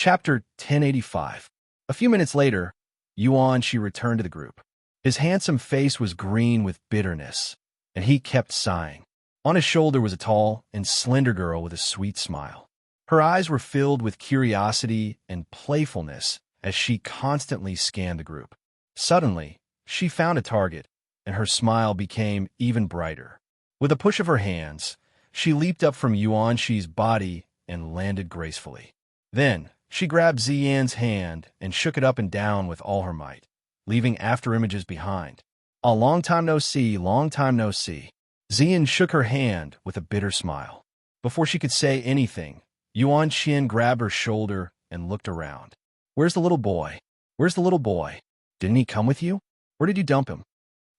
Chapter 1085. A few minutes later, Yuan-Shi returned to the group. His handsome face was green with bitterness, and he kept sighing. On his shoulder was a tall and slender girl with a sweet smile. Her eyes were filled with curiosity and playfulness as she constantly scanned the group. Suddenly, she found a target, and her smile became even brighter. With a push of her hands, she leaped up from Yuan-Shi's body and landed gracefully. Then, she grabbed Ziyan's hand and shook it up and down with all her might, leaving afterimages behind. A long time no see, long time no see. Ziyan shook her hand with a bitter smile. Before she could say anything, Yuan-Shin grabbed her shoulder and looked around. Where's the little boy? Where's the little boy? Didn't he come with you? Where did you dump him?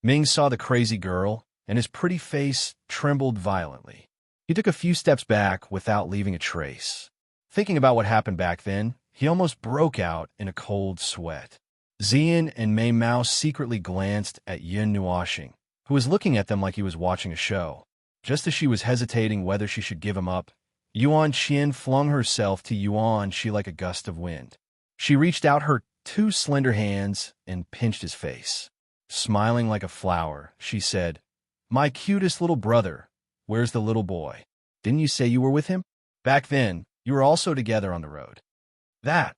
Ming saw the crazy girl, and his pretty face trembled violently. He took a few steps back without leaving a trace. Thinking about what happened back then, he almost broke out in a cold sweat. Ziyan and Mei Mao secretly glanced at Yun Nuoxing, who was looking at them like he was watching a show. Just as she was hesitating whether she should give him up, Yuan-Shin flung herself to Yuan-Shi like a gust of wind. She reached out her two slender hands and pinched his face. Smiling like a flower, she said, "My cutest little brother, where's the little boy? Didn't you say you were with him? Back then, you were also together on the road." That.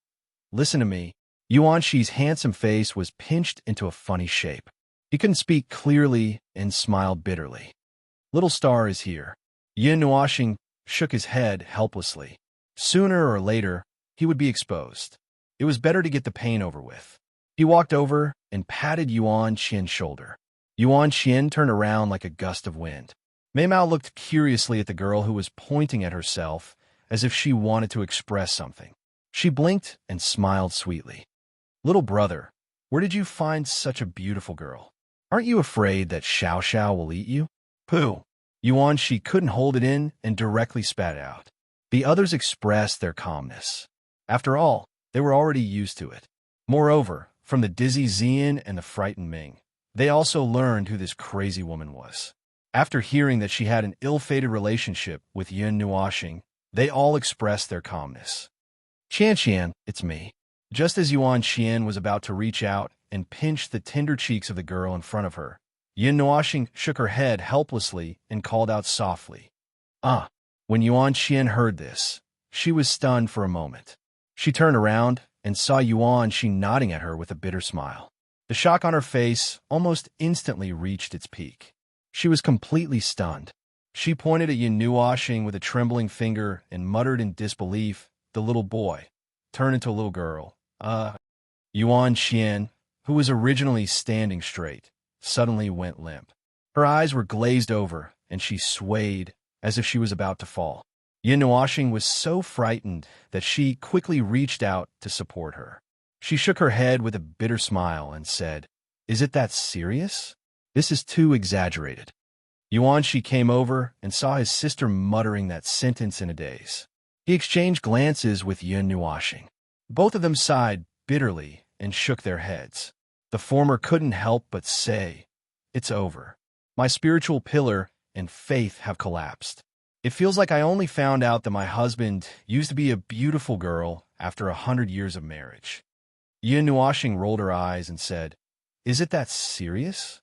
Listen to me. Yuan-Shi's handsome face was pinched into a funny shape. He couldn't speak clearly and smiled bitterly. Little Star is here. Yun Nuoxing shook his head helplessly. Sooner or later, he would be exposed. It was better to get the pain over with. He walked over and patted Yuan-Shin's shoulder. Yuan-Shin turned around like a gust of wind. Mei Mao looked curiously at the girl who was pointing at herself as if she wanted to express something. She blinked and smiled sweetly. "Little brother, where did you find such a beautiful girl? Aren't you afraid that Xiao Xiao will eat you?" "Pooh!" Yuan-Shi couldn't hold it in and directly spat out. The others expressed their calmness. After all, they were already used to it. Moreover, from the dizzy Ziyan and the frightened Ming, they also learned who this crazy woman was. After hearing that she had an ill-fated relationship with Yun Nuoxing, they all expressed their calmness. "Qian, it's me." Just as Yuan-Shin was about to reach out and pinch the tender cheeks of the girl in front of her, Yun Nuoxing shook her head helplessly and called out softly, "Ah!" When Yuan-Shin heard this, she was stunned for a moment. She turned around and saw Yuan-Shin nodding at her with a bitter smile. The shock on her face almost instantly reached its peak. She was completely stunned. She pointed at Yun Nuoxing with a trembling finger and muttered in disbelief, "The little boy turned into a little girl." Yuan-Shin, who was originally standing straight, suddenly went limp. Her eyes were glazed over, and she swayed as if she was about to fall. Yun Nuoxing was so frightened that she quickly reached out to support her. She shook her head with a bitter smile and said, "Is it that serious? This is too exaggerated." Yuan-Shi came over and saw his sister muttering that sentence in a daze. He exchanged glances with Yun Nuoxing. Both of them sighed bitterly and shook their heads. The former couldn't help but say, "It's over. My spiritual pillar and faith have collapsed. It feels like I only found out that my husband used to be a beautiful girl after 100 years of marriage." Yun Nuoxing rolled her eyes and said, "Is it that serious?"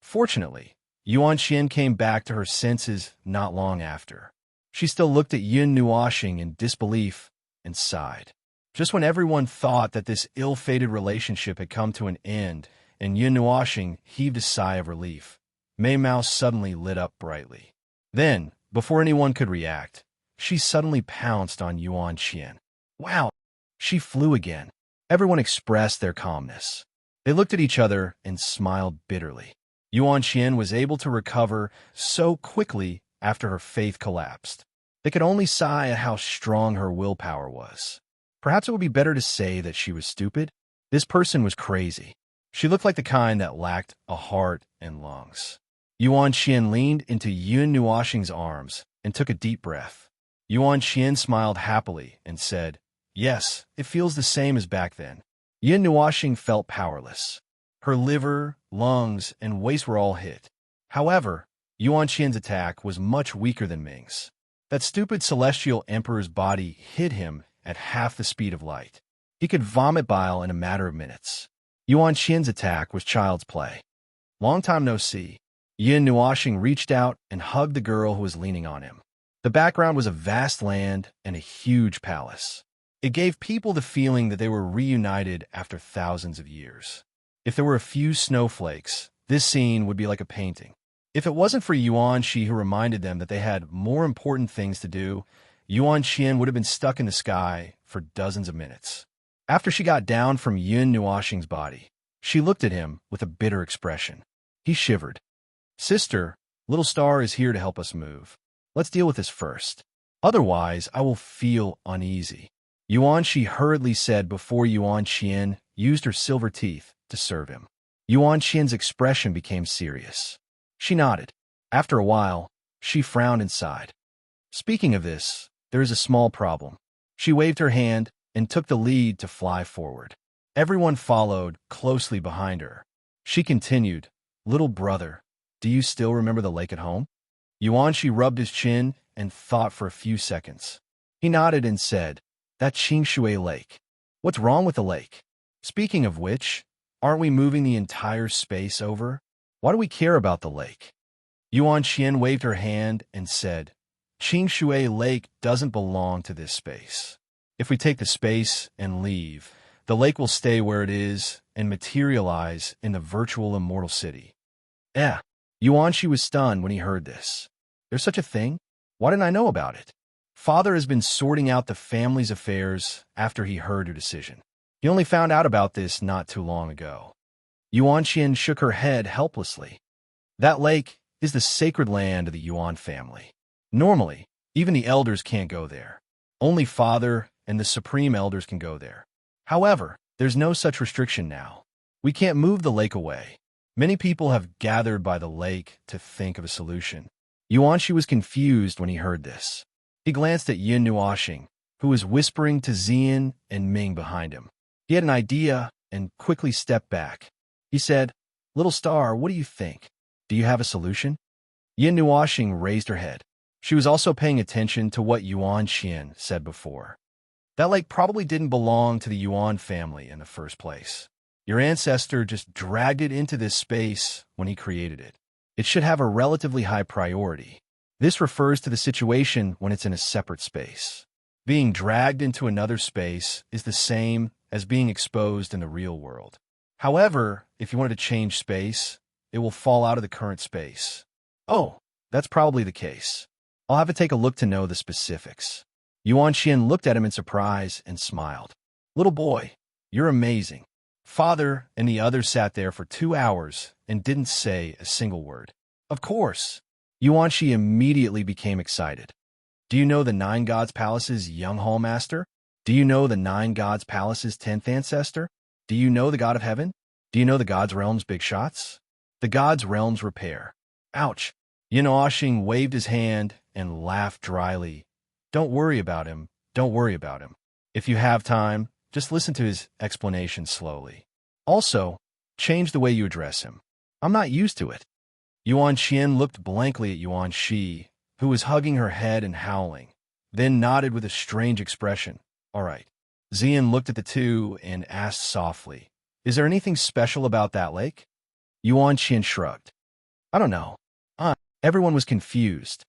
Fortunately, Yuan-Shin came back to her senses not long after. She still looked at Yun Nuoxing in disbelief and sighed. Just when everyone thought that this ill-fated relationship had come to an end and Yun Nuoxing heaved a sigh of relief, Mei Mao suddenly lit up brightly. Then, before anyone could react, she suddenly pounced on Yuan-Shin. Wow! She flew again. Everyone expressed their calmness. They looked at each other and smiled bitterly. Yuan-Shin was able to recover so quickly after her faith collapsed. They could only sigh at how strong her willpower was. Perhaps it would be better to say that she was stupid. This person was crazy. She looked like the kind that lacked a heart and lungs. Yuan-Shin leaned into Yun Nuoxing's arms and took a deep breath. Yuan-Shin smiled happily and said, "Yes, it feels the same as back then." Yun Nuoxing felt powerless. Her liver, lungs, and waist were all hit. However, Yuan-Shin's attack was much weaker than Ming's. That stupid celestial emperor's body hit him at half the speed of light. He could vomit bile in a matter of minutes. Yuan Qian's attack was child's play. Long time no see. Yin Nuoxing reached out and hugged the girl who was leaning on him. The background was a vast land and a huge palace. It gave people the feeling that they were reunited after thousands of years. If there were a few snowflakes, this scene would be like a painting. If it wasn't for Yuan Shi, who reminded them that they had more important things to do, Yuan Qian would have been stuck in the sky for dozens of minutes. After she got down from Yin Nuoxing's body, she looked at him with a bitter expression. He shivered. "Sister, Little Star is here to help us move. Let's deal with this first. Otherwise, I will feel uneasy," Yuan Shi hurriedly said before Yuan Qian used her silver teeth to serve him. Yuan Qian's expression became serious. She nodded. After a while, she frowned and sighed. "Speaking of this, there is a small problem." She waved her hand and took the lead to fly forward. Everyone followed closely behind her. She continued, "Little brother, do you still remember the lake at home?" Yuan Shi rubbed his chin and thought for a few seconds. He nodded and said, "That Qingshui Lake. What's wrong with the lake? Speaking of which, aren't we moving the entire space over? Why do we care about the lake?" Yuan Qian waved her hand and said, "Qingshui Lake doesn't belong to this space. If we take the space and leave, the lake will stay where it is and materialize in the virtual immortal city." Yuan Shi was stunned when he heard this. There's such a thing? Why didn't I know about it? Father has been sorting out the family's affairs after he heard her decision. He only found out about this not too long ago. Yuan Qian shook her head helplessly. That lake is the sacred land of the Yuan family. Normally, even the elders can't go there. Only Father and the Supreme Elders can go there. However, there's no such restriction now. We can't move the lake away. Many people have gathered by the lake to think of a solution. Yuan Shi was confused when he heard this. He glanced at Yin Nuoxing, who was whispering to Xian and Ming behind him. He had an idea and quickly stepped back. He said, "Little Star, what do you think? Do you have a solution?" Yin Nuoxing raised her head. She was also paying attention to what Yuan Qian said before. That lake probably didn't belong to the Yuan family in the first place. Your ancestor just dragged it into this space when he created it. It should have a relatively high priority. This refers to the situation when it's in a separate space. Being dragged into another space is the same as being exposed in the real world. However, if you wanted to change space, it will fall out of the current space. Oh, that's probably the case. I'll have to take a look to know the specifics. Yuan Qian looked at him in surprise and smiled. "Little boy, you're amazing." Father and the others sat there for 2 hours and didn't say a single word. Of course. Yuan Shi immediately became excited. "Do you know the Nine Gods Palace's young Hall Master? Do you know the Nine Gods Palace's 10th ancestor? Do you know the God of Heaven? Do you know the Gods Realm's big shots? The Gods Realm's repair." Ouch. Yin Nuoxing waved his hand and laughed dryly. Don't worry about him. Don't worry about him. If you have time, just listen to his explanation slowly. Also, change the way you address him. I'm not used to it." Yuan Qian looked blankly at Yuan Shi, who was hugging her head and howling, then nodded with a strange expression. "All right." Xian looked at the two and asked softly, "Is there anything special about that lake?" Yuan Qian shrugged. "I don't know." Everyone was confused.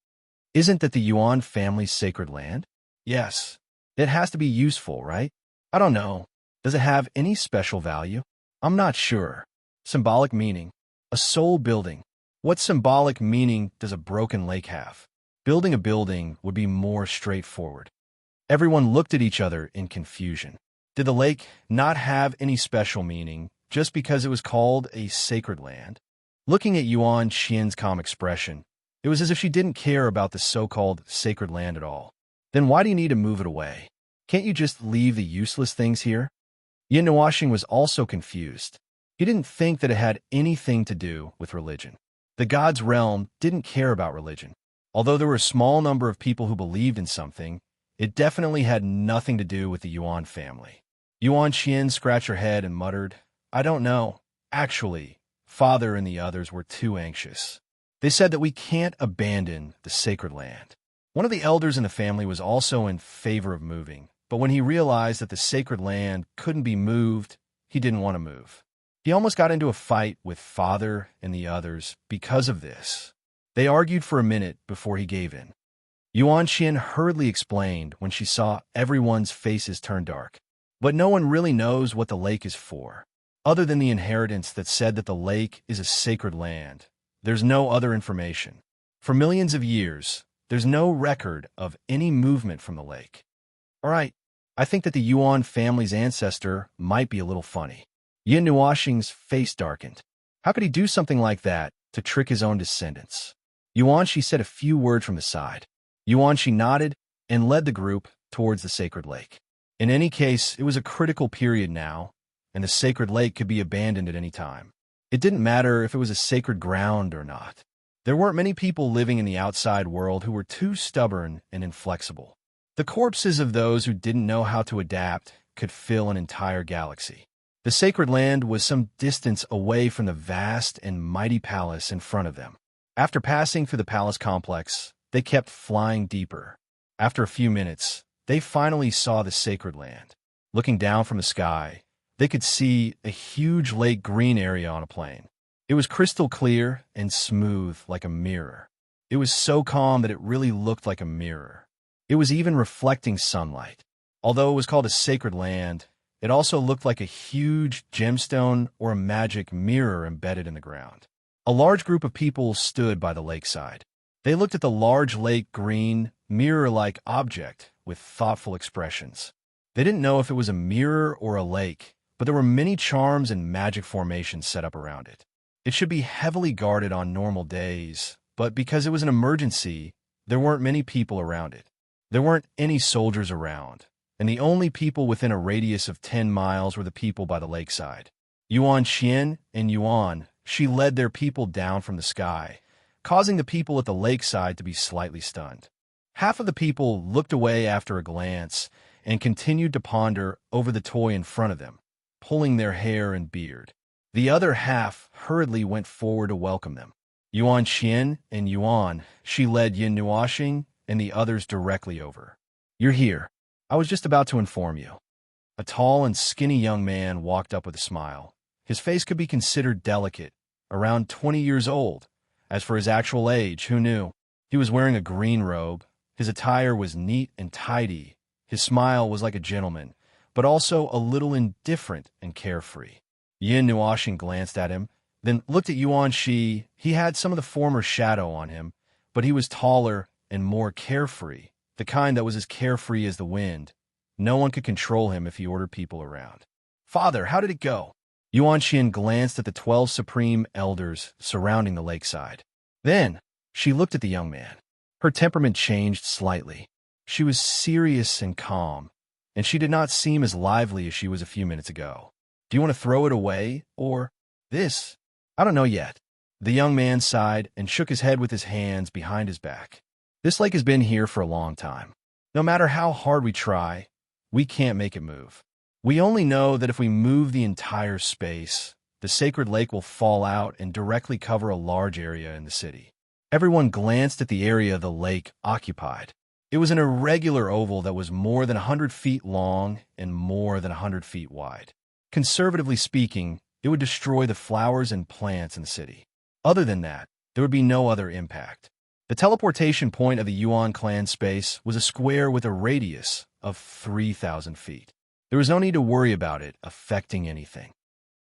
"Isn't that the Yuan family's sacred land?" "Yes. It has to be useful, right?" "I don't know. Does it have any special value?" "I'm not sure." "Symbolic meaning. A soul building. What symbolic meaning does a broken lake have?" Building a building would be more straightforward. Everyone looked at each other in confusion. Did the lake not have any special meaning just because it was called a sacred land? Looking at Yuan Qian's calm expression, it was as if she didn't care about the so-called sacred land at all. Then why do you need to move it away? Can't you just leave the useless things here? Yin Nuoxing was also confused. He didn't think that it had anything to do with religion. The God's realm didn't care about religion. Although there were a small number of people who believed in something, it definitely had nothing to do with the Yuan family. Yuan Qian scratched her head and muttered, "I don't know. Actually, Father and the others were too anxious. They said that we can't abandon the sacred land." One of the elders in the family was also in favor of moving, But when he realized that the sacred land couldn't be moved, he didn't want to move. He almost got into a fight with Father and the others because of this. They argued for a minute before he gave in. Yuan Xian hurriedly explained when she saw everyone's faces turn dark. But no one really knows what the lake is for. Other than the inheritance that said that the lake is a sacred land, there's no other information. For millions of years, there's no record of any movement from the lake. All right, I think that the Yuan family's ancestor might be a little funny. Yin Nuoxing's face darkened. How could he do something like that to trick his own descendants? Yuanxi said a few words from the side. Yuanxi nodded and led the group towards the sacred lake. In any case, it was a critical period now, and the sacred lake could be abandoned at any time. It didn't matter if it was a sacred ground or not. There weren't many people living in the outside world who were too stubborn and inflexible. The corpses of those who didn't know how to adapt could fill an entire galaxy. The sacred land was some distance away from the vast and mighty palace in front of them. After passing through the palace complex, they kept flying deeper. After a few minutes, they finally saw the sacred land. Looking down from the sky, they could see a huge lake green area on a plain. It was crystal clear and smooth like a mirror. It was so calm that it really looked like a mirror. It was even reflecting sunlight. Although it was called a sacred land, it also looked like a huge gemstone or a magic mirror embedded in the ground. A large group of people stood by the lakeside. They looked at the large lake green, mirror-like object with thoughtful expressions. They didn't know if it was a mirror or a lake, but there were many charms and magic formations set up around it. It should be heavily guarded on normal days, but because it was an emergency, there weren't many people around it. There weren't any soldiers around, and the only people within a radius of 10 miles were the people by the lakeside. Yuan Xian and Yuan, she led their people down from the sky, causing the people at the lakeside to be slightly stunned. Half of the people looked away after a glance and continued to ponder over the toy in front of them, pulling their hair and beard. The other half hurriedly went forward to welcome them. Yuan Xian and Yuan, she led Yin Nuoxing and the others directly over. "You're here. I was just about to inform you." A tall and skinny young man walked up with a smile. His face could be considered delicate, around 20 years old. As for his actual age, who knew? He was wearing a green robe. His attire was neat and tidy. His smile was like a gentleman, but also a little indifferent and carefree. Yin Nuoxing glanced at him, then looked at Yuan Shi. He had some of the former shadow on him, but he was taller and more carefree, the kind that was as carefree as the wind. No one could control him if he ordered people around. "Father, how did it go?" Yuan Xian glanced at the 12 supreme elders surrounding the lakeside. Then, she looked at the young man. Her temperament changed slightly. She was serious and calm, and she did not seem as lively as she was a few minutes ago. "Do you want to throw it away, or this?" "I don't know yet." The young man sighed and shook his head with his hands behind his back. "This lake has been here for a long time. No matter how hard we try, we can't make it move. We only know that if we move the entire space, the sacred lake will fall out and directly cover a large area in the city." Everyone glanced at the area the lake occupied. It was an irregular oval that was more than 100 feet long and more than 100 feet wide. Conservatively speaking, it would destroy the flowers and plants in the city. Other than that, there would be no other impact. The teleportation point of the Yuan clan space was a square with a radius of 3,000 feet. There was no need to worry about it affecting anything.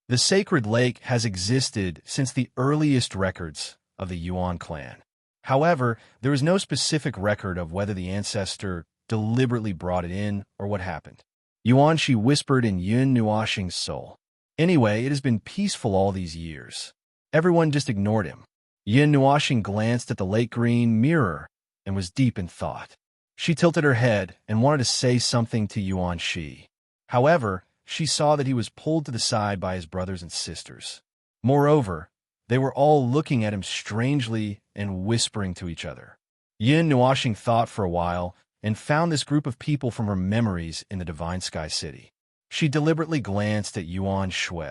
The sacred lake has existed since the earliest records of the Yuan clan. However, there is no specific record of whether the ancestor deliberately brought it in or what happened. Yuan Shi whispered in Yin Nuoxing's soul. "Anyway, it has been peaceful all these years." Everyone just ignored him. Yin Nuoxing glanced at the lake green mirror and was deep in thought. She tilted her head and wanted to say something to Yuan Shi. However, she saw that he was pulled to the side by his brothers and sisters. Moreover, they were all looking at him strangely and whispering to each other. Yin Nuoxing thought for a while and found this group of people from her memories in the Divine Sky City. She deliberately glanced at Yuan Shui,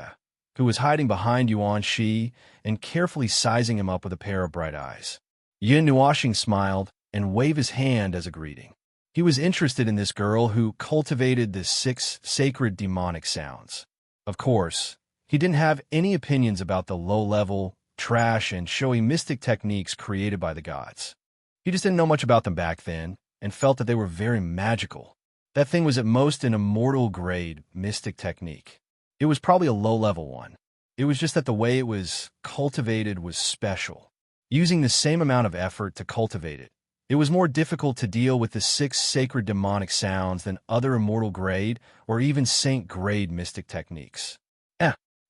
who was hiding behind Yuan Shi and carefully sizing him up with a pair of bright eyes. Yin Nuoxing smiled and waved his hand as a greeting. He was interested in this girl who cultivated the 6 sacred demonic sounds. Of course, he didn't have any opinions about the low-level, trash, and showy mystic techniques created by the gods. He just didn't know much about them back then and felt that they were very magical. That thing was at most an immortal-grade mystic technique. It was probably a low-level one. It was just that the way it was cultivated was special. Using the same amount of effort to cultivate it, it was more difficult to deal with the 6 sacred demonic sounds than other immortal-grade or even saint-grade mystic techniques.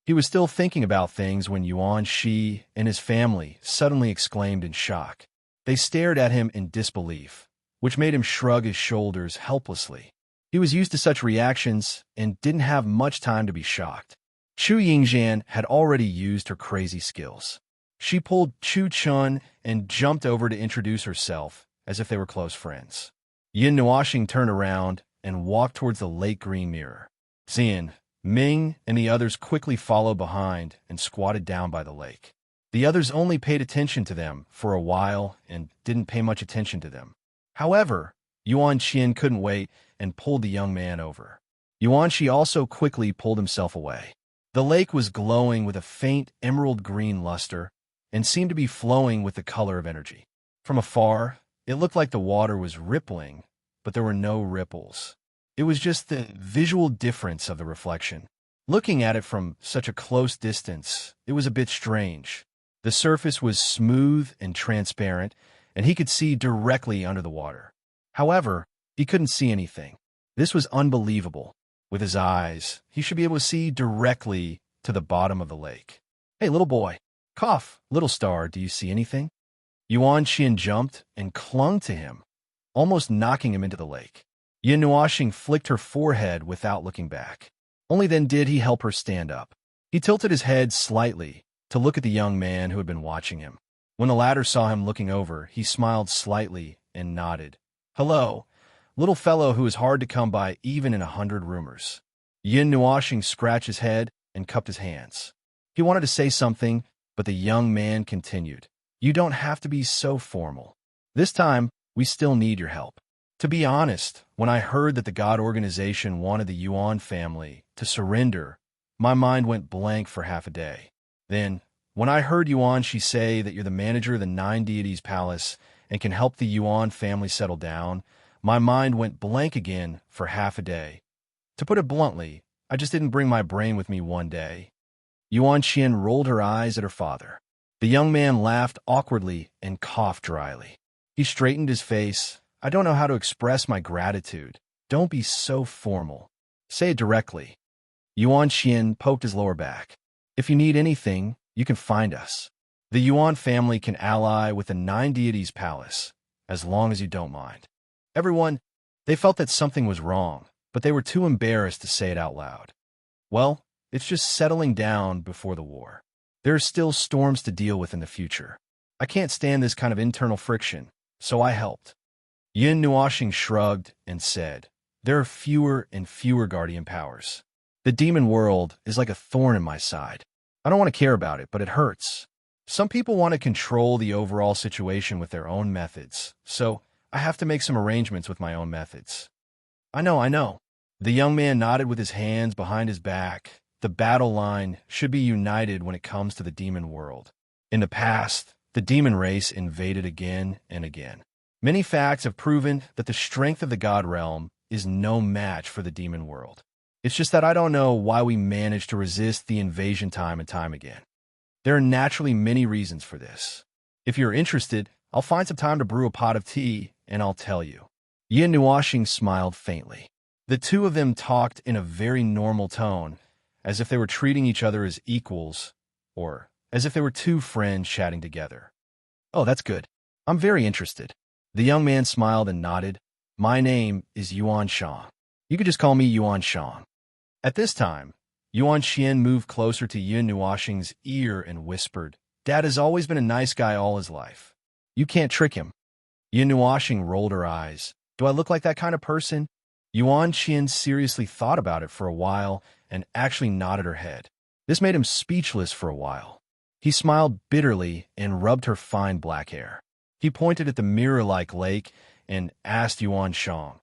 He was still thinking about things when Yuan Shi and his family suddenly exclaimed in shock. They stared at him in disbelief, which made him shrug his shoulders helplessly. He was used to such reactions and didn't have much time to be shocked. Chu Yingxian had already used her crazy skills. She pulled Chu Chun and jumped over to introduce herself, as if they were close friends. Yin Nuoxing turned around and walked towards the lake green mirror. Xian, Ming, and the others quickly followed behind and squatted down by the lake. The others only paid attention to them for a while and didn't pay much attention to them. However, Yuan Qian couldn't wait and pulled the young man over. Yuan Shi also quickly pulled himself away. The lake was glowing with a faint emerald green luster and seemed to be flowing with the color of energy. From afar, it looked like the water was rippling, but there were no ripples. It was just the visual difference of the reflection. Looking at it from such a close distance, it was a bit strange. The surface was smooth and transparent, and he could see directly under the water. However, he couldn't see anything. This was unbelievable. With his eyes, he should be able to see directly to the bottom of the lake. "Hey, little boy. Cough, little star, do you see anything?" Yuan Qian jumped and clung to him, almost knocking him into the lake. Yin Nuoxing flicked her forehead without looking back. Only then did he help her stand up. He tilted his head slightly to look at the young man who had been watching him. When the latter saw him looking over, he smiled slightly and nodded. "Hello, little fellow who is hard to come by even in 100 rumors." Yin Nuoxing scratched his head and cupped his hands. He wanted to say something, but the young man continued. "You don't have to be so formal. This time, we still need your help. To be honest, when I heard that the God organization wanted the Yuan family to surrender, my mind went blank for half a day. Then, when I heard Yuan Shi say that you're the manager of the 9 Deities Palace and can help the Yuan family settle down, my mind went blank again for half a day. To put it bluntly, I just didn't bring my brain with me one day." Yuan Qian rolled her eyes at her father. The young man laughed awkwardly and coughed dryly. He straightened his face. "I don't know how to express my gratitude. Don't be so formal. Say it directly." Yuan Qian poked his lower back. "If you need anything, you can find us. The Yuan family can ally with the 9 Deities Palace, as long as you don't mind." Everyone, they felt that something was wrong, but they were too embarrassed to say it out loud. "Well, it's just settling down before the war. There are still storms to deal with in the future. I can't stand this kind of internal friction, so I helped." Yin Nuoxing shrugged and said, "There are fewer and fewer guardian powers. The demon world is like a thorn in my side. I don't want to care about it, but it hurts. Some people want to control the overall situation with their own methods, so I have to make some arrangements with my own methods." I know. The young man nodded with his hands behind his back. The battle line should be united when it comes to the demon world. In the past, the demon race invaded again and again. Many facts have proven that the strength of the God realm is no match for the demon world. It's just that I don't know why we managed to resist the invasion time and time again. There are naturally many reasons for this. If you're interested, I'll find some time to brew a pot of tea, and I'll tell you." Yin Nuoxing smiled faintly. The two of them talked in a very normal tone, as if they were treating each other as equals, or as if they were two friends chatting together. "Oh, that's good. I'm very interested." The young man smiled and nodded. "My name is Yuan Shang. You could just call me Yuan Shang." At this time, Yuan Qian moved closer to Yin Nuoxing's ear and whispered, "Dad has always been a nice guy all his life. You can't trick him." Yin Nuoxing rolled her eyes. "Do I look like that kind of person?" Yuan Qian seriously thought about it for a while and actually nodded her head. This made him speechless for a while. He smiled bitterly and rubbed her fine black hair. He pointed at the mirror-like lake and asked Yuan Shang,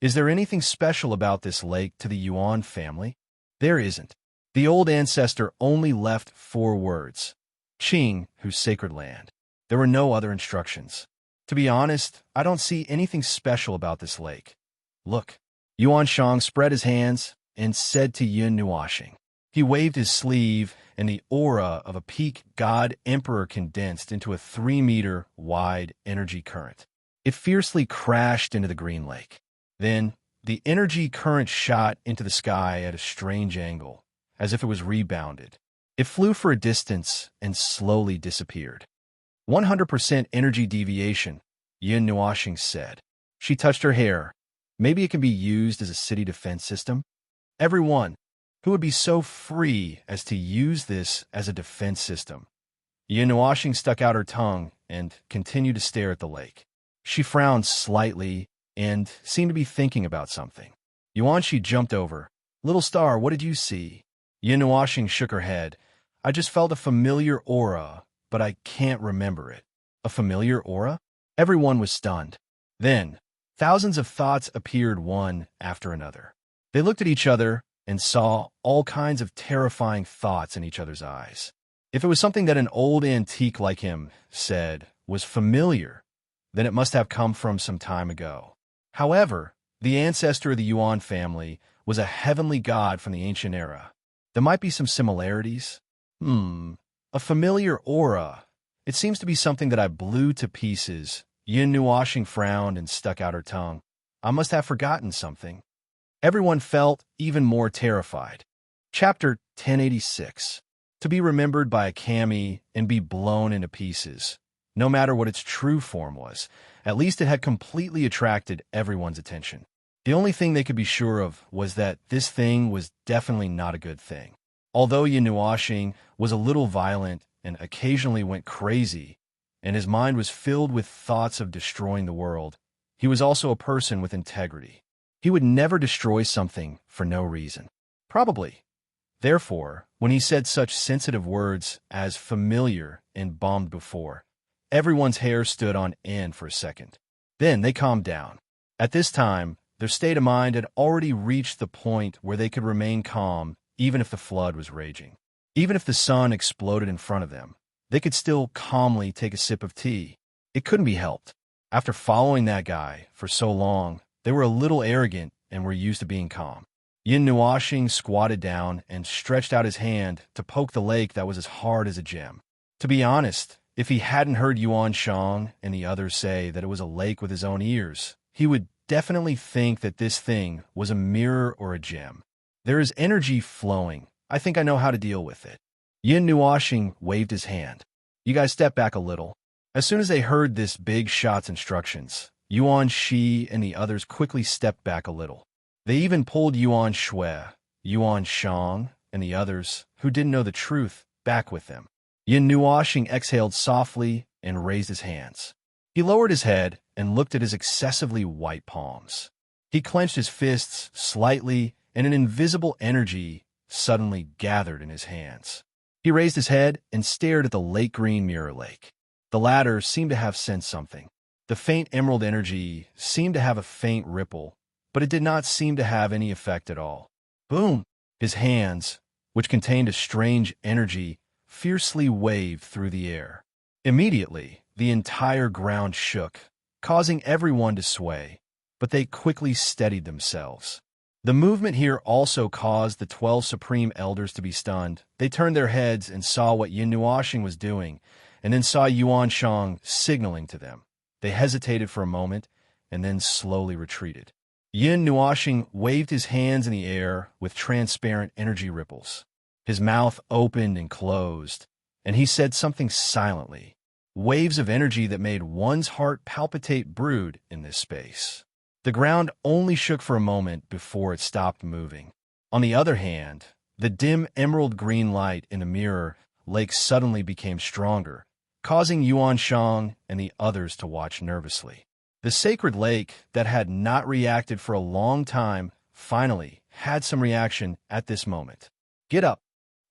"Is there anything special about this lake to the Yuan family?" "There isn't." The old ancestor only left 4 words. Qing, whose sacred land. There were no other instructions. "To be honest, I don't see anything special about this lake. Look." Yuan Shang spread his hands and said to Yin Nuoxing. He waved his sleeve, and the aura of a peak god emperor condensed into a 3-meter wide energy current. It fiercely crashed into the green lake. Then, the energy current shot into the sky at a strange angle, as if it was rebounded. It flew for a distance and slowly disappeared. 100% energy deviation, Yin Nuoxing said. She touched her hair. Maybe it can be used as a city defense system? Everyone, who would be so free as to use this as a defense system? Yin Nuoxing stuck out her tongue and continued to stare at the lake. She frowned slightly and seemed to be thinking about something. Yuanxi jumped over. "Little star, what did you see?" Yin Nuoxing shook her head. "I just felt a familiar aura, but I can't remember it." A familiar aura? Everyone was stunned. Then, thousands of thoughts appeared one after another. They looked at each other and saw all kinds of terrifying thoughts in each other's eyes. If it was something that an old antique like him said was familiar, then it must have come from some time ago. However, the ancestor of the Yuan family was a heavenly god from the ancient era. There might be some similarities. A familiar aura. It seems to be something that I blew to pieces. Yin Nuoxing frowned and stuck out her tongue. I must have forgotten something. Everyone felt even more terrified. Chapter 1086. To be remembered by a kami and be blown into pieces. No matter what its true form was, at least it had completely attracted everyone's attention. The only thing they could be sure of was that this thing was definitely not a good thing. Although Yin Nuoxing was a little violent and occasionally went crazy, and his mind was filled with thoughts of destroying the world, he was also a person with integrity. He would never destroy something for no reason. Probably. Therefore, when he said such sensitive words as familiar and bombed before, everyone's hair stood on end for a second. Then they calmed down. At this time, their state of mind had already reached the point where they could remain calm even if the flood was raging. Even if the sun exploded in front of them, they could still calmly take a sip of tea. It couldn't be helped. After following that guy for so long, they were a little arrogant and were used to being calm. Yin Nuoxing squatted down and stretched out his hand to poke the lake that was as hard as a gem. To be honest, if he hadn't heard Yuan Shang and the others say that it was a lake with his own ears, he would definitely think that this thing was a mirror or a gem. There is energy flowing. I think I know how to deal with it. Yin Nuoxing waved his hand. You guys step back a little. As soon as they heard this big shot's instructions, Yuan Shi and the others quickly stepped back a little. They even pulled Yuan Shui, Yuan Shang, and the others, who didn't know the truth, back with them. Yin Nuoxing exhaled softly and raised his hands. He lowered his head and looked at his excessively white palms. He clenched his fists slightly, and an invisible energy suddenly gathered in his hands. He raised his head and stared at the lake green mirror lake. The latter seemed to have sensed something. The faint emerald energy seemed to have a faint ripple, but it did not seem to have any effect at all. Boom! His hands, which contained a strange energy, fiercely waved through the air. Immediately, the entire ground shook, causing everyone to sway, but they quickly steadied themselves. The movement here also caused the 12 Supreme Elders to be stunned. They turned their heads and saw what Yin Nuoxing was doing, and then saw Yuan Shang signaling to them. They hesitated for a moment, and then slowly retreated. Yin Nuoxing waved his hands in the air with transparent energy ripples. His mouth opened and closed, and he said something silently. Waves of energy that made one's heart palpitate brewed in this space. The ground only shook for a moment before it stopped moving. On the other hand, the dim emerald green light in the mirror lake suddenly became stronger, causing Yuan Shang and the others to watch nervously. The sacred lake that had not reacted for a long time finally had some reaction at this moment. Get up!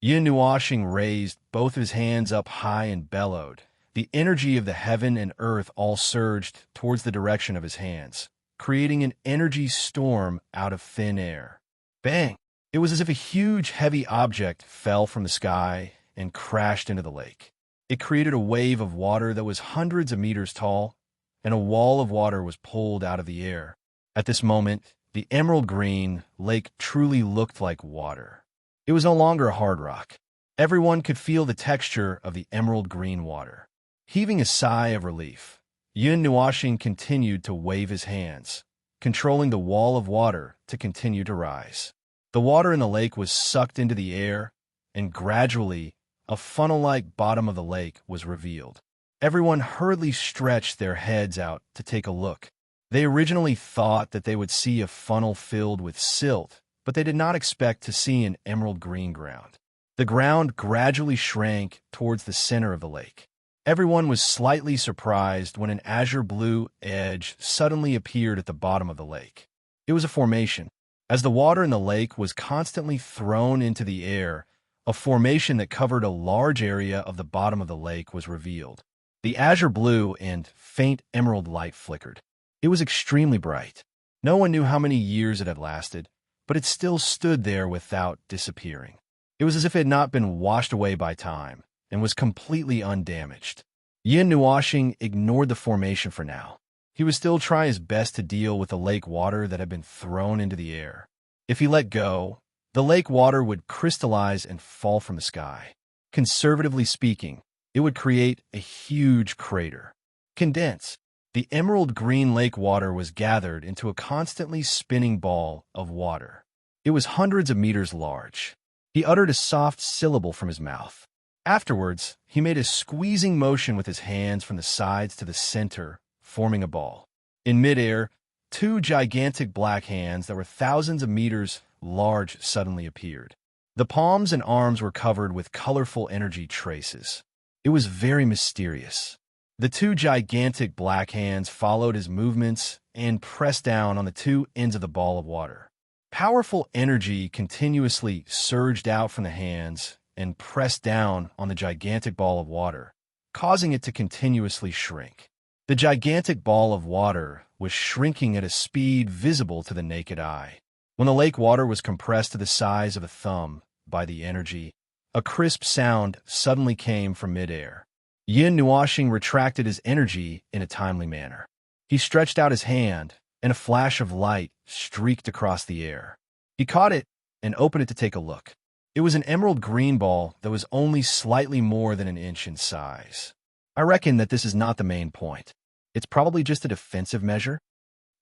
Yin Nuoxing raised both his hands up high and bellowed. The energy of the heaven and earth all surged towards the direction of his hands, creating an energy storm out of thin air. Bang! It was as if a huge, heavy object fell from the sky and crashed into the lake. It created a wave of water that was hundreds of meters tall, and a wall of water was pulled out of the air. At this moment, the emerald green lake truly looked like water. It was no longer a hard rock. Everyone could feel the texture of the emerald green water. Heaving a sigh of relief, Yun Nuashing continued to wave his hands, controlling the wall of water to continue to rise. The water in the lake was sucked into the air, and gradually, a funnel-like bottom of the lake was revealed. Everyone hurriedly stretched their heads out to take a look. They originally thought that they would see a funnel filled with silt, but they did not expect to see an emerald green ground. The ground gradually shrank towards the center of the lake. Everyone was slightly surprised when an azure blue edge suddenly appeared at the bottom of the lake. It was a formation. As the water in the lake was constantly thrown into the air, a formation that covered a large area of the bottom of the lake was revealed. The azure blue and faint emerald light flickered. It was extremely bright. No one knew how many years it had lasted, but it still stood there without disappearing. It was as if it had not been washed away by time and was completely undamaged. Yin Nuashing ignored the formation for now. He was still trying his best to deal with the lake water that had been thrown into the air. If he let go, the lake water would crystallize and fall from the sky. Conservatively speaking, it would create a huge crater. Condense. The emerald green lake water was gathered into a constantly spinning ball of water. It was hundreds of meters large. He uttered a soft syllable from his mouth. Afterwards, he made a squeezing motion with his hands from the sides to the center, forming a ball. In midair, two gigantic black hands that were thousands of meters large suddenly appeared. The palms and arms were covered with colorful energy traces. It was very mysterious. The two gigantic black hands followed his movements and pressed down on the two ends of the ball of water. Powerful energy continuously surged out from the hands and pressed down on the gigantic ball of water, causing it to continuously shrink. The gigantic ball of water was shrinking at a speed visible to the naked eye. When the lake water was compressed to the size of a thumb by the energy, a crisp sound suddenly came from midair. Yin Nuashing retracted his energy in a timely manner. He stretched out his hand, and a flash of light streaked across the air. He caught it and opened it to take a look. It was an emerald green ball that was only slightly more than an inch in size. I reckon that this is not the main point. It's probably just a defensive measure.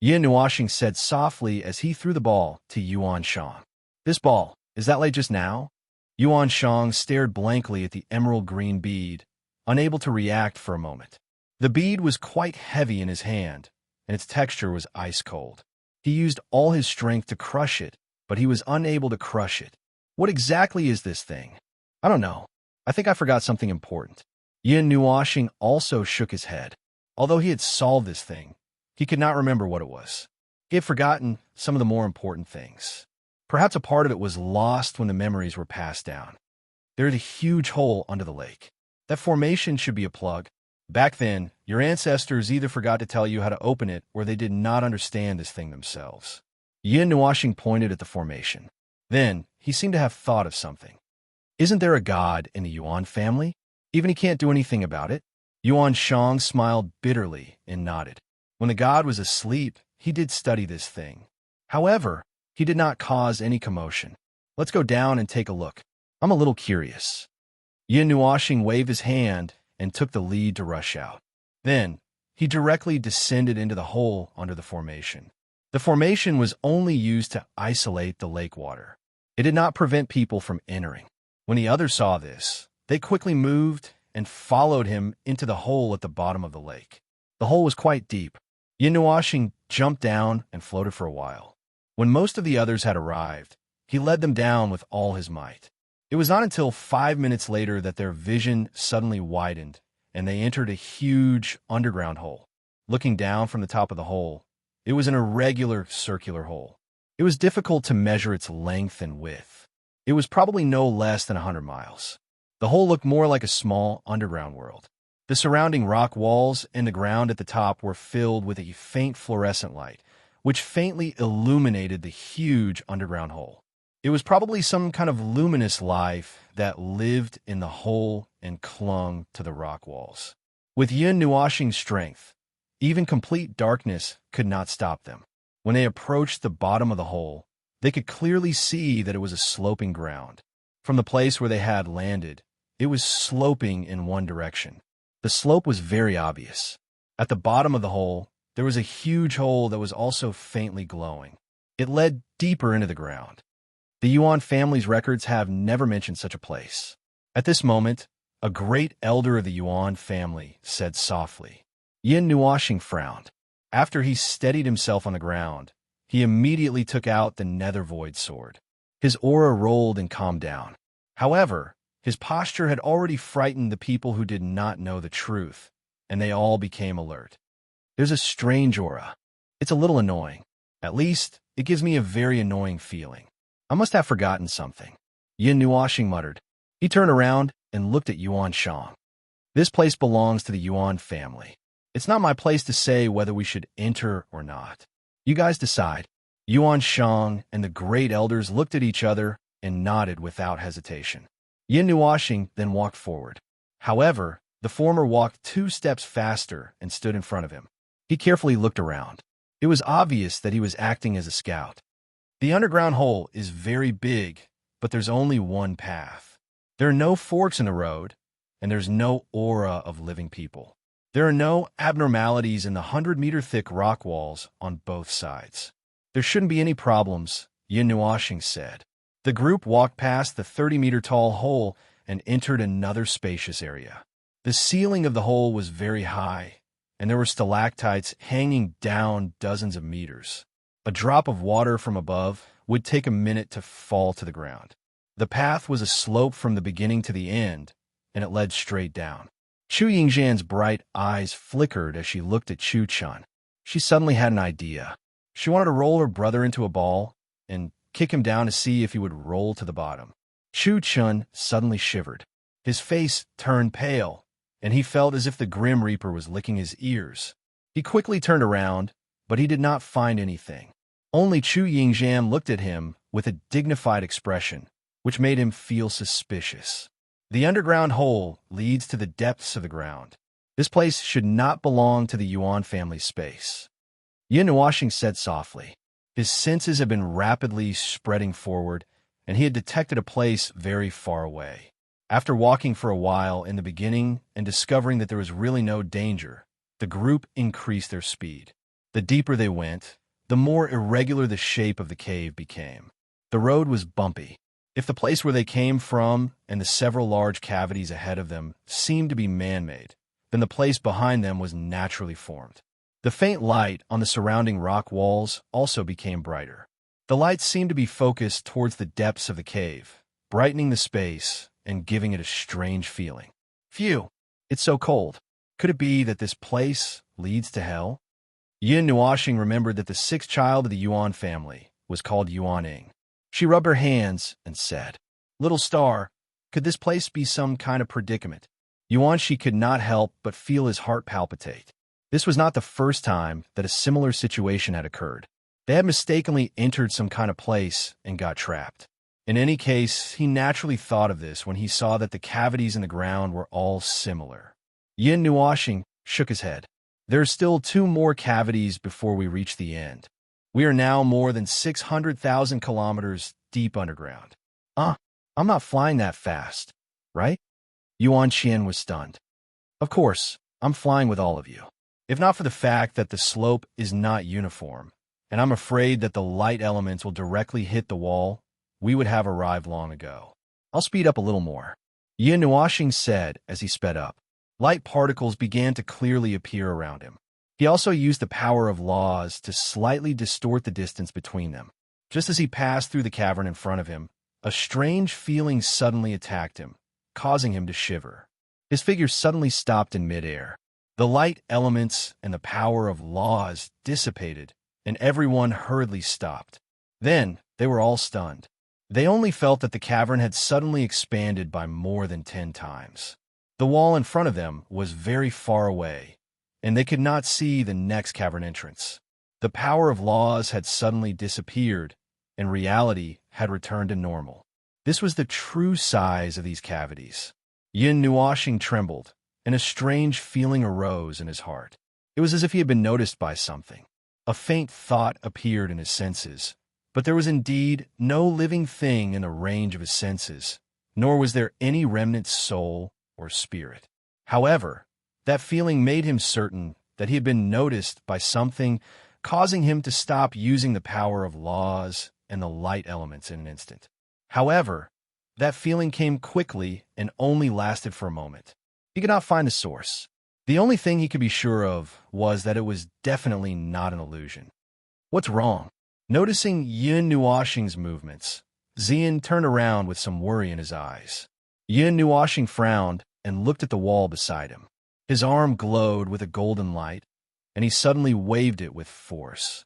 Yin Nuashing said softly as he threw the ball to Yuan Shang. This ball, is that like just now? Yuan Shang stared blankly at the emerald green bead, unable to react for a moment. The bead was quite heavy in his hand, and its texture was ice cold. He used all his strength to crush it, but he was unable to crush it. What exactly is this thing? I don't know. I think I forgot something important. Yin Nuashing also shook his head. Although he had solved this thing, he could not remember what it was. He had forgotten some of the more important things. Perhaps a part of it was lost when the memories were passed down. There is a huge hole under the lake. That formation should be a plug. Back then, your ancestors either forgot to tell you how to open it or they did not understand this thing themselves. Yin Nuashing pointed at the formation. Then, he seemed to have thought of something. Isn't there a god in the Yuan family? Even he can't do anything about it? Yuan Shang smiled bitterly and nodded. When the god was asleep, he did study this thing. However, he did not cause any commotion. Let's go down and take a look. I'm a little curious. Yin Nuashing waved his hand and took the lead to rush out. Then, he directly descended into the hole under the formation. The formation was only used to isolate the lake water. It did not prevent people from entering. When the others saw this, they quickly moved and followed him into the hole at the bottom of the lake. The hole was quite deep. Yin Nuashing jumped down and floated for a while. When most of the others had arrived, he led them down with all his might. It was not until 5 minutes later that their vision suddenly widened, and they entered a huge underground hole. Looking down from the top of the hole, it was an irregular circular hole. It was difficult to measure its length and width. It was probably no less than 100 miles. The hole looked more like a small underground world. The surrounding rock walls and the ground at the top were filled with a faint fluorescent light, which faintly illuminated the huge underground hole. It was probably some kind of luminous life that lived in the hole and clung to the rock walls. With Yin Nuashing's strength, even complete darkness could not stop them. When they approached the bottom of the hole, they could clearly see that it was a sloping ground. From the place where they had landed, it was sloping in one direction. The slope was very obvious. At the bottom of the hole, there was a huge hole that was also faintly glowing. It led deeper into the ground. The Yuan family's records have never mentioned such a place. At this moment, a great elder of the Yuan family said softly. Yin Nuashing frowned. After he steadied himself on the ground, he immediately took out the nether void sword. His aura rolled and calmed down. However, his posture had already frightened the people who did not know the truth, and they all became alert. There's a strange aura. It's a little annoying. At least, it gives me a very annoying feeling. I must have forgotten something. Yin Nuashing muttered. He turned around and looked at Yuan Shang. This place belongs to the Yuan family. It's not my place to say whether we should enter or not. You guys decide. Yuan Shang and the great elders looked at each other and nodded without hesitation. Yin Nuashing then walked forward. However, the former walked 2 steps faster and stood in front of him. He carefully looked around. It was obvious that he was acting as a scout. The underground hole is very big, but there's only one path. There are no forks in the road, and there's no aura of living people. There are no abnormalities in the 100-meter-thick rock walls on both sides. There shouldn't be any problems, Yin Nuashing said. The group walked past the 30-meter-tall hole and entered another spacious area. The ceiling of the hole was very high, and there were stalactites hanging down dozens of meters. A drop of water from above would take a minute to fall to the ground. The path was a slope from the beginning to the end, and it led straight down. Chu Yingzhan's bright eyes flickered as she looked at Chu Chun. She suddenly had an idea. She wanted to roll her brother into a ball and kick him down to see if he would roll to the bottom. Chu Chun suddenly shivered. His face turned pale, and he felt as if the Grim Reaper was licking his ears. He quickly turned around, but he did not find anything. Only Chu Yingzhan looked at him with a dignified expression, which made him feel suspicious. The underground hole leads to the depths of the ground. This place should not belong to the Yuan family space. Yin Nuashing said softly. His senses had been rapidly spreading forward, and he had detected a place very far away. After walking for a while in the beginning and discovering that there was really no danger, the group increased their speed. The deeper they went, the more irregular the shape of the cave became. The road was bumpy. If the place where they came from and the several large cavities ahead of them seemed to be man-made, then the place behind them was naturally formed. The faint light on the surrounding rock walls also became brighter. The light seemed to be focused towards the depths of the cave, brightening the space and giving it a strange feeling. Phew, it's so cold. Could it be that this place leads to hell? Yin Nuashing remembered that the 6th child of the Yuan family was called Yuaning. She rubbed her hands and said, Little star, could this place be some kind of predicament? Yuanshi could not help but feel his heart palpitate. This was not the first time that a similar situation had occurred. They had mistakenly entered some kind of place and got trapped. In any case, he naturally thought of this when he saw that the cavities in the ground were all similar. Yin Nuashing shook his head. There are still 2 more cavities before we reach the end. We are now more than 600,000 kilometers deep underground. I'm not flying that fast, right? Yuan Qian was stunned. Of course, I'm flying with all of you. If not for the fact that the slope is not uniform, and I'm afraid that the light elements will directly hit the wall, we would have arrived long ago. I'll speed up a little more. Yin Nuashing said as he sped up. Light particles began to clearly appear around him. He also used the power of laws to slightly distort the distance between them. Just as he passed through the cavern in front of him, a strange feeling suddenly attacked him, causing him to shiver. His figure suddenly stopped in midair. The light elements and the power of laws dissipated, and everyone hurriedly stopped. Then they were all stunned. They only felt that the cavern had suddenly expanded by more than 10 times. The wall in front of them was very far away, and they could not see the next cavern entrance. The power of laws had suddenly disappeared, and reality had returned to normal. This was the true size of these cavities. Yin Nuoshing trembled, and a strange feeling arose in his heart. It was as if he had been noticed by something. A faint thought appeared in his senses, but there was indeed no living thing in the range of his senses, nor was there any remnant soul or spirit. However, that feeling made him certain that he had been noticed by something, causing him to stop using the power of laws and the light elements in an instant. However, that feeling came quickly and only lasted for a moment. He could not find the source. The only thing he could be sure of was that it was definitely not an illusion. What's wrong? Noticing Yin Nuoshing's movements, Xian turned around with some worry in his eyes. Yin Nuoshing frowned and looked at the wall beside him. His arm glowed with a golden light, and he suddenly waved it with force.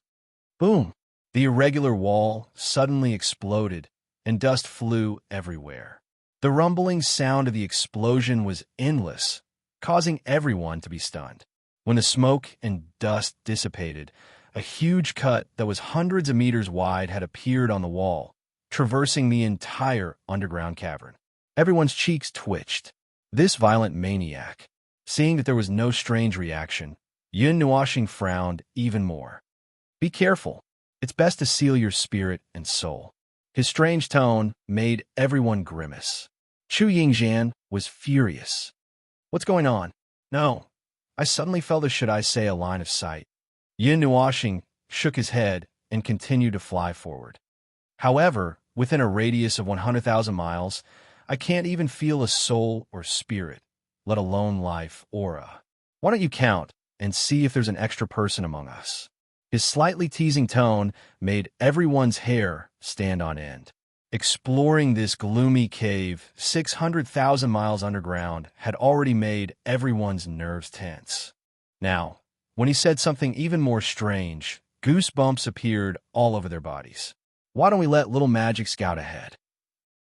Boom! The irregular wall suddenly exploded, and dust flew everywhere. The rumbling sound of the explosion was endless, causing everyone to be stunned. When the smoke and dust dissipated, a huge cut that was hundreds of meters wide had appeared on the wall, traversing the entire underground cavern. Everyone's cheeks twitched. This violent maniac. Seeing that there was no strange reaction, Yin Nuoshing frowned even more. Be careful. It's best to seal your spirit and soul. His strange tone made everyone grimace. Chu Yingxian was furious. What's going on? No. I suddenly felt a line of sight. Yin Nuoshing shook his head and continued to fly forward. However, within a radius of 100,000 miles, I can't even feel a soul or spirit, let alone life aura. Why don't you count and see if there's an extra person among us? His slightly teasing tone made everyone's hair stand on end. Exploring this gloomy cave 600,000 miles underground had already made everyone's nerves tense. Now, when he said something even more strange, goosebumps appeared all over their bodies. Why don't we let little magic scout ahead?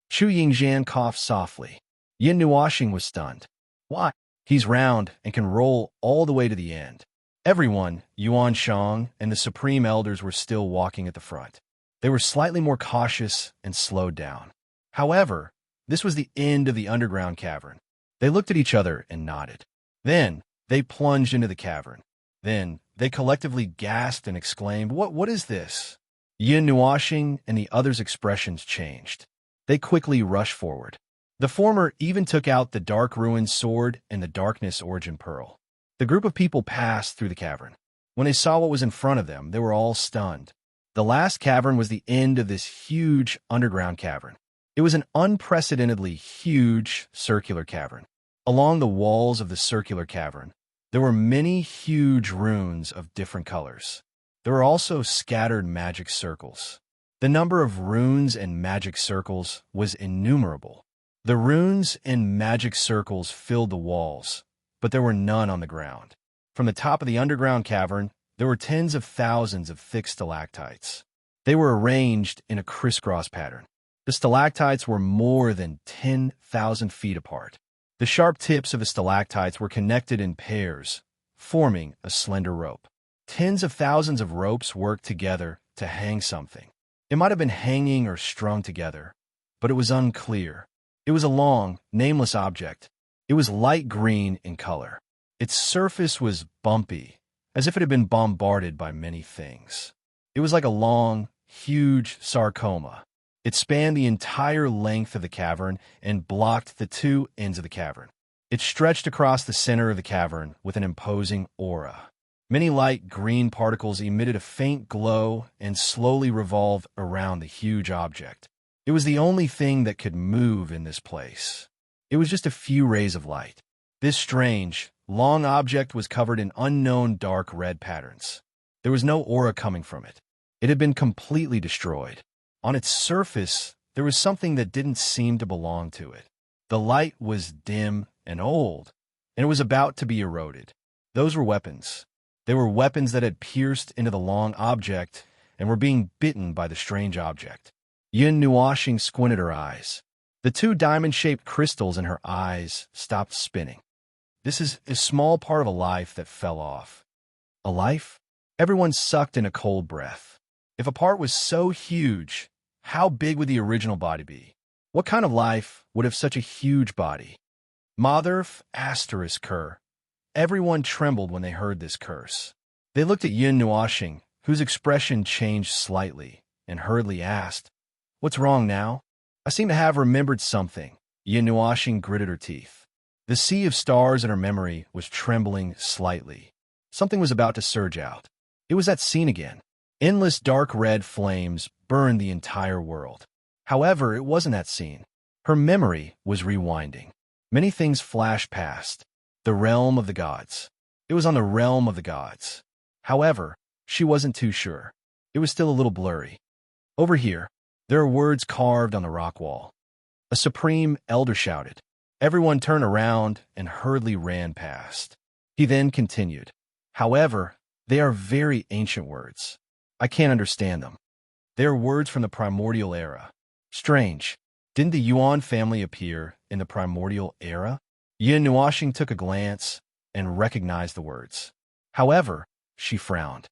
Chu Yingxian coughed softly. Yin Nuoshing was stunned. Why? He's round and can roll all the way to the end. Everyone, Yuan Shang and the Supreme Elders were still walking at the front. They were slightly more cautious and slowed down. However, this was the end of the underground cavern. They looked at each other and nodded. Then, they plunged into the cavern. Then, they collectively gasped and exclaimed, What is this? Yin Nuoshing and the others' expressions changed. They quickly rushed forward. The former even took out the Dark Ruin sword and the Darkness Origin Pearl. The group of people passed through the cavern. When they saw what was in front of them, they were all stunned. The last cavern was the end of this huge underground cavern. It was an unprecedentedly huge circular cavern. Along the walls of the circular cavern, there were many huge runes of different colors. There were also scattered magic circles. The number of runes and magic circles was innumerable. The runes and magic circles filled the walls, but there were none on the ground. From the top of the underground cavern, there were tens of thousands of thick stalactites. They were arranged in a crisscross pattern. The stalactites were more than 10,000 feet apart. The sharp tips of the stalactites were connected in pairs, forming a slender rope. Tens of thousands of ropes worked together to hang something. It might have been hanging or strung together, but it was unclear. It was a long, nameless object. It was light green in color. Its surface was bumpy, as if it had been bombarded by many things. It was like a long, huge sarcoma. It spanned the entire length of the cavern and blocked the two ends of the cavern. It stretched across the center of the cavern with an imposing aura. Many light green particles emitted a faint glow and slowly revolved around the huge object. It was the only thing that could move in this place. It was just a few rays of light. This strange, long object was covered in unknown dark red patterns. There was no aura coming from it. It had been completely destroyed. On its surface, there was something that didn't seem to belong to it. The light was dim and old, and it was about to be eroded. Those were weapons. They were weapons that had pierced into the long object and were being bitten by the strange object. Yin Nuoshing squinted her eyes. The two diamond-shaped crystals in her eyes stopped spinning. This is a small part of a life that fell off. A life? Everyone sucked in a cold breath. If a part was so huge, how big would the original body be? What kind of life would have such a huge body? Motherf asterisk cur. Everyone trembled when they heard this curse. They looked at Yin Nuoxing, whose expression changed slightly, and hurriedly asked, "What's wrong now?" "I seem to have remembered something." Yin Nuoxing gritted her teeth. The sea of stars in her memory was trembling slightly. Something was about to surge out. It was that scene again. Endless dark red flames burned the entire world. However, it wasn't that scene. Her memory was rewinding. Many things flashed past. The realm of the gods. It was on the realm of the gods. However, she wasn't too sure. It was still a little blurry. Over here, there are words carved on the rock wall. A supreme elder shouted. Everyone turned around and hurriedly ran past. He then continued. However, they are very ancient words. I can't understand them. They are words from the primordial era. Strange. Didn't the Yuan family appear in the primordial era? Yin Nuoxing took a glance and recognized the words. However, she frowned.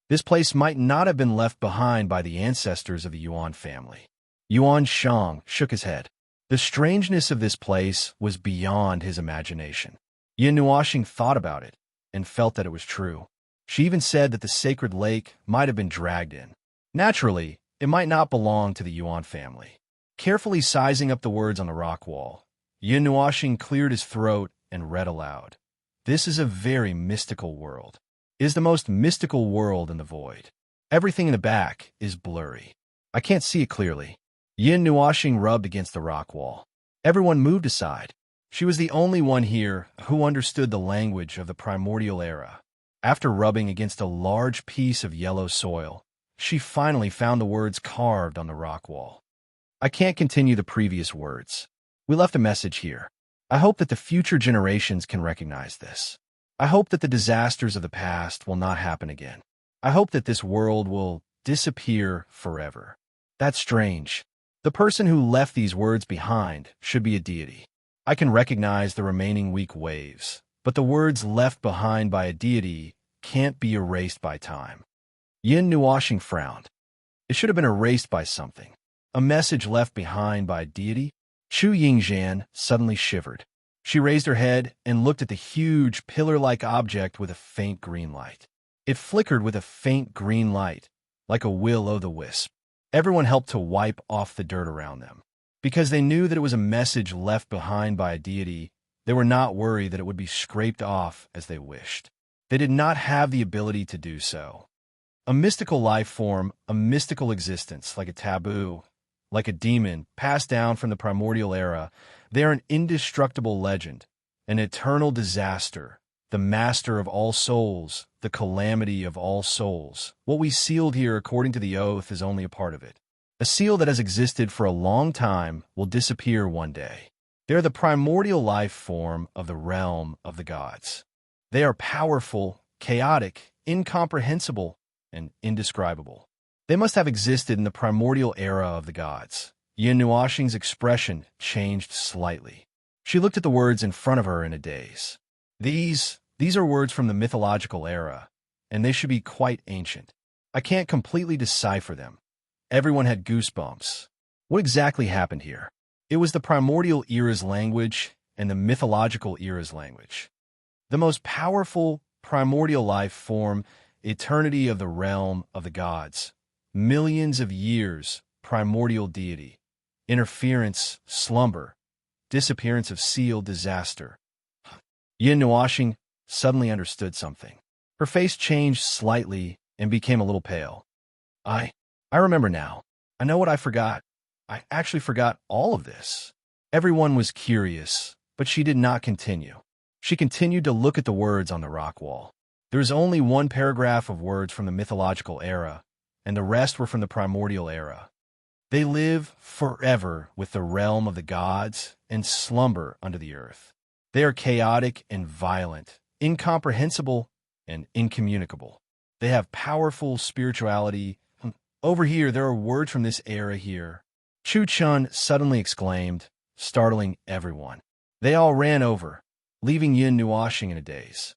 This place might not have been left behind by the ancestors of the Yuan family. Yuan Shang shook his head. The strangeness of this place was beyond his imagination. Yin Nuoxing thought about it and felt that it was true. She even said that the sacred lake might have been dragged in. Naturally, it might not belong to the Yuan family. Carefully sizing up the words on the rock wall, Yin Nuoxing cleared his throat and read aloud. This is a very mystical world. It is the most mystical world in the void. Everything in the back is blurry. I can't see it clearly. Yin Nuoxing rubbed against the rock wall. Everyone moved aside. She was the only one here who understood the language of the primordial era. After rubbing against a large piece of yellow soil, she finally found the words carved on the rock wall. I can't continue the previous words. We left a message here. I hope that the future generations can recognize this. I hope that the disasters of the past will not happen again. I hope that this world will disappear forever. That's strange. The person who left these words behind should be a deity. I can recognize the remaining weak waves, but the words left behind by a deity can't be erased by time. Yin Nuoxing frowned. It should have been erased by something. A message left behind by a deity? Chu Yingzhan suddenly shivered. She raised her head and looked at the huge, pillar-like object with a faint green light. It flickered with a faint green light, like a will-o'-the-wisp. Everyone helped to wipe off the dirt around them. Because they knew that it was a message left behind by a deity, they were not worried that it would be scraped off as they wished. They did not have the ability to do so. A mystical life form, a mystical existence, like a taboo, like a demon, passed down from the primordial era, they are an indestructible legend, an eternal disaster, the master of all souls, the calamity of all souls. What we sealed here according to the oath is only a part of it. A seal that has existed for a long time will disappear one day. They are the primordial life form of the realm of the gods. They are powerful, chaotic, incomprehensible, and indescribable. They must have existed in the primordial era of the gods. Yin Nuoxing's expression changed slightly. She looked at the words in front of her in a daze. These are words from the mythological era, and they should be quite ancient. I can't completely decipher them. Everyone had goosebumps. What exactly happened here? It was the primordial era's language and the mythological era's language. The most powerful primordial life form, eternity of the realm of the gods. Millions of years, primordial deity. Interference, slumber, disappearance of seal, disaster. Yin Nuoxing suddenly understood something. Her face changed slightly and became a little pale. I remember now. I know what I forgot. I actually forgot all of this. Everyone was curious, but she did not continue. She continued to look at the words on the rock wall. There was only one paragraph of words from the mythological era, and the rest were from the primordial era. They live forever with the realm of the gods and slumber under the earth. They are chaotic and violent, incomprehensible and incommunicable. They have powerful spirituality. Over here, there are words from this era here. Chu Chun suddenly exclaimed, startling everyone. They all ran over, leaving Yin Nuashing in a daze.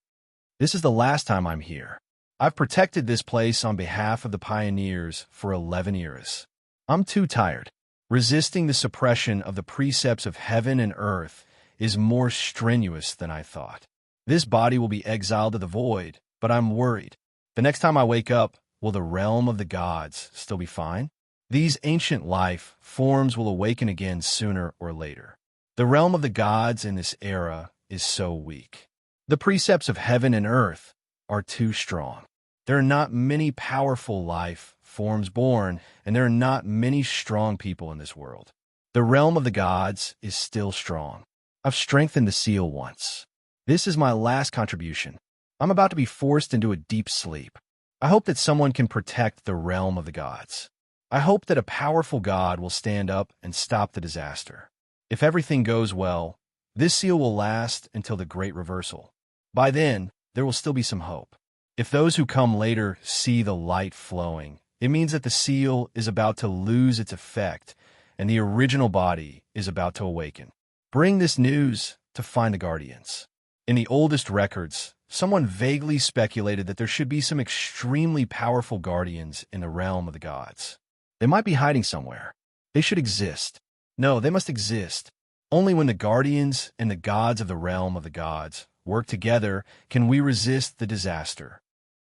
This is the last time I'm here. I've protected this place on behalf of the pioneers for 11 years. I'm too tired. Resisting the suppression of the precepts of heaven and earth is more strenuous than I thought. This body will be exiled to the void, but I'm worried. The next time I wake up, will the realm of the gods still be fine? These ancient life forms will awaken again sooner or later. The realm of the gods in this era is so weak. The precepts of heaven and earth are too strong. There are not many powerful life forms born, and there are not many strong people in this world. The realm of the gods is still strong. I've strengthened the seal once. This is my last contribution. I'm about to be forced into a deep sleep. I hope that someone can protect the realm of the gods. I hope that a powerful god will stand up and stop the disaster. If everything goes well, this seal will last until the great reversal. By then, there will still be some hope. If those who come later see the light flowing, it means that the seal is about to lose its effect and the original body is about to awaken. Bring this news to find the guardians. In the oldest records, someone vaguely speculated that there should be some extremely powerful guardians in the realm of the gods. They might be hiding somewhere. They should exist. No, they must exist. Only when the guardians and the gods of the realm of the gods work together can we resist the disaster.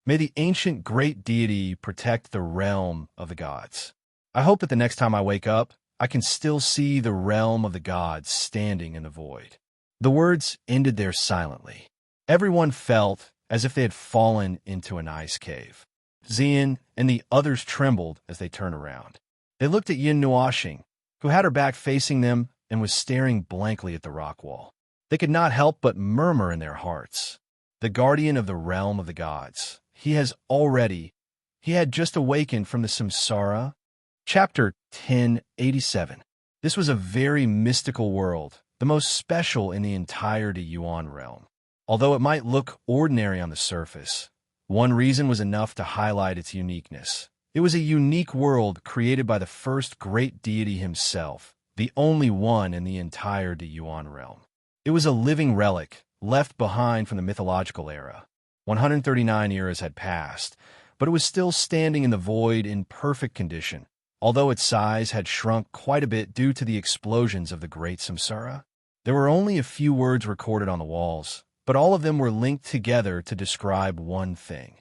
May the ancient great deity protect the realm of the gods. I hope that the next time I wake up, I can still see the realm of the gods standing in the void. The words ended there silently. Everyone felt as if they had fallen into an ice cave. Xian and the others trembled as they turned around. They looked at Yin Nuashing, who had her back facing them and was staring blankly at the rock wall. They could not help but murmur in their hearts. The guardian of the realm of the gods. He had just awakened from the samsara. Chapter 1087. This was a very mystical world, the most special in the entire Yuan realm. Although it might look ordinary on the surface, one reason was enough to highlight its uniqueness. It was a unique world created by the first great deity himself, the only one in the entire Yuan realm. It was a living relic, left behind from the mythological era. 139 eras had passed, but it was still standing in the void in perfect condition, although its size had shrunk quite a bit due to the explosions of the Great Samsara. There were only a few words recorded on the walls, but all of them were linked together to describe one thing.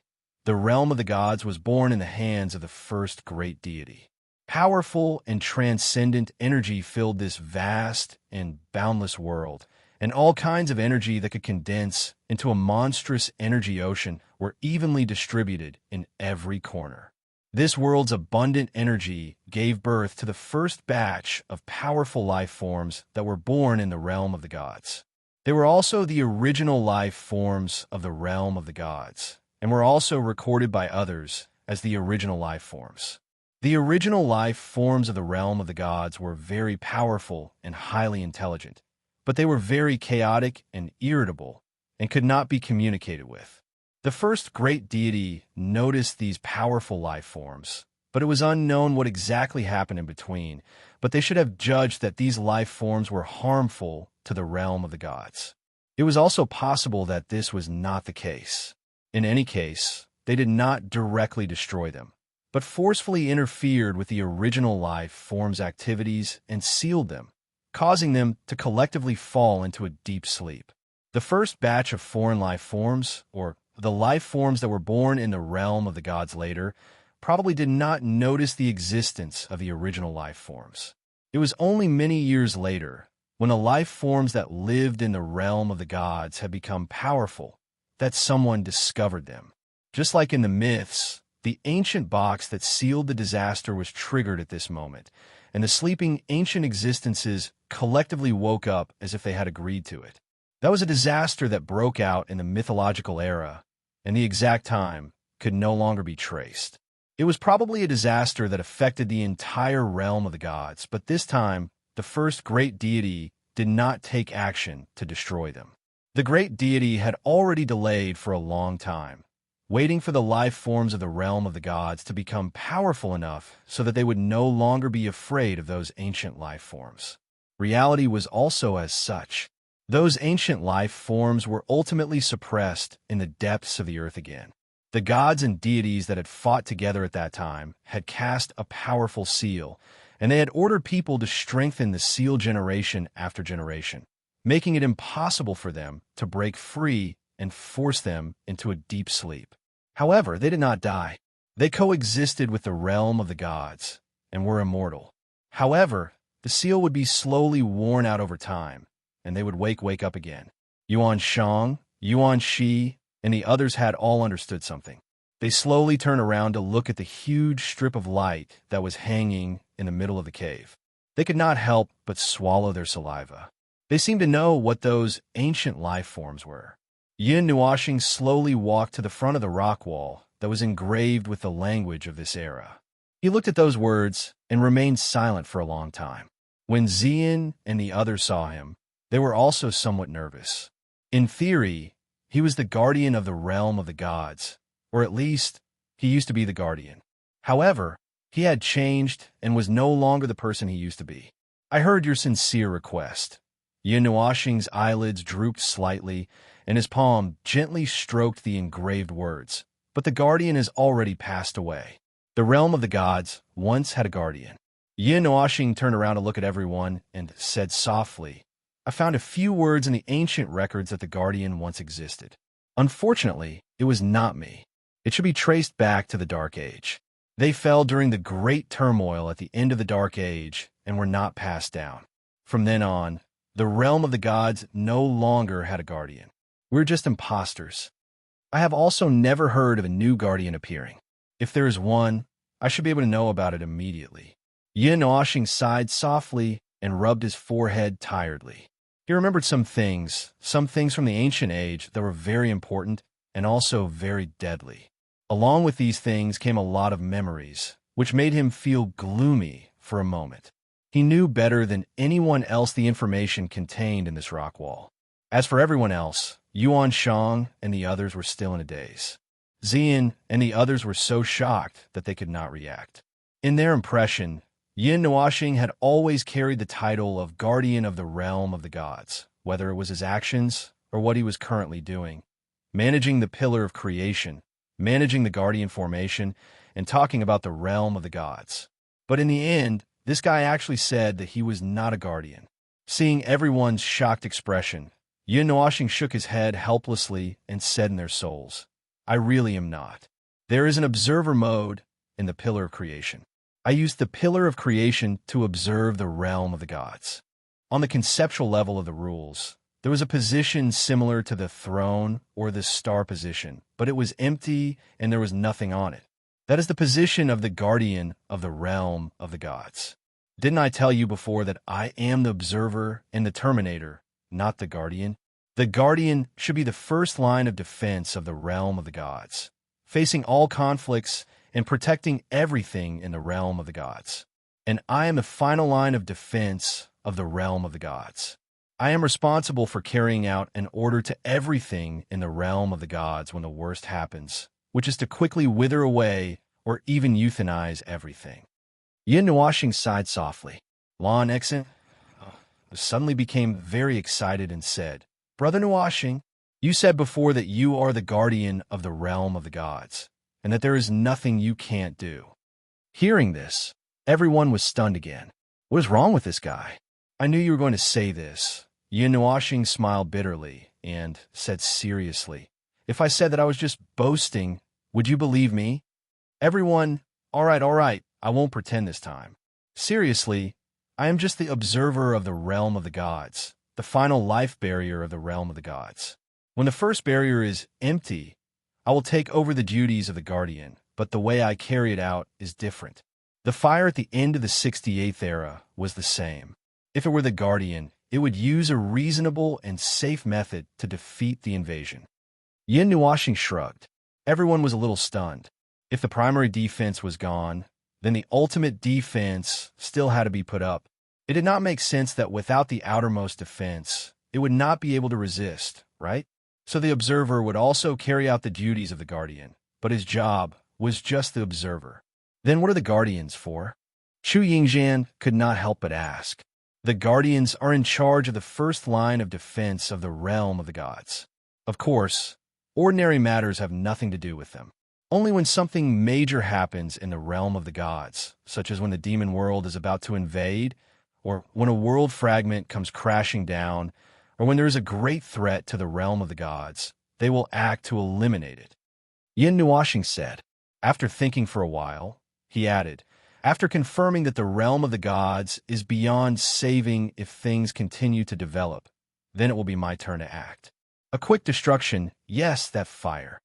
The realm of the gods was born in the hands of the first great deity. Powerful and transcendent energy filled this vast and boundless world, and all kinds of energy that could condense into a monstrous energy ocean were evenly distributed in every corner. This world's abundant energy gave birth to the first batch of powerful life forms that were born in the realm of the gods. They were also the original life forms of the realm of the gods, and were also recorded by others as the original life forms. The original life forms of the realm of the gods were very powerful and highly intelligent, but they were very chaotic and irritable and could not be communicated with. The first great deity noticed these powerful life forms, but it was unknown what exactly happened in between, but they should have judged that these life forms were harmful to the realm of the gods. It was also possible that this was not the case. In any case, they did not directly destroy them, but forcefully interfered with the original life forms' activities and sealed them, causing them to collectively fall into a deep sleep. The first batch of foreign life forms, or the life forms that were born in the realm of the gods later, probably did not notice the existence of the original life forms. It was only many years later, when the life forms that lived in the realm of the gods had become powerful, that someone discovered them. Just like in the myths, the ancient box that sealed the disaster was triggered at this moment, and the sleeping ancient existences collectively woke up as if they had agreed to it. That was a disaster that broke out in the mythological era, and the exact time could no longer be traced. It was probably a disaster that affected the entire realm of the gods, but this time, the first great deity did not take action to destroy them. The great deity had already delayed for a long time, waiting for the life forms of the realm of the gods to become powerful enough so that they would no longer be afraid of those ancient life forms. reality was also as such. Those ancient life forms were ultimately suppressed in the depths of the earth again. The gods and deities that had fought together at that time had cast a powerful seal, and they had ordered people to strengthen the seal generation after generation, making it impossible for them to break free and force them into a deep sleep. However, they did not die. They coexisted with the realm of the gods and were immortal. However, the seal would be slowly worn out over time, and they would wake up again. Yuan Shang, Yuan Shi, and the others had all understood something. They slowly turned around to look at the huge strip of light that was hanging in the middle of the cave. They could not help but swallow their saliva. They seemed to know what those ancient life forms were. Yin Nuoxing slowly walked to the front of the rock wall that was engraved with the language of this era. He looked at those words and remained silent for a long time. When Zian and the others saw him, they were also somewhat nervous. In theory, he was the guardian of the realm of the gods, or at least, he used to be the guardian. However, he had changed and was no longer the person he used to be. I heard your sincere request. Yin Nuoxing's eyelids drooped slightly, and his palm gently stroked the engraved words. But the guardian has already passed away. The realm of the gods once had a guardian. Yin Nuoxing turned around to look at everyone and said softly, I found a few words in the ancient records that the guardian once existed. Unfortunately, it was not me. It should be traced back to the Dark Age. They fell during the great turmoil at the end of the Dark Age and were not passed down. From then on, the realm of the gods no longer had a guardian. We're just imposters. I have also never heard of a new guardian appearing. If there is one, I should be able to know about it immediately. Yin Nuoxing sighed softly and rubbed his forehead tiredly. He remembered some things from the ancient age that were very important and also very deadly. Along with these things came a lot of memories, which made him feel gloomy for a moment. He knew better than anyone else the information contained in this rock wall. As for everyone else, Yuan Shang and the others were still in a daze. Zian and the others were so shocked that they could not react. In their impression, Yin Nuoxing had always carried the title of Guardian of the Realm of the Gods, whether it was his actions or what he was currently doing, managing the Pillar of Creation, managing the Guardian formation, and talking about the realm of the gods. But in the end, this guy actually said that he was not a guardian. Seeing everyone's shocked expression, Yin Nuoxing shook his head helplessly and said in their souls, I really am not. There is an observer mode in the Pillar of Creation. I used the Pillar of Creation to observe the realm of the gods. On the conceptual level of the rules, there was a position similar to the throne or the star position, but it was empty and there was nothing on it. That is the position of the guardian of the realm of the gods. Didn't I tell you before that I am the observer and the terminator, not the guardian? The guardian should be the first line of defense of the realm of the gods, facing all conflicts and protecting everything in the realm of the gods. And I am the final line of defense of the realm of the gods. I am responsible for carrying out an order to everything in the realm of the gods when the worst happens, which is to quickly wither away or even euthanize everything. Yin Nuoxing sighed softly. Lan Exen suddenly became very excited and said, Brother Nuoxing, you said before that you are the guardian of the realm of the gods, and that there is nothing you can't do. Hearing this, everyone was stunned again. What is wrong with this guy? I knew you were going to say this. Yin Nuoxing smiled bitterly and said seriously, If I said that I was just boasting, would you believe me? Everyone, all right, I won't pretend this time. Seriously, I am just the observer of the realm of the gods, the final life barrier of the realm of the gods. When the first barrier is empty, I will take over the duties of the guardian, but the way I carry it out is different. The fire at the end of the 68th era was the same. If it were the guardian, it would use a reasonable and safe method to defeat the invasion. Yin Nuoxing shrugged. Everyone was a little stunned. If the primary defense was gone, then the ultimate defense still had to be put up. It did not make sense that without the outermost defense, it would not be able to resist, right? So the observer would also carry out the duties of the guardian, but his job was just the observer. Then what are the guardians for? Chu Yingzhan could not help but ask. The guardians are in charge of the first line of defense of the realm of the gods. Of course, ordinary matters have nothing to do with them. Only when something major happens in the realm of the gods, such as when the demon world is about to invade, or when a world fragment comes crashing down, or when there is a great threat to the realm of the gods, they will act to eliminate it. Yin Nuashing said. After thinking for a while, he added, after confirming that the realm of the gods is beyond saving if things continue to develop, then it will be my turn to act. A quick destruction, yes, that fire.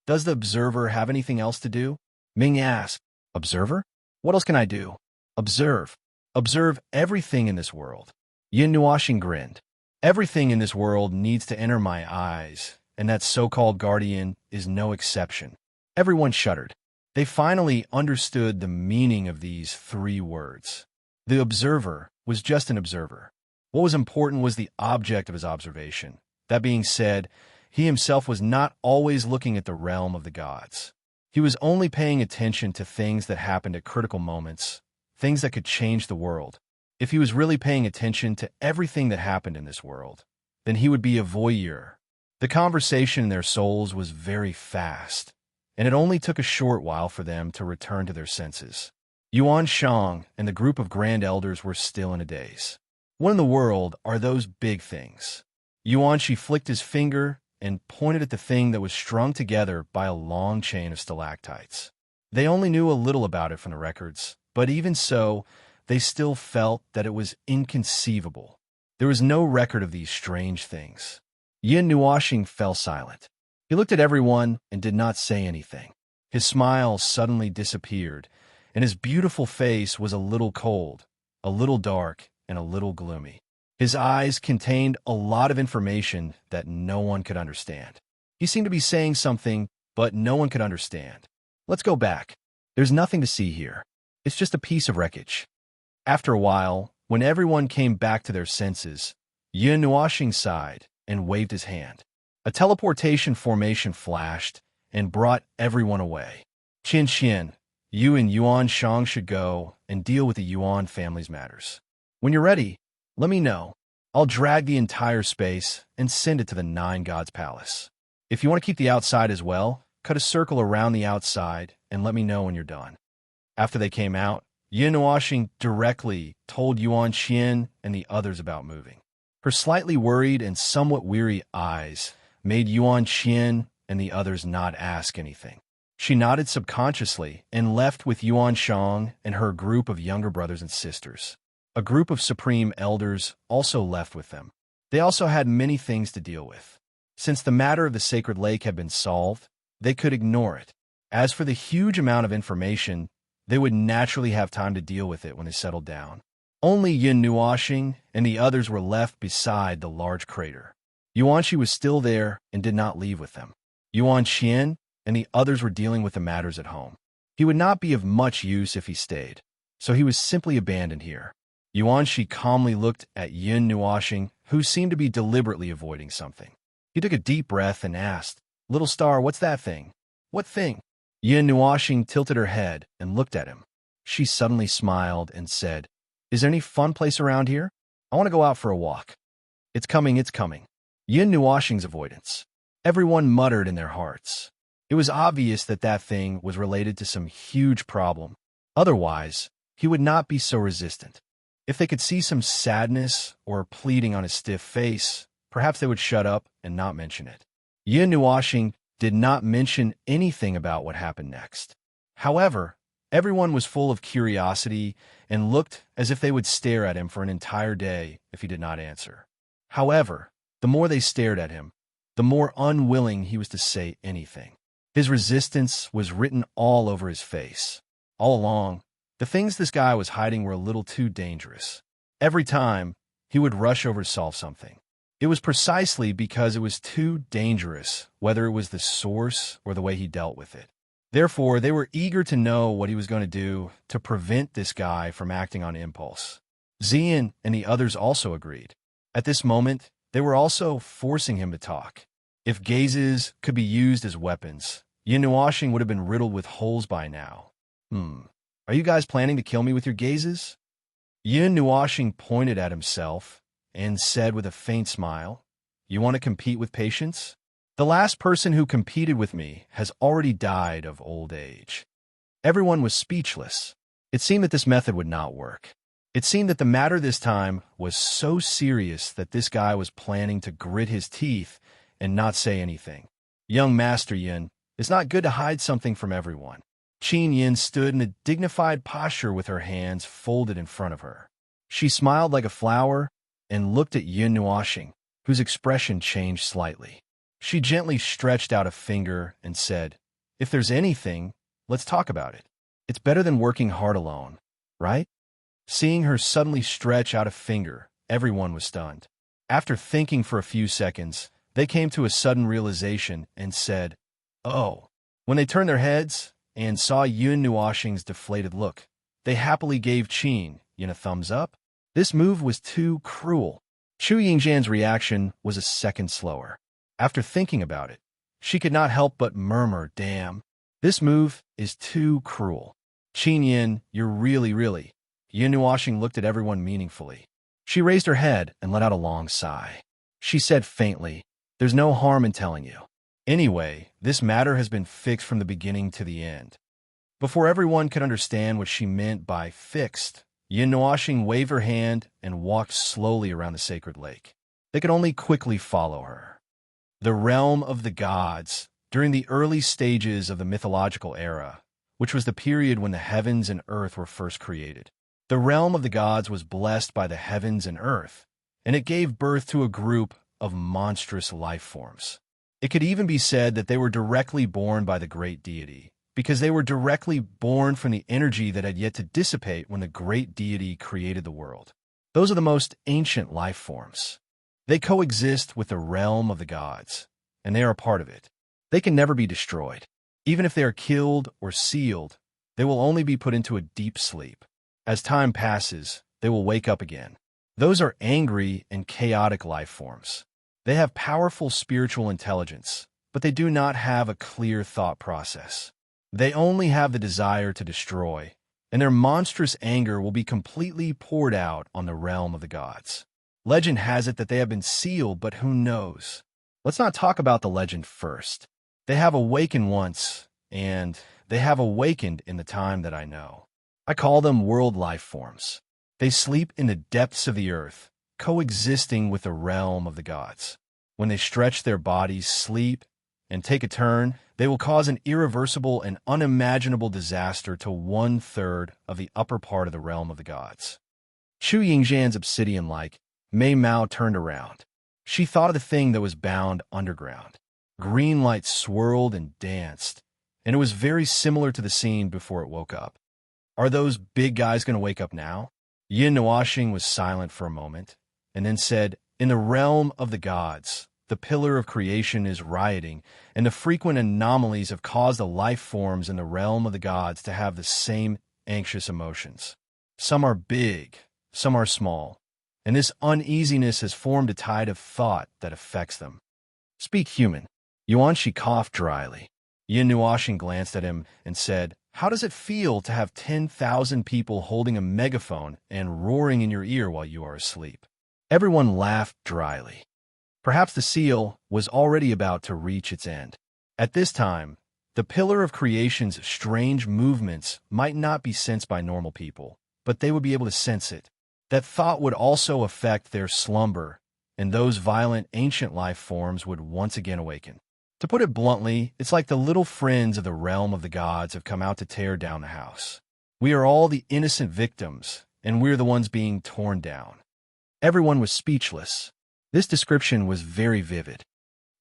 Does the observer have anything else to do? Ming asked. Observer? What else can I do? Observe. Observe everything in this world. Yin Nuashing grinned. Everything in this world needs to enter my eyes, and that so-called guardian is no exception. Everyone shuddered. They finally understood the meaning of these 3 words. The observer was just an observer. What was important was the object of his observation. That being said, he himself was not always looking at the realm of the gods. He was only paying attention to things that happened at critical moments, things that could change the world. If he was really paying attention to everything that happened in this world, then he would be a voyeur. The conversation in their souls was very fast, and it only took a short while for them to return to their senses. Yuan Shang and the group of grand elders were still in a daze. What in the world are those big things? Yuan Shi flicked his finger and pointed at the thing that was strung together by a long chain of stalactites. They only knew a little about it from the records, but even so, they still felt that it was inconceivable. There was no record of these strange things. Yin Nuashing fell silent. He looked at everyone and did not say anything. His smile suddenly disappeared, and his beautiful face was a little cold, a little dark, and a little gloomy. His eyes contained a lot of information that no one could understand. He seemed to be saying something, but no one could understand. Let's go back. There's nothing to see here. It's just a piece of wreckage. After a while, when everyone came back to their senses, Yin Nuashing sighed and waved his hand. A teleportation formation flashed and brought everyone away. Qin Qian, you and Yuan Shang should go and deal with the Yuan family's matters. When you're ready, let me know. I'll drag the entire space and send it to the 9 Gods Palace. If you want to keep the outside as well, cut a circle around the outside and let me know when you're done. After they came out, Yin Nuashing directly told Yuan Qian and the others about moving. Her slightly worried and somewhat weary eyes made Yuan Qian and the others not ask anything. She nodded subconsciously and left with Yuan Shang and her group of younger brothers and sisters. A group of supreme elders also left with them. They also had many things to deal with. Since the matter of the sacred lake had been solved, they could ignore it. As for the huge amount of information, they would naturally have time to deal with it when they settled down. Only Yin Nuashing and the others were left beside the large crater. Yuanshi was still there and did not leave with them. Yuan Qian and the others were dealing with the matters at home. He would not be of much use if he stayed, so he was simply abandoned here. Yuanshi calmly looked at Yin Nuashing, who seemed to be deliberately avoiding something. He took a deep breath and asked, "Little star, what's that thing?" "What thing?" Yin Nuashing tilted her head and looked at him. She suddenly smiled and said, "Is there any fun place around here? I want to go out for a walk." It's coming, it's coming." Yin Nuashing's avoidance. Everyone muttered in their hearts. It was obvious that that thing was related to some huge problem. Otherwise, he would not be so resistant. If they could see some sadness or pleading on his stiff face, perhaps they would shut up and not mention it. Yin Nuashing did not mention anything about what happened next. However, everyone was full of curiosity and looked as if they would stare at him for an entire day if he did not answer. However, the more they stared at him, the more unwilling he was to say anything. His resistance was written all over his face. All along, the things this guy was hiding were a little too dangerous. Every time, he would rush over to solve something. It was precisely because it was too dangerous, whether it was the source or the way he dealt with it. Therefore, they were eager to know what he was going to do to prevent this guy from acting on impulse. Xian and the others also agreed. At this moment, they were also forcing him to talk. If gazes could be used as weapons, Yin Nuashing would have been riddled with holes by now. Are you guys planning to kill me with your gazes? Yin Nuashing pointed at himself and said with a faint smile, "You want to compete with patience? The last person who competed with me has already died of old age." Everyone was speechless. It seemed that this method would not work. It seemed that the matter this time was so serious that this guy was planning to grit his teeth and not say anything. "Young Master Yin, it's not good to hide something from everyone." Qin Yin stood in a dignified posture with her hands folded in front of her. She smiled like a flower and looked at Yin Nuashing, whose expression changed slightly. She gently stretched out a finger and said, "If there's anything, let's talk about it. It's better than working hard alone, right?" Seeing her suddenly stretch out a finger, everyone was stunned. After thinking for a few seconds, they came to a sudden realization and said, "Oh." When they turned their heads and saw Yun Nuashing's deflated look, they happily gave Qin Yin a thumbs up. This move was too cruel. Chu Yingzhan's reaction was a second slower. After thinking about it, she could not help but murmur, "Damn, this move is too cruel." "Qin Yin, you're really." Yin Nuashing looked at everyone meaningfully. She raised her head and let out a long sigh. She said faintly, "There's no harm in telling you. Anyway, this matter has been fixed from the beginning to the end." Before everyone could understand what she meant by fixed, Yin Nuashing waved her hand and walked slowly around the sacred lake. They could only quickly follow her. The realm of the gods, during the early stages of the mythological era, which was the period when the heavens and earth were first created. The realm of the gods was blessed by the heavens and earth, and it gave birth to a group of monstrous life forms. It could even be said that they were directly born by the great deity, because they were directly born from the energy that had yet to dissipate when the great deity created the world. Those are the most ancient life forms. They coexist with the realm of the gods, and they are a part of it. They can never be destroyed. Even if they are killed or sealed, they will only be put into a deep sleep. As time passes, they will wake up again. Those are angry and chaotic life forms. They have powerful spiritual intelligence, but they do not have a clear thought process. They only have the desire to destroy, and their monstrous anger will be completely poured out on the realm of the gods. Legend has it that they have been sealed, but who knows? Let's not talk about the legend first. They have awakened once, and they have awakened in the time that I know. I call them world life forms. They sleep in the depths of the earth, coexisting with the realm of the gods. When they stretch their bodies, sleep, and take a turn, they will cause an irreversible and unimaginable disaster to 1/3 of the upper part of the realm of the gods. Chu Yingzhan's obsidian-like Mei Mao turned around. She thought of the thing that was bound underground. Green light swirled and danced, and it was very similar to the scene before it woke up. Are those big guys going to wake up now? Yin Nuashing was silent for a moment, and then said, "In the realm of the gods, the pillar of creation is rioting, and the frequent anomalies have caused the life forms in the realm of the gods to have the same anxious emotions. Some are big, some are small, and this uneasiness has formed a tide of thought that affects them." "Speak human." Yuanshi coughed dryly. Yin Nuashing glanced at him and said, "How does it feel to have 10,000 people holding a megaphone and roaring in your ear while you are asleep?" Everyone laughed dryly. Perhaps the seal was already about to reach its end. At this time, the pillar of creation's strange movements might not be sensed by normal people, but they would be able to sense it. That thought would also affect their slumber, and those violent ancient life forms would once again awaken. To put it bluntly, it's like the little friends of the realm of the gods have come out to tear down the house. We are all the innocent victims, and we're the ones being torn down. Everyone was speechless. This description was very vivid.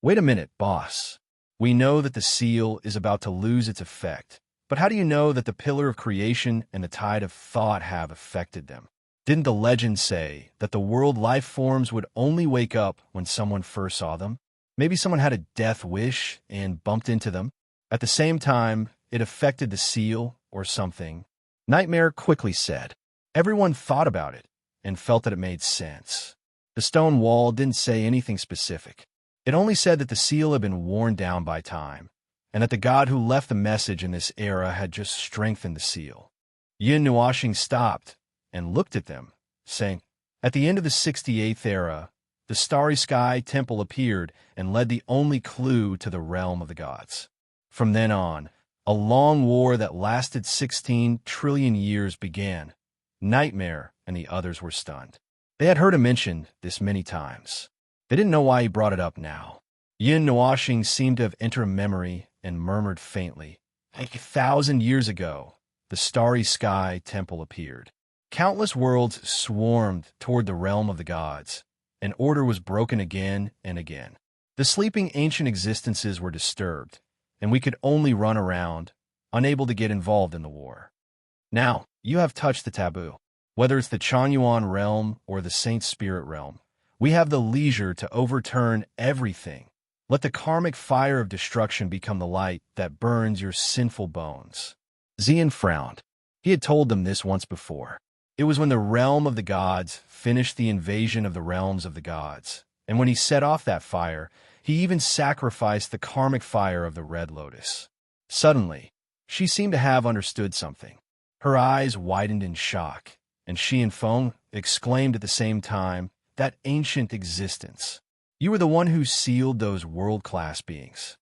"Wait a minute, boss. We know that the seal is about to lose its effect, but how do you know that the pillar of creation and the tide of thought have affected them? Didn't the legend say that the world life forms would only wake up when someone first saw them? Maybe someone had a death wish and bumped into them. At the same time, it affected the seal or something." Nightmare quickly said. Everyone thought about it and felt that it made sense. The stone wall didn't say anything specific. It only said that the seal had been worn down by time, and that the god who left the message in this era had just strengthened the seal. Yin Nuashing stopped and looked at them, saying, "At the end of the 68th era, the starry sky temple appeared and led the only clue to the realm of the gods. From then on, a long war that lasted 16 trillion years began. Nightmare and the others were stunned. They had heard him mention this many times. They didn't know why he brought it up now. Yin Nuashing seemed to have entered a memory and murmured faintly, 1,000 years ago, the starry sky temple appeared. Countless worlds swarmed toward the realm of the gods, and order was broken again and again. The sleeping ancient existences were disturbed, and we could only run around, unable to get involved in the war. Now, you have touched the taboo. Whether it's the Chanyuan realm or the Saint Spirit realm, we have the leisure to overturn everything. Let the karmic fire of destruction become the light that burns your sinful bones." Xian frowned. He had told them this once before. It was when the realm of the gods finished the invasion of the realms of the gods, and when he set off that fire, he even sacrificed the karmic fire of the Red Lotus. Suddenly, she seemed to have understood something. Her eyes widened in shock, and she and Feng exclaimed at the same time, "That ancient existence. You were the one who sealed those world-class beings."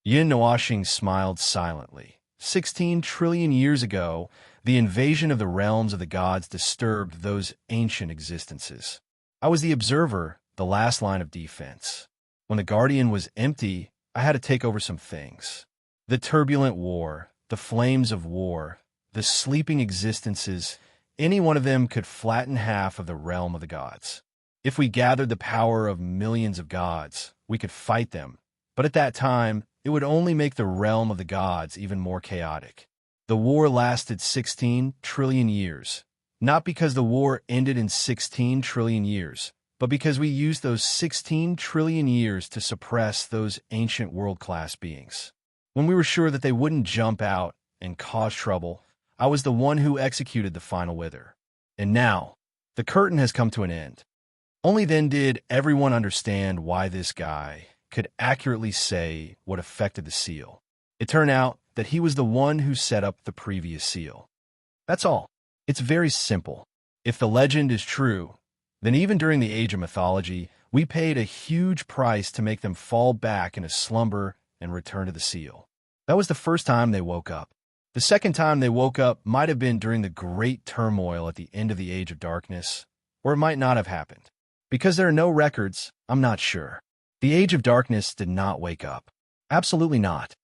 Yin Nuashing smiled silently. 16 trillion years ago, the invasion of the realms of the gods disturbed those ancient existences. I was the observer, the last line of defense. When the Guardian was empty, I had to take over some things. The turbulent war, the flames of war, the sleeping existences, any one of them could flatten half of the realm of the gods. If we gathered the power of millions of gods, we could fight them. But at that time, it would only make the realm of the gods even more chaotic. The war lasted 16 trillion years, not because the war ended in 16 trillion years, but because we used those 16 trillion years to suppress those ancient world-class beings. When we were sure that they wouldn't jump out and cause trouble, I was the one who executed the final wither. And now, the curtain has come to an end. Only then did everyone understand why this guy could accurately say what affected the seal. It turned out that he was the one who set up the previous seal. That's all. It's very simple. If the legend is true, then even during the age of mythology, we paid a huge price to make them fall back into slumber and return to the seal. That was the first time they woke up. The second time they woke up might have been during the great turmoil at the end of the Age of Darkness, or it might not have happened. Because there are no records, I'm not sure. The Age of Darkness did not wake up. Absolutely not.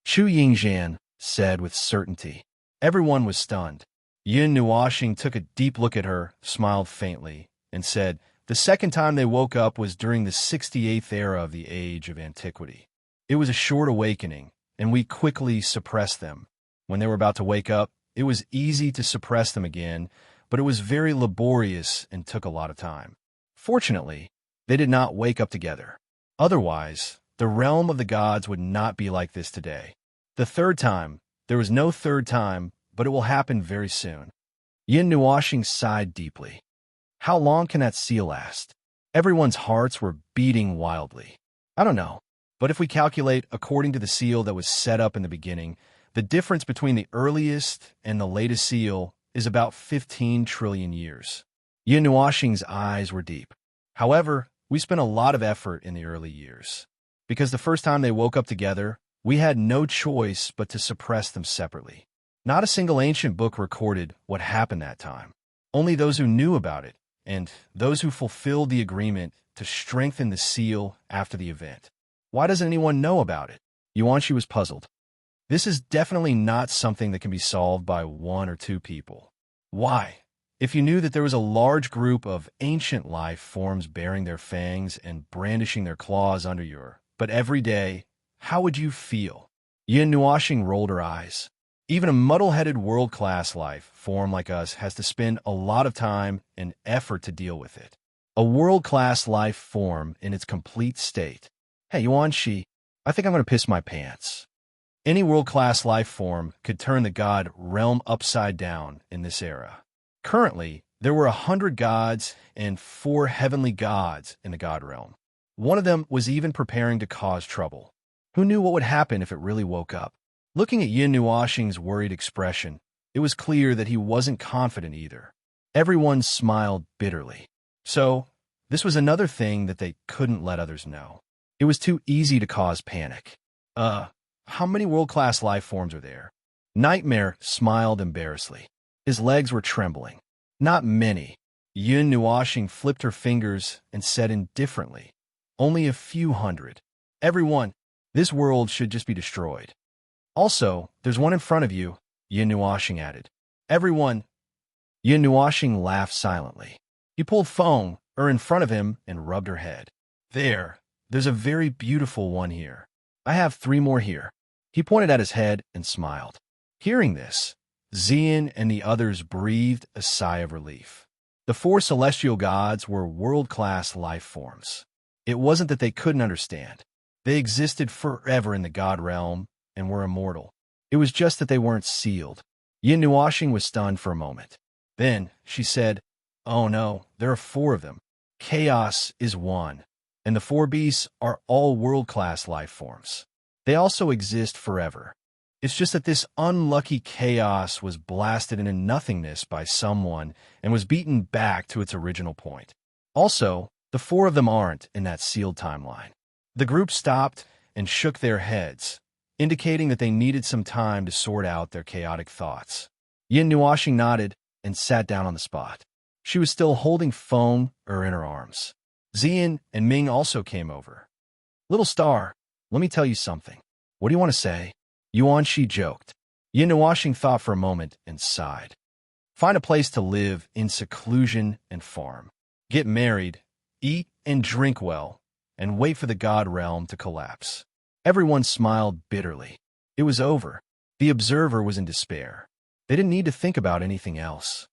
Chu Yingzhan said with certainty. Everyone was stunned. Yin Nuashing took a deep look at her, smiled faintly, and said, "The second time they woke up was during the 68th era of the Age of Antiquity. It was a short awakening, and we quickly suppressed them. When they were about to wake up, it was easy to suppress them again, but it was very laborious and took a lot of time. Fortunately, they did not wake up together. Otherwise, the realm of the gods would not be like this today. The third time, there was no third time, but it will happen very soon." Yin Nuashing sighed deeply. How long can that seal last? Everyone's hearts were beating wildly. I don't know, but if we calculate according to the seal that was set up in the beginning, the difference between the earliest and the latest seal is about 15 trillion years. Yin Nuashing's eyes were deep. However, we spent a lot of effort in the early years. Because the first time they woke up together, we had no choice but to suppress them separately. Not a single ancient book recorded what happened that time. Only those who knew about it, and those who fulfilled the agreement to strengthen the seal after the event. Why doesn't anyone know about it? Yuanshi was puzzled. This is definitely not something that can be solved by one or two people. Why? If you knew that there was a large group of ancient life forms bearing their fangs and brandishing their claws under but every day, how would you feel? Yin Nuashing rolled her eyes. Even a muddle-headed world-class life form like us has to spend a lot of time and effort to deal with it. A world-class life form in its complete state. Hey, Yuanshi, I think I'm going to piss my pants. Any world-class life form could turn the god realm upside down in this era. Currently, there were 100 gods and 4 heavenly gods in the god realm. One of them was even preparing to cause trouble. Who knew what would happen if it really woke up? Looking at Yin Nuashing's worried expression, it was clear that he wasn't confident either. Everyone smiled bitterly. So, this was another thing that they couldn't let others know. It was too easy to cause panic. How many world-class life forms are there? Nightmare smiled embarrassedly. His legs were trembling. Not many. Yun Nuashing flipped her fingers and said indifferently, only a few hundred. Everyone, this world should just be destroyed. Also, there's one in front of you, Yun Nuashing added. Everyone. Yun Nuashing laughed silently. He pulled Feng in front of him and rubbed her head. There's a very beautiful one here. I have 3 more here. He pointed at his head and smiled. Hearing this, Xian and the others breathed a sigh of relief. The 4 celestial gods were world-class life forms. It wasn't that they couldn't understand. They existed forever in the god realm and were immortal. It was just that they weren't sealed. Yin Nuashing was stunned for a moment. Then she said, "Oh no, there are 4 of them. Chaos is one, and the 4 beasts are all world-class life forms. They also exist forever. It's just that this unlucky chaos was blasted into nothingness by someone and was beaten back to its original point. Also, the 4 of them aren't in that sealed timeline." The group stopped and shook their heads, indicating that they needed some time to sort out their chaotic thoughts. Yin Nuashing nodded and sat down on the spot. She was still holding Feng in her arms. Xian and Ming also came over. "Little star, let me tell you something." "What do you want to say?" Yuan Shi joked. Yin Nuashing thought for a moment and sighed. "Find a place to live in seclusion and farm. Get married, eat and drink well, and wait for the god realm to collapse." Everyone smiled bitterly. It was over. The observer was in despair. They didn't need to think about anything else.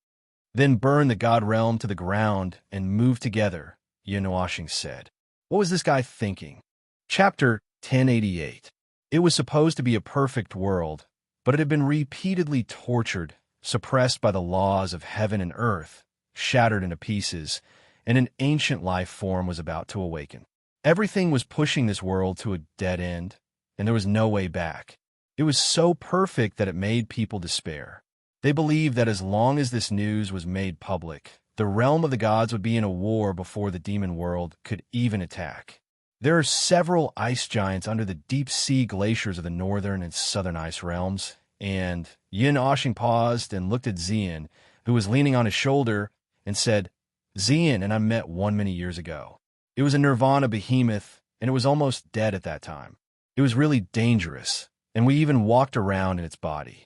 "Then burn the god realm to the ground and move together," Yin Nuashing said. What was this guy thinking? Chapter 1088. It was supposed to be a perfect world, but it had been repeatedly tortured, suppressed by the laws of heaven and earth, shattered into pieces, and an ancient life form was about to awaken. Everything was pushing this world to a dead end, and there was no way back. It was so perfect that it made people despair. They believed that as long as this news was made public, the realm of the gods would be in a war before the demon world could even attack. There are several ice giants under the deep-sea glaciers of the northern and southern ice realms, and Yin Nuashing paused and looked at Xian, who was leaning on his shoulder, and said, "Xian and I met one many years ago. It was a nirvana behemoth, and it was almost dead at that time. It was really dangerous, and we even walked around in its body."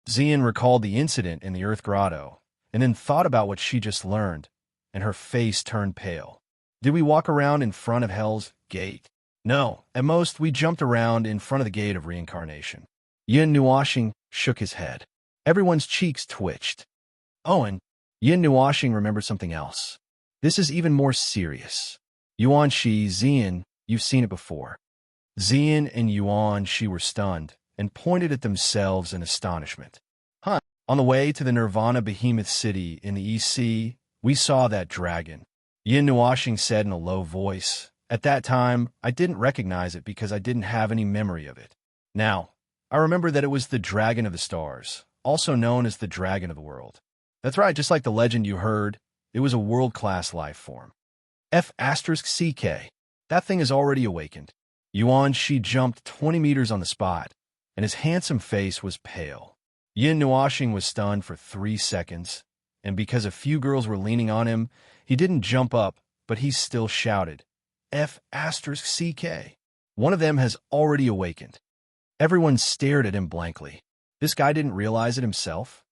Xian recalled the incident in the Earth Grotto, and then thought about what she just learned, and her face turned pale. "Did we walk around in front of Hell's Gate?" "No, at most we jumped around in front of the Gate of Reincarnation." Yin Nuashing shook his head. Everyone's cheeks twitched. Oh, and Yin Nuashing remembered something else. This is even more serious. Yuan Shi, Xian, you've seen it before. Xian and Yuan Shi were stunned and pointed at themselves in astonishment. "Huh, on the way to the Nirvana Behemoth City in the East Sea, we saw that dragon," Yin Nuashing said in a low voice. "At that time, I didn't recognize it because I didn't have any memory of it. Now, I remember that it was the Dragon of the Stars, also known as the Dragon of the World. That's right, just like the legend you heard, it was a world-class life form. F***CK. That thing is already awakened." Yuan Shi jumped 20 meters on the spot, and his handsome face was pale. Yin Nuashing was stunned for 3 seconds, and because a few girls were leaning on him, he didn't jump up, but he still shouted, F***CK. One of them has already awakened. Everyone stared at him blankly. This guy didn't realize it himself?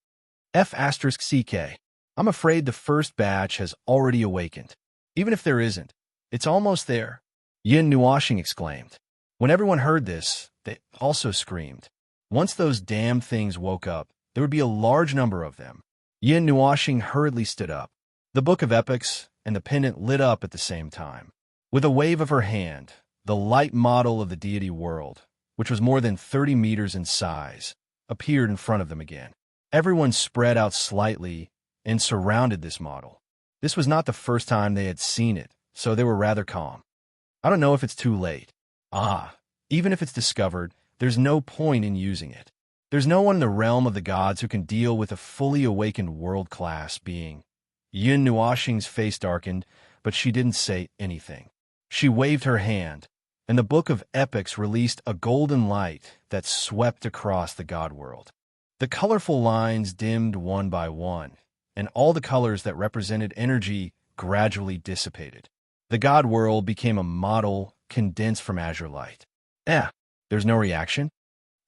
F***CK. I'm afraid the first batch has already awakened. Even if there isn't, it's almost there, Yin Nuashing exclaimed. When everyone heard this, they also screamed. Once those damn things woke up, there would be a large number of them. Yin Nuashing hurriedly stood up. The Book of Epics and the pendant lit up at the same time. With a wave of her hand, the light model of the deity world, which was more than 30 meters in size, appeared in front of them again. Everyone spread out slightly and surrounded this model. This was not the first time they had seen it, so they were rather calm. I don't know if it's too late. Even if it's discovered, there's no point in using it. There's no one in the realm of the gods who can deal with a fully awakened world-class being. Yin Nuoxing's face darkened, but she didn't say anything. She waved her hand, and the Book of Epics released a golden light that swept across the god world. The colorful lines dimmed one by one, and all the colors that represented energy gradually dissipated. The god world became a model condensed from azure light. There's no reaction?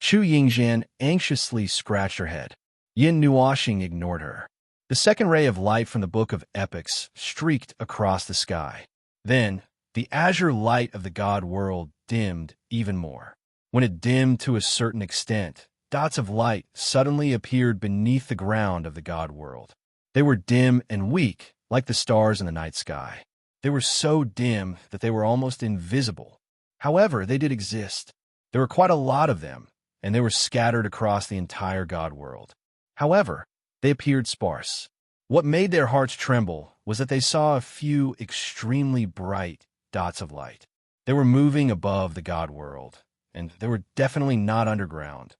Chu Yingxian anxiously scratched her head. Yin Nuoxing ignored her. The second ray of light from the Book of Epics streaked across the sky. Then, the azure light of the god world dimmed even more. When it dimmed to a certain extent, dots of light suddenly appeared beneath the ground of the god world. They were dim and weak, like the stars in the night sky. They were so dim that they were almost invisible. However, they did exist. There were quite a lot of them, and they were scattered across the entire god world. However, they appeared sparse. What made their hearts tremble was that they saw a few extremely bright dots of light. They were moving above the god world, and they were definitely not underground.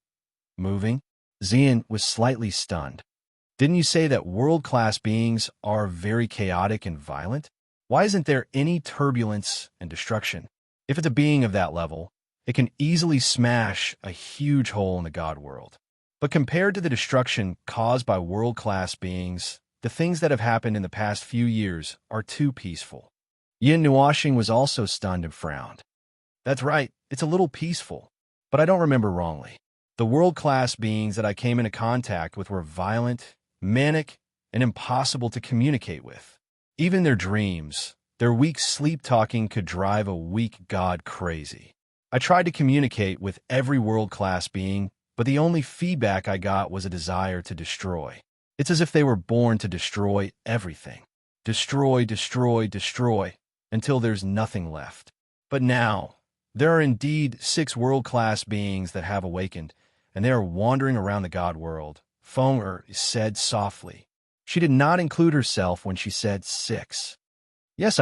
Moving? Xian was slightly stunned. Didn't you say that world-class beings are very chaotic and violent? Why isn't there any turbulence and destruction? If it's a being of that level, it can easily smash a huge hole in the god world. But compared to the destruction caused by world-class beings, the things that have happened in the past few years are too peaceful. Yin Nuoxing was also stunned and frowned. That's right, it's a little peaceful, but I don't remember wrongly. The world-class beings that I came into contact with were violent, manic, and impossible to communicate with. Even their dreams, their weak sleep-talking could drive a weak god crazy. I tried to communicate with every world-class being, but the only feedback I got was a desire to destroy. It's as if they were born to destroy everything. Destroy, destroy, destroy, until there's nothing left. But now, there are indeed 6 world-class beings that have awakened, and they are wandering around the god world, Feng said softly. She did not include herself when she said 6. Yes,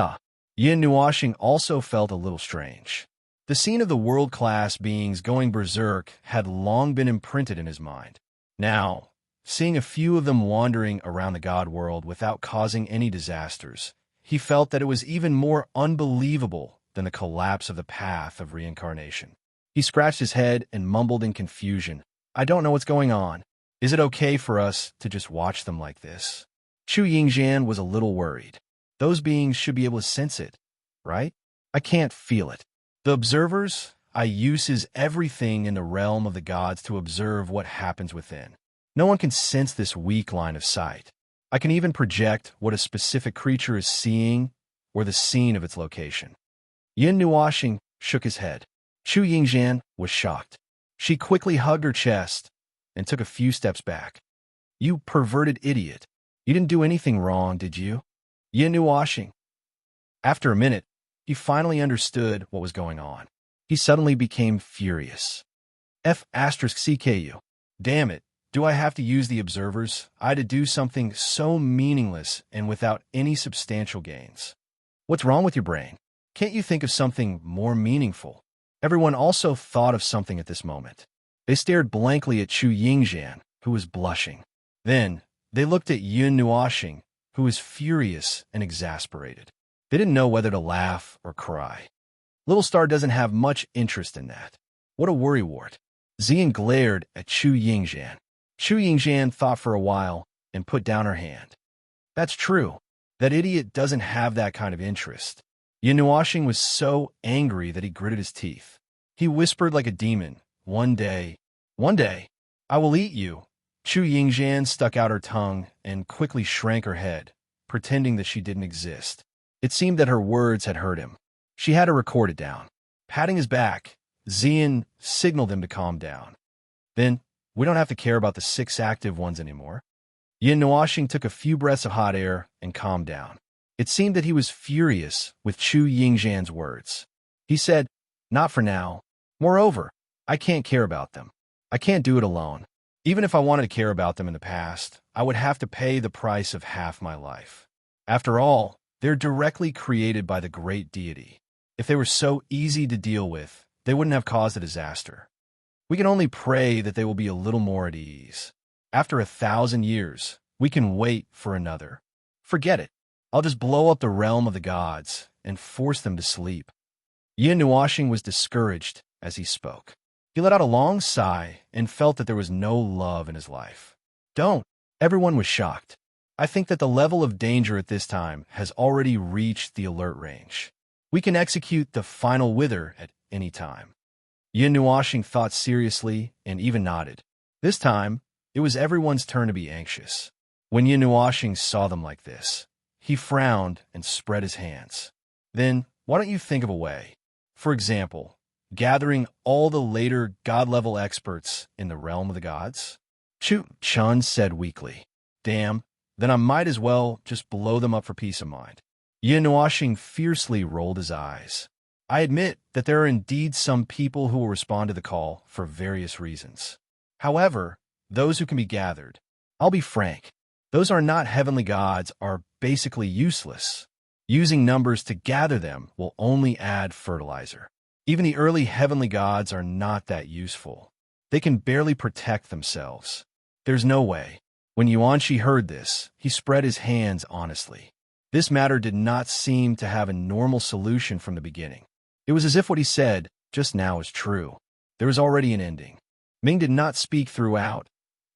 Yin Nuoxing also felt a little strange. The scene of the world-class beings going berserk had long been imprinted in his mind. Now, seeing a few of them wandering around the god world without causing any disasters, he felt that it was even more unbelievable than the collapse of the path of reincarnation. He scratched his head and mumbled in confusion, I don't know what's going on. Is it okay for us to just watch them like this? Chu Yingxian was a little worried. Those beings should be able to sense it, right? I can't feel it. The observers, I uses everything in the realm of the gods to observe what happens within. No one can sense this weak line of sight. I can even project what a specific creature is seeing or the scene of its location. Yin Nuoxing shook his head. Chu Yingxian was shocked. She quickly hugged her chest and took a few steps back. You perverted idiot. You didn't do anything wrong, did you? Yin Nuoxing. After a minute, he finally understood what was going on. He suddenly became furious. F***CKU. Damn it, do I have to use the observers? I had to do something so meaningless and without any substantial gains. What's wrong with your brain? Can't you think of something more meaningful? Everyone also thought of something at this moment. They stared blankly at Chu Yingxian, who was blushing. Then, they looked at Yin Nuoxing, who was furious and exasperated. They didn't know whether to laugh or cry. Little Star doesn't have much interest in that. What a worrywart. Xian glared at Chu Yingxian. Chu Yingxian thought for a while and put down her hand. That's true. That idiot doesn't have that kind of interest. Yin Nuoxing was so angry that he gritted his teeth. He whispered like a demon, one day, I will eat you. Chu Yingxian stuck out her tongue and quickly shrank her head, pretending that she didn't exist. It seemed that her words had hurt him. She had to record it down. Patting his back, Xian signaled him to calm down. Then, we don't have to care about the 6 active ones anymore. Yin Nuoxing took a few breaths of hot air and calmed down. It seemed that he was furious with Chu Yingxian's words. He said, not for now. Moreover, I can't care about them. I can't do it alone. Even if I wanted to care about them in the past, I would have to pay the price of half my life. After all, they're directly created by the great deity. If they were so easy to deal with, they wouldn't have caused a disaster. We can only pray that they will be a little more at ease. After 1,000 years, we can wait for another. Forget it. I'll just blow up the realm of the gods and force them to sleep. Yin Nuashing was discouraged as he spoke. He let out a long sigh and felt that there was no love in his life. Don't. Everyone was shocked. I think that the level of danger at this time has already reached the alert range. We can execute the final wither at any time. Yin Nuashing thought seriously and even nodded. This time, it was everyone's turn to be anxious. When Yin Nuashing saw them like this, he frowned and spread his hands. Then, why don't you think of a way? For example, gathering all the later god-level experts in the realm of the gods? Chu Chun said weakly. Damn, then I might as well just blow them up for peace of mind. Yin Nuashing fiercely rolled his eyes. I admit that there are indeed some people who will respond to the call for various reasons. However, those who can be gathered, I'll be frank, those are not heavenly gods are basically useless. Using numbers to gather them will only add fertilizer. Even the early heavenly gods are not that useful. They can barely protect themselves. There's no way. When Yuanshi heard this, he spread his hands honestly. This matter did not seem to have a normal solution from the beginning. It was as if what he said just now was true. There was already an ending. Ming did not speak throughout,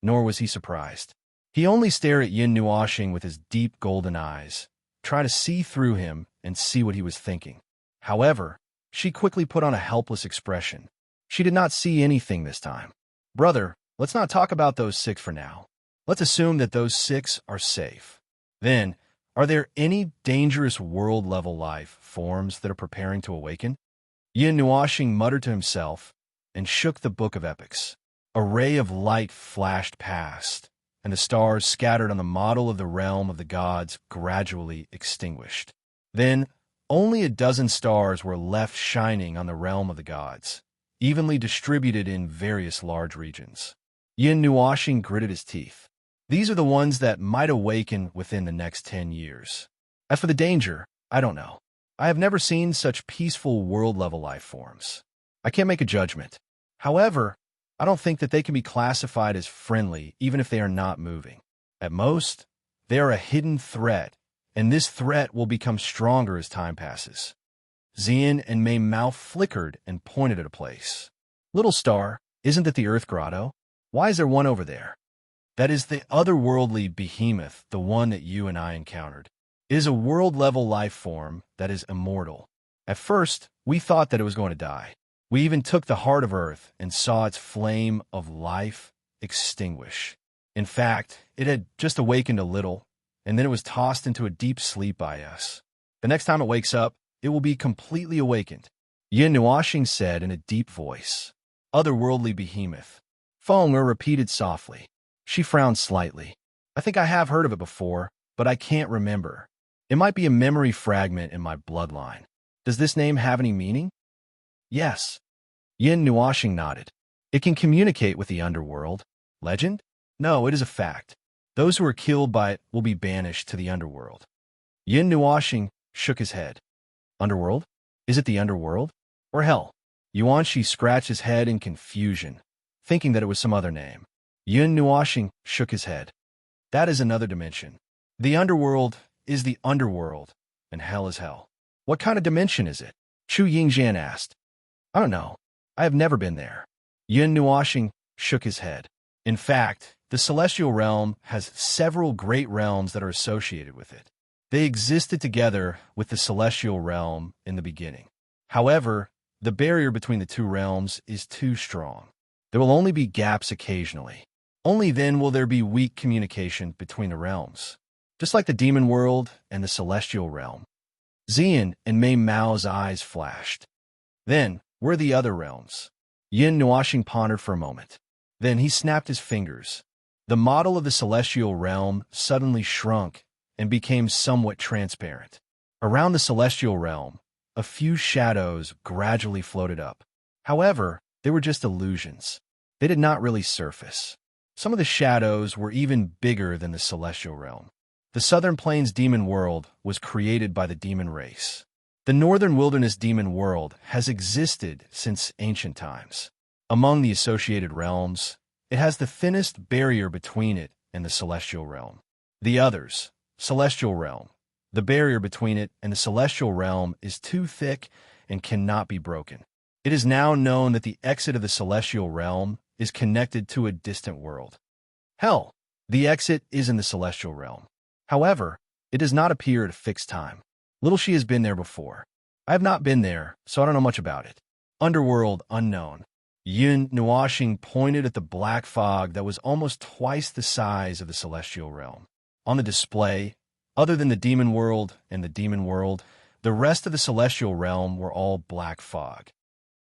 nor was he surprised. He only stared at Yin Nuashing with his deep golden eyes, trying to see through him and see what he was thinking. However, she quickly put on a helpless expression. She did not see anything this time. Brother, let's not talk about those 6 for now. Let's assume that those 6 are safe. Then, are there any dangerous world-level life forms that are preparing to awaken? Yin Nuashing muttered to himself and shook the Book of Epics. A ray of light flashed past, and the stars scattered on the model of the realm of the gods gradually extinguished. Then, only a dozen stars were left shining on the realm of the gods, evenly distributed in various large regions. Yin Nuashing gritted his teeth. These are the ones that might awaken within the next 10 years. As for the danger, I don't know. I have never seen such peaceful world-level life forms. I can't make a judgment. However, I don't think that they can be classified as friendly even if they are not moving. At most, they are a hidden threat, and this threat will become stronger as time passes. Xian and Mei Mao flickered and pointed at a place. Little star, isn't it the Earth Grotto? Why is there one over there? That is the otherworldly behemoth, the one that you and I encountered. It is a world-level life form that is immortal. At first, we thought that it was going to die. We even took the heart of Earth and saw its flame of life extinguish. In fact, it had just awakened a little, and then it was tossed into a deep sleep by us. The next time it wakes up, it will be completely awakened. Yin Nuashing said in a deep voice. Otherworldly behemoth. Feng repeated softly. She frowned slightly. I think I have heard of it before, but I can't remember. It might be a memory fragment in my bloodline. Does this name have any meaning? Yes. Yin Nuashing nodded. It can communicate with the underworld. Legend? No, it is a fact. Those who are killed by it will be banished to the underworld. Yin Nuashing shook his head. Underworld? Is it the underworld? Or hell? Yuanshi scratched his head in confusion, thinking that it was some other name. Yin Nuashing shook his head. That is another dimension. The underworld is the underworld, and hell is hell. What kind of dimension is it? Chu Yingjian asked. I don't know. I have never been there. Yin Nuashing shook his head. In fact, the celestial realm has several great realms that are associated with it. They existed together with the celestial realm in the beginning. However, the barrier between the two realms is too strong. There will only be gaps occasionally. Only then will there be weak communication between the realms. Just like the demon world and the celestial realm. Xian and Mei Mao's eyes flashed. Then, where are the other realms? Yin Nuashing pondered for a moment. Then he snapped his fingers. The model of the celestial realm suddenly shrunk and became somewhat transparent. Around the celestial realm, a few shadows gradually floated up. However, they were just illusions. They did not really surface. Some of the shadows were even bigger than the celestial realm. The Southern Plains demon world was created by the demon race. The Northern Wilderness demon world has existed since ancient times. Among the associated realms, it has the thinnest barrier between it and the celestial realm. The others, Celestial realm. The barrier between it and the celestial realm is too thick and cannot be broken. It is now known that the exit of the celestial realm is connected to a distant world. Hell, the exit is in the celestial realm. However, it does not appear at a fixed time. Little she has been there before. I have not been there, so I don't know much about it. Underworld unknown. Yin Nuashing pointed at the black fog that was almost twice the size of the celestial realm. On the display, other than the demon world and the demon world, the rest of the celestial realm were all black fog.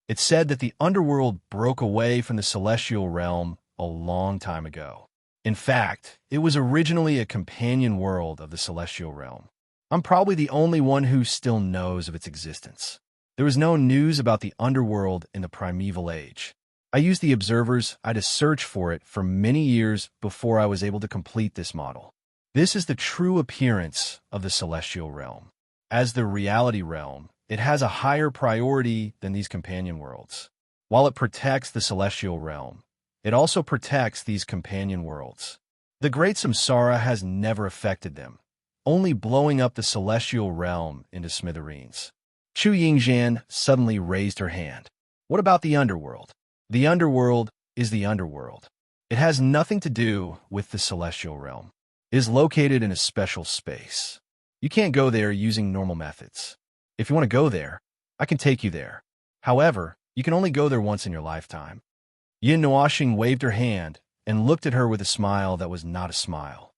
It said that the underworld broke away from the celestial realm a long time ago. In fact, it was originally a companion world of the celestial realm. I'm probably the only one who still knows of its existence. There was no news about the underworld in the primeval age. I used the observers I had to search for it for many years before I was able to complete this model. This is the true appearance of the celestial realm. As the reality realm, it has a higher priority than these companion worlds. While it protects the celestial realm, it also protects these companion worlds. The great samsara has never affected them, only blowing up the celestial realm into smithereens. Chu Yingzhan suddenly raised her hand. What about the underworld? The underworld is the underworld. It has nothing to do with the celestial realm. It is located in a special space. You can't go there using normal methods. If you want to go there, I can take you there. However, you can only go there once in your lifetime. Yin Nuashing waved her hand and looked at her with a smile that was not a smile.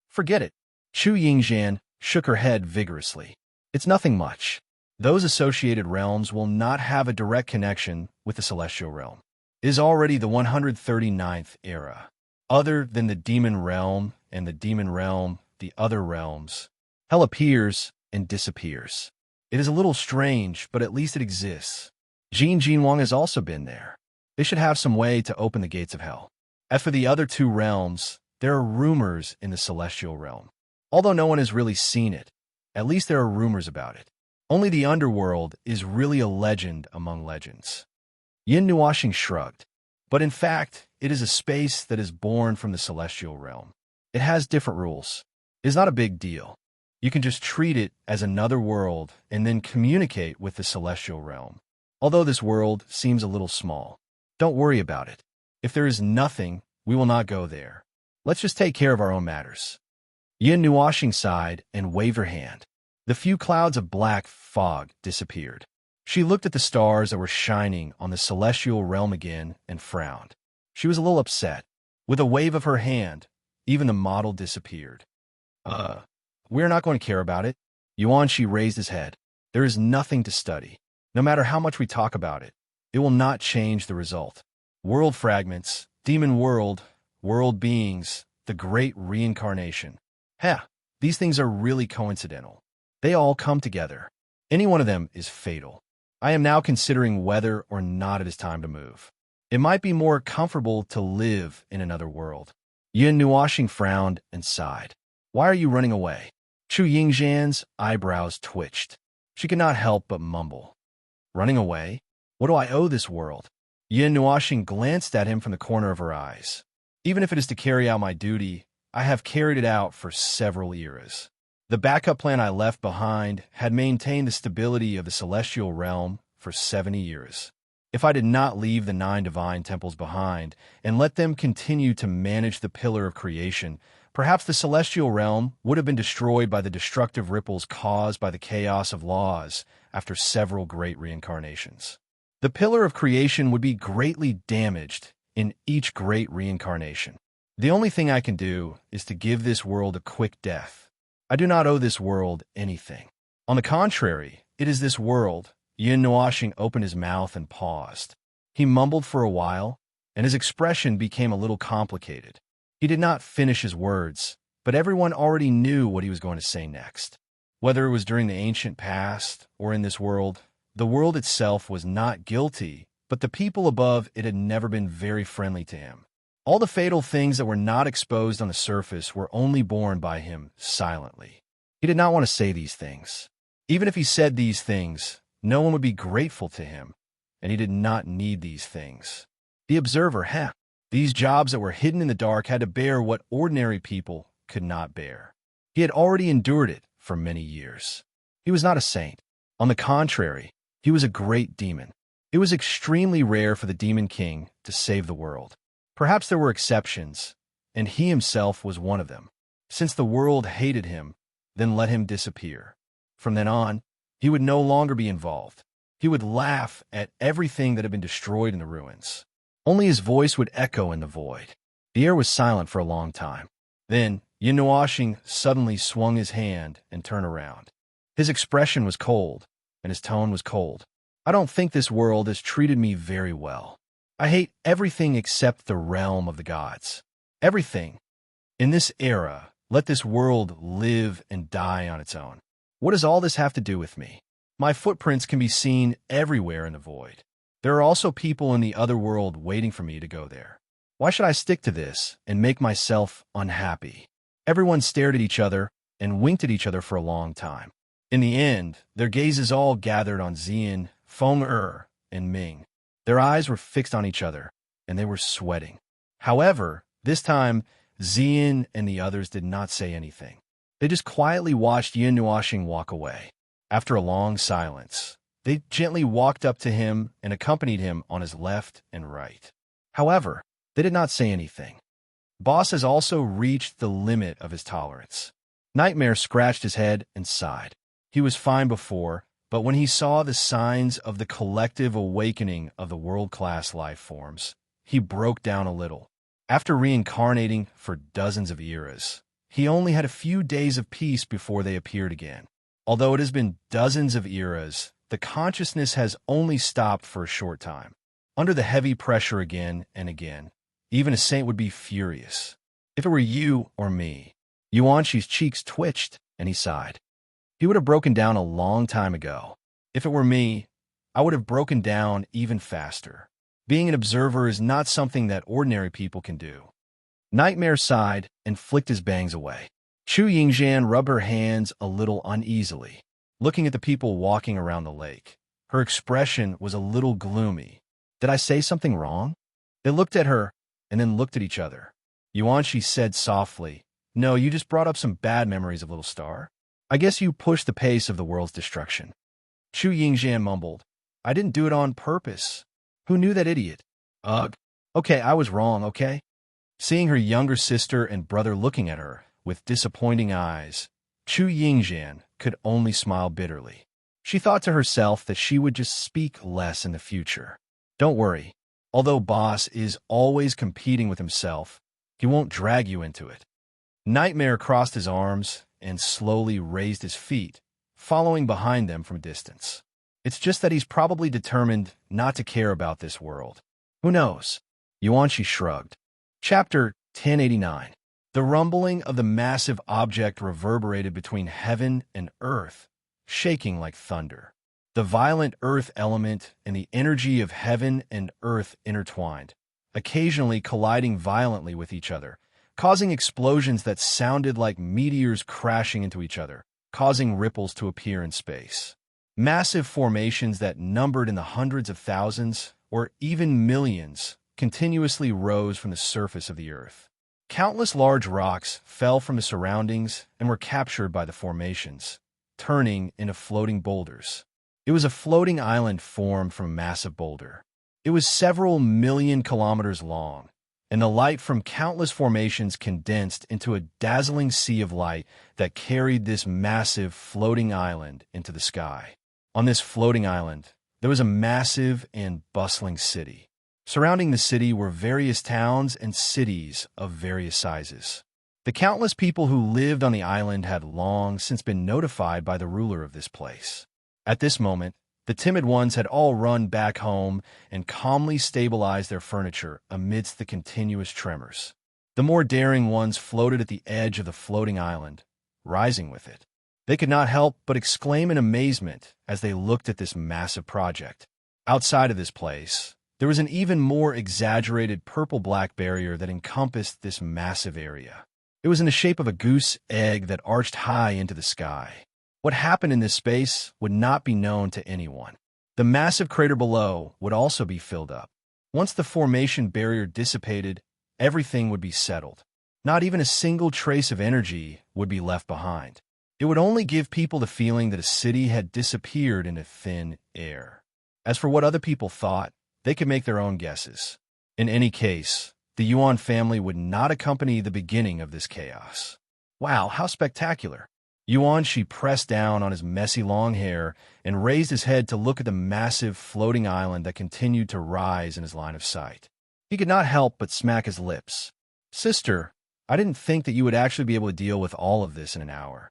Forget it. Chu Yingzhan shook her head vigorously. It's nothing much. Those associated realms will not have a direct connection with the celestial realm. It is already the 139th era. Other than the demon realm and the demon realm, the other realms, hell appears and disappears. It is a little strange, but at least it exists. Jin Jinwang has also been there. They should have some way to open the gates of hell. As for the other two realms, there are rumors in the celestial realm. Although no one has really seen it, at least there are rumors about it. Only the underworld is really a legend among legends. Yin Nuashing shrugged. But in fact, it is a space that is born from the celestial realm. It has different rules. It is not a big deal. You can just treat it as another world and then communicate with the celestial realm. Although this world seems a little small, don't worry about it. If there is nothing, we will not go there. Let's just take care of our own matters. Yin Nuashing sighed and waved her hand. The few clouds of black fog disappeared. She looked at the stars that were shining on the celestial realm again and frowned. She was a little upset. With a wave of her hand, even the model disappeared. We're not going to care about it. Yuanshi raised his head. There is nothing to study. No matter how much we talk about it, it will not change the result. World fragments, demon world, world beings, the great reincarnation. These things are really coincidental. They all come together. Any one of them is fatal. I am now considering whether or not it is time to move. It might be more comfortable to live in another world. Yin Nuashing frowned and sighed. Why are you running away? Chu Yingzhan's eyebrows twitched. She could not help but mumble. Running away? What do I owe this world? Yin Nuashing glanced at him from the corner of her eyes. Even if it is to carry out my duty, I have carried it out for several eras. The backup plan I left behind had maintained the stability of the celestial realm for 70 years. If I did not leave the 9 divine temples behind and let them continue to manage the pillar of creation, perhaps the celestial realm would have been destroyed by the destructive ripples caused by the chaos of laws after several great reincarnations. The pillar of creation would be greatly damaged in each great reincarnation. The only thing I can do is to give this world a quick death. I do not owe this world anything. On the contrary, it is this world. Yin Nuashing opened his mouth and paused. He mumbled for a while, and his expression became a little complicated. He did not finish his words, but everyone already knew what he was going to say next. Whether it was during the ancient past or in this world, the world itself was not guilty, but the people above it had never been very friendly to him. All the fatal things that were not exposed on the surface were only borne by him silently. He did not want to say these things. Even if he said these things, no one would be grateful to him, and he did not need these things. The observer, these jobs that were hidden in the dark had to bear what ordinary people could not bear. He had already endured it for many years. He was not a saint. On the contrary, he was a great demon. It was extremely rare for the Demon King to save the world. Perhaps there were exceptions, and he himself was one of them. Since the world hated him, then let him disappear. From then on, he would no longer be involved. He would laugh at everything that had been destroyed in the ruins. Only his voice would echo in the void. The air was silent for a long time. Then, Yin suddenly swung his hand and turned around. His expression was cold, and his tone was cold. I don't think this world has treated me very well. I hate everything except the realm of the gods. Everything. In this era, let this world live and die on its own. What does all this have to do with me? My footprints can be seen everywhere in the void. There are also people in the other world waiting for me to go there. Why should I stick to this and make myself unhappy? Everyone stared at each other and winked at each other for a long time. In the end, their gazes all gathered on Xian, Feng and Ming. Their eyes were fixed on each other, and they were sweating. However, this time, Xian and the others did not say anything. They just quietly watched Yin walk away. After a long silence, they gently walked up to him and accompanied him on his left and right. However, they did not say anything. Boss has also reached the limit of his tolerance. Nightmare scratched his head and sighed. He was fine before, but when he saw the signs of the collective awakening of the world-class life forms, he broke down a little. After reincarnating for dozens of eras, he only had a few days of peace before they appeared again. Although it has been dozens of eras, the consciousness has only stopped for a short time. Under the heavy pressure again and again, even a saint would be furious. If it were you or me, Yuanshi's cheeks twitched, and he sighed. He would have broken down a long time ago. If it were me, I would have broken down even faster. Being an observer is not something that ordinary people can do. Nightmare sighed and flicked his bangs away. Chu Yingxian rubbed her hands a little uneasily, looking at the people walking around the lake. Her expression was a little gloomy. Did I say something wrong? They looked at her and then looked at each other. Yuanshi said softly, "No, you just brought up some bad memories of Little Star. I guess you pushed the pace of the world's destruction." Chu Yingxian mumbled, "I didn't do it on purpose. Who knew that idiot?" Ugh. Okay, I was wrong, okay? Seeing her younger sister and brother looking at her with disappointing eyes, Chu Yingxian could only smile bitterly. She thought to herself that she would just speak less in the future. Don't worry. Although Boss is always competing with himself, he won't drag you into it. Nightmare crossed his arms and slowly raised his feet, following behind them from a distance. It's just that he's probably determined not to care about this world. Who knows? Yuanshi shrugged. Chapter 1089. The rumbling of the massive object reverberated between heaven and earth, shaking like thunder. The violent earth element and the energy of heaven and earth intertwined, occasionally colliding violently with each other, causing explosions that sounded like meteors crashing into each other, causing ripples to appear in space. Massive formations that numbered in the hundreds of thousands, or even millions, continuously rose from the surface of the earth. Countless large rocks fell from the surroundings and were captured by the formations, turning into floating boulders. It was a floating island formed from a massive boulder. It was several million kilometers long, and the light from countless formations condensed into a dazzling sea of light that carried this massive floating island into the sky. On this floating island, there was a massive and bustling city. Surrounding the city were various towns and cities of various sizes. The countless people who lived on the island had long since been notified by the ruler of this place. At this moment, the timid ones had all run back home and calmly stabilized their furniture amidst the continuous tremors. The more daring ones floated at the edge of the floating island, rising with it. They could not help but exclaim in amazement as they looked at this massive project. Outside of this place, there was an even more exaggerated purple-black barrier that encompassed this massive area. It was in the shape of a goose egg that arched high into the sky. What happened in this space would not be known to anyone. The massive crater below would also be filled up. Once the formation barrier dissipated, everything would be settled. Not even a single trace of energy would be left behind. It would only give people the feeling that a city had disappeared into thin air. As for what other people thought, they could make their own guesses. In any case, the Yuan family would not accompany the beginning of this chaos. Wow, how spectacular! Yuan-shi pressed down on his messy long hair and raised his head to look at the massive floating island that continued to rise in his line of sight. He could not help but smack his lips. Sister, I didn't think that you would actually be able to deal with all of this in an hour.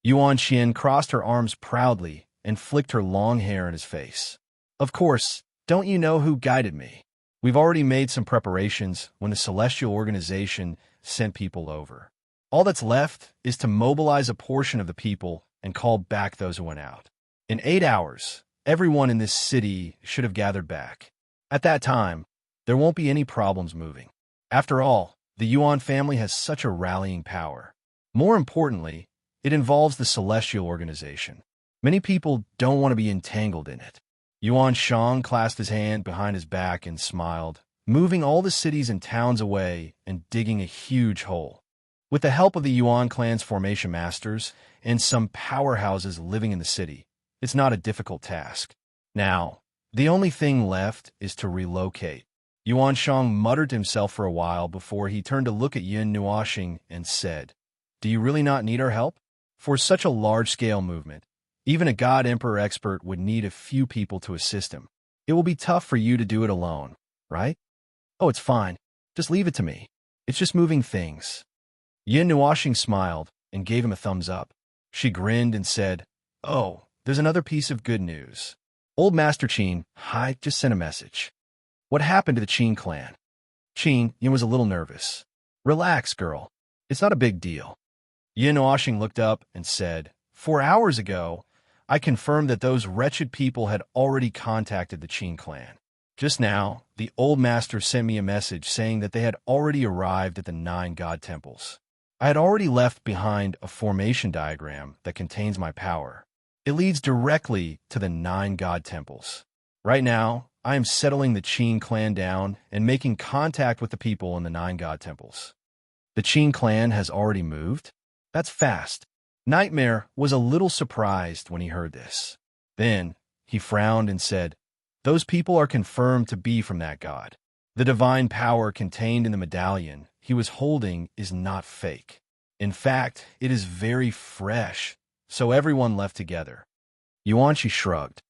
Yuan-shin crossed her arms proudly and flicked her long hair in his face. Of course, don't you know who guided me? We've already made some preparations when the Celestial Organization sent people over. All that's left is to mobilize a portion of the people and call back those who went out. In 8 hours, everyone in this city should have gathered back. At that time, there won't be any problems moving. After all, the Yuan family has such a rallying power. More importantly, it involves the Celestial Organization. Many people don't want to be entangled in it. Yuan Shang clasped his hand behind his back and smiled, moving all the cities and towns away and digging a huge hole. With the help of the Yuan clan's formation masters and some powerhouses living in the city, it's not a difficult task. Now, the only thing left is to relocate. Yuan Shang muttered to himself for a while before he turned to look at Yin Nuoxing and said, "Do you really not need our help? For such a large-scale movement, even a God Emperor expert would need a few people to assist him. It will be tough for you to do it alone, right? Oh, it's fine. Just leave it to me. It's just moving things." Yin Nuoxing smiled and gave him a thumbs up. She grinned and said, "Oh, there's another piece of good news. Old Master Qin, I just sent a message." "What happened to the Qin clan?" Qin Yin was a little nervous. "Relax, girl. It's not a big deal." Yin Nuoxing looked up and said, 4 hours ago, I confirmed that those wretched people had already contacted the Qin clan. Just now, the old master sent me a message saying that they had already arrived at the 9 god temples. I had already left behind a formation diagram that contains my power. It leads directly to the 9 god temples. Right now, I am settling the Qin clan down and making contact with the people in the 9 god temples. The Qin clan has already moved? That's fast. Nightmare was a little surprised when he heard this. Then, he frowned and said, "Those people are confirmed to be from that god. The divine power contained in the medallion he was holding is not fake. In fact, it is very fresh, so everyone left together." Yuan-shi shrugged.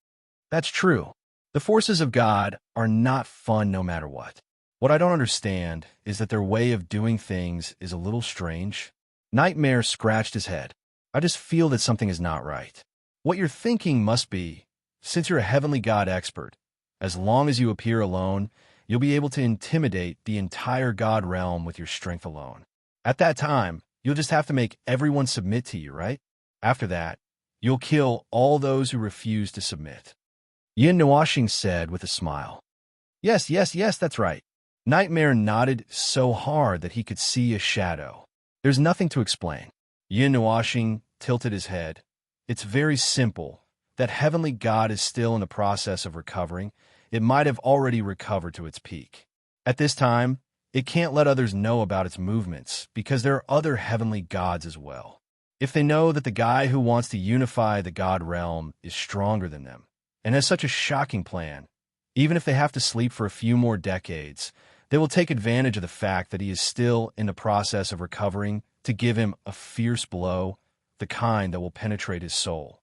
"That's true. The forces of God are not fun no matter what. What I don't understand is that their way of doing things is a little strange." Nightmare scratched his head. "I just feel that something is not right. What you're thinking must be, since you're a heavenly god expert, as long as you appear alone, you'll be able to intimidate the entire god realm with your strength alone. At that time, you'll just have to make everyone submit to you, right? After that, you'll kill all those who refuse to submit." Yin Nuoxing said with a smile. Yes, that's right." Nightmare nodded so hard that he could see a shadow. "There's nothing to explain." Yin Nuoxing tilted his head. "It's very simple. That heavenly god is still in the process of recovering. It might have already recovered to its peak. At this time, it can't let others know about its movements because there are other heavenly gods as well. If they know that the guy who wants to unify the god realm is stronger than them and has such a shocking plan, even if they have to sleep for a few more decades, they will take advantage of the fact that he is still in the process of recovering to give him a fierce blow, the kind that will penetrate his soul.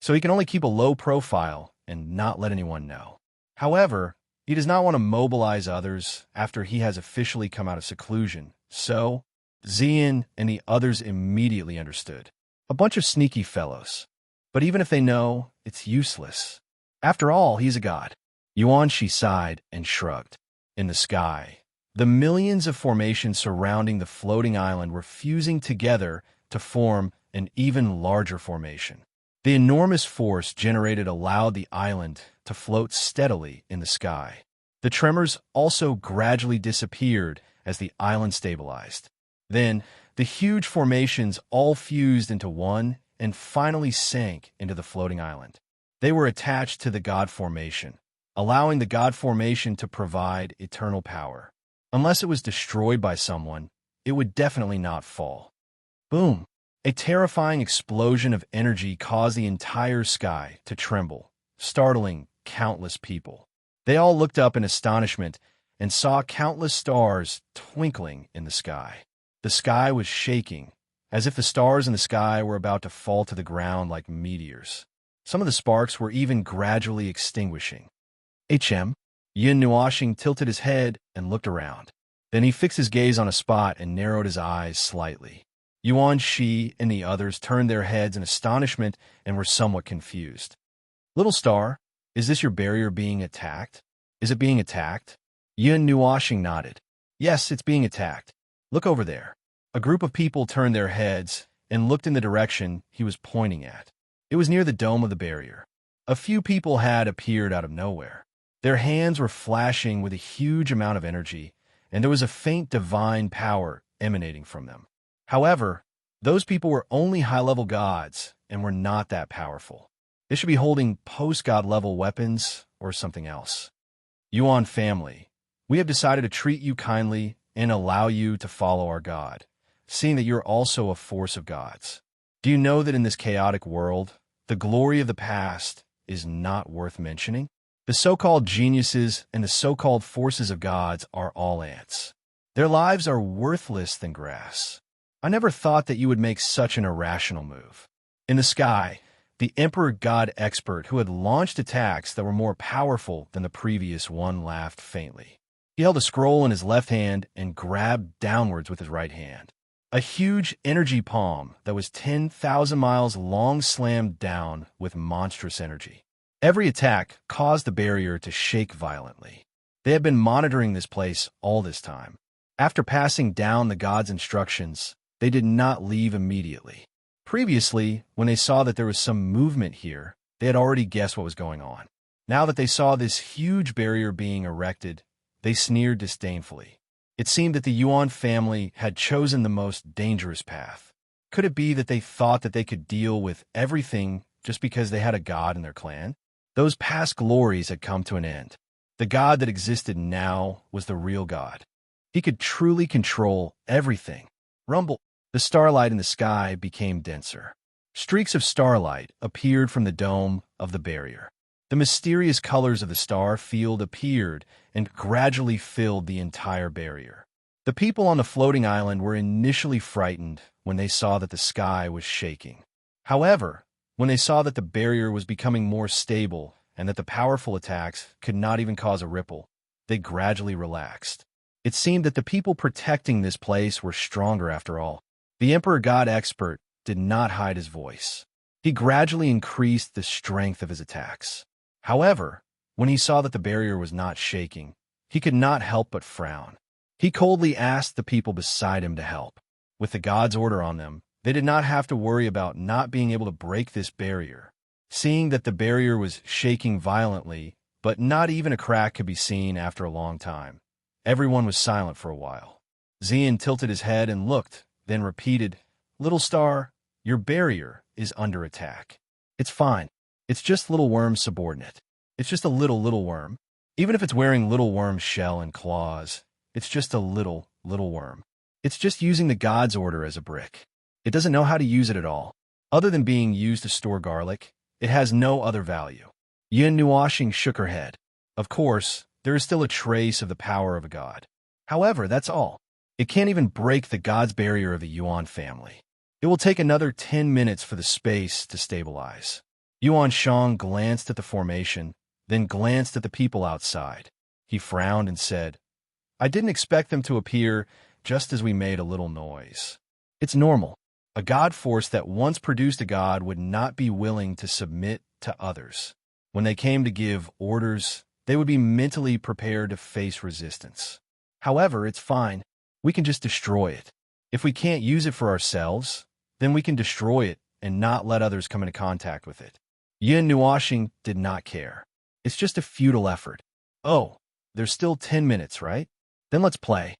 So he can only keep a low profile and not let anyone know. However, he does not want to mobilize others after he has officially come out of seclusion, so Xian and the others immediately understood. A bunch of sneaky fellows. But even if they know, it's useless. After all, he's a god. Yuan-shi sighed and shrugged. In the sky, the millions of formations surrounding the floating island were fusing together to form an even larger formation. The enormous force generated allowed the island to float steadily in the sky. The tremors also gradually disappeared as the island stabilized. Then, the huge formations all fused into one and finally sank into the floating island. They were attached to the god formation, allowing the god formation to provide eternal power. Unless it was destroyed by someone, it would definitely not fall. Boom! A terrifying explosion of energy caused the entire sky to tremble, startling countless people. They all looked up in astonishment and saw countless stars twinkling in the sky. The sky was shaking, as if the stars in the sky were about to fall to the ground like meteors. Some of the sparks were even gradually extinguishing. Yin Nuashing tilted his head and looked around. Then he fixed his gaze on a spot and narrowed his eyes slightly. Yuan Shi and the others turned their heads in astonishment and were somewhat confused. Little star, is this your barrier being attacked? Is it being attacked? Yin Nuashing nodded. Yes, it's being attacked. Look over there. A group of people turned their heads and looked in the direction he was pointing at. It was near the dome of the barrier. A few people had appeared out of nowhere. Their hands were flashing with a huge amount of energy, and there was a faint divine power emanating from them. However, those people were only high-level gods and were not that powerful. They should be holding post-god level weapons or something else. Yuan family, we have decided to treat you kindly and allow you to follow our god, seeing that you're also a force of gods. Do you know that in this chaotic world, the glory of the past is not worth mentioning? The so-called geniuses and the so-called forces of gods are all ants. Their lives are worthless than grass. I never thought that you would make such an irrational move. In the sky, the Emperor God expert who had launched attacks that were more powerful than the previous one laughed faintly. He held a scroll in his left hand and grabbed downwards with his right hand. A huge energy palm that was 10,000 miles long slammed down with monstrous energy. Every attack caused the barrier to shake violently. They had been monitoring this place all this time. After passing down the god's instructions, they did not leave immediately. Previously, when they saw that there was some movement here, they had already guessed what was going on. Now that they saw this huge barrier being erected, they sneered disdainfully. It seemed that the Yuan family had chosen the most dangerous path. Could it be that they thought that they could deal with everything just because they had a god in their clan? Those past glories had come to an end. The god that existed now was the real god. He could truly control everything. Rumble. The starlight in the sky became denser. Streaks of starlight appeared from the dome of the barrier. The mysterious colors of the star field appeared and gradually filled the entire barrier. The people on the floating island were initially frightened when they saw that the sky was shaking. However, when they saw that the barrier was becoming more stable and that the powerful attacks could not even cause a ripple, they gradually relaxed. It seemed that the people protecting this place were stronger after all. The Emperor God expert did not hide his voice. He gradually increased the strength of his attacks. However, when he saw that the barrier was not shaking, he could not help but frown. He coldly asked the people beside him to help. With the god's order on them, they did not have to worry about not being able to break this barrier. Seeing that the barrier was shaking violently, but not even a crack could be seen after a long time, everyone was silent for a while. Xian tilted his head and looked, then repeated, "Little star, your barrier is under attack." "It's fine. It's just little worm's subordinate. It's just a little worm. Even if it's wearing little worm's shell and claws, it's just a little worm. It's just using the god's order as a brick. It doesn't know how to use it at all. Other than being used to store garlic, it has no other value." Yin Nuashing shook her head. Of course, there is still a trace of the power of a god. However, that's all. It can't even break the god's barrier of the Yuan family. It will take another 10 minutes for the space to stabilize. Yuan Shang glanced at the formation, then glanced at the people outside. He frowned and said, "I didn't expect them to appear just as we made a little noise. It's normal. A god force that once produced a god would not be willing to submit to others. When they came to give orders, they would be mentally prepared to face resistance. However, it's fine. We can just destroy it. If we can't use it for ourselves, then we can destroy it and not let others come into contact with it." Yin Nuashing did not care. It's just a futile effort. "Oh, there's still 10 minutes, right? Then let's play."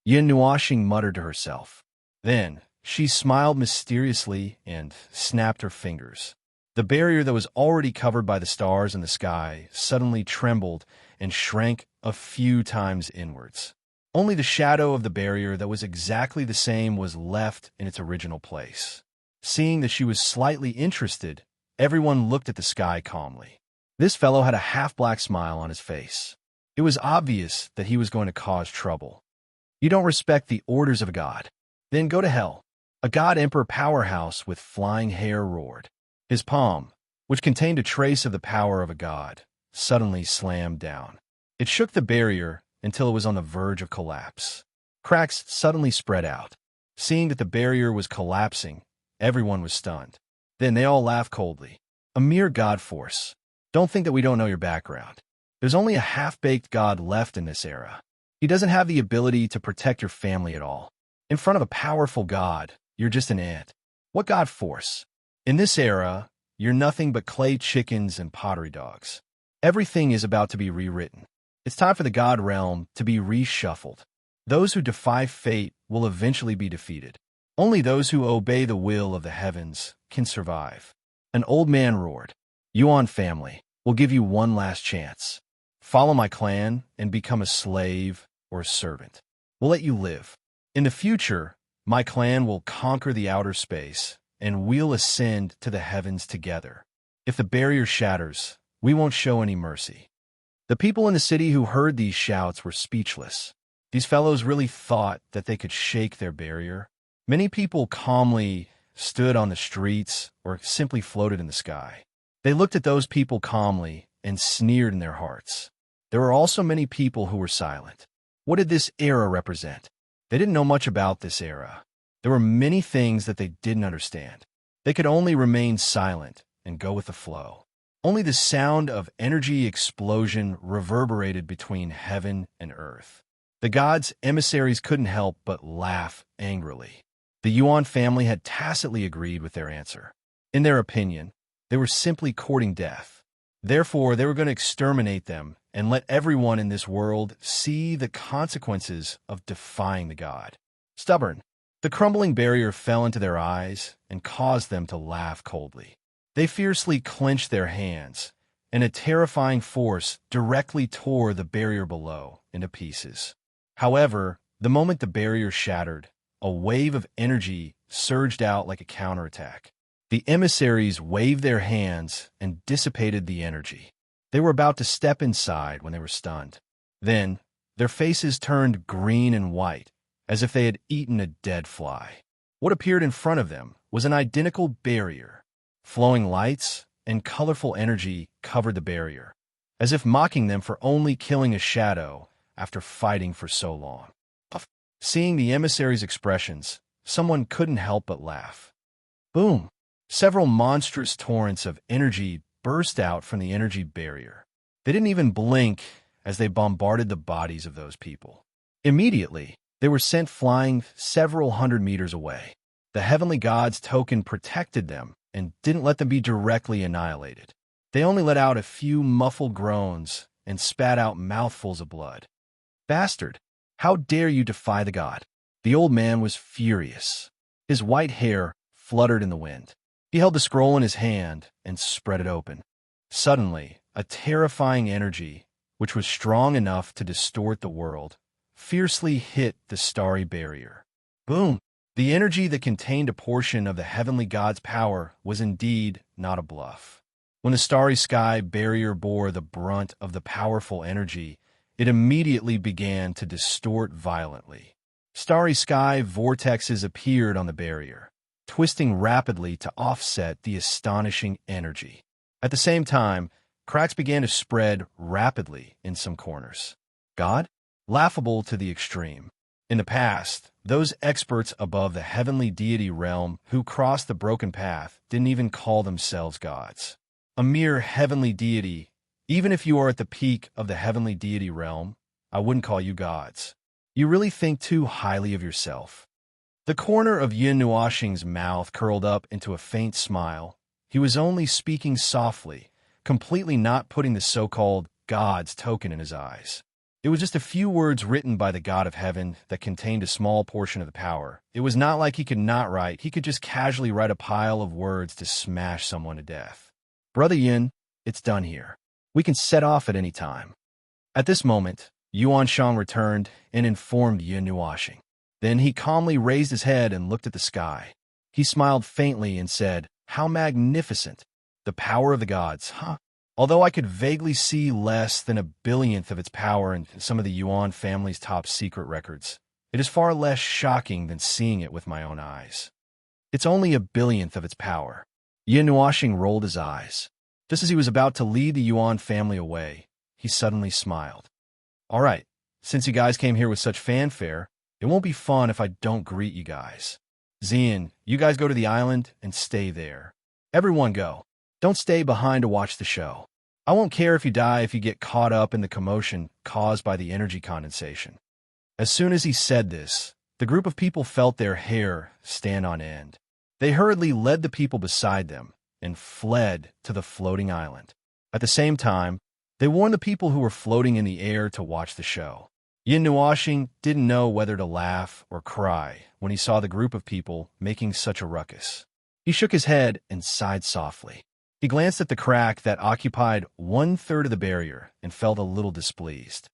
Yin Nuashing muttered to herself. Then, she smiled mysteriously and snapped her fingers. The barrier that was already covered by the stars in the sky suddenly trembled and shrank a few times inwards. Only the shadow of the barrier that was exactly the same was left in its original place. Seeing that she was slightly interested, everyone looked at the sky calmly. This fellow had a half-black smile on his face. It was obvious that he was going to cause trouble. You don't respect the orders of a god? Then go to hell. A god-emperor powerhouse with flying hair roared. His palm, which contained a trace of the power of a god, suddenly slammed down. It shook the barrier until it was on the verge of collapse. Cracks suddenly spread out. Seeing that the barrier was collapsing, everyone was stunned. Then they all laughed coldly. A mere god force. Don't think that we don't know your background. There's only a half-baked god left in this era. He doesn't have the ability to protect your family at all. In front of a powerful god, you're just an ant. What god force? In this era, you're nothing but clay chickens and pottery dogs. Everything is about to be rewritten. It's time for the god realm to be reshuffled. Those who defy fate will eventually be defeated. Only those who obey the will of the heavens can survive. An old man roared. Yuan family, we'll give you one last chance. Follow my clan and become a slave or a servant. We'll let you live. In the future, my clan will conquer the outer space, and we'll ascend to the heavens together. If the barrier shatters, we won't show any mercy. The people in the city who heard these shouts were speechless. These fellows really thought that they could shake their barrier. Many people calmly stood on the streets or simply floated in the sky. They looked at those people calmly and sneered in their hearts. There were also many people who were silent. What did this era represent? They didn't know much about this era. There were many things that they didn't understand. They could only remain silent and go with the flow. Only the sound of energy explosion reverberated between heaven and earth. The gods' emissaries couldn't help but laugh angrily. The Yuan family had tacitly agreed with their answer. In their opinion, they were simply courting death. Therefore, they were going to exterminate them and let everyone in this world see the consequences of defying the god. Stubborn, the crumbling barrier fell into their eyes and caused them to laugh coldly. They fiercely clenched their hands, and a terrifying force directly tore the barrier below into pieces. However, the moment the barrier shattered, a wave of energy surged out like a counterattack. The emissaries waved their hands and dissipated the energy. They were about to step inside when they were stunned. Then, their faces turned green and white, as if they had eaten a dead fly. What appeared in front of them was an identical barrier. Flowing lights and colorful energy covered the barrier, as if mocking them for only killing a shadow after fighting for so long. Seeing the emissaries' expressions, someone couldn't help but laugh. Boom! Several monstrous torrents of energy burst out from the energy barrier. They didn't even blink as they bombarded the bodies of those people. Immediately, they were sent flying several hundred meters away. The heavenly god's token protected them and didn't let them be directly annihilated. They only let out a few muffled groans and spat out mouthfuls of blood. Bastard! How dare you defy the god? The old man was furious. His white hair fluttered in the wind. He held the scroll in his hand and spread it open. Suddenly, a terrifying energy, which was strong enough to distort the world, fiercely hit the starry barrier. Boom! The energy that contained a portion of the heavenly god's power was indeed not a bluff. When the starry sky barrier bore the brunt of the powerful energy, it immediately began to distort violently. Starry sky vortexes appeared on the barrier, twisting rapidly to offset the astonishing energy. At the same time, cracks began to spread rapidly in some corners. God? Laughable to the extreme. In the past, those experts above the heavenly deity realm who crossed the broken path didn't even call themselves gods. A mere heavenly deity, even if you are at the peak of the heavenly deity realm, I wouldn't call you gods. You really think too highly of yourself. The corner of Yin Nuoxing's mouth curled up into a faint smile. He was only speaking softly, completely not putting the so-called God's token in his eyes. It was just a few words written by the God of Heaven that contained a small portion of the power. It was not like he could not write. He could just casually write a pile of words to smash someone to death. Brother Yin, it's done here. We can set off at any time. At this moment, Yuan Shang returned and informed Yin Nuoxing. Then he calmly raised his head and looked at the sky. He smiled faintly and said, "How magnificent! The power of the gods, huh? Although I could vaguely see less than a billionth of its power in some of the Yuan family's top secret records, it is far less shocking than seeing it with my own eyes. It's only a billionth of its power." Yin Nuoxing rolled his eyes. Just as he was about to lead the Yuan family away, he suddenly smiled. "All right, since you guys came here with such fanfare, it won't be fun if I don't greet you guys. Xian, you guys go to the island and stay there. Everyone go. Don't stay behind to watch the show. I won't care if you die if you get caught up in the commotion caused by the energy condensation." As soon as he said this, the group of people felt their hair stand on end. They hurriedly led the people beside them and fled to the floating island. At the same time, they warned the people who were floating in the air to watch the show. Yin Nuoxing didn't know whether to laugh or cry when he saw the group of people making such a ruckus. He shook his head and sighed softly. He glanced at the crack that occupied 1/3 of the barrier and felt a little displeased.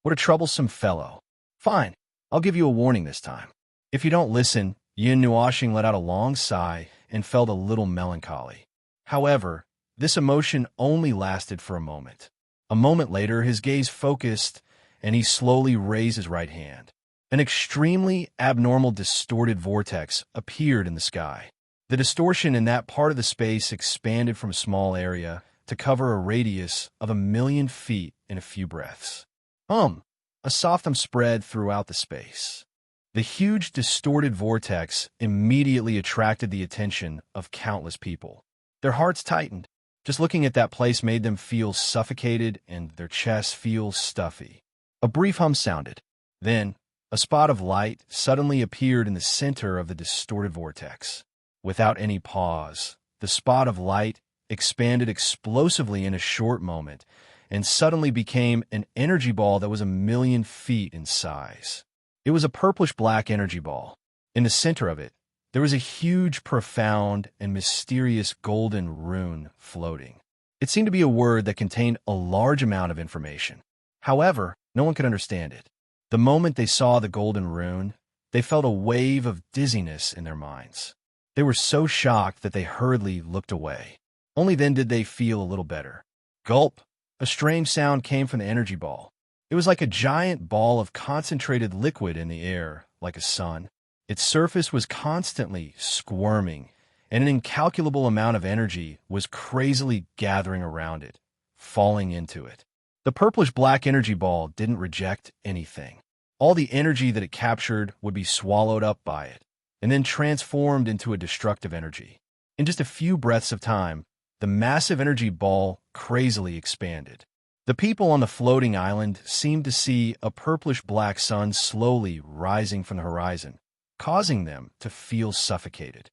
What a troublesome fellow. Fine, I'll give you a warning this time. If you don't listen, Yin Nuoxing let out a long sigh and felt a little melancholy. However, this emotion only lasted for a moment. A moment later, his gaze focused, and he slowly raised his right hand. An extremely abnormal distorted vortex appeared in the sky. The distortion in that part of the space expanded from a small area to cover a radius of 1,000,000 feet in a few breaths. A soft hum spread throughout the space. The huge distorted vortex immediately attracted the attention of countless people. Their hearts tightened. Just looking at that place made them feel suffocated and their chests feel stuffy. A brief hum sounded. Then, a spot of light suddenly appeared in the center of the distorted vortex. Without any pause, the spot of light expanded explosively in a short moment and suddenly became an energy ball that was 1,000,000 feet in size. It was a purplish-black energy ball. In the center of it, there was a huge, profound, and mysterious golden rune floating. It seemed to be a word that contained a large amount of information. However, no one could understand it. The moment they saw the golden rune, they felt a wave of dizziness in their minds. They were so shocked that they hurriedly looked away. Only then did they feel a little better. Gulp! A strange sound came from the energy ball. It was like a giant ball of concentrated liquid in the air, like a sun. Its surface was constantly squirming, and an incalculable amount of energy was crazily gathering around it, falling into it. The purplish-black energy ball didn't reject anything. All the energy that it captured would be swallowed up by it, and then transformed into a destructive energy. In just a few breaths of time, the massive energy ball crazily expanded. The people on the floating island seemed to see a purplish-black sun slowly rising from the horizon, causing them to feel suffocated.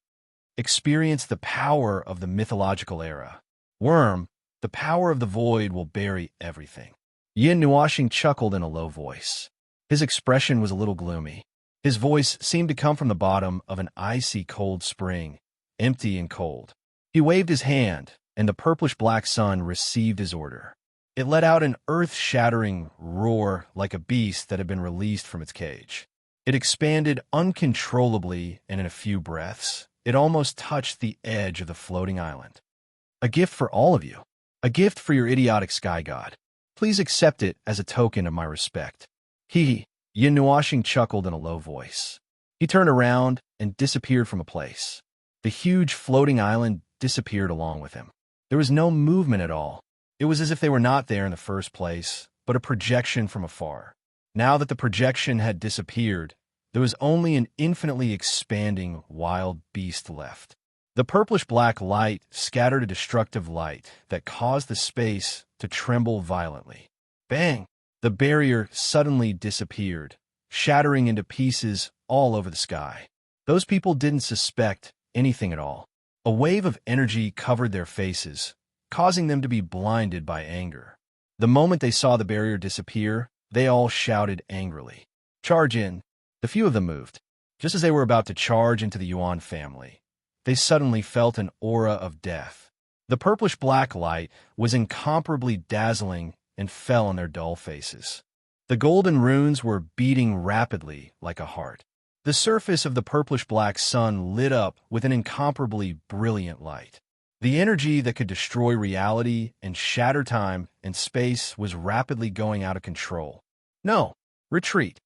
Experience the power of the mythological era. Worm, the power of the void will bury everything. Yin Nuoxing chuckled in a low voice. His expression was a little gloomy. His voice seemed to come from the bottom of an icy cold spring, empty and cold. He waved his hand, and the purplish-black sun received his order. It let out an earth-shattering roar like a beast that had been released from its cage. It expanded uncontrollably, and in a few breaths, it almost touched the edge of the floating island. A gift for all of you. A gift for your idiotic sky god. Please accept it as a token of my respect. Yin Nuoxing chuckled in a low voice. He turned around and disappeared from a place. The huge floating island disappeared along with him. There was no movement at all. It was as if they were not there in the first place, but a projection from afar. Now that the projection had disappeared, there was only an infinitely expanding wild beast left. The purplish-black light scattered a destructive light that caused the space to tremble violently. Bang! The barrier suddenly disappeared, shattering into pieces all over the sky. Those people didn't suspect anything at all. A wave of energy covered their faces, causing them to be blinded by anger. The moment they saw the barrier disappear, they all shouted angrily. Charge in! The few of them moved. Just as they were about to charge into the Yuan family, they suddenly felt an aura of death. The purplish-black light was incomparably dazzling and fell on their dull faces. The golden runes were beating rapidly like a heart. The surface of the purplish-black sun lit up with an incomparably brilliant light. The energy that could destroy reality and shatter time and space was rapidly going out of control. No, retreat.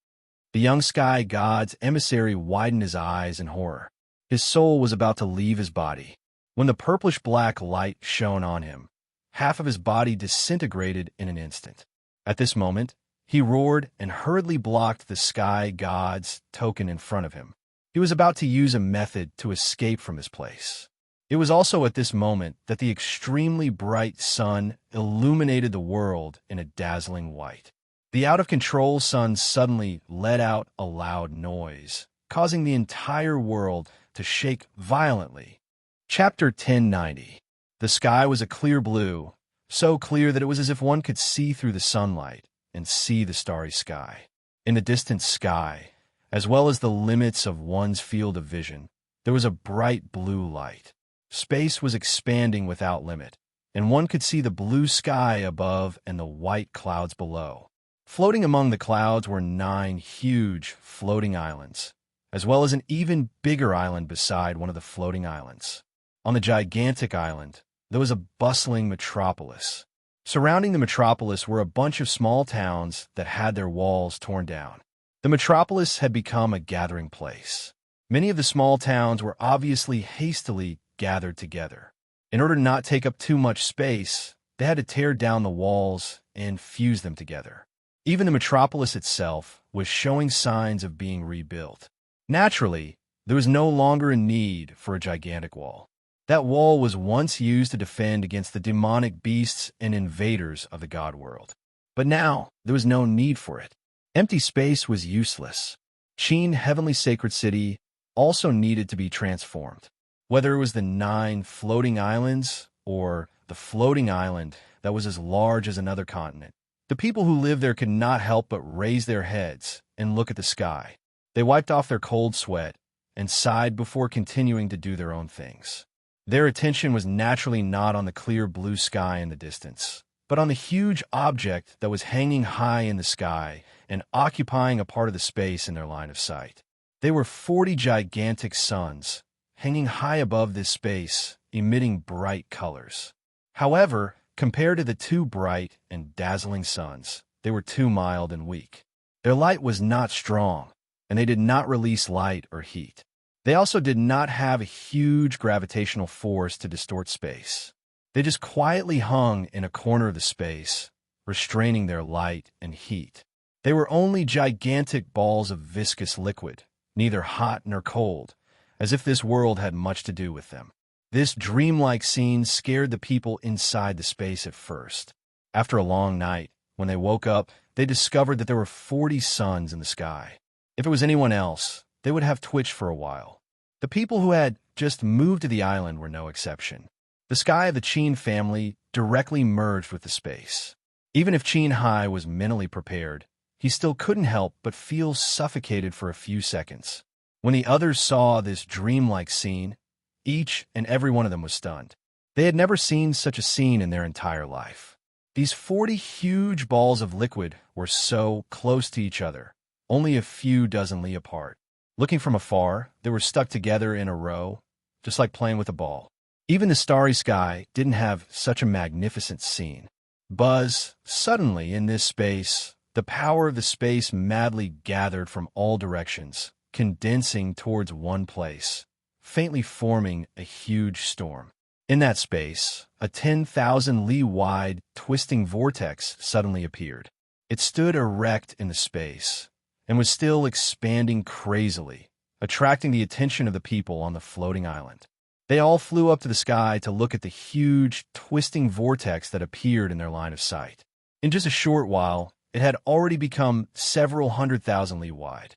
The young sky god's emissary widened his eyes in horror. His soul was about to leave his body. When the purplish-black light shone on him, half of his body disintegrated in an instant. At this moment, he roared and hurriedly blocked the sky god's token in front of him. He was about to use a method to escape from his place. It was also at this moment that the extremely bright sun illuminated the world in a dazzling white. The out-of-control sun suddenly let out a loud noise, causing the entire world to shake violently. Chapter 1090. The sky was a clear blue, so clear that it was as if one could see through the sunlight and see the starry sky. In the distant sky, as well as the limits of one's field of vision, there was a bright blue light. Space was expanding without limit, and one could see the blue sky above and the white clouds below. Floating among the clouds were 9 huge floating islands, as well as an even bigger island beside one of the floating islands. On the gigantic island, there was a bustling metropolis. Surrounding the metropolis were a bunch of small towns that had their walls torn down. The metropolis had become a gathering place. Many of the small towns were obviously hastily gathered together. In order to not take up too much space, they had to tear down the walls and fuse them together. Even the metropolis itself was showing signs of being rebuilt. Naturally, there was no longer a need for a gigantic wall. That wall was once used to defend against the demonic beasts and invaders of the god world. But now, there was no need for it. Empty space was useless. Qin Heavenly Sacred City also needed to be transformed. Whether it was the 9 floating islands or the floating island that was as large as another continent, the people who lived there could not help but raise their heads and look at the sky. They wiped off their cold sweat and sighed before continuing to do their own things. Their attention was naturally not on the clear blue sky in the distance, but on the huge object that was hanging high in the sky and occupying a part of the space in their line of sight. They were 40 gigantic suns, hanging high above this space, emitting bright colors. However, compared to the 2 bright and dazzling suns, they were too mild and weak. Their light was not strong, and they did not release light or heat. They also did not have a huge gravitational force to distort space. They just quietly hung in a corner of the space, restraining their light and heat. They were only gigantic balls of viscous liquid, neither hot nor cold, as if this world had much to do with them. This dreamlike scene scared the people inside the space at first. After a long night, when they woke up, they discovered that there were 40 suns in the sky. If it was anyone else, they would have twitched for a while. The people who had just moved to the island were no exception. The sky of the Qin family directly merged with the space. Even if Qin Hai was mentally prepared, he still couldn't help but feel suffocated for a few seconds. When the others saw this dreamlike scene, each and every one of them was stunned. They had never seen such a scene in their entire life. These 40 huge balls of liquid were so close to each other, only a few dozen li apart. Looking from afar, they were stuck together in a row, just like playing with a ball. Even the starry sky didn't have such a magnificent scene. Buzz, suddenly in this space, the power of the space madly gathered from all directions, condensing towards one place, faintly forming a huge storm. In that space, a 10,000 li wide, twisting vortex suddenly appeared. It stood erect in the space, and was still expanding crazily, attracting the attention of the people on the floating island. They all flew up to the sky to look at the huge, twisting vortex that appeared in their line of sight. In just a short while, it had already become several 100,000 li wide.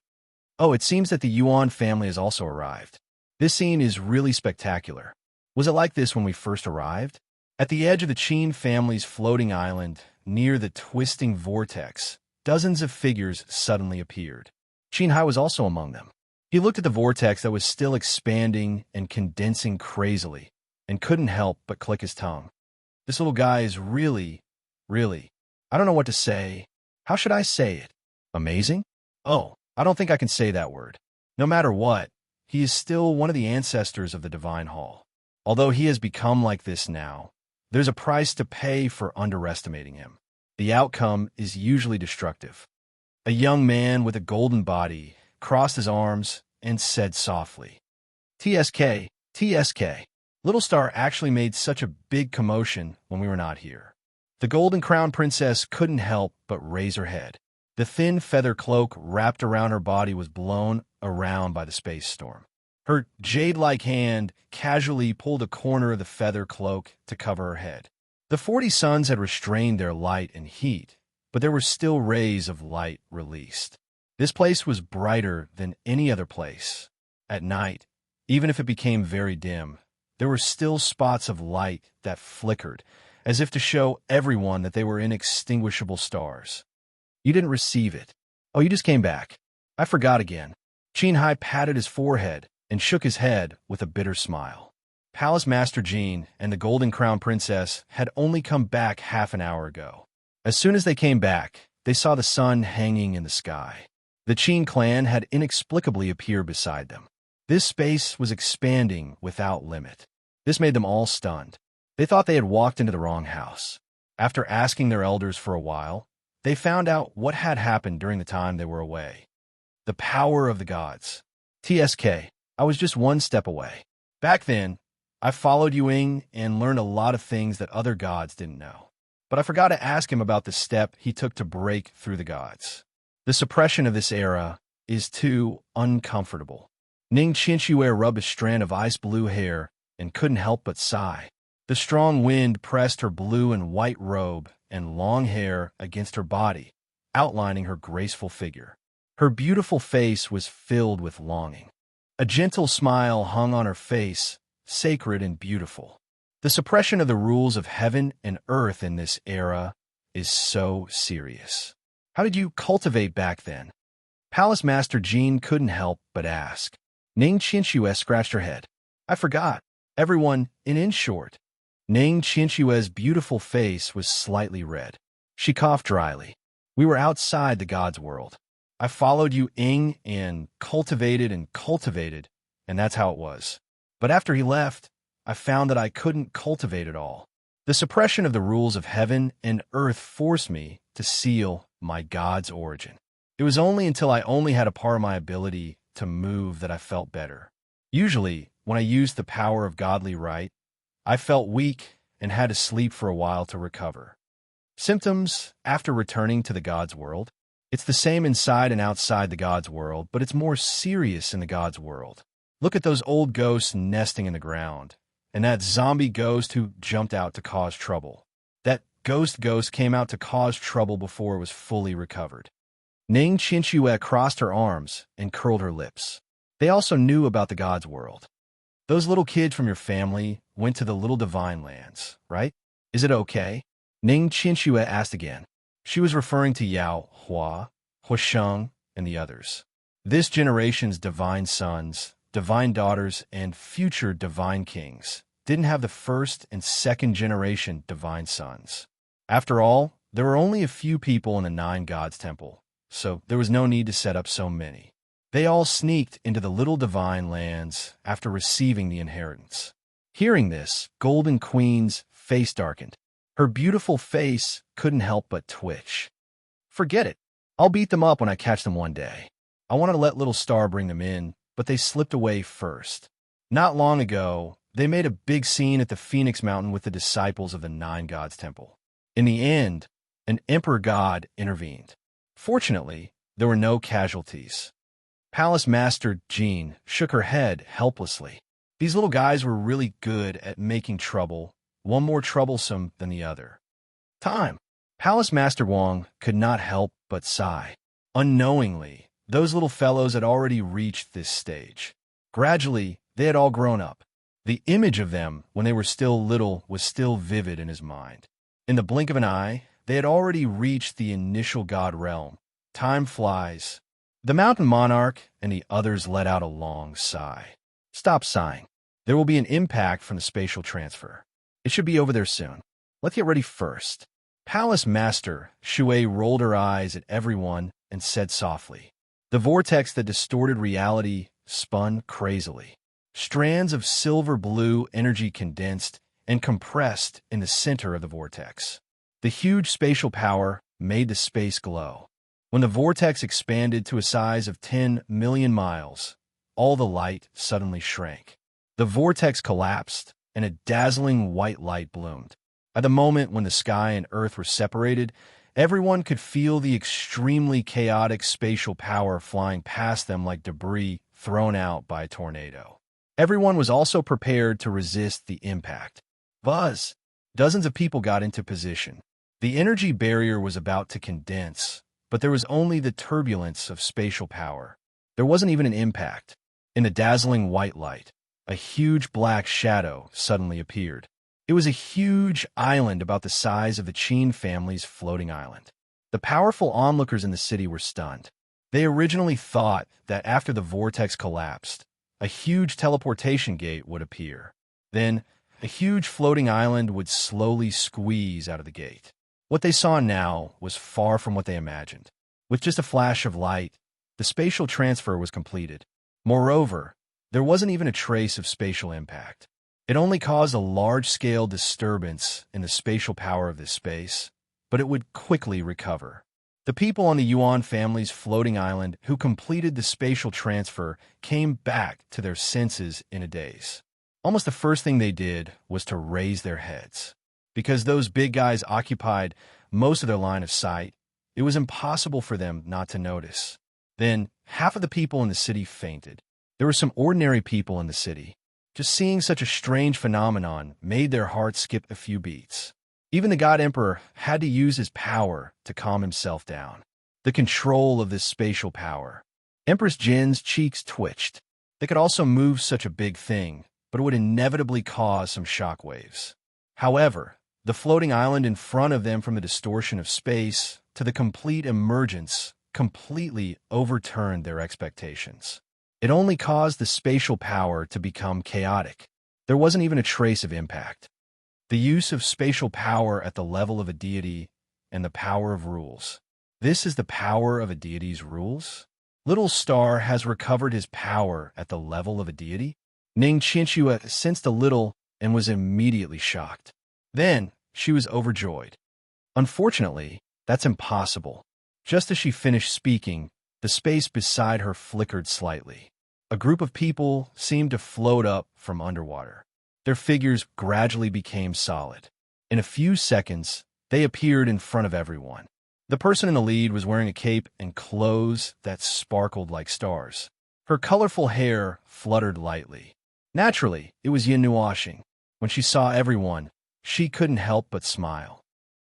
Oh, it seems that the Yuan family has also arrived. This scene is really spectacular. Was it like this when we first arrived? At the edge of the Qin family's floating island, near the twisting vortex, dozens of figures suddenly appeared. Qin Hai was also among them. He looked at the vortex that was still expanding and condensing crazily, and couldn't help but click his tongue. This little guy is really, I don't know what to say. How should I say it? Amazing? Oh, I don't think I can say that word. No matter what, he is still one of the ancestors of the Divine Hall. Although he has become like this now, there's a price to pay for underestimating him. The outcome is usually destructive. A young man with a golden body crossed his arms and said softly, TSK, TSK. Little Star actually made such a big commotion when we were not here. The golden crown princess couldn't help but raise her head. The thin feather cloak wrapped around her body was blown around by the space storm. Her jade-like hand casually pulled a corner of the feather cloak to cover her head. The 40 suns had restrained their light and heat, but there were still rays of light released. This place was brighter than any other place. At night, even if it became very dim, there were still spots of light that flickered, as if to show everyone that they were inextinguishable stars. You didn't receive it. Oh, you just came back. I forgot again. Qin Hai patted his forehead and shook his head with a bitter smile. Palace Master Jean and the Golden Crown Princess had only come back half an hour ago. As soon as they came back, they saw the sun hanging in the sky. The Qin clan had inexplicably appeared beside them. This space was expanding without limit. This made them all stunned. They thought they had walked into the wrong house. After asking their elders for a while, they found out what had happened during the time they were away. The power of the gods. TSK, I was just one step away. Back then, I followed Yuing and learned a lot of things that other gods didn't know. But I forgot to ask him about the step he took to break through the gods. The suppression of this era is too uncomfortable. Ning Qinxue rubbed a strand of ice-blue hair and couldn't help but sigh. The strong wind pressed her blue and white robe and long hair against her body, outlining her graceful figure. Her beautiful face was filled with longing. A gentle smile hung on her face, sacred and beautiful. The suppression of the rules of heaven and earth in this era is so serious. How did you cultivate back then? Palace Master Jean couldn't help but ask. Ning Qinxue scratched her head. I forgot. Everyone, in short. Ning Qinxue's beautiful face was slightly red. She coughed dryly. We were outside the god's world. I followed you Ing and cultivated, and that's how it was. But after he left, I found that I couldn't cultivate it all. The suppression of the rules of heaven and earth forced me to seal my god's origin. It was only until I only had a part of my ability to move that I felt better. Usually, when I used the power of godly right, I felt weak and had to sleep for a while to recover. Symptoms after returning to the god's world? It's the same inside and outside the god's world, but it's more serious in the god's world. Look at those old ghosts nesting in the ground, and that zombie ghost who jumped out to cause trouble. That ghost came out to cause trouble before it was fully recovered. Ning Qinxue crossed her arms and curled her lips. They also knew about the god's world. Those little kids from your family went to the little divine lands, right? Is it okay? Ning Qinxue asked again. She was referring to Yao, Hua, Huasheng, and the others. This generation's divine sons, divine daughters, and future divine kings didn't have the first and second generation divine sons. After all, there were only a few people in the 9 gods temple, so there was no need to set up so many. They all sneaked into the little divine lands after receiving the inheritance. Hearing this, Golden Queen's face darkened. Her beautiful face couldn't help but twitch. Forget it. I'll beat them up when I catch them one day. I wanted to let Little Star bring them in, but they slipped away first. Not long ago, they made a big scene at the Phoenix Mountain with the disciples of the 9 gods temple. In the end, an emperor god intervened. Fortunately, there were no casualties. Palace Master Jean shook her head helplessly. These little guys were really good at making trouble, one more troublesome than the other. Time. Palace Master Wang could not help but sigh. Unknowingly, those little fellows had already reached this stage. Gradually, they had all grown up. The image of them when they were still little was still vivid in his mind. In the blink of an eye, they had already reached the initial god realm. Time flies. The mountain monarch and the others let out a long sigh. Stop sighing. There will be an impact from the spatial transfer. It should be over there soon. Let's get ready first. Palace Master Shui rolled her eyes at everyone and said softly. The vortex that distorted reality spun crazily. Strands of silver-blue energy condensed and compressed in the center of the vortex. The huge spatial power made the space glow. When the vortex expanded to a size of 10 million miles, all the light suddenly shrank. The vortex collapsed, and a dazzling white light bloomed. At the moment when the sky and earth were separated, everyone could feel the extremely chaotic spatial power flying past them like debris thrown out by a tornado. Everyone was also prepared to resist the impact. Buzz! Dozens of people got into position. The energy barrier was about to condense, but there was only the turbulence of spatial power. There wasn't even an impact. In the dazzling white light, a huge black shadow suddenly appeared. It was a huge island about the size of the Qin family's floating island. The powerful onlookers in the city were stunned. They originally thought that after the vortex collapsed, a huge teleportation gate would appear. Then, a huge floating island would slowly squeeze out of the gate. What they saw now was far from what they imagined. With just a flash of light, the spatial transfer was completed. Moreover, there wasn't even a trace of spatial impact. It only caused a large-scale disturbance in the spatial power of this space, but it would quickly recover. The people on the Yuan family's floating island who completed the spatial transfer came back to their senses in a daze. Almost the first thing they did was to raise their heads. Because those big guys occupied most of their line of sight, it was impossible for them not to notice. Then, half of the people in the city fainted. There were some ordinary people in the city. Just seeing such a strange phenomenon made their hearts skip a few beats. Even the God Emperor had to use his power to calm himself down. The control of this spatial power. Empress Jin's cheeks twitched. They could also move such a big thing, but it would inevitably cause some shockwaves. However, the floating island in front of them from the distortion of space to the complete emergence completely overturned their expectations. It only caused the spatial power to become chaotic. There wasn't even a trace of impact. The use of spatial power at the level of a deity and the power of rules. This is the power of a deity's rules? Little Star has recovered his power at the level of a deity? Ning Qianxue sensed a little and was immediately shocked. Then, she was overjoyed. Unfortunately, that's impossible. Just as she finished speaking, the space beside her flickered slightly. A group of people seemed to float up from underwater. Their figures gradually became solid. In a few seconds, they appeared in front of everyone. The person in the lead was wearing a cape and clothes that sparkled like stars. Her colorful hair fluttered lightly. Naturally, it was Yin Nuoxing. When she saw everyone, she couldn't help but smile.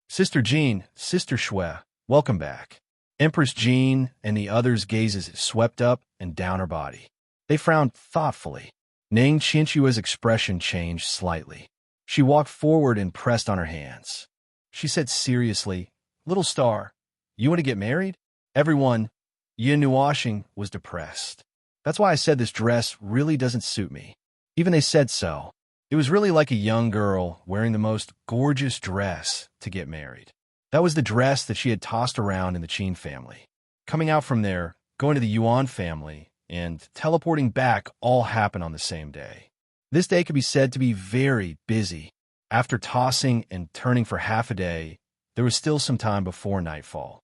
Sister Jean, Sister Shui, welcome back. Empress Jean and the others' gazes swept up and down her body. They frowned thoughtfully. Ning Qianxue's expression changed slightly. She walked forward and pressed on her hands. She said seriously, Little Star, you want to get married? Everyone, Yin Nuoxing, was depressed. That's why I said this dress really doesn't suit me. Even they said so. It was really like a young girl wearing the most gorgeous dress to get married. That was the dress that she had tossed around in the Qin family. Coming out from there, going to the Yuan family, and teleporting back all happened on the same day. This day could be said to be very busy. After tossing and turning for half a day, there was still some time before nightfall.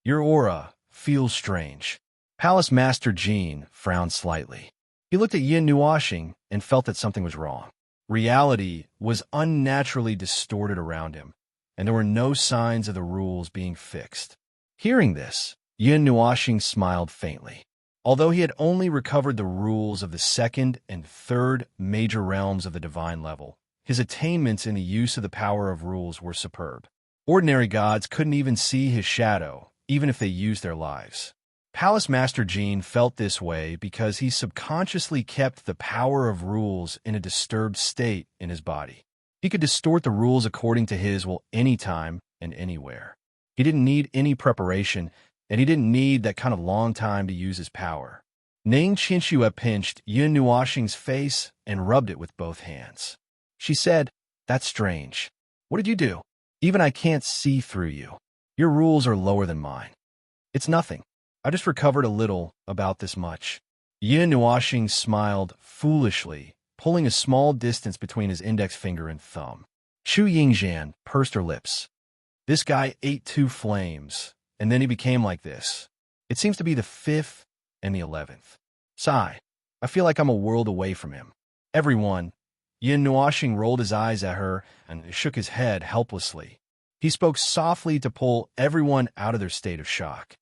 Your aura feels strange. Palace Master Jean frowned slightly. He looked at Yin Nuoxing and felt that something was wrong. Reality was unnaturally distorted around him, and there were no signs of the rules being fixed. Hearing this, Yin Nuoxing smiled faintly. Although he had only recovered the rules of the second and third major realms of the divine level, his attainments in the use of the power of rules were superb. Ordinary gods couldn't even see his shadow, even if they used their lives. Palace Master Jean felt this way because he subconsciously kept the power of rules in a disturbed state in his body. He could distort the rules according to his will anytime and anywhere. He didn't need any preparation, and he didn't need that kind of long time to use his power. Ning Qianxue pinched Yin Nuoxing's face and rubbed it with both hands. She said, That's strange. What did you do? Even I can't see through you. Your rules are lower than mine. It's nothing. I just recovered a little, about this much. Yin Nuashing smiled foolishly, pulling a small distance between his index finger and thumb. Chu Yingzhan pursed her lips. This guy ate 2 flames, and then he became like this. It seems to be the 5th and the 11th. Sigh. I feel like I'm a world away from him. Everyone. Yin Nuashing rolled his eyes at her and shook his head helplessly. He spoke softly to pull everyone out of their state of shock.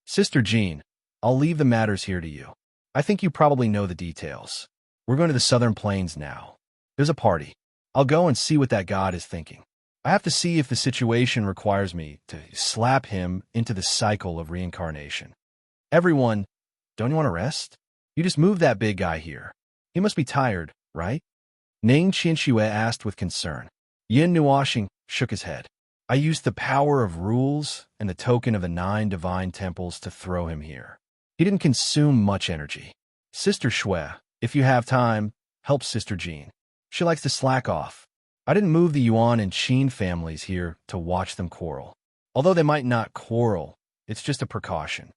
Sister Jean, I'll leave the matters here to you. I think you probably know the details. We're going to the Southern Plains now. There's a party. I'll go and see what that god is thinking. I have to see if the situation requires me to slap him into the cycle of reincarnation. Everyone, don't you want to rest? You just moved that big guy here. He must be tired, right? Ning Qianxue asked with concern. Yin Nuashing shook his head. I used the power of rules and the token of the 9 divine temples to throw him here. He didn't consume much energy. Sister Shui, if you have time, help Sister Jean. She likes to slack off. I didn't move the Yuan and Qin families here to watch them quarrel. Although they might not quarrel, it's just a precaution.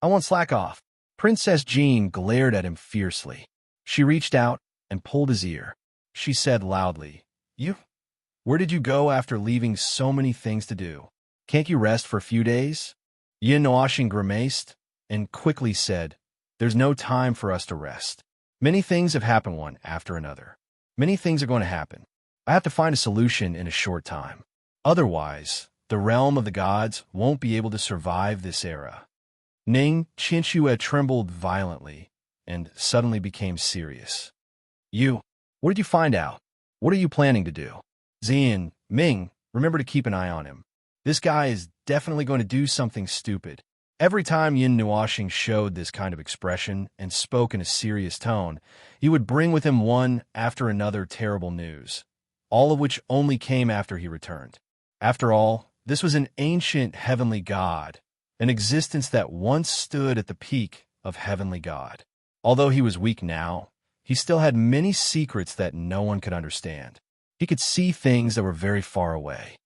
I won't slack off. Princess Jean glared at him fiercely. She reached out and pulled his ear. She said loudly, Where did you go after leaving so many things to do? Can't you rest for a few days? Yin Nuashing grimaced and quickly said, There's no time for us to rest. Many things have happened one after another. Many things are going to happen. I have to find a solution in a short time. Otherwise, the realm of the gods won't be able to survive this era. Ning Qianxue trembled violently and suddenly became serious. What did you find out? What are you planning to do? Zian, Ming, remember to keep an eye on him. This guy is definitely going to do something stupid. Every time Yin Nuashing showed this kind of expression and spoke in a serious tone, he would bring with him one after another terrible news, all of which only came after he returned. After all, this was an ancient heavenly god, an existence that once stood at the peak of heavenly god. Although he was weak now, he still had many secrets that no one could understand. He could see things that were very far away.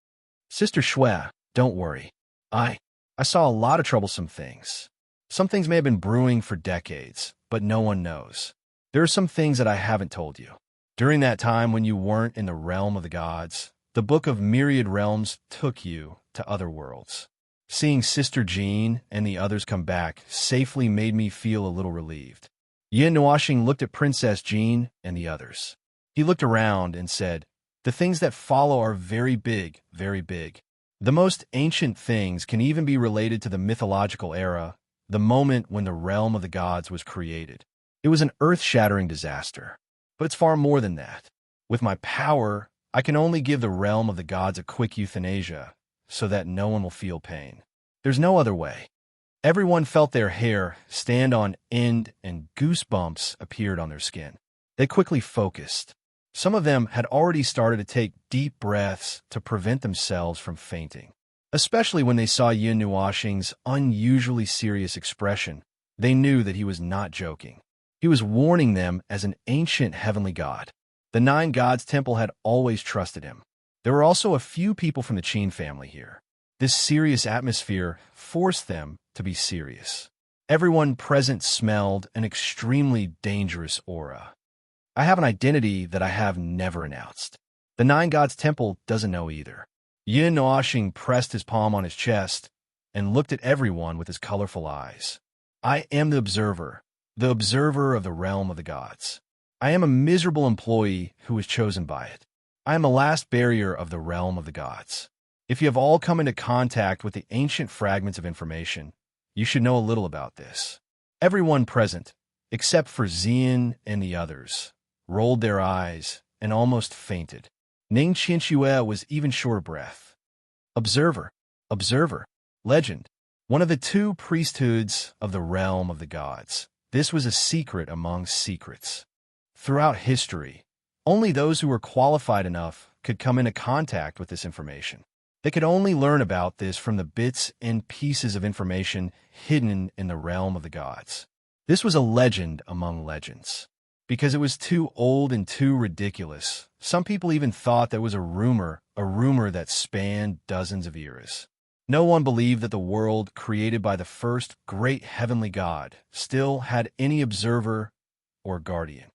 Sister Shui, don't worry. I saw a lot of troublesome things. Some things may have been brewing for decades, but no one knows. There are some things that I haven't told you. During that time when you weren't in the realm of the gods, the Book of Myriad Realms took you to other worlds. Seeing Sister Jean and the others come back safely made me feel a little relieved. Yin Nuashing looked at Princess Jean and the others. He looked around and said, The things that follow are very big, very big. The most ancient things can even be related to the mythological era, the moment when the realm of the gods was created. It was an earth-shattering disaster. But it's far more than that. With my power, I can only give the realm of the gods a quick euthanasia, so that no one will feel pain. There's no other way. Everyone felt their hair stand on end and goosebumps appeared on their skin. They quickly focused. Some of them had already started to take deep breaths to prevent themselves from fainting. Especially when they saw Yin Nuashing's unusually serious expression, they knew that he was not joking. He was warning them as an ancient heavenly god. The 9 gods temple had always trusted him. There were also a few people from the Qin family here. This serious atmosphere forced them to be serious. Everyone present smelled an extremely dangerous aura. I have an identity that I have never announced. The 9 gods temple doesn't know either. Yin Nuashing pressed his palm on his chest and looked at everyone with his colorful eyes. I am the observer of the realm of the gods. I am a miserable employee who was chosen by it. I am the last barrier of the realm of the gods. If you have all come into contact with the ancient fragments of information, you should know a little about this. Everyone present, except for Zian and the others, rolled their eyes and almost fainted. Ning Qianxue was even short of breath. Observer, legend, one of the 2 priesthoods of the realm of the gods. This was a secret among secrets. Throughout history, only those who were qualified enough could come into contact with this information. They could only learn about this from the bits and pieces of information hidden in the realm of the gods. This was a legend among legends. because it was too old and too ridiculous. Some people even thought there was a rumor that spanned dozens of eras. No one believed that the world created by the first great heavenly God still had any observer or guardian.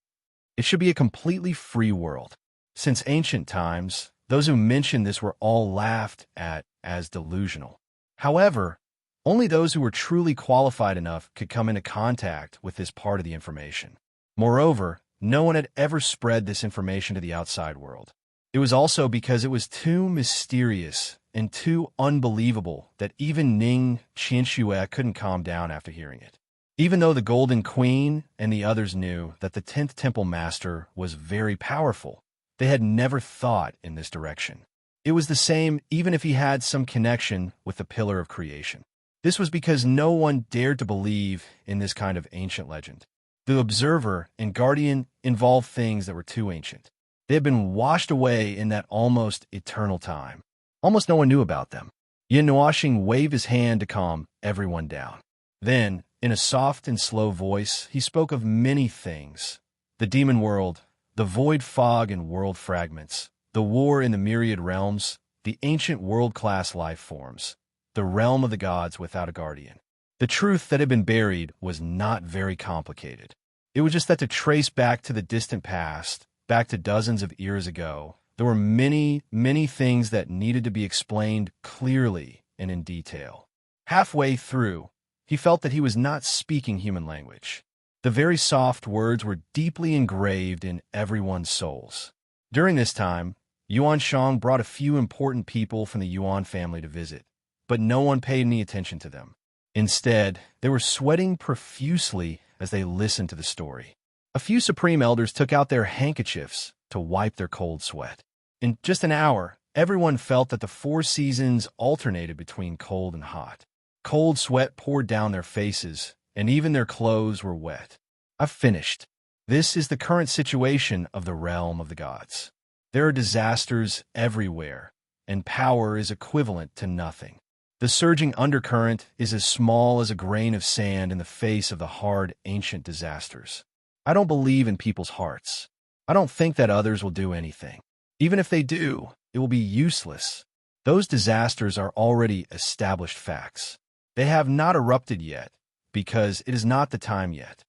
It should be a completely free world. Since ancient times, those who mentioned this were all laughed at as delusional. However, only those who were truly qualified enough could come into contact with this part of the information. Moreover, no one had ever spread this information to the outside world. It was also because it was too mysterious and too unbelievable that even Ning Qianxue couldn't calm down after hearing it. Even though the Golden Queen and the others knew that the 10th Temple Master was very powerful, they had never thought in this direction. It was the same even if he had some connection with the Pillar of Creation. This was because no one dared to believe in this kind of ancient legend. The observer and guardian involved things that were too ancient. They had been washed away in that almost eternal time. Almost no one knew about them. Yin Nuoxing waved his hand to calm everyone down. Then, in a soft and slow voice, he spoke of many things. The demon world, the void fog and world fragments, the war in the myriad realms, the ancient world-class life forms, the realm of the gods without a guardian. The truth that had been buried was not very complicated. It was just that to trace back to the distant past, back to dozens of years ago, there were many, many things that needed to be explained clearly and in detail. Halfway through, he felt that he was not speaking human language. The very soft words were deeply engraved in everyone's souls. During this time, Yuan Shang brought a few important people from the Yuan family to visit, but no one paid any attention to them. Instead, they were sweating profusely as they listened to the story. A few supreme elders took out their handkerchiefs to wipe their cold sweat. In just an hour, everyone felt that the 4 seasons alternated between cold and hot. Cold sweat poured down their faces, and even their clothes were wet. I've finished. This is the current situation of the realm of the gods. There are disasters everywhere, and power is equivalent to nothing. The surging undercurrent is as small as a grain of sand in the face of the hard, ancient disasters. I don't believe in people's hearts. I don't think that others will do anything. Even if they do, it will be useless. Those disasters are already established facts. They have not erupted yet, because it is not the time yet.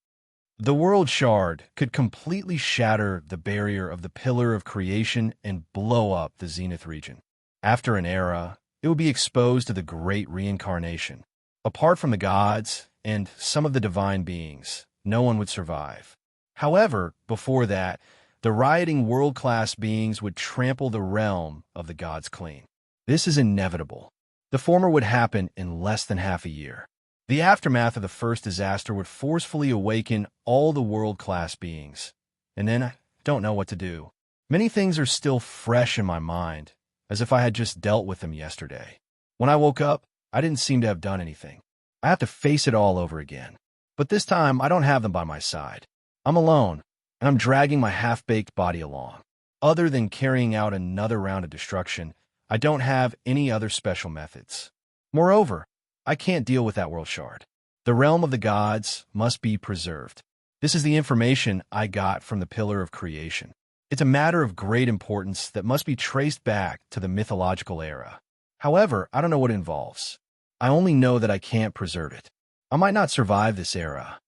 The world shard could completely shatter the barrier of the Pillar of Creation and blow up the Zenith region. After an era, it would be exposed to the great reincarnation. Apart from the gods and some of the divine beings, no one would survive. However, before that, the rioting world-class beings would trample the realm of the gods clean. This is inevitable. The former would happen in less than half a year. The aftermath of the first disaster would forcefully awaken all the world-class beings. And then I don't know what to do. Many things are still fresh in my mind, as if I had just dealt with them yesterday. When I woke up, I didn't seem to have done anything. I have to face it all over again. But this time, I don't have them by my side. I'm alone, and I'm dragging my half-baked body along. Other than carrying out another round of destruction, I don't have any other special methods. Moreover, I can't deal with that world shard. The realm of the gods must be preserved. This is the information I got from the Pillar of Creation. It's a matter of great importance that must be traced back to the mythological era. However, I don't know what it involves. I only know that I can't preserve it. I might not survive this era.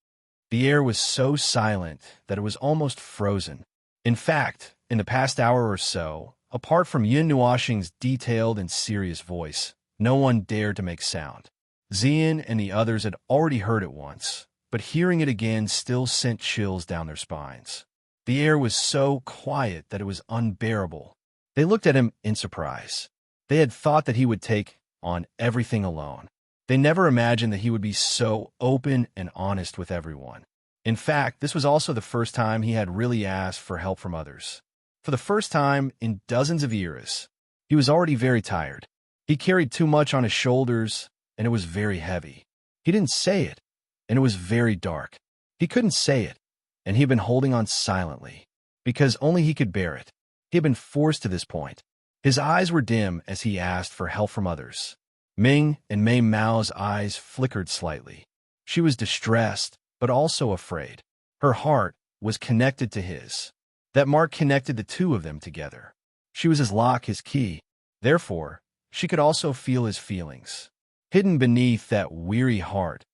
The air was so silent that it was almost frozen. In fact, in the past hour or so, apart from Yin Nuoxing's detailed and serious voice, no one dared to make sound. Xian and the others had already heard it once, but hearing it again still sent chills down their spines. The air was so quiet that it was unbearable. They looked at him in surprise. They had thought that he would take on everything alone. They never imagined that he would be so open and honest with everyone. In fact, this was also the first time he had really asked for help from others. For the first time in dozens of years, he was already very tired. He carried too much on his shoulders, and it was very heavy. He didn't say it, and it was very dark. He couldn't say it, and he had been holding on silently, because only he could bear it. He had been forced to this point. His eyes were dim as he asked for help from others. Ming and Mei Mao's eyes flickered slightly. She was distressed, but also afraid. Her heart was connected to his. That mark connected the two of them together. She was his lock, his key. Therefore, she could also feel his feelings. Hidden beneath that weary heart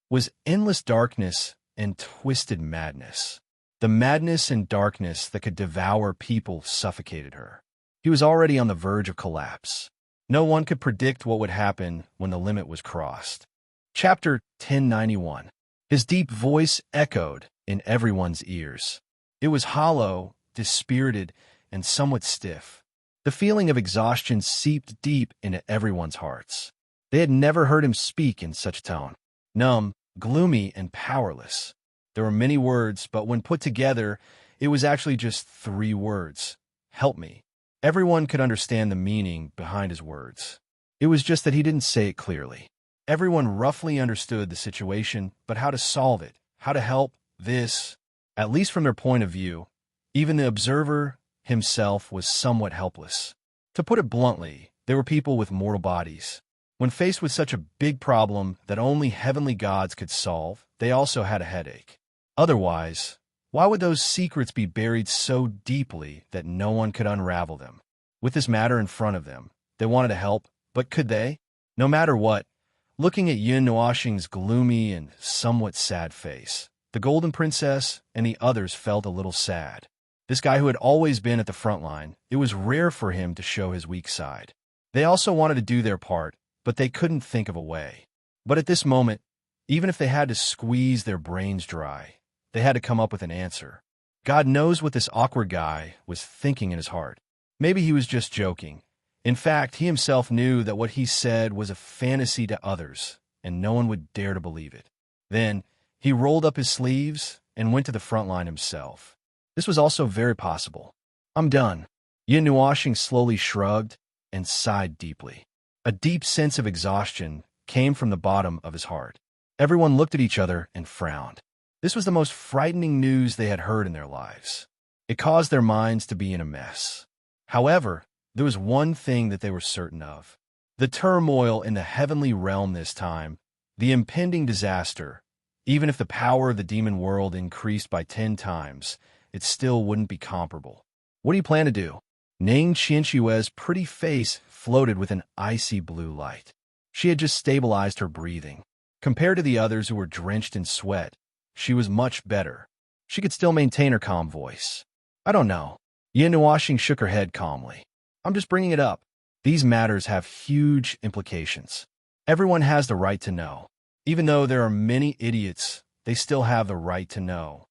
was endless darkness and twisted madness. The madness and darkness that could devour people suffocated her. He was already on the verge of collapse. No one could predict what would happen when the limit was crossed. Chapter 1091. His deep voice echoed in everyone's ears. It was hollow, dispirited, and somewhat stiff. The feeling of exhaustion seeped deep into everyone's hearts. They had never heard him speak in such a tone. Numb, gloomy, and powerless. There were many words, but when put together, it was actually just 3 words. Help me. Everyone could understand the meaning behind his words. It was just that he didn't say it clearly. Everyone roughly understood the situation, but how to solve it, how to help, this, at least from their point of view, even the observer himself was somewhat helpless. To put it bluntly, there were people with mortal bodies. When faced with such a big problem that only heavenly gods could solve, they also had a headache. Otherwise, why would those secrets be buried so deeply that no one could unravel them? With this matter in front of them, they wanted to help, but could they? No matter what, looking at Yin Nuoxing's gloomy and somewhat sad face, the Golden Princess and the others felt a little sad. This guy who had always been at the front line, it was rare for him to show his weak side. They also wanted to do their part, but they couldn't think of a way. But at this moment, even if they had to squeeze their brains dry, they had to come up with an answer. God knows what this awkward guy was thinking in his heart. Maybe he was just joking. In fact, he himself knew that what he said was a fantasy to others, and no one would dare to believe it. Then, he rolled up his sleeves and went to the front line himself. This was also very possible. I'm done. Yin Nuoxing slowly shrugged and sighed deeply. A deep sense of exhaustion came from the bottom of his heart. Everyone looked at each other and frowned. This was the most frightening news they had heard in their lives. It caused their minds to be in a mess. However, there was one thing that they were certain of. The turmoil in the heavenly realm this time, the impending disaster, even if the power of the demon world increased by 10 times, it still wouldn't be comparable. What do you plan to do? Ning Qianxue's pretty face floated with an icy blue light. She had just stabilized her breathing. Compared to the others who were drenched in sweat, she was much better. She could still maintain her calm voice. I don't know. Yin Nuoxing shook her head calmly. I'm just bringing it up. These matters have huge implications. Everyone has the right to know. Even though there are many idiots, they still have the right to know.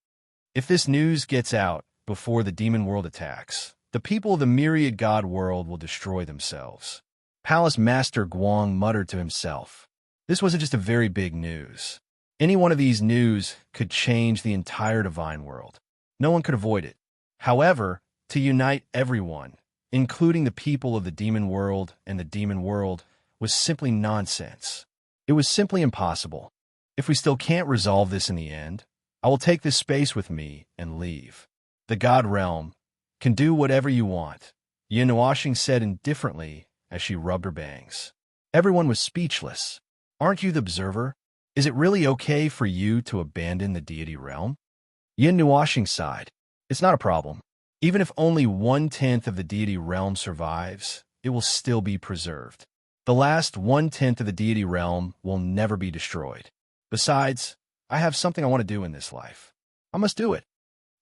If this news gets out before the demon world attacks, the people of the myriad god world will destroy themselves. Palace Master Guang muttered to himself. This wasn't just a very big news. Any one of these news could change the entire divine world. No one could avoid it. However, to unite everyone, including the people of the demon world and the demon world, was simply nonsense. It was simply impossible. If we still can't resolve this in the end, I will take this space with me and leave. The God realm can do whatever you want, Yin Nuoxing said indifferently as she rubbed her bangs. Everyone was speechless. Aren't you the observer? Is it really okay for you to abandon the deity realm? Yin Nuoxing sighed. It's not a problem. Even if only 1/10 of the deity realm survives, it will still be preserved. The last 1/10 of the deity realm will never be destroyed. Besides, I have something I want to do in this life. I must do it.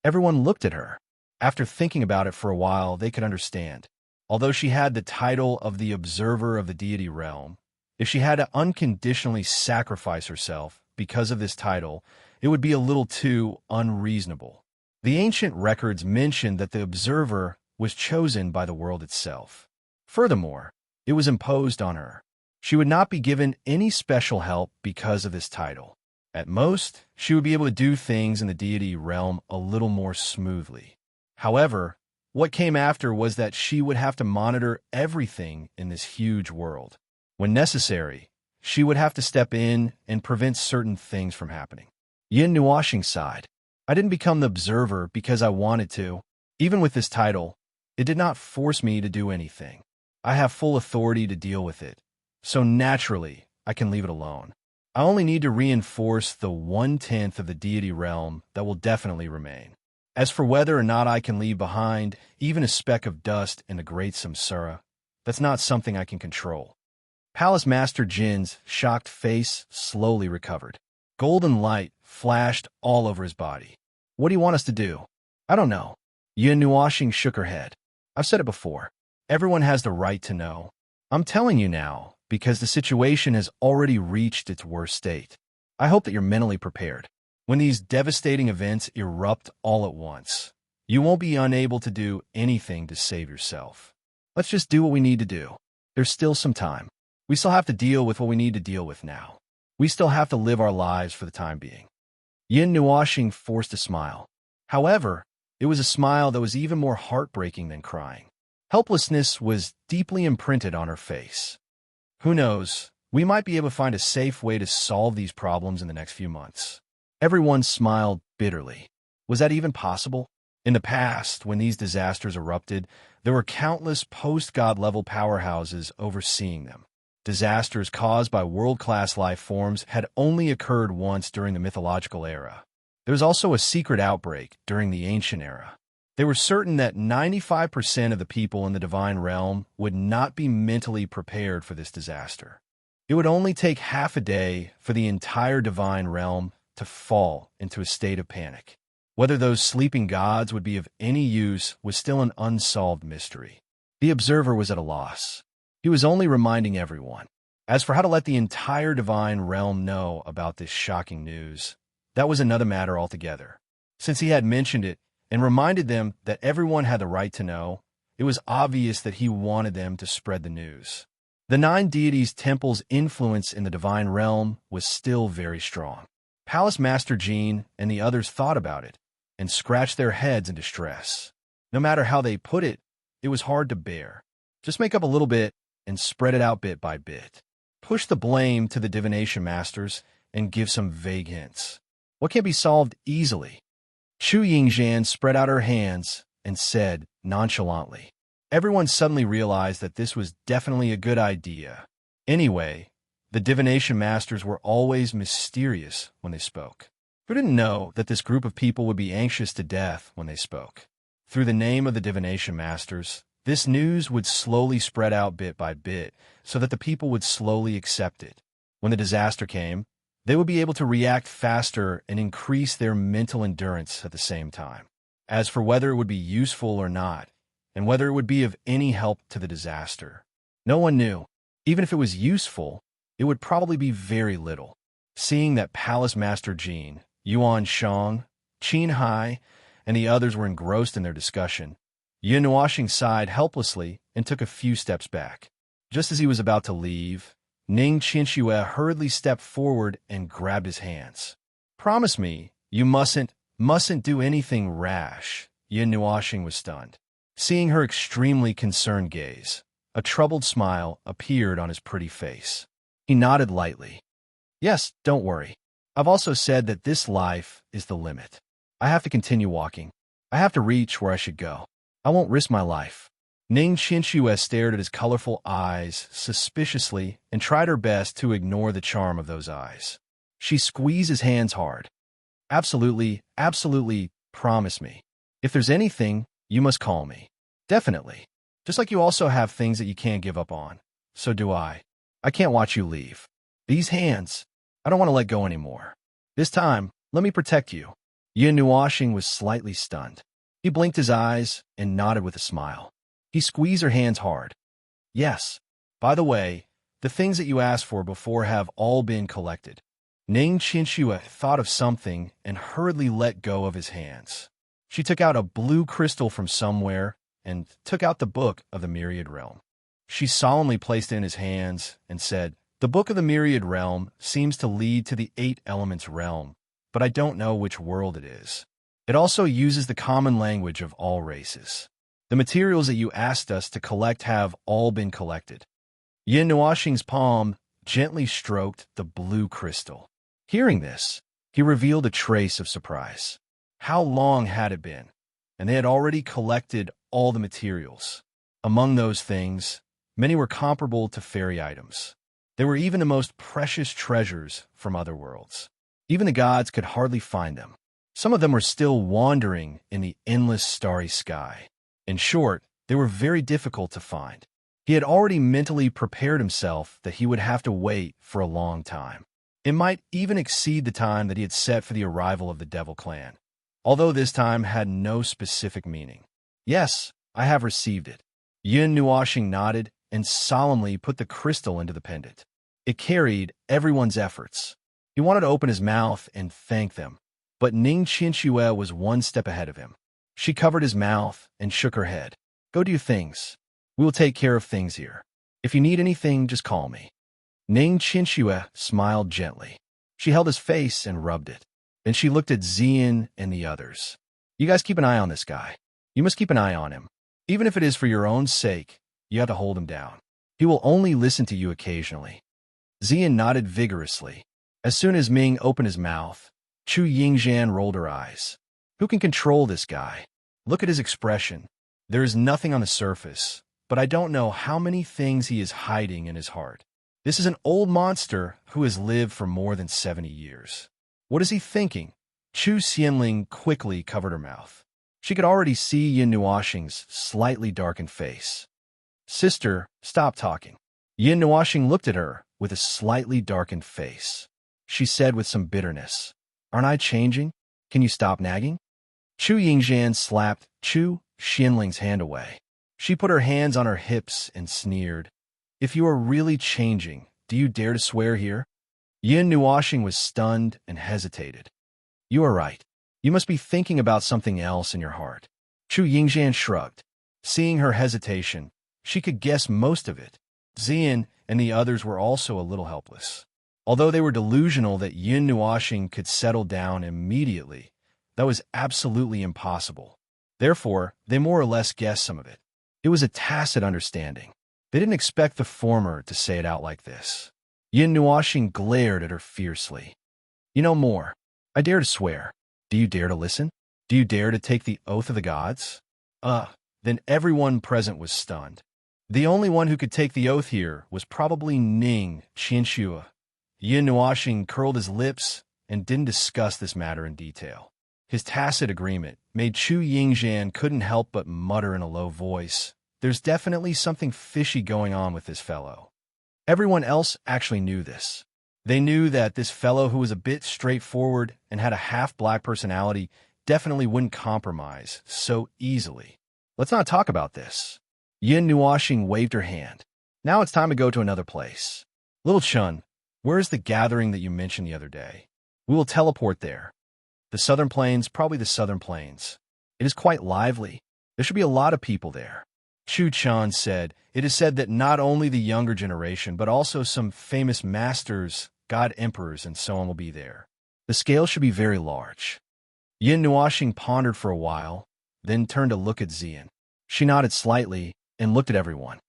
Everyone looked at her. After thinking about it for a while, they could understand. Although she had the title of the observer of the deity realm, if she had to unconditionally sacrifice herself because of this title, it would be a little too unreasonable. The ancient records mentioned that the observer was chosen by the world itself. Furthermore, it was imposed on her. She would not be given any special help because of this title. At most, she would be able to do things in the deity realm a little more smoothly. However, what came after was that she would have to monitor everything in this huge world. When necessary, she would have to step in and prevent certain things from happening. Yin Nuoxing sighed. I didn't become the observer because I wanted to. Even with this title, it did not force me to do anything. I have full authority to deal with it, so naturally, I can leave it alone. I only need to reinforce the 1/10 of the deity realm that will definitely remain. As for whether or not I can leave behind even a speck of dust in the great samsara, that's not something I can control. Palace Master Jin's shocked face slowly recovered. Golden light flashed all over his body. What do you want us to do? I don't know. Yin Nuoxing shook her head. I've said it before. Everyone has the right to know. I'm telling you now because the situation has already reached its worst state. I hope that you're mentally prepared. When these devastating events erupt all at once, you won't be unable to do anything to save yourself. Let's just do what we need to do. There's still some time. We still have to deal with what we need to deal with now. We still have to live our lives for the time being. Yin Nuoxing forced a smile. However, it was a smile that was even more heartbreaking than crying. Helplessness was deeply imprinted on her face. Who knows, we might be able to find a safe way to solve these problems in the next few months. Everyone smiled bitterly. Was that even possible? In the past, when these disasters erupted, there were countless post-god level powerhouses overseeing them. Disasters caused by world-class life forms had only occurred once during the mythological era. There was also a secret outbreak during the ancient era. They were certain that 95% of the people in the divine realm would not be mentally prepared for this disaster. It would only take half a day for the entire divine realm to fall into a state of panic. Whether those sleeping gods would be of any use was still an unsolved mystery. The observer was at a loss. He was only reminding everyone. As for how to let the entire divine realm know about this shocking news, that was another matter altogether. Since he had mentioned it and reminded them that everyone had the right to know, it was obvious that he wanted them to spread the news. The 9 deities' temple's influence in the divine realm was still very strong. Palace Master Jin and the others thought about it and scratched their heads in distress. No matter how they put it, it was hard to bear. Just make up a little bit and spread it out bit by bit. Push the blame to the divination masters and give some vague hints. What can be solved easily? Chu Yingzhan spread out her hands and said nonchalantly. Everyone suddenly realized that this was definitely a good idea. Anyway, the divination masters were always mysterious when they spoke. Who didn't know that this group of people would be anxious to death when they spoke? Through the name of the divination masters, this news would slowly spread out bit by bit so that the people would slowly accept it. When the disaster came, they would be able to react faster and increase their mental endurance at the same time. As for whether it would be useful or not, and whether it would be of any help to the disaster, no one knew. Even if it was useful, it would probably be very little. Seeing that Palace Master Jin, Yuan Shang, Qin Hai, and the others were engrossed in their discussion, Yin Nuoxing sighed helplessly and took a few steps back. Just as he was about to leave, Ning Qinxue hurriedly stepped forward and grabbed his hands. Promise me, you mustn't do anything rash. Yin Nuoxing was stunned. Seeing her extremely concerned gaze, a troubled smile appeared on his pretty face. He nodded lightly. Yes, don't worry. I've also said that this life is the limit. I have to continue walking. I have to reach where I should go. I won't risk my life. Ning Qinxue stared at his colorful eyes suspiciously and tried her best to ignore the charm of those eyes. She squeezed his hands hard. Absolutely, promise me. If there's anything, you must call me. Definitely. Just like you also have things that you can't give up on. So do I. I can't watch you leave. These hands, I don't want to let go anymore. This time, let me protect you. Yin Nuoxing was slightly stunned. He blinked his eyes and nodded with a smile. He squeezed her hands hard. Yes. By the way, the things that you asked for before have all been collected. Ning Qinxue thought of something and hurriedly let go of his hands. She took out a blue crystal from somewhere and took out the Book of the Myriad Realm. She solemnly placed it in his hands and said, The Book of the Myriad Realm seems to lead to the 8 Elements realm, but I don't know which world it is. It also uses the common language of all races. The materials that you asked us to collect have all been collected. Yin Nuoxing's palm gently stroked the blue crystal. Hearing this, he revealed a trace of surprise. How long had it been? And they had already collected all the materials. Among those things, many were comparable to fairy items. They were even the most precious treasures from other worlds. Even the gods could hardly find them. Some of them were still wandering in the endless starry sky. In short, they were very difficult to find. He had already mentally prepared himself that he would have to wait for a long time. It might even exceed the time that he had set for the arrival of the Devil Clan, although this time had no specific meaning. Yes, I have received it. Yun Nuoxing nodded and solemnly put the crystal into the pendant. It carried everyone's efforts. He wanted to open his mouth and thank them, but Ning Qianxue was one step ahead of him. She covered his mouth and shook her head. Go do things. We will take care of things here. If you need anything, just call me. Ning Qianxue smiled gently. She held his face and rubbed it. Then she looked at Zian and the others. You guys keep an eye on this guy. You must keep an eye on him. Even if it is for your own sake, you have to hold him down. He will only listen to you occasionally. Zian nodded vigorously. As soon as Ming opened his mouth, Chu Yingzhan rolled her eyes. Who can control this guy? Look at his expression. There is nothing on the surface, but I don't know how many things he is hiding in his heart. This is an old monster who has lived for more than 70 years. What is he thinking? Chu Xianling quickly covered her mouth. She could already see Yin Nuoxing's slightly darkened face. Sister, stop talking. Yin Nuoxing looked at her with a slightly darkened face. She said with some bitterness, Aren't I changing? Can you stop nagging? Chu Yingzhan slapped Chu Xianling's hand away. She put her hands on her hips and sneered. If you are really changing, do you dare to swear here? Yin Nuoxing was stunned and hesitated. You are right. You must be thinking about something else in your heart. Chu Yingzhan shrugged. Seeing her hesitation, she could guess most of it. Zian and the others were also a little helpless. Although they were delusional that Yin Nuoxing could settle down immediately, that was absolutely impossible. Therefore, they more or less guessed some of it. It was a tacit understanding. They didn't expect the former to say it out like this. Yin Nuoxing glared at her fiercely. You know more. I dare to swear. Do you dare to listen? Do you dare to take the oath of the gods? Then everyone present was stunned. The only one who could take the oath here was probably Ning Qianxue. Yin Nuoxing curled his lips and didn't discuss this matter in detail. His tacit agreement made Chu Yingzhan couldn't help but mutter in a low voice, There's definitely something fishy going on with this fellow. Everyone else actually knew this. They knew that this fellow who was a bit straightforward and had a half-black personality definitely wouldn't compromise so easily. Let's not talk about this. Yin Nuoxing waved her hand. Now it's time to go to another place. Little Chun, where is the gathering that you mentioned the other day? We will teleport there. The Southern Plains, probably the Southern Plains. It is quite lively. There should be a lot of people there. Chu Chan said, It is said that not only the younger generation, but also some famous masters, god emperors, and so on will be there. The scale should be very large. Yin Nuoxing pondered for a while, then turned to look at Zian. She nodded slightly and looked at everyone.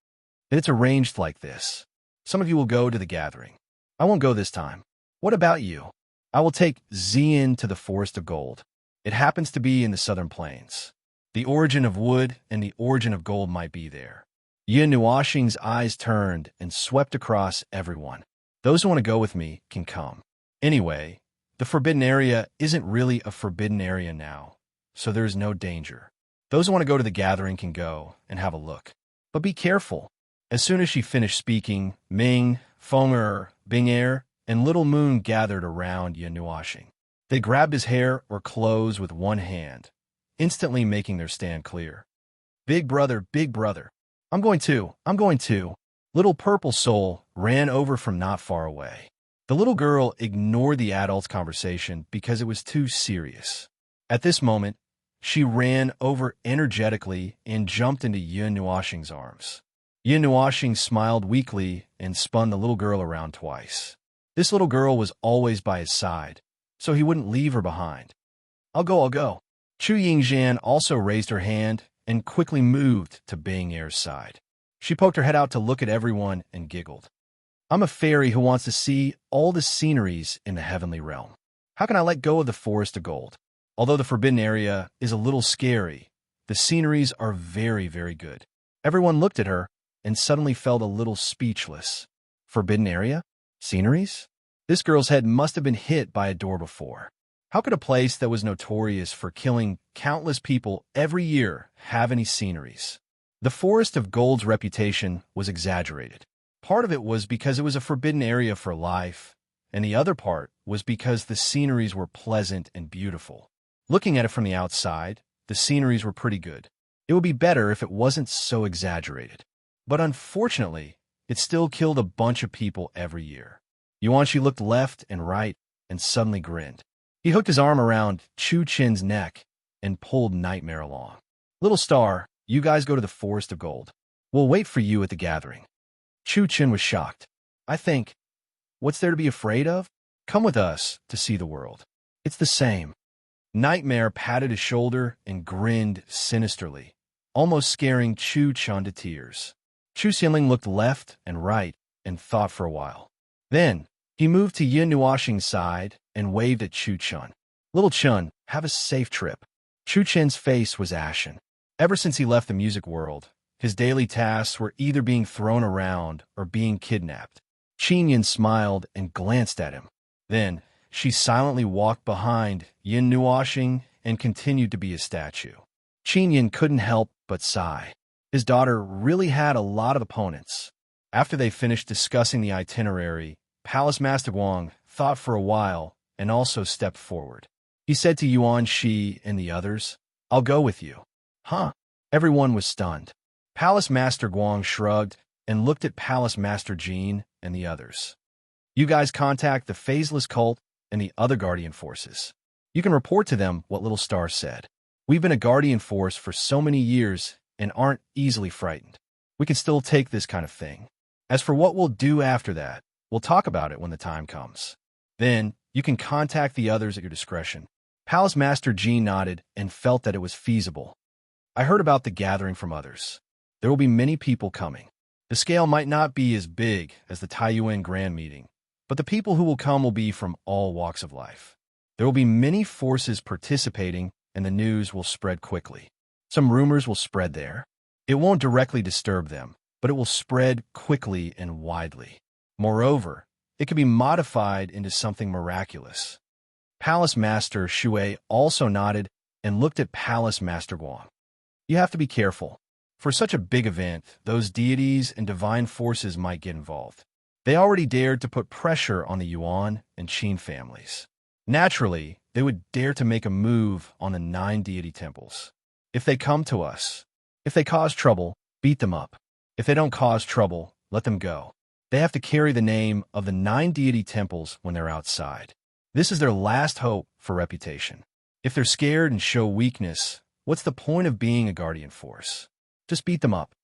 Then it's arranged like this. Some of you will go to the gathering. I won't go this time. What about you? I will take Zian to the Forest of Gold. It happens to be in the Southern Plains. The origin of wood and the origin of gold might be there. Yin Nuoxing's eyes turned and swept across everyone. Those who want to go with me can come. Anyway, the forbidden area isn't really a forbidden area now, so there is no danger. Those who want to go to the gathering can go and have a look. But be careful. As soon as she finished speaking, Ming, Fenger, Bing'er, and Little Moon gathered around Yin Nuoxing. They grabbed his hair or clothes with one hand, instantly making their stand clear. Big brother, I'm going to. Little Purple Soul ran over from not far away. The little girl ignored the adults' conversation because it was too serious. At this moment, she ran over energetically and jumped into Yin Nuoxing's arms. Yin Nuoxing smiled weakly and spun the little girl around twice. This little girl was always by his side, so he wouldn't leave her behind. I'll go. Chu Yingzhan also raised her hand and quickly moved to Bing'er's side. She poked her head out to look at everyone and giggled. I'm a fairy who wants to see all the sceneries in the heavenly realm. How can I let go of the Forest of Gold? Although the forbidden area is a little scary, the sceneries are very, very good. Everyone looked at her and suddenly felt a little speechless. Forbidden area? Sceneries? This girl's head must have been hit by a door before. How could a place that was notorious for killing countless people every year have any sceneries? The Forest of Gold's reputation was exaggerated. Part of it was because it was a forbidden area for life, and the other part was because the sceneries were pleasant and beautiful. Looking at it from the outside, the sceneries were pretty good. It would be better if it wasn't so exaggerated. But unfortunately, it still killed a bunch of people every year. Yuanshi looked left and right and suddenly grinned. He hooked his arm around Chu Chin's neck and pulled Nightmare along. Little Star, you guys go to the Forest of Gold. We'll wait for you at the gathering. Chu Chin was shocked. I think, what's there to be afraid of? Come with us to see the world. It's the same. Nightmare patted his shoulder and grinned sinisterly, almost scaring Chu Chun to tears. Chu Xianling looked left and right and thought for a while. Then, he moved to Yin Nuoxing's side and waved at Chu Chun. Little Chun, have a safe trip. Chu Chin's face was ashen. Ever since he left the music world, his daily tasks were either being thrown around or being kidnapped. Qin Yin smiled and glanced at him. Then, she silently walked behind Yin Nuoxing and continued to be a statue. Qin Yin couldn't help but sigh. His daughter really had a lot of opponents. After they finished discussing the itinerary, Palace Master Guang thought for a while and also stepped forward. He said to Yuan Shi and the others, I'll go with you. Huh? Everyone was stunned. Palace Master Guang shrugged and looked at Palace Master Jean and the others. You guys contact the Phaseless Cult and the other Guardian Forces. You can report to them what Little Star said. We've been a Guardian Force for so many years and aren't easily frightened. We can still take this kind of thing. As for what we'll do after that, we'll talk about it when the time comes. Then, you can contact the others at your discretion. Palace Master Jean nodded and felt that it was feasible. I heard about the gathering from others. There will be many people coming. The scale might not be as big as the Taiyuan Grand Meeting, but the people who will come will be from all walks of life. There will be many forces participating, and the news will spread quickly. Some rumors will spread there. It won't directly disturb them, but it will spread quickly and widely. Moreover, it can be modified into something miraculous. Palace Master Shui also nodded and looked at Palace Master Guang. You have to be careful. For such a big event, those deities and divine forces might get involved. They already dared to put pressure on the Yuan and Qin families. Naturally, they would dare to make a move on the 9 deity temples. If they come to us, if they cause trouble, beat them up. If they don't cause trouble, let them go. They have to carry the name of the 9 deity temples when they're outside. This is their last hope for reputation. If they're scared and show weakness, what's the point of being a guardian force? Just beat them up.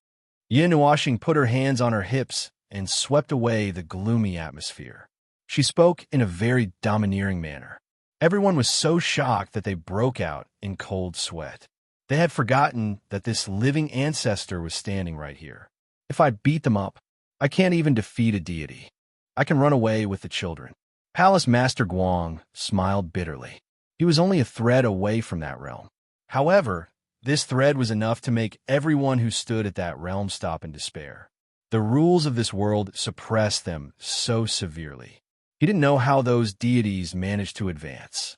Yin Nuoxing put her hands on her hips and swept away the gloomy atmosphere. She spoke in a very domineering manner. Everyone was so shocked that they broke out in cold sweat. They had forgotten that this living ancestor was standing right here. If I beat them up, I can't even defeat a deity. I can run away with the children. Palace Master Guang smiled bitterly. He was only a thread away from that realm. However, this thread was enough to make everyone who stood at that realm stop in despair. The rules of this world suppressed them so severely. He didn't know how those deities managed to advance.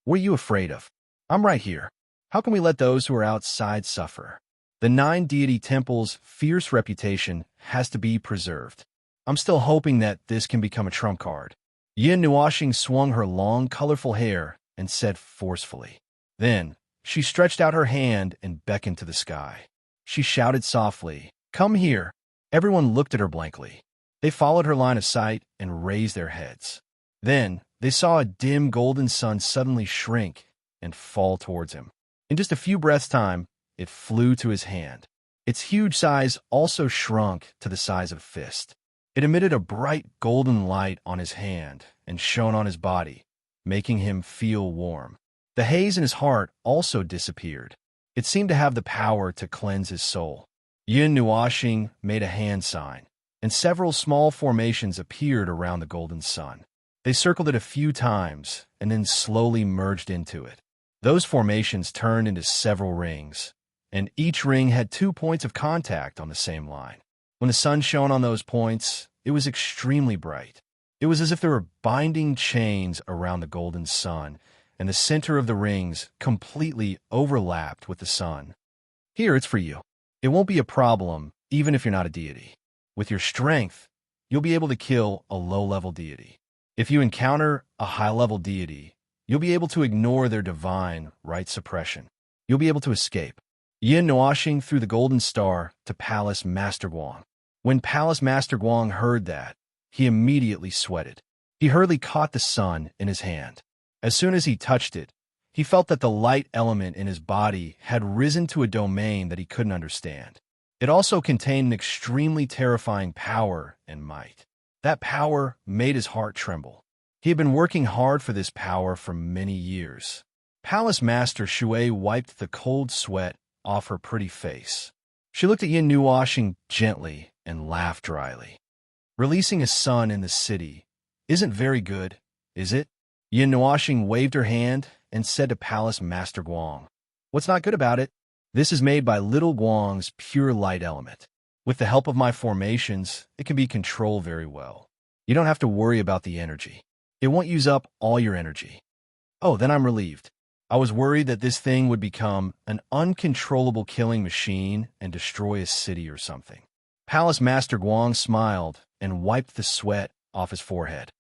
What are you afraid of? I'm right here. How can we let those who are outside suffer? The 9 deity temples' fierce reputation has to be preserved. I'm still hoping that this can become a trump card. Yin Nuoxing swung her long, colorful hair and said forcefully. Then, she stretched out her hand and beckoned to the sky. She shouted softly, "Come here." Everyone looked at her blankly. They followed her line of sight and raised their heads. Then, they saw a dim golden sun suddenly shrink and fall towards him. In just a few breaths' time, it flew to his hand. Its huge size also shrunk to the size of a fist. It emitted a bright golden light on his hand and shone on his body, making him feel warm. The haze in his heart also disappeared. It seemed to have the power to cleanse his soul. Yin Nuoxing made a hand sign, and several small formations appeared around the golden sun. They circled it a few times and then slowly merged into it. Those formations turned into several rings, and each ring had 2 points of contact on the same line. When the sun shone on those points, it was extremely bright. It was as if there were binding chains around the golden sun, and the center of the rings completely overlapped with the sun. Here, it's for you. It won't be a problem, even if you're not a deity. With your strength, you'll be able to kill a low-level deity. If you encounter a high-level deity, you'll be able to ignore their divine right suppression. You'll be able to escape. Yin Nuoxing threw the golden star to Palace Master Guang. When Palace Master Guang heard that, he immediately sweated. He hurriedly caught the sun in his hand. As soon as he touched it, he felt that the light element in his body had risen to a domain that he couldn't understand. It also contained an extremely terrifying power and might. That power made his heart tremble. He had been working hard for this power for many years. Palace Master Shui wiped the cold sweat off her pretty face. She looked at Yin Nuoxing gently and laughed dryly. Releasing a sun in the city isn't very good, is it? Yin Nuoxing waved her hand and said to Palace Master Guang, "What's not good about it? This is made by little Guang's pure light element. With the help of my formations, it can be controlled very well. You don't have to worry about the energy. It won't use up all your energy." Oh, then I'm relieved. I was worried that this thing would become an uncontrollable killing machine and destroy a city or something. Palace Master Guang smiled and wiped the sweat off his forehead.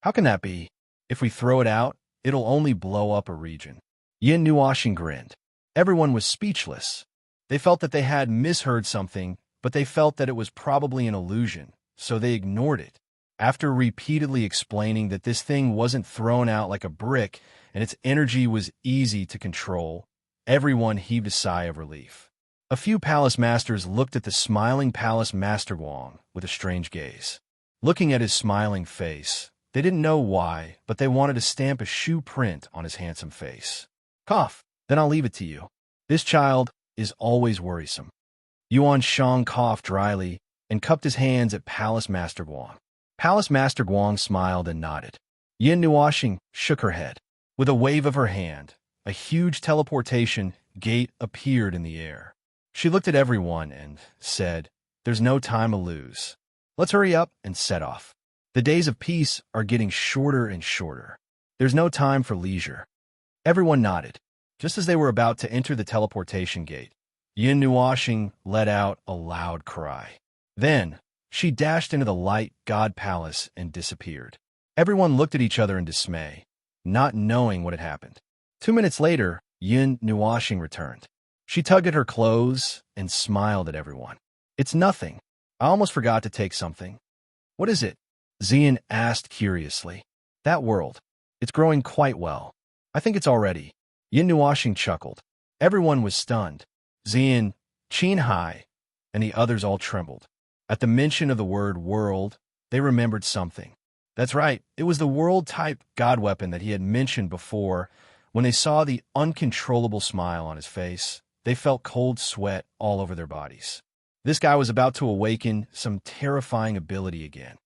How can that be? If we throw it out, it'll only blow up a region. Yin Nuoxing grinned. Everyone was speechless. They felt that they had misheard something, but they felt that it was probably an illusion, so they ignored it. After repeatedly explaining that this thing wasn't thrown out like a brick and its energy was easy to control, everyone heaved a sigh of relief. A few palace masters looked at the smiling Palace Master Guang with a strange gaze. Looking at his smiling face, they didn't know why, but they wanted to stamp a shoe print on his handsome face. Cough, then I'll leave it to you. This child is always worrisome. Yuan Shang coughed dryly and cupped his hands at Palace Master Guang. Palace Master Guang smiled and nodded. Yin Nuoxing shook her head. With a wave of her hand, a huge teleportation gate appeared in the air. She looked at everyone and said, "There's no time to lose. Let's hurry up and set off. The days of peace are getting shorter and shorter. There's no time for leisure." Everyone nodded. Just as they were about to enter the teleportation gate, Yin Nuoxing let out a loud cry. Then, she dashed into the light god palace and disappeared. Everyone looked at each other in dismay, not knowing what had happened. 2 minutes later, Yin Nuoxing returned. She tugged at her clothes and smiled at everyone. "It's nothing. I almost forgot to take something." "What is it?" Xian asked curiously. "That world. It's growing quite well. I think it's all ready." Yin Nuoxing chuckled. Everyone was stunned. Xian, Qin Hai, and the others all trembled. At the mention of the word world, they remembered something. That's right, it was the world-type god weapon that he had mentioned before. When they saw the uncontrollable smile on his face, they felt cold sweat all over their bodies. This guy was about to awaken some terrifying ability again.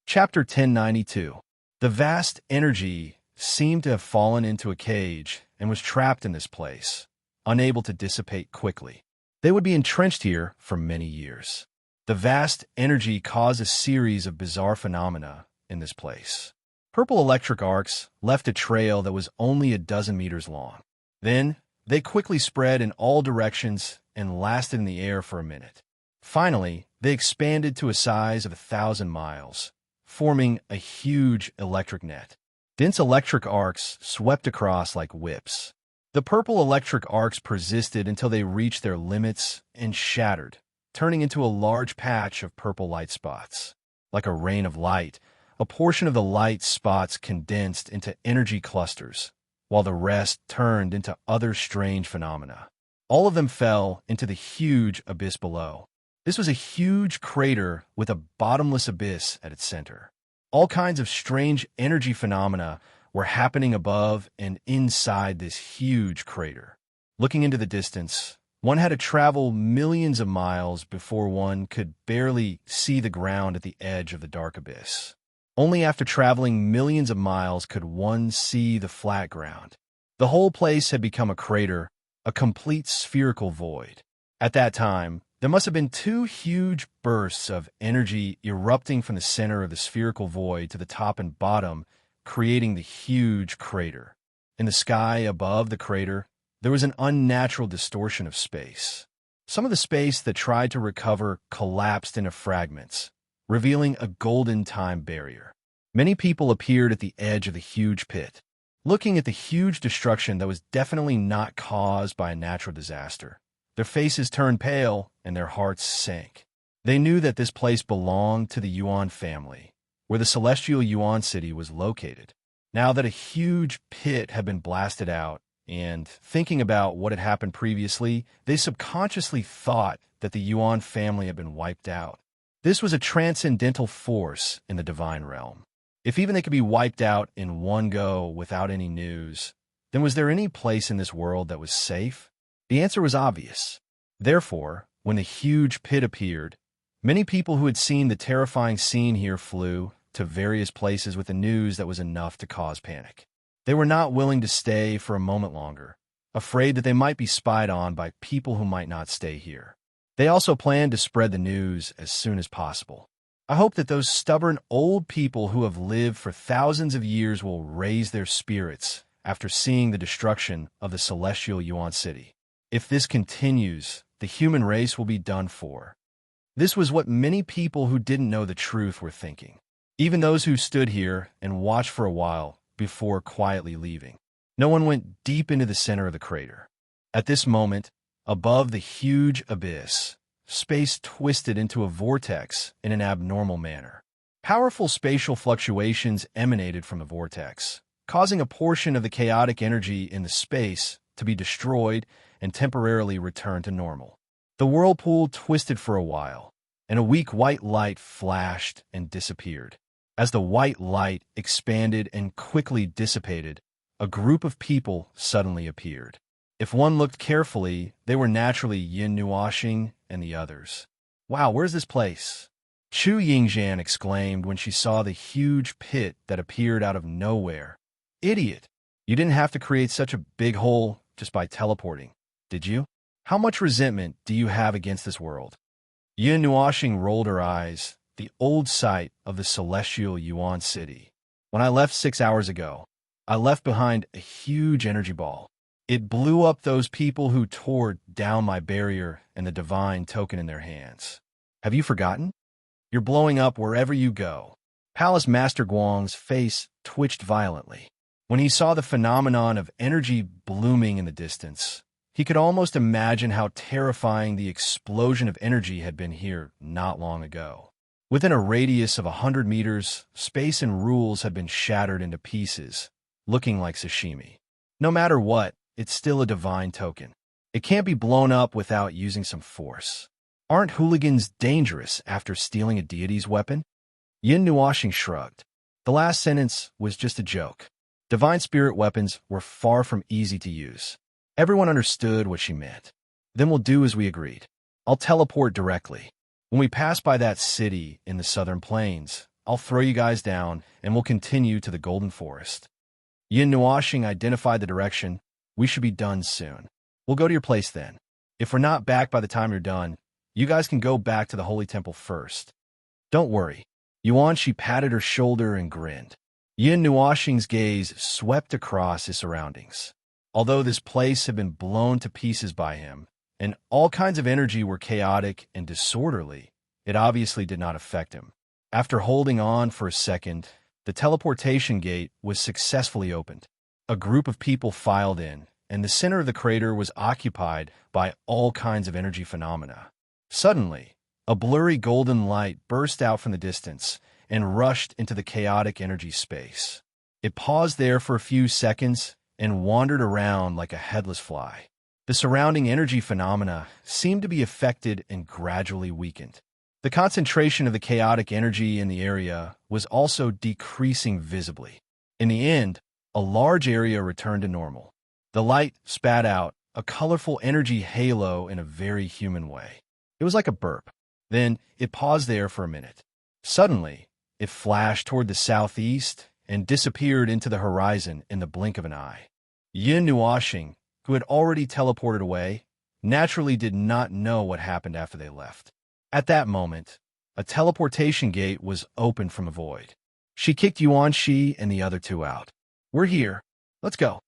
Chapter 1092. The vast energy seemed to have fallen into a cage and was trapped in this place, unable to dissipate quickly. They would be entrenched here for many years. The vast energy caused a series of bizarre phenomena in this place. Purple electric arcs left a trail that was only a dozen meters long. Then, they quickly spread in all directions and lasted in the air for a minute. Finally, they expanded to a size of 1,000 miles, forming a huge electric net. Dense electric arcs swept across like whips. The purple electric arcs persisted until they reached their limits and shattered, turning into a large patch of purple light spots. Like a rain of light, a portion of the light spots condensed into energy clusters, while the rest turned into other strange phenomena. All of them fell into the huge abyss below. This was a huge crater with a bottomless abyss at its center. All kinds of strange energy phenomena were happening above and inside this huge crater. Looking into the distance, one had to travel millions of miles before one could barely see the ground at the edge of the dark abyss. Only after traveling millions of miles could one see the flat ground. The whole place had become a crater, a complete spherical void. At that time, there must have been 2 huge bursts of energy erupting from the center of the spherical void to the top and bottom, creating the huge crater. In the sky above the crater, there was an unnatural distortion of space. Some of the space that tried to recover collapsed into fragments, revealing a golden time barrier. Many people appeared at the edge of the huge pit, looking at the huge destruction that was definitely not caused by a natural disaster. Their faces turned pale and their hearts sank. They knew that this place belonged to the Yuan family, where the celestial Yuan city was located. Now that a huge pit had been blasted out, and thinking about what had happened previously, they subconsciously thought that the Yuan family had been wiped out. This was a transcendental force in the divine realm. If even they could be wiped out in one go without any news, then was there any place in this world that was safe? The answer was obvious. Therefore, when the huge pit appeared, many people who had seen the terrifying scene here flew to various places with the news that was enough to cause panic. They were not willing to stay for a moment longer, afraid that they might be spied on by people who might not stay here. They also planned to spread the news as soon as possible. I hope that those stubborn old people who have lived for thousands of years will raise their spirits after seeing the destruction of the celestial Yuan city. If this continues, the human race will be done for. This was what many people who didn't know the truth were thinking. Even those who stood here and watched for a while before quietly leaving. No one went deep into the center of the crater. At this moment, above the huge abyss, space twisted into a vortex in an abnormal manner. Powerful spatial fluctuations emanated from the vortex, causing a portion of the chaotic energy in the space to be destroyed and temporarily return to normal. The whirlpool twisted for a while, and a weak white light flashed and disappeared. As the white light expanded and quickly dissipated, a group of people suddenly appeared. If one looked carefully, they were naturally Yin Nuoxing and the others. Wow, where's this place? Chu Yingzhan exclaimed when she saw the huge pit that appeared out of nowhere. Idiot! You didn't have to create such a big hole just by teleporting, did you? How much resentment do you have against this world? Yin Nuoxing rolled her eyes, the old site of the celestial Yuan city. When I left 6 hours ago, I left behind a huge energy ball. It blew up those people who tore down my barrier and the divine token in their hands. Have you forgotten? You're blowing up wherever you go. Palace Master Guang's face twitched violently. When he saw the phenomenon of energy blooming in the distance, he could almost imagine how terrifying the explosion of energy had been here not long ago. Within a radius of 100 meters, space and rules had been shattered into pieces, looking like sashimi. No matter what, it's still a divine token. It can't be blown up without using some force. Aren't hooligans dangerous after stealing a deity's weapon? Yin Nuoxing shrugged. The last sentence was just a joke. Divine spirit weapons were far from easy to use. Everyone understood what she meant. Then we'll do as we agreed. I'll teleport directly. When we pass by that city in the southern plains, I'll throw you guys down and we'll continue to the Golden Forest. Yin Nuoxing identified the direction. We should be done soon. We'll go to your place then. If we're not back by the time you're done, you guys can go back to the Holy Temple first. Don't worry. Yuanshi patted her shoulder and grinned. Yin Nuoxing's gaze swept across his surroundings. Although this place had been blown to pieces by him, and all kinds of energy were chaotic and disorderly, it obviously did not affect him. After holding on for a second, the teleportation gate was successfully opened. A group of people filed in, and the center of the crater was occupied by all kinds of energy phenomena. Suddenly, a blurry golden light burst out from the distance and rushed into the chaotic energy space. It paused there for a few seconds and wandered around like a headless fly. The surrounding energy phenomena seemed to be affected and gradually weakened. The concentration of the chaotic energy in the area was also decreasing visibly. In the end, a large area returned to normal. The light spat out a colorful energy halo in a very human way. It was like a burp. Then it paused there for a minute. Suddenly, it flashed toward the southeast and disappeared into the horizon in the blink of an eye. Yin Nuoxing, who had already teleported away, naturally did not know what happened after they left. At that moment, a teleportation gate was opened from a void. She kicked Yuanshi and the other two out. We're here. Let's go.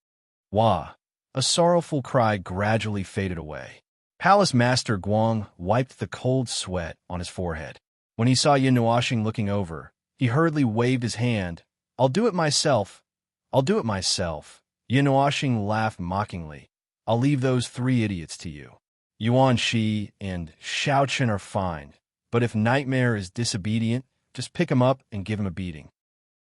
Wah! A sorrowful cry gradually faded away. Palace Master Guang wiped the cold sweat on his forehead. When he saw Yin Nuoxing looking over, he hurriedly waved his hand. I'll do it myself. I'll do it myself. Yin Nuoxing laughed mockingly. I'll leave those 3 idiots to you. Yuan Shi and Xiaochen are fine, but if Nightmare is disobedient, just pick him up and give him a beating.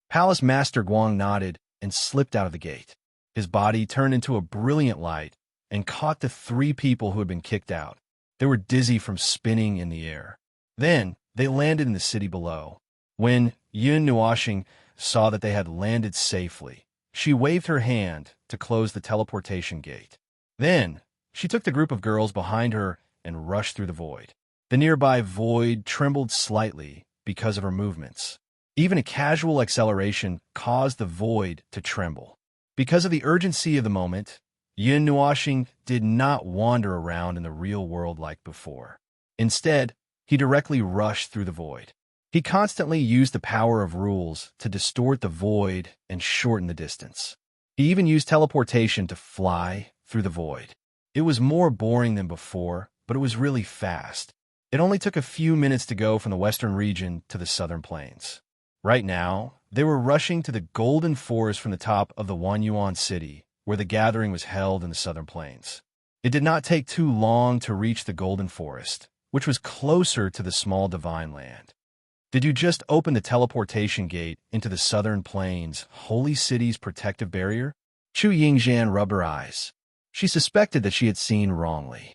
Palace Master Guang nodded and slipped out of the gate. His body turned into a brilliant light and caught the 3 people who had been kicked out. They were dizzy from spinning in the air. Then they landed in the city below. When Yin Nuoxing saw that they had landed safely, she waved her hand to close the teleportation gate. Then she took the group of girls behind her and rushed through the void. The nearby void trembled slightly because of her movements. Even a casual acceleration caused the void to tremble. Because of the urgency of the moment, Yin Nuoxing did not wander around in the real world like before. Instead, he directly rushed through the void. He constantly used the power of rules to distort the void and shorten the distance. He even used teleportation to fly through the void. It was more boring than before, but it was really fast. It only took a few minutes to go from the western region to the southern plains. Right now, they were rushing to the golden forest from the top of the Wanyuan city, where the gathering was held in the southern plains. It did not take too long to reach the golden forest, which was closer to the small divine land. Did you just open the teleportation gate into the southern plains, holy city's protective barrier? Chu Yingxian rubbed her eyes. She suspected that she had seen wrongly.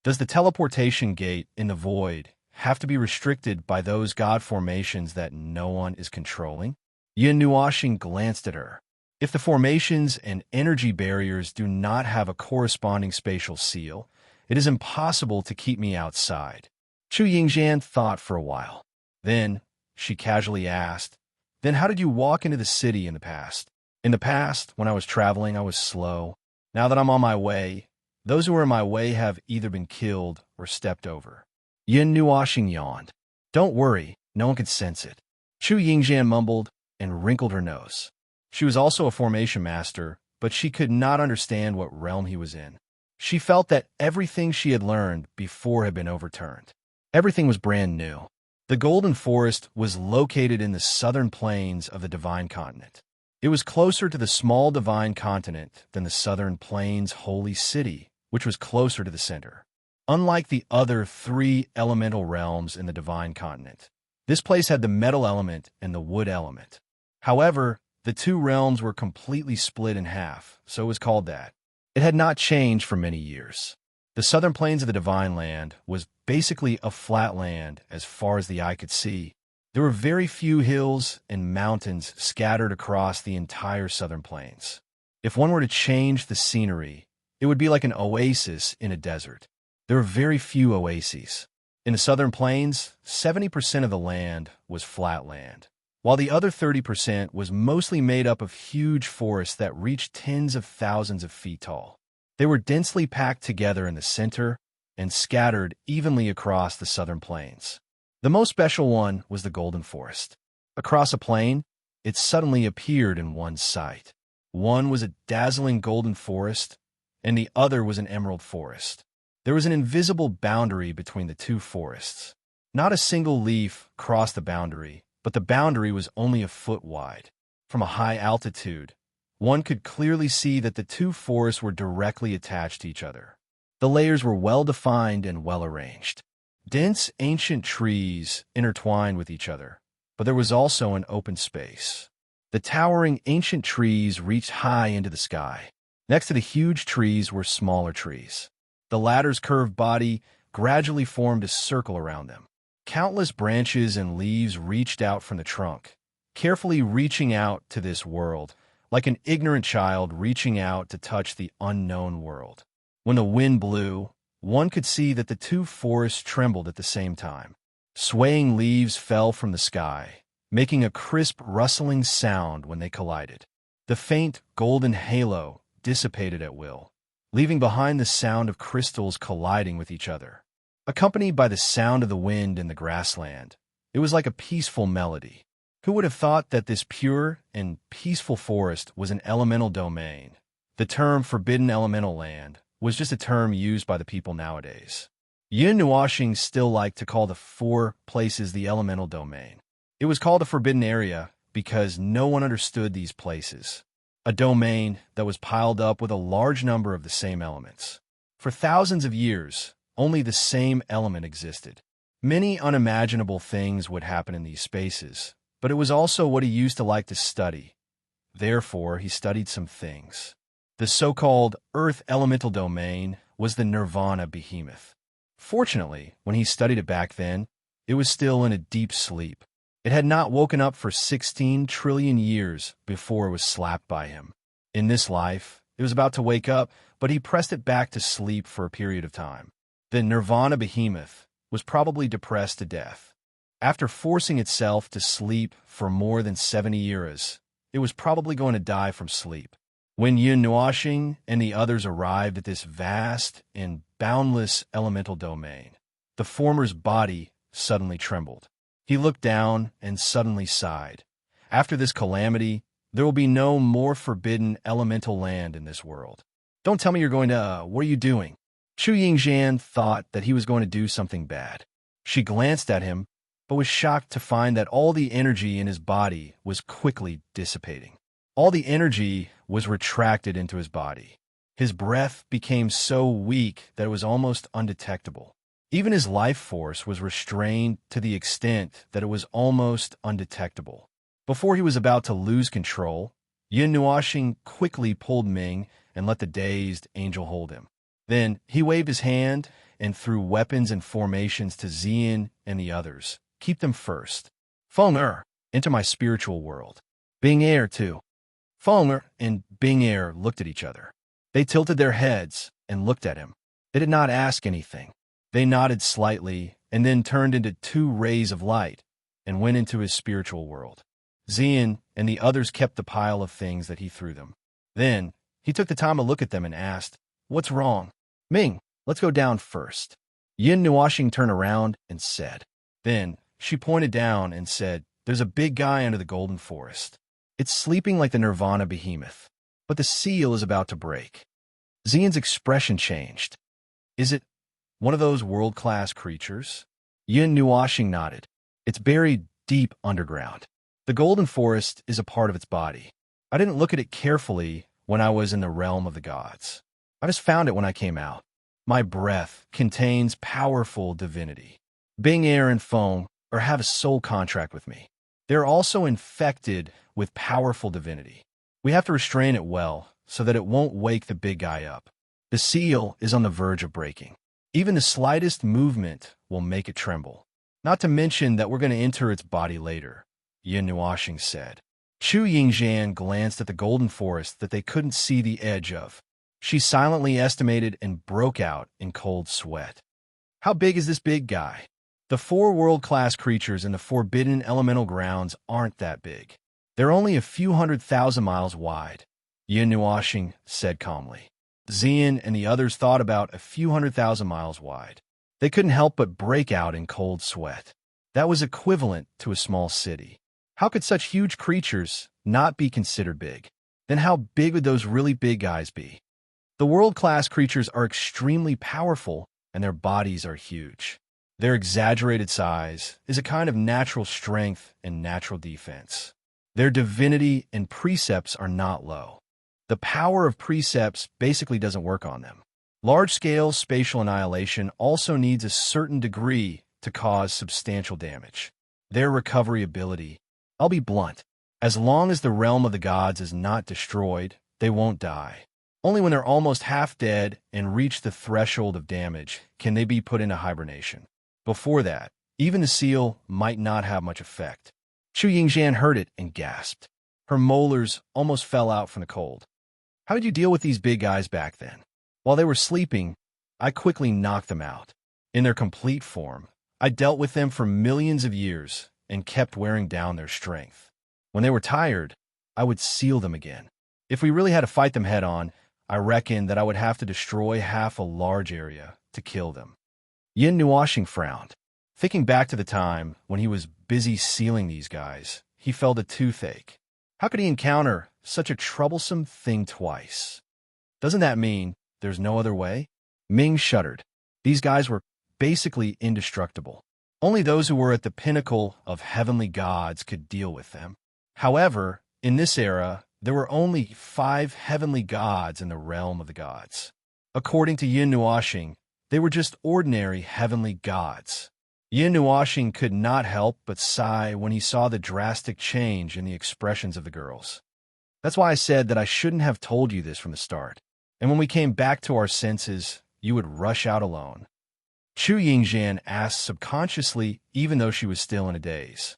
Does the teleportation gate in the void have to be restricted by those god formations that no one is controlling? Yin Nuoxing glanced at her. If the formations and energy barriers do not have a corresponding spatial seal, it is impossible to keep me outside. Chu Yingxian thought for a while. Then she casually asked, Then how did you walk into the city in the past? In the past, when I was traveling, I was slow. Now that I'm on my way, those who are in my way have either been killed or stepped over. Yin Nuoxing yawned. Don't worry, no one can sense it. Chu Yingxian mumbled and wrinkled her nose. She was also a formation master, but she could not understand what realm he was in. She felt that everything she had learned before had been overturned. Everything was brand new. The Golden Forest was located in the southern plains of the Divine Continent. It was closer to the small Divine Continent than the southern plains holy city, which was closer to the center. Unlike the other 3 elemental realms in the Divine Continent, this place had the metal element and the wood element. However, the 2 realms were completely split in half, so it was called that. It had not changed for many years. The southern plains of the Divine Land was basically a flat land as far as the eye could see. There were very few hills and mountains scattered across the entire southern plains. If one were to change the scenery, it would be like an oasis in a desert. There were very few oases. In the southern plains, 70% of the land was flat land, while the other 30% was mostly made up of huge forests that reached tens of thousands of feet tall. They were densely packed together in the center and scattered evenly across the southern plains. The most special one was the Golden Forest. Across a plain, it suddenly appeared in one's sight. One was a dazzling golden forest, and the other was an emerald forest. There was an invisible boundary between the 2 forests. Not a single leaf crossed the boundary, but the boundary was only a foot wide. From a high altitude, one could clearly see that the 2 forests were directly attached to each other. The layers were well-defined and well-arranged. Dense, ancient trees intertwined with each other, but there was also an open space. The towering ancient trees reached high into the sky. Next to the huge trees were smaller trees. The latter's curved body gradually formed a circle around them. Countless branches and leaves reached out from the trunk, carefully reaching out to this world, like an ignorant child reaching out to touch the unknown world. When the wind blew, one could see that the 2 forests trembled at the same time. Swaying leaves fell from the sky, making a crisp, rustling sound when they collided. The faint, golden halo dissipated at will, leaving behind the sound of crystals colliding with each other. Accompanied by the sound of the wind in the grassland, it was like a peaceful melody. Who would have thought that this pure and peaceful forest was an elemental domain, The term forbidden elemental land was just a term used by the people nowadays. Yun Nuashing still liked to call the four places the elemental domain. It was called a forbidden area because no one understood these places. A domain that was piled up with a large number of the same elements. For thousands of years, only the same element existed. Many unimaginable things would happen in these spaces, but it was also what he used to like to study. Therefore, he studied some things. The so-called Earth elemental domain was the Nirvana behemoth. Fortunately, when he studied it back then, it was still in a deep sleep. It had not woken up for 16 trillion years before it was slapped by him. In this life, it was about to wake up, but he pressed it back to sleep for a period of time. The Nirvana behemoth was probably depressed to death. After forcing itself to sleep for more than 70 years, it was probably going to die from sleep. When Yun Nuashing and the others arrived at this vast and boundless elemental domain, the former's body suddenly trembled. He looked down and suddenly sighed. After this calamity, there will be no more forbidden elemental land in this world. Don't tell me you're going to, what are you doing? Chu Yingxian thought that he was going to do something bad. She glanced at him, but was shocked to find that all the energy in his body was quickly dissipating. All the energy was retracted into his body. His breath became so weak that it was almost undetectable. Even his life force was restrained to the extent that it was almost undetectable. Before he was about to lose control, Yun Nuashing quickly pulled Ming and let the dazed angel hold him. Then he waved his hand and threw weapons and formations to Xian and the others. Keep them first. Feng into my spiritual world. Bing too. Feng and Bing looked at each other. They tilted their heads and looked at him. They did not ask anything. They nodded slightly and then turned into two rays of light and went into his spiritual world. Xian and the others kept the pile of things that he threw them. Then he took the time to look at them and asked, "What's wrong?" "Ming, let's go down first." Yin Nuashing turned around and said. Then she pointed down and said, "There's a big guy under the golden forest. It's sleeping like the Nirvana behemoth, but the seal is about to break." Xian's expression changed. "Is it one of those world-class creatures?" Yin Nuashing nodded. "It's buried deep underground. The golden forest is a part of its body. I didn't look at it carefully when I was in the realm of the gods. I just found it when I came out. My breath contains powerful divinity. Bing and Feng have a soul contract with me. They're also infected with powerful divinity. We have to restrain it well so that it won't wake the big guy up. The seal is on the verge of breaking. Even the slightest movement will make it tremble. Not to mention that we're going to enter its body later," Yin Nuashing said. Chu Yingxian glanced at the golden forest that they couldn't see the edge of. She silently estimated and broke out in cold sweat. "How big is this big guy?" "The four world-class creatures in the forbidden elemental grounds aren't that big. They're only a few 100,000 miles wide," Yin Nuashing said calmly. Xian and the others thought about a few 100,000 miles wide. They couldn't help but break out in cold sweat. That was equivalent to a small city. How could such huge creatures not be considered big? Then how big would those really big guys be? The world-class creatures are extremely powerful, and their bodies are huge. Their exaggerated size is a kind of natural strength and natural defense. Their divinity and precepts are not low. The power of precepts basically doesn't work on them. Large-scale spatial annihilation also needs a certain degree to cause substantial damage. Their recovery ability, I'll be blunt, as long as the realm of the gods is not destroyed, they won't die. Only when they're almost half dead and reach the threshold of damage can they be put into hibernation. Before that, even the seal might not have much effect. Chu Yingxian heard it and gasped. Her molars almost fell out from the cold. "How did you deal with these big guys back then?" "While they were sleeping, I quickly knocked them out. In their complete form, I dealt with them for millions of years and kept wearing down their strength. When they were tired, I would seal them again. If we really had to fight them head-on, I reckon that I would have to destroy half a large area to kill them." Yin Nuashing frowned. Thinking back to the time when he was busy sealing these guys, he felt a toothache. How could he encounter such a troublesome thing twice? Doesn't that mean there's no other way? Ming shuddered. These guys were basically indestructible. Only those who were at the pinnacle of heavenly gods could deal with them. However, in this era, there were only 5 heavenly gods in the realm of the gods. According to Yin Nuoxing, they were just ordinary heavenly gods. Yin Nuoxing could not help but sigh when he saw the drastic change in the expressions of the girls. That's why I said that I shouldn't have told you this from the start. And when we came back to our senses, you would rush out alone. Chu Yingjian asked subconsciously, even though she was still in a daze.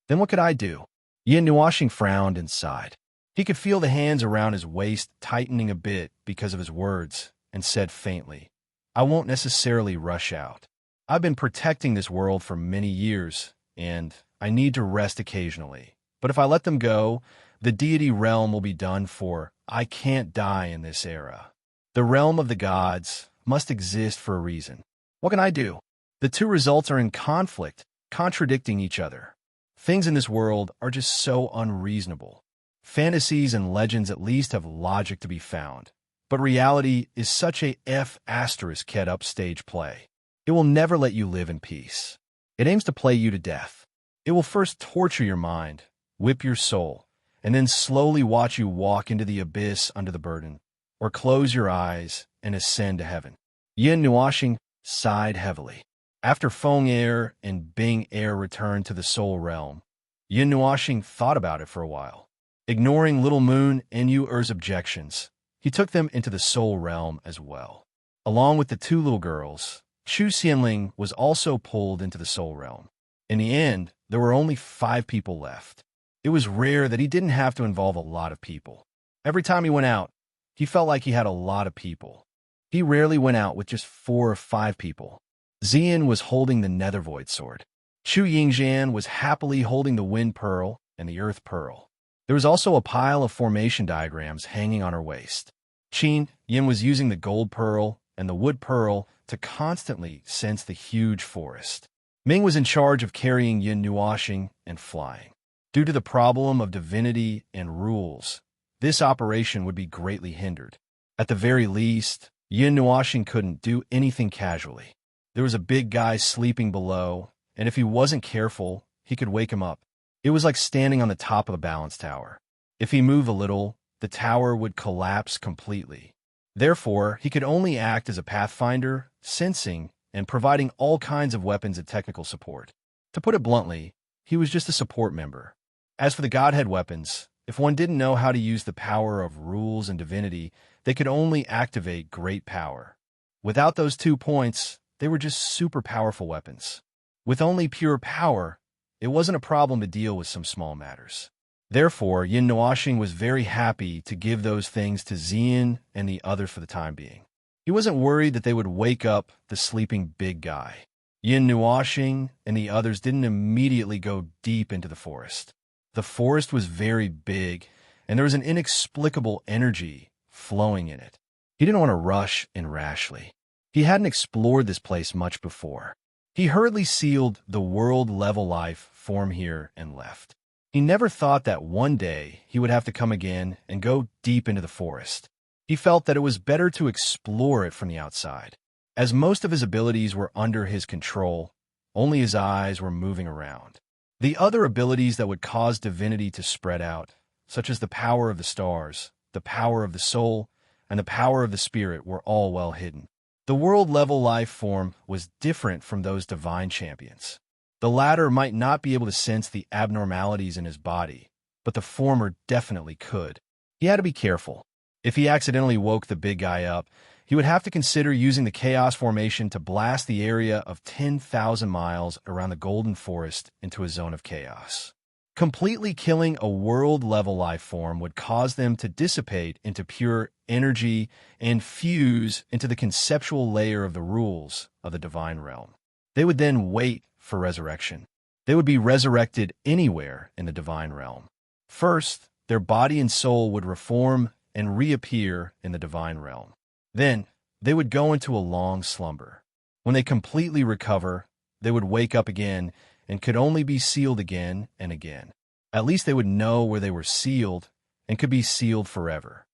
Then what could I do? Yin Nuoxing frowned and sighed. He could feel the hands around his waist tightening a bit because of his words, and said faintly, I won't necessarily rush out. I've been protecting this world for many years, and I need to rest occasionally. But if I let them go, the deity realm will be done for. I can't die in this era. The realm of the gods must exist for a reason. What can I do? The two results are in conflict, contradicting each other. Things in this world are just so unreasonable. Fantasies and legends at least have logic to be found. But reality is such a F***ed up stage play. It will never let you live in peace. It aims to play you to death. It will first torture your mind, whip your soul, and then slowly watch you walk into the abyss under the burden, or close your eyes and ascend to heaven. Yin Nuoxing sighed heavily. After Feng Air and Bing Air returned to the soul realm, Yin Nuoxing thought about it for a while. Ignoring Little Moon and Yu Er's objections, he took them into the soul realm as well. Along with the 2 little girls, Chu Xianling was also pulled into the soul realm. In the end, there were only 5 people left. It was rare that he didn't have to involve a lot of people. Every time he went out, he felt like he had a lot of people. He rarely went out with just 4 or 5 people. Xian was holding the Nether Void Sword. Chu Yingjian was happily holding the Wind Pearl and the Earth Pearl. There was also a pile of formation diagrams hanging on her waist. Qin Yin was using the Gold Pearl and the Wood Pearl to constantly sense the huge forest. Ming was in charge of carrying Yin Nuoxing and flying. Due to the problem of divinity and rules, this operation would be greatly hindered. At the very least, Yin Nuoxing couldn't do anything casually. There was a big guy sleeping below, and if he wasn't careful, he could wake him up. It was like standing on the top of a balance tower. If he moved a little, the tower would collapse completely. Therefore, he could only act as a pathfinder, sensing, and providing all kinds of weapons and technical support. To put it bluntly, he was just a support member. As for the Godhead weapons, if one didn't know how to use the power of rules and divinity, they could only activate great power. Without those 2 points, they were just super powerful weapons. With only pure power, it wasn't a problem to deal with some small matters. Therefore, Yin Nuoxing was very happy to give those things to Xian and the others for the time being. He wasn't worried that they would wake up the sleeping big guy. Yin Nuoxing and the others didn't immediately go deep into the forest. The forest was very big, and there was an inexplicable energy flowing in it. He didn't want to rush in rashly. He hadn't explored this place much before. He hurriedly sealed the world-level life form here and left. He never thought that one day he would have to come again and go deep into the forest. He felt that it was better to explore it from the outside. As most of his abilities were under his control, only his eyes were moving around. The other abilities that would cause divinity to spread out, such as the power of the stars, the power of the soul, and the power of the spirit, were all well hidden. The world-level life form was different from those divine champions. The latter might not be able to sense the abnormalities in his body, but the former definitely could. He had to be careful. If he accidentally woke the big guy up, he would have to consider using the chaos formation to blast the area of 10,000 miles around the Golden Forest into a zone of chaos. Completely killing a world-level life form would cause them to dissipate into pure energy and fuse into the conceptual layer of the rules of the divine realm. They would then wait for resurrection. They would be resurrected anywhere in the divine realm. First, their body and soul would reform and reappear in the divine realm. Then, they would go into a long slumber. When they completely recover, they would wake up again and could only be sealed again and again. At least they would know where they were sealed and could be sealed forever.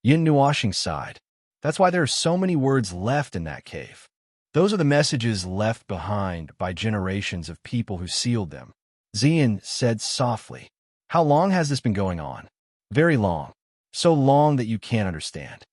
Yin Nuashing sighed. That's why there are so many words left in that cave. Those are the messages left behind by generations of people who sealed them. Xian said softly. How long has this been going on? Very long. So long that you can't understand.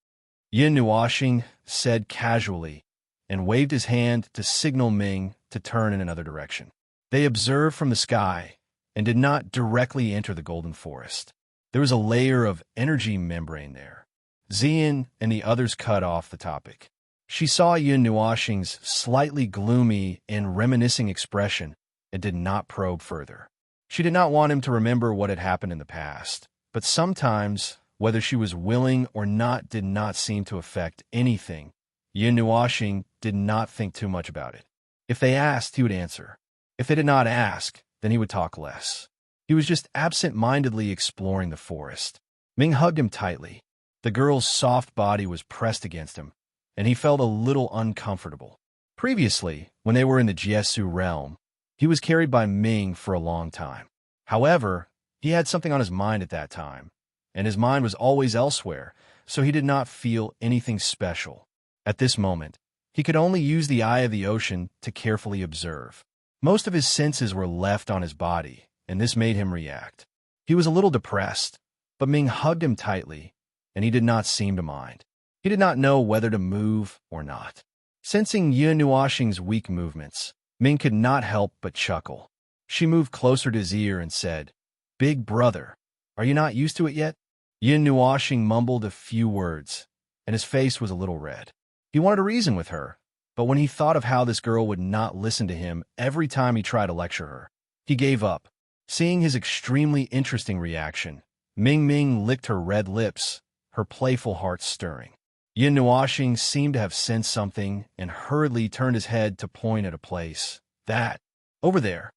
Yin Nuashing said casually and waved his hand to signal Ming to turn in another direction. They observed from the sky and did not directly enter the golden forest. There was a layer of energy membrane there. Xian and the others cut off the topic. She saw Yin Nuashing's slightly gloomy and reminiscing expression and did not probe further. She did not want him to remember what had happened in the past, but sometimes, whether she was willing or not did not seem to affect anything. Yin Nuashing did not think too much about it. If they asked, he would answer. If they did not ask, then he would talk less. He was just absent-mindedly exploring the forest. Ming hugged him tightly. The girl's soft body was pressed against him, and he felt a little uncomfortable. Previously, when they were in the Jiesu realm, he was carried by Ming for a long time. However, he had something on his mind at that time, and his mind was always elsewhere, so he did not feel anything special. At this moment, he could only use the eye of the ocean to carefully observe. Most of his senses were left on his body, and this made him react. He was a little depressed, but Ming hugged him tightly, and he did not seem to mind. He did not know whether to move or not. Sensing Yin Nuashing's weak movements, Ming could not help but chuckle. She moved closer to his ear and said, "Big brother, are you not used to it yet?" Yin Nuashing mumbled a few words, and his face was a little red. He wanted to reason with her, but when he thought of how this girl would not listen to him every time he tried to lecture her, he gave up. Seeing his extremely interesting reaction, Ming licked her red lips, her playful heart stirring. Yin Nuashing seemed to have sensed something and hurriedly turned his head to point at a place. That, over there.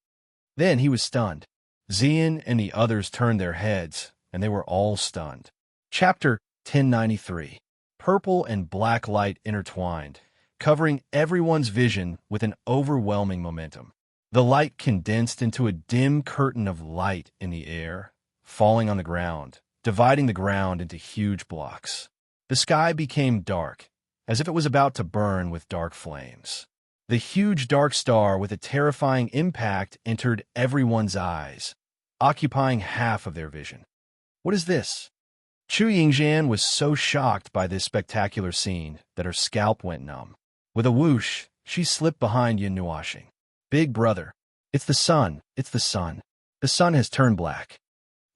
Then he was stunned. Xian and the others turned their heads, and they were all stunned. Chapter 1093. Purple and black light intertwined, covering everyone's vision with an overwhelming momentum. The light condensed into a dim curtain of light in the air, falling on the ground, dividing the ground into huge blocks. The sky became dark, as if it was about to burn with dark flames. The huge dark star with a terrifying impact entered everyone's eyes, occupying half of their vision. What is this? Chu Yingxian was so shocked by this spectacular scene that her scalp went numb. With a whoosh, she slipped behind Yin Nuashing. Big brother, it's the sun, it's the sun. The sun has turned black.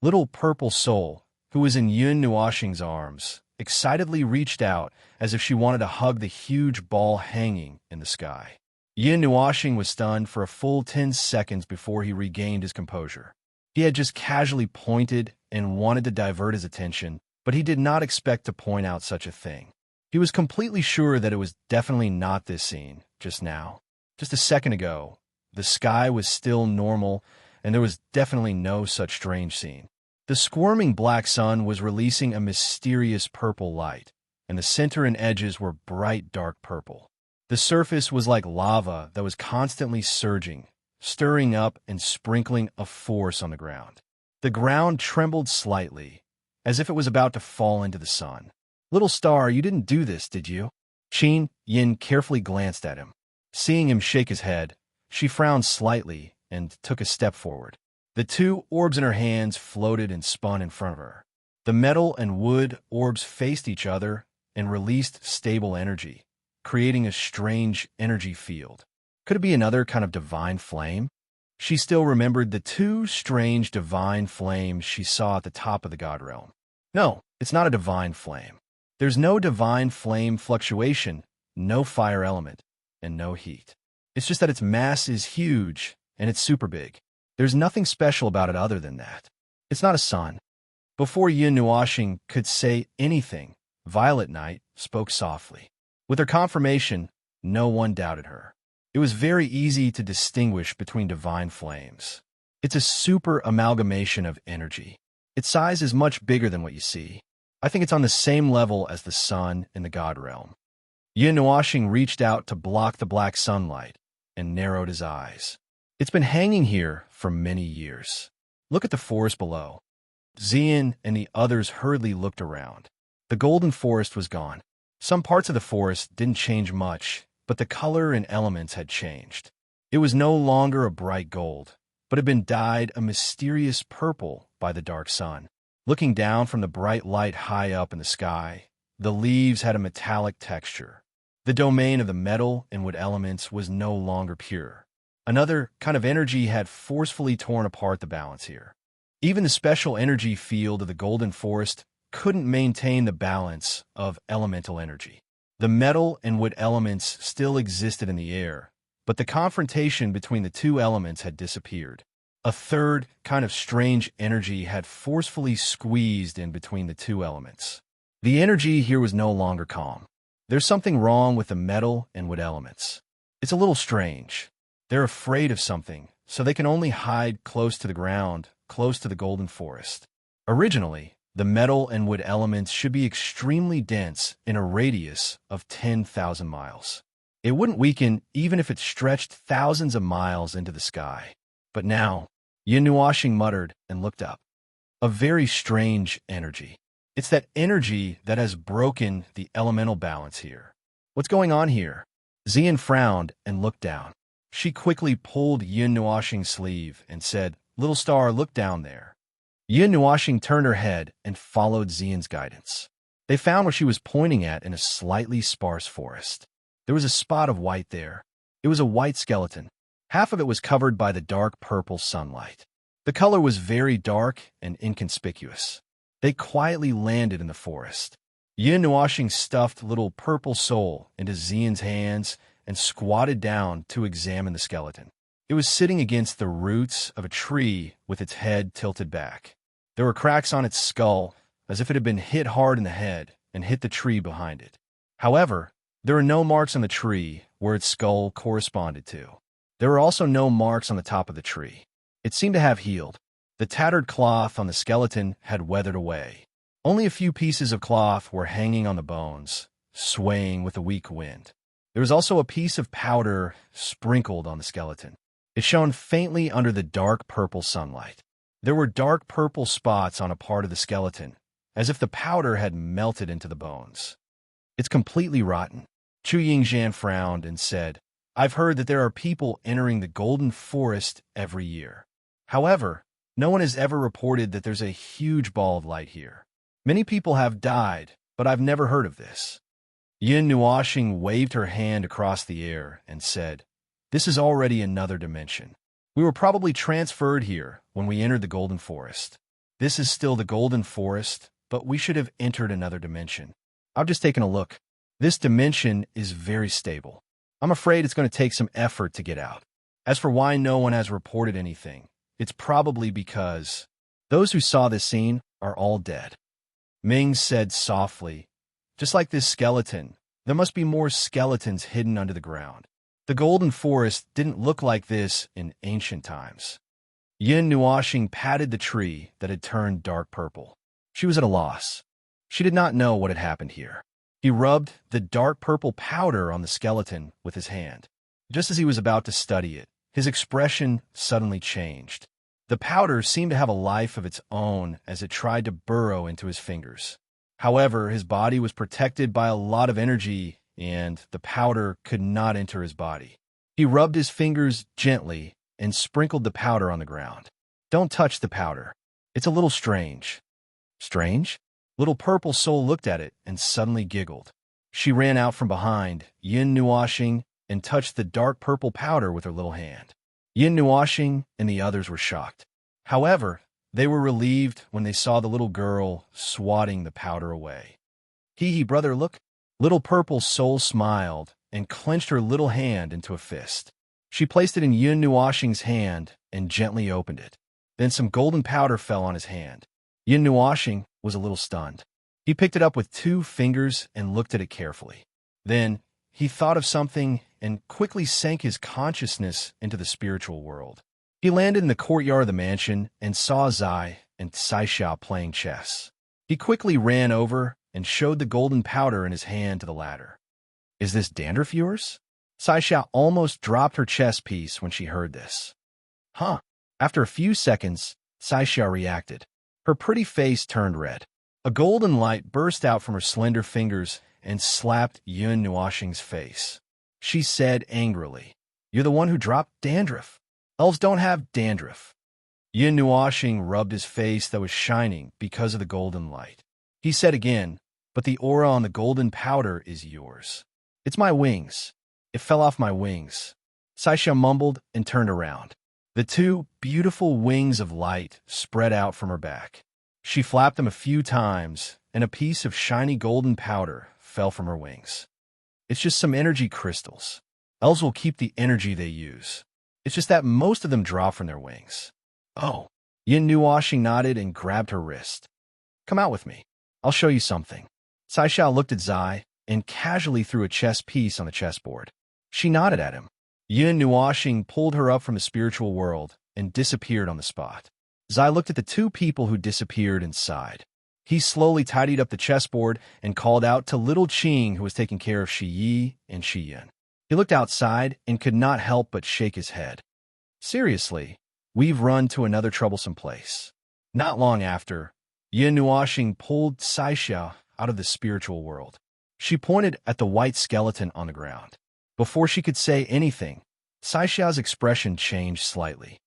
Little purple soul, who was in Yin Nuashing's arms, excitedly reached out as if she wanted to hug the huge ball hanging in the sky. Yin Nuashing was stunned for a full 10 seconds before he regained his composure. He had just casually pointed and wanted to divert his attention, but he did not expect to point out such a thing. He was completely sure that it was definitely not this scene, just now. Just a second ago, the sky was still normal, and there was definitely no such strange scene. The squirming black sun was releasing a mysterious purple light, and the center and edges were bright dark purple. The surface was like lava that was constantly surging, stirring up and sprinkling a force on the ground. The ground trembled slightly, as if it was about to fall into the sun. Little star, you didn't do this, did you? Qin Yin carefully glanced at him. Seeing him shake his head, she frowned slightly and took a step forward. The two orbs in her hands floated and spun in front of her. The metal and wood orbs faced each other and released stable energy, creating a strange energy field. Could it be another kind of divine flame? She still remembered the two strange divine flames she saw at the top of the god realm. No, it's not a divine flame. There's no divine flame fluctuation, no fire element, and no heat. It's just that its mass is huge, and it's super big. There's nothing special about it other than that. It's not a sun. Before Yin Nuashing could say anything, Violet Knight spoke softly. With her confirmation, no one doubted her. It was very easy to distinguish between divine flames. It's a super amalgamation of energy. Its size is much bigger than what you see. I think it's on the same level as the sun in the god realm. Yin Nuashing reached out to block the black sunlight and narrowed his eyes. It's been hanging here for many years. Look at the forest below. Xian and the others hurriedly looked around. The golden forest was gone. Some parts of the forest didn't change much, but the color and elements had changed. It was no longer a bright gold, but had been dyed a mysterious purple by the dark sun. Looking down from the bright light high up in the sky, the leaves had a metallic texture. The domain of the metal and wood elements was no longer pure. Another kind of energy had forcefully torn apart the balance here. Even the special energy field of the golden forest couldn't maintain the balance of elemental energy. The metal and wood elements still existed in the air, but the confrontation between the two elements had disappeared. A third kind of strange energy had forcefully squeezed in between the two elements. The energy here was no longer calm. There's something wrong with the metal and wood elements. It's a little strange. They're afraid of something, so they can only hide close to the ground, close to the golden forest. Originally, the metal and wood elements should be extremely dense in a radius of 10,000 miles. It wouldn't weaken even if it stretched thousands of miles into the sky. But now, Nuashing muttered and looked up. A very strange energy. It's that energy that has broken the elemental balance here. What's going on here? Xian frowned and looked down. She quickly pulled Nuashing's sleeve and said, "Little star, look down there." Nuashing turned her head and followed Xian's guidance. They found what she was pointing at in a slightly sparse forest. There was a spot of white there. It was a white skeleton. Half of it was covered by the dark purple sunlight. The color was very dark and inconspicuous. They quietly landed in the forest. Nuashing stuffed little purple soul into Xian's hands and squatted down to examine the skeleton. It was sitting against the roots of a tree with its head tilted back. There were cracks on its skull, as if it had been hit hard in the head and hit the tree behind it. However, there were no marks on the tree where its skull corresponded to. There were also no marks on the top of the tree. It seemed to have healed. The tattered cloth on the skeleton had weathered away. Only a few pieces of cloth were hanging on the bones, swaying with a weak wind. There was also a piece of powder sprinkled on the skeleton. It shone faintly under the dark purple sunlight. There were dark purple spots on a part of the skeleton, as if the powder had melted into the bones. "It's completely rotten." Chu Yingzhan frowned and said, "I've heard that there are people entering the golden forest every year. However, no one has ever reported that there's a huge ball of light here. Many people have died, but I've never heard of this." Nuashing waved her hand across the air and said, "This is already another dimension. We were probably transferred here when we entered the golden forest. This is still the golden forest, but we should have entered another dimension. I've just taken a look. This dimension is very stable. I'm afraid it's going to take some effort to get out. As for why no one has reported anything, it's probably because those who saw this scene are all dead." Ming said softly, "Just like this skeleton, there must be more skeletons hidden under the ground. The golden forest didn't look like this in ancient times." Nuashing patted the tree that had turned dark purple. She was at a loss. She did not know what had happened here. He rubbed the dark purple powder on the skeleton with his hand. Just as he was about to study it, his expression suddenly changed. The powder seemed to have a life of its own as it tried to burrow into his fingers. However, his body was protected by a lot of energy, and the powder could not enter his body. He rubbed his fingers gently and sprinkled the powder on the ground. "Don't touch the powder. It's a little strange." "Strange?" Little Purple Soul looked at it and suddenly giggled. She ran out from behind Nuashing and touched the dark purple powder with her little hand. Nuashing and the others were shocked. However, they were relieved when they saw the little girl swatting the powder away. "Hee, brother, look." Little Purple Soul smiled and clenched her little hand into a fist. She placed it in Nuashing's hand and gently opened it. Then some golden powder fell on his hand. Nuashing was a little stunned. He picked it up with 2 fingers and looked at it carefully. Then he thought of something and quickly sank his consciousness into the spiritual world. He landed in the courtyard of the mansion and saw Zai and Saixia playing chess. He quickly ran over and showed the golden powder in his hand to the latter. "Is this dandruff yours?" Saixia almost dropped her chess piece when she heard this. "Huh." After a few seconds, Saixia reacted. Her pretty face turned red. A golden light burst out from her slender fingers and slapped Yun Nuoxing's face. She said angrily, "You're the one who dropped dandruff. Elves don't have dandruff." Yun Nuoxing rubbed his face that was shining because of the golden light. He said again, "But the aura on the golden powder is yours." "It's my wings. It fell off my wings." Saixia mumbled and turned around. The two beautiful wings of light spread out from her back. She flapped them a few times, and a piece of shiny golden powder fell from her wings. "It's just some energy crystals. Elves will keep the energy they use. It's just that most of them drop from their wings." "Oh." Yin Nuoxing nodded and grabbed her wrist. "Come out with me. I'll show you something." Saixia looked at Zai and casually threw a chess piece on the chessboard. She nodded at him. Yin Nuoxing pulled her up from the spiritual world and disappeared on the spot. Zai looked at the two people who disappeared and sighed. He slowly tidied up the chessboard and called out to little Qing, who was taking care of Shi Yi and Shi Yin. He looked outside and could not help but shake his head. "Seriously, we've run to another troublesome place." Not long after, Yin Nuoxing pulled Saixia out of the spiritual world. She pointed at the white skeleton on the ground. Before she could say anything, Saixia's expression changed slightly.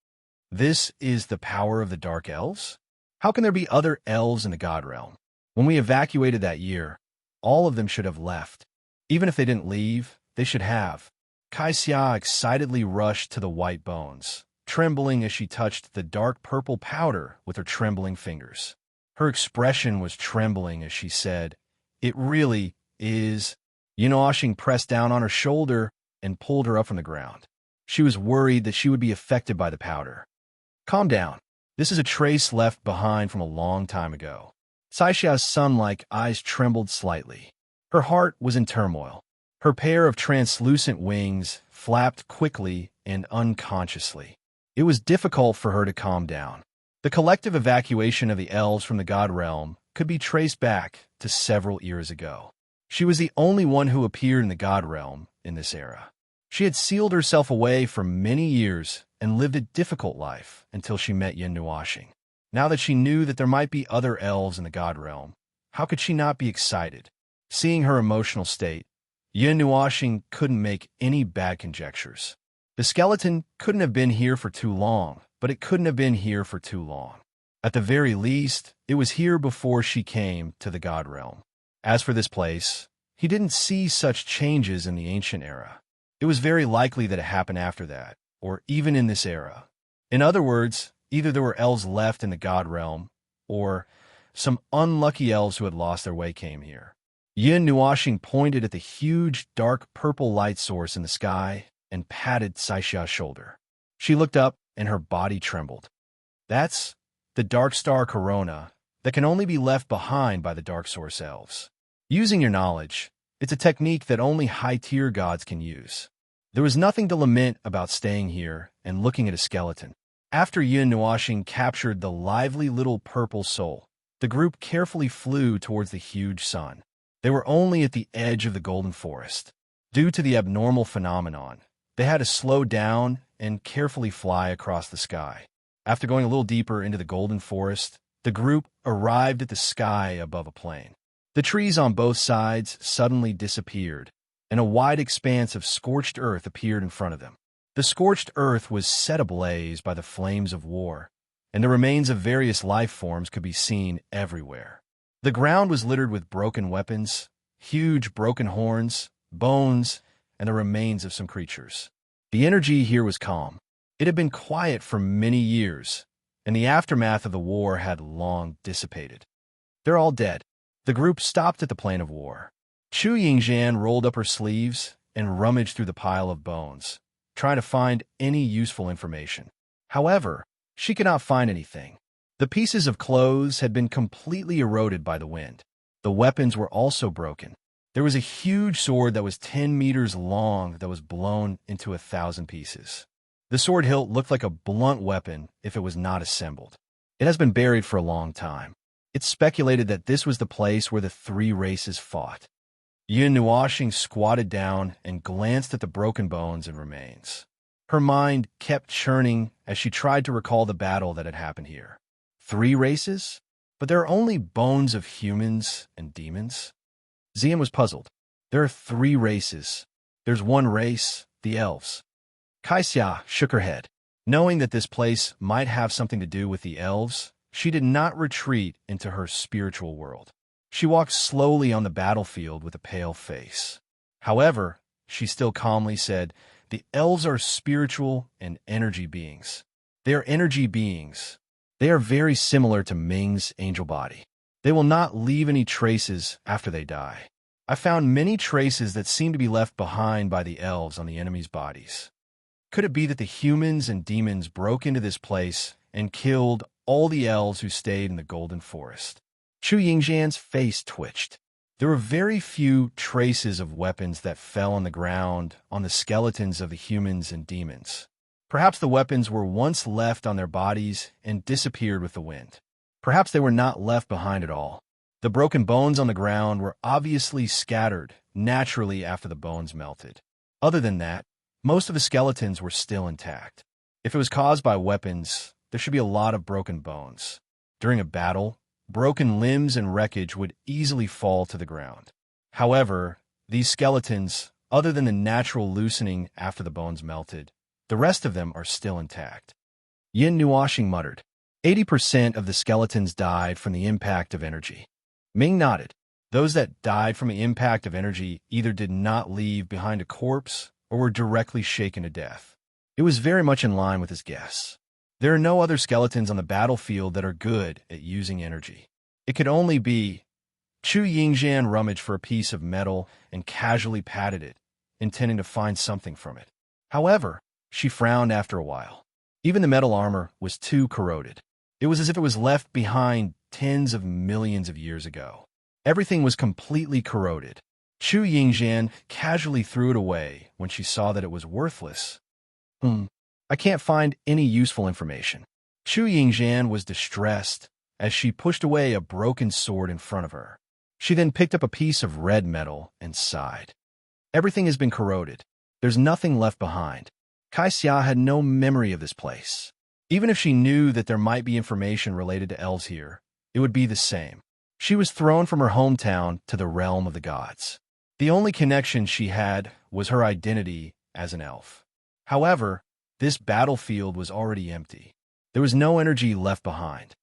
"This is the power of the Dark Elves? How can there be other elves in the God Realm? When we evacuated that year, all of them should have left. Even if they didn't leave, they should have." Kaixia excitedly rushed to the white bones, trembling as she touched the dark purple powder with her trembling fingers. Her expression was trembling as she said, "It really is." Yin Nuoxing pressed down on her shoulder and pulled her up from the ground. She was worried that she would be affected by the powder. "Calm down. This is a trace left behind from a long time ago." Saixia's sun-like eyes trembled slightly. Her heart was in turmoil. Her pair of translucent wings flapped quickly and unconsciously. It was difficult for her to calm down. The collective evacuation of the elves from the God Realm could be traced back to several years ago. She was the only one who appeared in the God Realm in this era. She had sealed herself away for many years and lived a difficult life until she met Yin Nuoxing. Now that she knew that there might be other elves in the God Realm, how could she not be excited? Seeing her emotional state, Yin Nuoxing couldn't make any bad conjectures. The skeleton couldn't have been here for too long, but it couldn't have been here for too long. At the very least, it was here before she came to the God Realm. As for this place, he didn't see such changes in the ancient era. It was very likely that it happened after that, or even in this era. In other words, either there were elves left in the God Realm, or some unlucky elves who had lost their way came here. Yin Nuoxing pointed at the huge, dark purple light source in the sky and patted Saixia's shoulder. She looked up and her body trembled. "That's the dark star corona that can only be left behind by the Dark Source elves. Using your knowledge, it's a technique that only high-tier gods can use." There was nothing to lament about staying here and looking at a skeleton. After Yin Nuoxing captured the lively little purple soul, the group carefully flew towards the huge sun. They were only at the edge of the golden forest. Due to the abnormal phenomenon, they had to slow down and carefully fly across the sky. After going a little deeper into the golden forest, the group arrived at the sky above a plain. The trees on both sides suddenly disappeared, and a wide expanse of scorched earth appeared in front of them. The scorched earth was set ablaze by the flames of war, and the remains of various life forms could be seen everywhere. The ground was littered with broken weapons, huge broken horns, bones, and the remains of some creatures. The energy here was calm. It had been quiet for many years, and the aftermath of the war had long dissipated. "They're all dead." The group stopped at the plain of war. Chu Yingzhan rolled up her sleeves and rummaged through the pile of bones, trying to find any useful information. However, she could not find anything. The pieces of clothes had been completely eroded by the wind. The weapons were also broken. There was a huge sword that was 10 meters long that was blown into 1,000 pieces. The sword hilt looked like a blunt weapon if it was not assembled. It has been buried for a long time. It's speculated that this was the place where the three races fought. Yin Nuoxing squatted down and glanced at the broken bones and remains. Her mind kept churning as she tried to recall the battle that had happened here. 3 races? But there are only bones of humans and demons? Zian was puzzled. There are 3 races. There's one race, the elves. Kaixia shook her head. Knowing that this place might have something to do with the elves, she did not retreat into her spiritual world. She walked slowly on the battlefield with a pale face. However, she still calmly said, the elves are spiritual and energy beings. They are energy beings. They are very similar to Ming's angel body. They will not leave any traces after they die. I found many traces that seem to be left behind by the elves on the enemy's bodies. Could it be that the humans and demons broke into this place and killed all the elves who stayed in the Golden Forest? Chu Yingxian's face twitched. There were very few traces of weapons that fell on the ground on the skeletons of the humans and demons. Perhaps the weapons were once left on their bodies and disappeared with the wind. Perhaps they were not left behind at all. The broken bones on the ground were obviously scattered naturally after the bones melted. Other than that, most of the skeletons were still intact. If it was caused by weapons, there should be a lot of broken bones. During a battle, broken limbs and wreckage would easily fall to the ground. However, these skeletons, other than the natural loosening after the bones melted, the rest of them are still intact. Yin Nuoxing muttered. 80% of the skeletons died from the impact of energy. Ming nodded. Those that died from the impact of energy either did not leave behind a corpse or were directly shaken to death. It was very much in line with his guess. There are no other skeletons on the battlefield that are good at using energy. It could only be. Chu Yingxian rummaged for a piece of metal and casually patted it, intending to find something from it. However, she frowned after a while. Even the metal armor was too corroded. It was as if it was left behind tens of millions of years ago. Everything was completely corroded. Chu Yingxian casually threw it away when she saw that it was worthless. I can't find any useful information. Chu Yingxian was distressed as she pushed away a broken sword in front of her. She then picked up a piece of red metal and sighed. Everything has been corroded. There's nothing left behind. Kaixia had no memory of this place. Even if she knew that there might be information related to elves here, it would be the same. She was thrown from her hometown to the realm of the gods. The only connection she had was her identity as an elf. However, this battlefield was already empty. There was no energy left behind.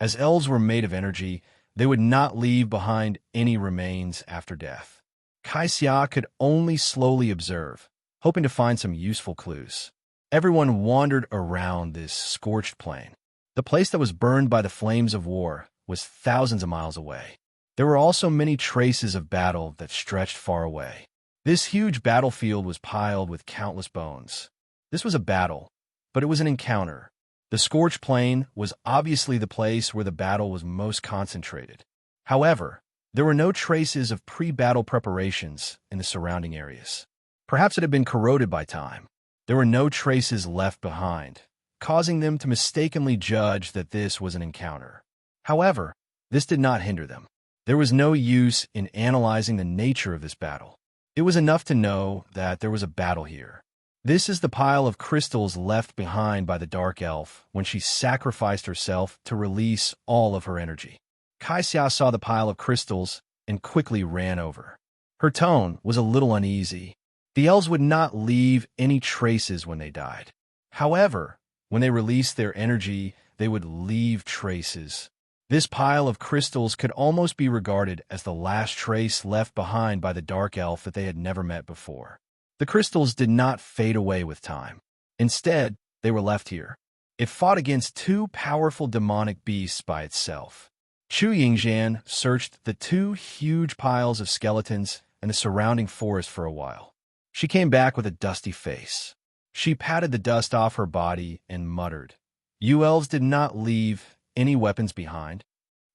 As elves were made of energy, they would not leave behind any remains after death. Kaixia could only slowly observe, hoping to find some useful clues. Everyone wandered around this scorched plain. The place that was burned by the flames of war was thousands of miles away. There were also many traces of battle that stretched far away. This huge battlefield was piled with countless bones. This was a battle, but it was an encounter. The scorched plain was obviously the place where the battle was most concentrated. However, there were no traces of pre-battle preparations in the surrounding areas. Perhaps it had been corroded by time. There were no traces left behind, causing them to mistakenly judge that this was an encounter. However, this did not hinder them. There was no use in analyzing the nature of this battle. It was enough to know that there was a battle here. This is the pile of crystals left behind by the Dark Elf when she sacrificed herself to release all of her energy. Kaixia saw the pile of crystals and quickly ran over. Her tone was a little uneasy. The elves would not leave any traces when they died. However, when they released their energy, they would leave traces. This pile of crystals could almost be regarded as the last trace left behind by the Dark Elf that they had never met before. The crystals did not fade away with time. Instead, they were left here. It fought against 2 powerful demonic beasts by itself. Chu Yingxian searched the 2 huge piles of skeletons and the surrounding forest for a while. She came back with a dusty face. She patted the dust off her body and muttered, "You elves did not leave any weapons behind?"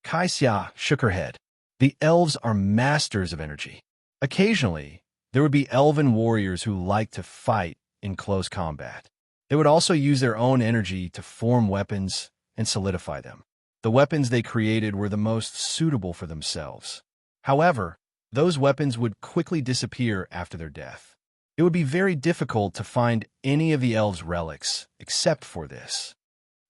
Kaixia shook her head. The elves are masters of energy. Occasionally, there would be elven warriors who liked to fight in close combat. They would also use their own energy to form weapons and solidify them. The weapons they created were the most suitable for themselves. However, those weapons would quickly disappear after their death. It would be very difficult to find any of the elves' relics except for this.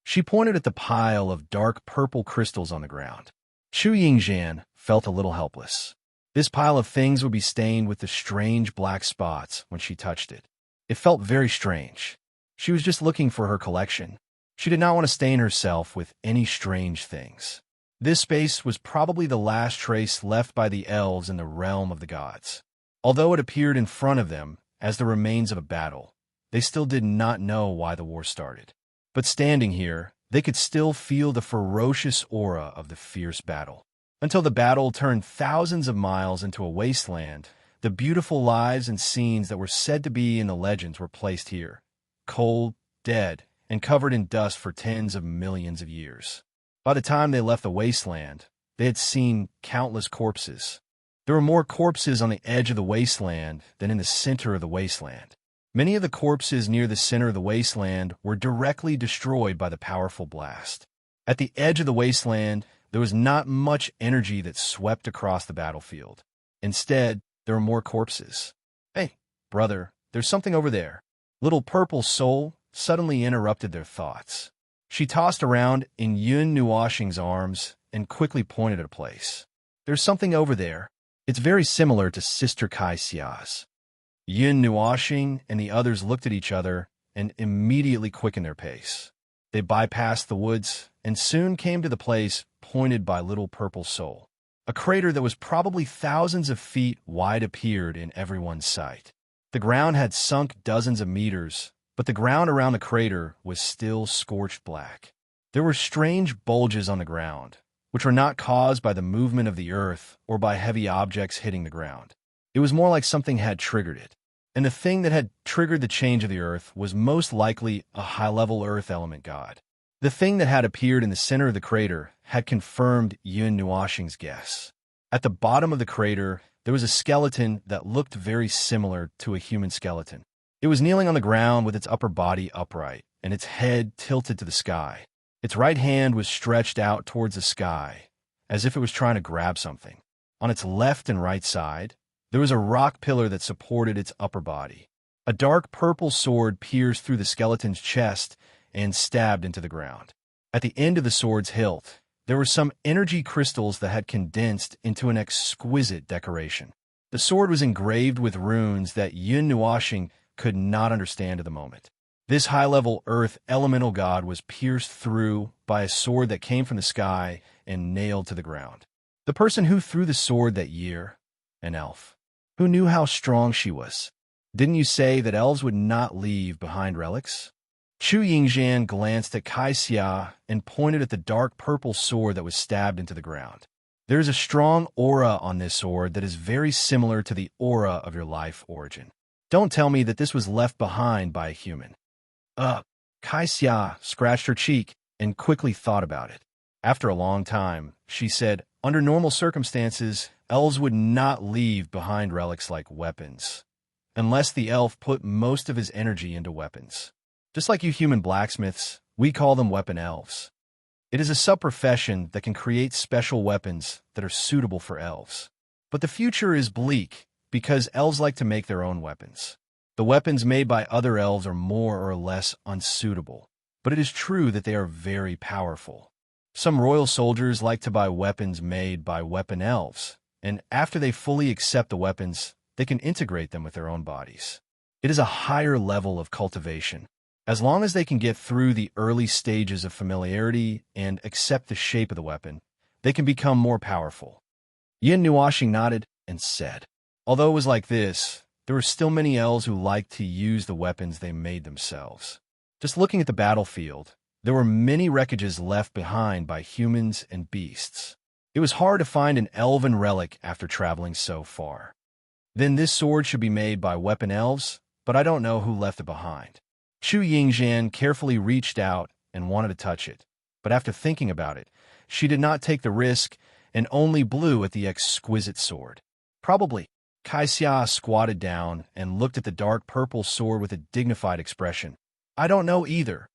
She pointed at the pile of dark purple crystals on the ground. Chu Yingxian felt a little helpless. This pile of things would be stained with the strange black spots when she touched it. It felt very strange. She was just looking for her collection. She did not want to stain herself with any strange things. This space was probably the last trace left by the elves in the realm of the gods. Although it appeared in front of them as the remains of a battle, they still did not know why the war started. But standing here, they could still feel the ferocious aura of the fierce battle. Until the battle turned thousands of miles into a wasteland, the beautiful lives and scenes that were said to be in the legends were placed here, cold, dead, and covered in dust for tens of millions of years. By the time they left the wasteland, they had seen countless corpses. There were more corpses on the edge of the wasteland than in the center of the wasteland. Many of the corpses near the center of the wasteland were directly destroyed by the powerful blast. At the edge of the wasteland, there was not much energy that swept across the battlefield. Instead, there were more corpses. "Hey, brother, there's something over there." Little Purple Soul suddenly interrupted their thoughts. She tossed around in Yun Nuoxing's arms and quickly pointed at a place. "There's something over there. It's very similar to Sister Kai Xia's." Yun Nuoxing and the others looked at each other and immediately quickened their pace. They bypassed the woods and soon came to the place pointed by Little Purple Soul. A crater that was probably thousands of feet wide appeared in everyone's sight. The ground had sunk dozens of meters, but the ground around the crater was still scorched black. There were strange bulges on the ground, which were not caused by the movement of the earth or by heavy objects hitting the ground. It was more like something had triggered it. And the thing that had triggered the change of the earth was most likely a high-level earth element god. The thing that had appeared in the center of the crater had confirmed Yun Nuoxing's guess. At the bottom of the crater, there was a skeleton that looked very similar to a human skeleton. It was kneeling on the ground with its upper body upright and its head tilted to the sky. Its right hand was stretched out towards the sky, as if it was trying to grab something. On its left and right side, there was a rock pillar that supported its upper body. A dark purple sword pierced through the skeleton's chest and stabbed into the ground. At the end of the sword's hilt, there were some energy crystals that had condensed into an exquisite decoration. The sword was engraved with runes that Yun Nuoxing could not understand at the moment. This high-level earth elemental god was pierced through by a sword that came from the sky and nailed to the ground. The person who threw the sword that year, an elf. Who knew how strong she was? Didn't you say that elves would not leave behind relics? Chu Yingxian glanced at Kai Xia and pointed at the dark purple sword that was stabbed into the ground. There is a strong aura on this sword that is very similar to the aura of your life origin. Don't tell me that this was left behind by a human. Kai Xia scratched her cheek and quickly thought about it. After a long time, she said, under normal circumstances, elves would not leave behind relics like weapons, unless the elf put most of his energy into weapons. Just like you human blacksmiths, we call them weapon elves. It is a sub-profession that can create special weapons that are suitable for elves. But the future is bleak because elves like to make their own weapons. The weapons made by other elves are more or less unsuitable, but it is true that they are very powerful. Some royal soldiers like to buy weapons made by weapon elves, and after they fully accept the weapons, they can integrate them with their own bodies. It is a higher level of cultivation. As long as they can get through the early stages of familiarity and accept the shape of the weapon, they can become more powerful. Yun Nuoxing nodded and said, although it was like this, there were still many elves who liked to use the weapons they made themselves. Just looking at the battlefield, there were many wreckages left behind by humans and beasts. It was hard to find an elven relic after traveling so far. Then this sword should be made by weapon elves, but I don't know who left it behind. Chu Yingxian carefully reached out and wanted to touch it, but after thinking about it, she did not take the risk and only blew at the exquisite sword. Probably. Kai Xia squatted down and looked at the dark purple sword with a dignified expression. I don't know either.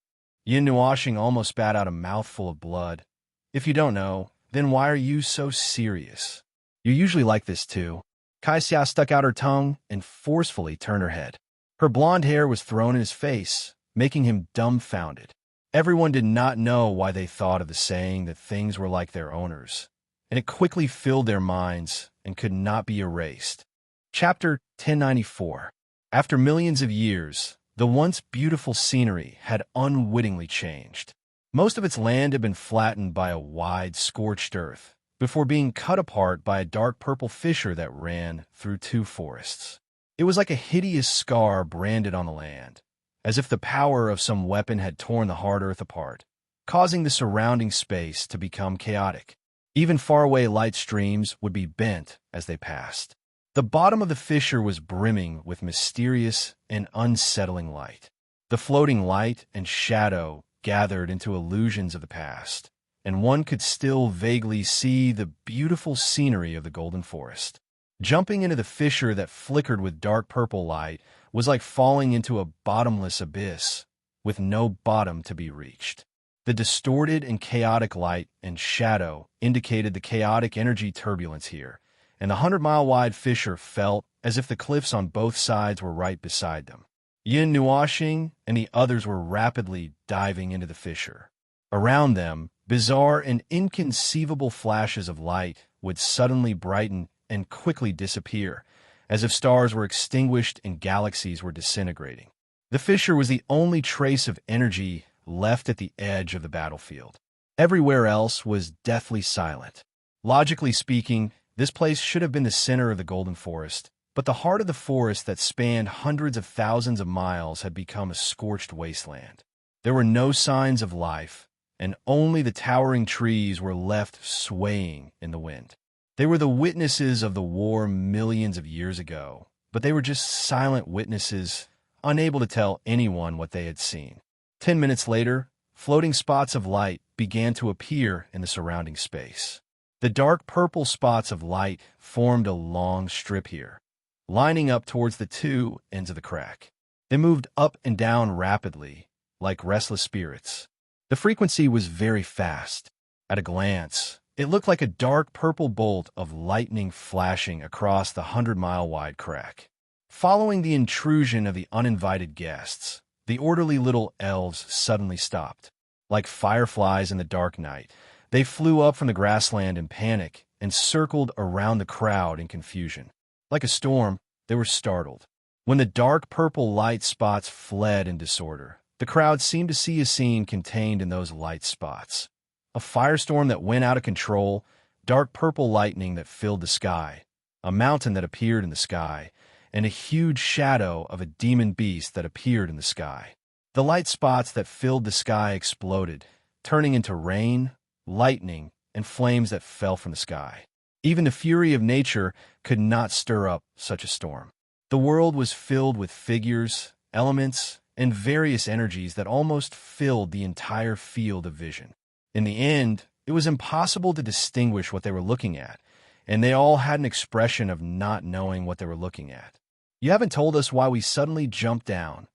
Yun Nuoxing almost spat out a mouthful of blood. If you don't know, then why are you so serious? You're usually like this too. Kai Xia stuck out her tongue and forcefully turned her head. Her blonde hair was thrown in his face, making him dumbfounded. Everyone did not know why they thought of the saying that things were like their owners. and it quickly filled their minds and could not be erased. Chapter 1094. After millions of years, the once beautiful scenery had unwittingly changed. Most of its land had been flattened by a wide, scorched earth, before being cut apart by a dark purple fissure that ran through two forests. It was like a hideous scar branded on the land, as if the power of some weapon had torn the hard earth apart, causing the surrounding space to become chaotic. Even faraway light streams would be bent as they passed. The bottom of the fissure was brimming with mysterious and unsettling light. The floating light and shadow gathered into illusions of the past, and one could still vaguely see the beautiful scenery of the Golden Forest. Jumping into the fissure that flickered with dark purple light was like falling into a bottomless abyss, with no bottom to be reached. The distorted and chaotic light and shadow indicated the chaotic energy turbulence here, and the 100-mile-wide fissure felt as if the cliffs on both sides were right beside them. Yin Nuoxing and the others were rapidly diving into the fissure. Around them, bizarre and inconceivable flashes of light would suddenly brighten and quickly disappear, as if stars were extinguished and galaxies were disintegrating. The fissure was the only trace of energy left at the edge of the battlefield. Everywhere else was deathly silent. Logically speaking, this place should have been the center of the Golden Forest, but the heart of the forest that spanned hundreds of thousands of miles had become a scorched wasteland. There were no signs of life, and only the towering trees were left swaying in the wind. They were the witnesses of the war millions of years ago, but they were just silent witnesses, unable to tell anyone what they had seen. 10 minutes later, floating spots of light began to appear in the surrounding space. The dark purple spots of light formed a long strip here, lining up towards the two ends of the crack. They moved up and down rapidly, like restless spirits. The frequency was very fast. At a glance, it looked like a dark purple bolt of lightning flashing across the 100-mile-wide crack. Following the intrusion of the uninvited guests, the orderly little elves suddenly stopped. Like fireflies in the dark night, they flew up from the grassland in panic and circled around the crowd in confusion. Like a storm, they were startled. When the dark purple light spots fled in disorder, the crowd seemed to see a scene contained in those light spots. A firestorm that went out of control, dark purple lightning that filled the sky, a mountain that appeared in the sky, and a huge shadow of a demon beast that appeared in the sky. The light spots that filled the sky exploded, turning into rain, lightning, and flames that fell from the sky. Even the fury of nature could not stir up such a storm. The world was filled with figures, elements, and various energies that almost filled the entire field of vision. In the end, it was impossible to distinguish what they were looking at, and they all had an expression of not knowing what they were looking at. You haven't told us why we suddenly jumped down.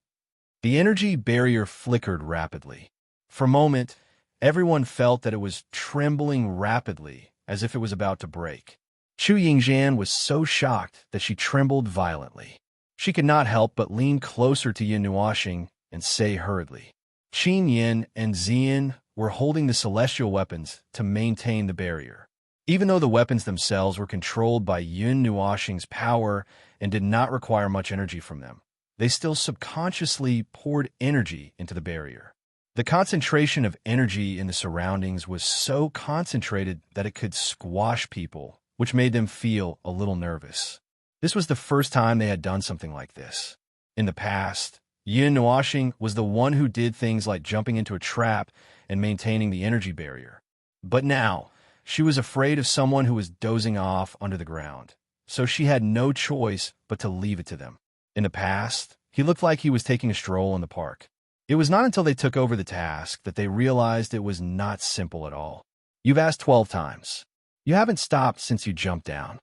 The energy barrier flickered rapidly. For a moment, everyone felt that it was trembling rapidly, as if it was about to break. Chu Yingxian was so shocked that she trembled violently. She could not help but lean closer to Yin Nuoxing and say hurriedly, Qin Yin and Ziyin were holding the celestial weapons to maintain the barrier. Even though the weapons themselves were controlled by Yin Nuoxing's power and did not require much energy from them, they still subconsciously poured energy into the barrier. The concentration of energy in the surroundings was so concentrated that it could squash people, which made them feel a little nervous. This was the first time they had done something like this. In the past, Yin Nuoxing was the one who did things like jumping into a trap and maintaining the energy barrier. But now, she was afraid of someone who was dozing off under the ground, so she had no choice but to leave it to them. In the past, he looked like he was taking a stroll in the park. It was not until they took over the task that they realized it was not simple at all. You've asked 12 times. You haven't stopped since you jumped down.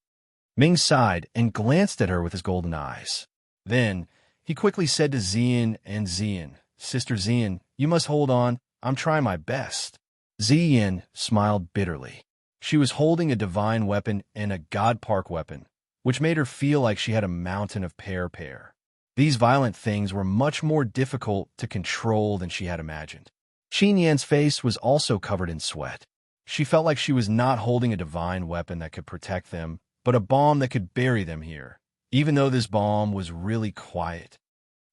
Ming sighed and glanced at her with his golden eyes. Then, he quickly said to Ziyin and Ziyin, Sister Ziyin, you must hold on. I'm trying my best. Ziyin smiled bitterly. She was holding a divine weapon and a God Park weapon, which made her feel like she had a mountain of pear. These violent things were much more difficult to control than she had imagined. Qin Yan's face was also covered in sweat. She felt like she was not holding a divine weapon that could protect them, but a bomb that could bury them here, even though this bomb was really quiet.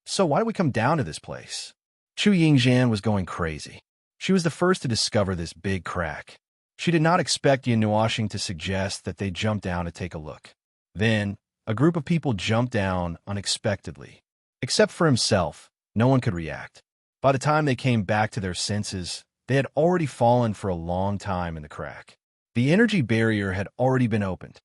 So why did we come down to this place? Chu Yingxian was going crazy. She was the first to discover this big crack. She did not expect Yin Nuoxing to suggest that they jump down to take a look. Then, a group of people jumped down unexpectedly. Except for himself, no one could react. By the time they came back to their senses, they had already fallen for a long time in the crack. The energy barrier had already been opened.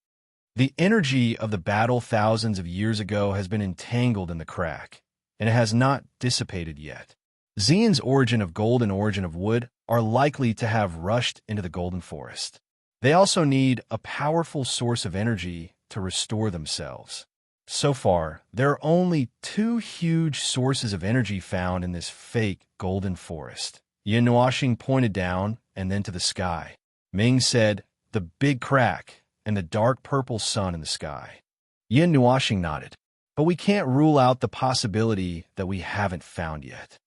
The energy of the battle thousands of years ago has been entangled in the crack, and it has not dissipated yet. Xian's origin of gold and origin of wood are likely to have rushed into the golden forest. They also need a powerful source of energy to restore themselves. So far, there are only 2 huge sources of energy found in this fake golden forest. Yin Nuoxing pointed down and then to the sky. Ming said, "The big crack and the dark purple sun in the sky." Yin Nuoxing nodded. "But we can't rule out the possibility that we haven't found yet.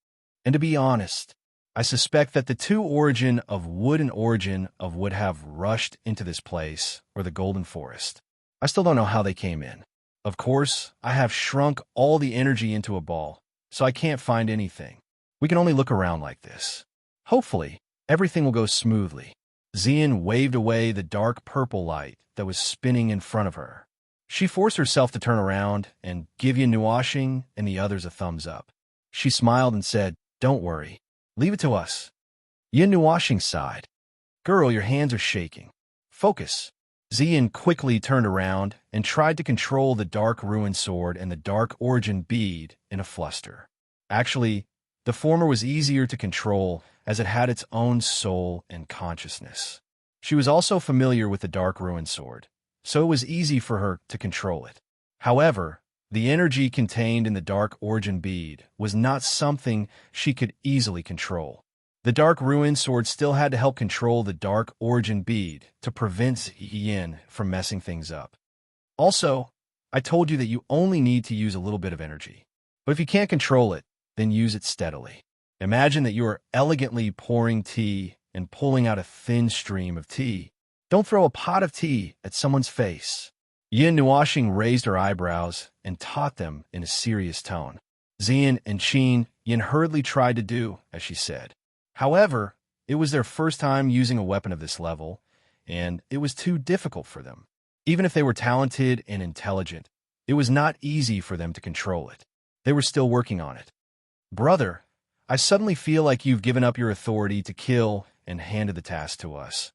And to be honest, I suspect that the 2 origin of wood and origin of wood have rushed into this place, or the golden forest. I still don't know how they came in. Of course, I have shrunk all the energy into a ball, so I can't find anything. We can only look around like this. Hopefully, everything will go smoothly." Xian waved away the dark purple light that was spinning in front of her. She forced herself to turn around and give Yin Nuoxing and the others a thumbs up. She smiled and said, "Don't worry. Leave it to us." Yin Nuoxing sighed. "Girl, your hands are shaking. Focus." Xian quickly turned around and tried to control the dark ruin sword and the dark origin bead in a fluster. Actually, the former was easier to control as it had its own soul and consciousness. She was also familiar with the dark ruin sword, so it was easy for her to control it. However, the energy contained in the dark origin bead was not something she could easily control. The dark ruin sword still had to help control the dark origin bead to prevent Yin from messing things up. Also, I told you that you only need to use a little bit of energy. But if you can't control it, then use it steadily. Imagine that you are elegantly pouring tea and pulling out a thin stream of tea. Don't throw a pot of tea at someone's face. Yin Nuoxing raised her eyebrows and taught them in a serious tone. Xian and Qin Yin hurriedly tried to do as she said. However, it was their first time using a weapon of this level, and it was too difficult for them. Even if they were talented and intelligent, it was not easy for them to control it. They were still working on it. "Brother, I suddenly feel like you've given up your authority to kill and handed the task to us,"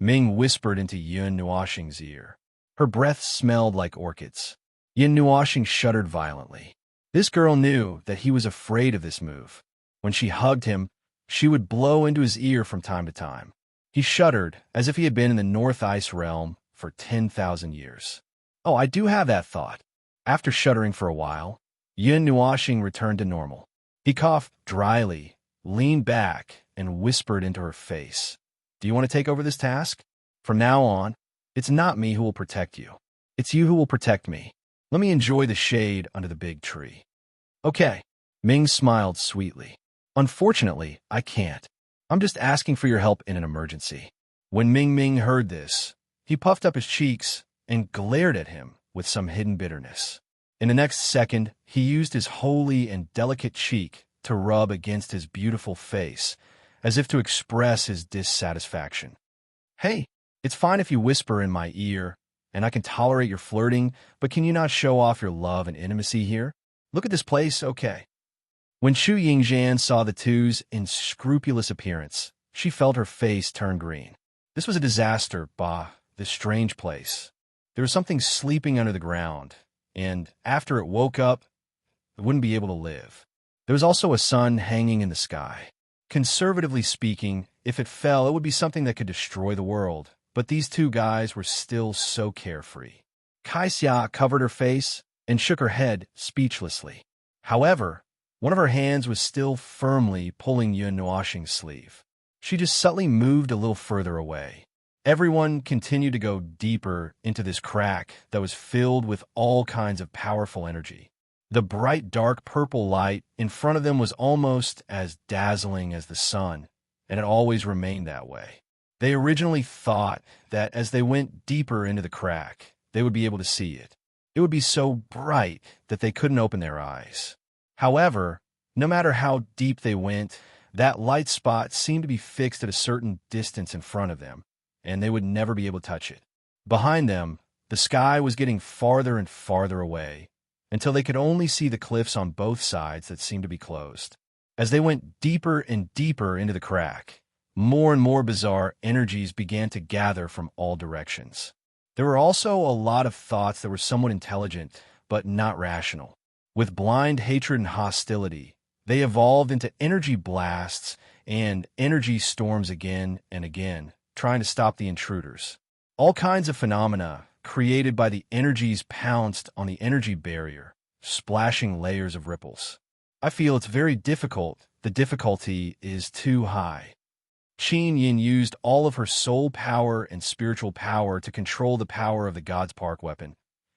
Ming whispered into Yin Nuoxing's ear. Her breath smelled like orchids. Yin Nuoxing shuddered violently. This girl knew that he was afraid of this move. When she hugged him, she would blow into his ear from time to time. He shuddered as if he had been in the North Ice realm for 10,000 years. "Oh, I do have that thought." After shuddering for a while, Yin Nuoxing returned to normal. He coughed dryly, leaned back, and whispered into her face. "Do you want to take over this task? From now on, it's not me who will protect you. It's you who will protect me. Let me enjoy the shade under the big tree." "Okay." Ming smiled sweetly. "Unfortunately, I can't. I'm just asking for your help in an emergency." When Ming heard this, he puffed up his cheeks and glared at him with some hidden bitterness. In the next second, he used his holy and delicate cheek to rub against his beautiful face, as if to express his dissatisfaction. "Hey, it's fine if you whisper in my ear, and I can tolerate your flirting, but can you not show off your love and intimacy here? Look at this place, okay?" When Chu Yingxian saw the two's unscrupulous appearance, she felt her face turn green. This was a disaster, this strange place. There was something sleeping under the ground, and after it woke up, it wouldn't be able to live. There was also a sun hanging in the sky. Conservatively speaking, if it fell, it would be something that could destroy the world, but these 2 guys were still so carefree. Kaixia covered her face and shook her head speechlessly. However, one of her hands was still firmly pulling Yin Nuoxing's sleeve. She just subtly moved a little further away. Everyone continued to go deeper into this crack that was filled with all kinds of powerful energy. The bright dark purple light in front of them was almost as dazzling as the sun, and it always remained that way. They originally thought that as they went deeper into the crack, they would be able to see it. It would be so bright that they couldn't open their eyes. However, no matter how deep they went, that light spot seemed to be fixed at a certain distance in front of them, and they would never be able to touch it. Behind them, the sky was getting farther and farther away, until they could only see the cliffs on both sides that seemed to be closed. As they went deeper and deeper into the crack, more and more bizarre energies began to gather from all directions. There were also a lot of thoughts that were somewhat intelligent, but not rational. With blind hatred and hostility, they evolved into energy blasts and energy storms again and again, trying to stop the intruders. All kinds of phenomena created by the energies pounced on the energy barrier, splashing layers of ripples. I feel it's very difficult. The difficulty is too high. Qin Yin used all of her soul power and spiritual power to control the power of the God's Park weapon.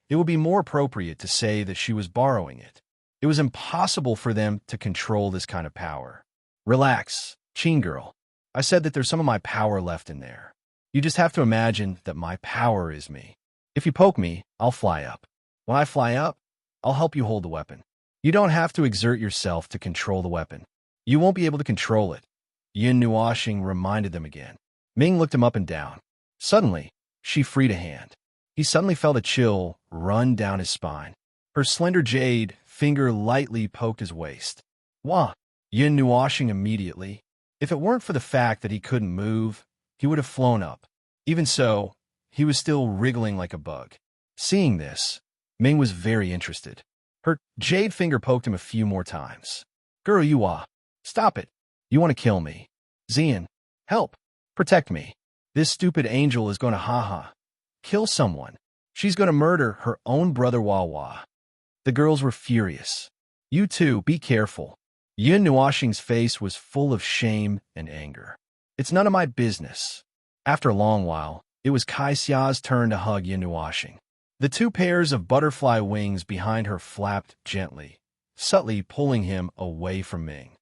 It would be more appropriate to say that she was borrowing it. It was impossible for them to control this kind of power. Relax, Qin girl. I said that there's some of my power left in there. You just have to imagine that my power is me. If you poke me, I'll fly up. When I fly up, I'll help you hold the weapon. You don't have to exert yourself to control the weapon. You won't be able to control it. Yin Nuoxing reminded them again. Ming looked him up and down. Suddenly, she freed a hand. He suddenly felt a chill run down his spine. Her slender jade finger lightly poked his waist. Wah! Yin Nuoxing immediately. If it weren't for the fact that he couldn't move, he would have flown up. Even so, he was still wriggling like a bug. Seeing this, Ming was very interested. Her jade finger poked him a few more times. Guru Yuwa, stop it. You want to kill me. Xian, help. Protect me. This stupid angel is going to kill someone. She's going to murder her own brother Wawa. The girls were furious. You too, be careful. Yin Nuoxing's face was full of shame and anger. It's none of my business. After a long while, it was Kai Xia's turn to hug Yin Nuoxing. The two pairs of butterfly wings behind her flapped gently, subtly pulling him away from Ming.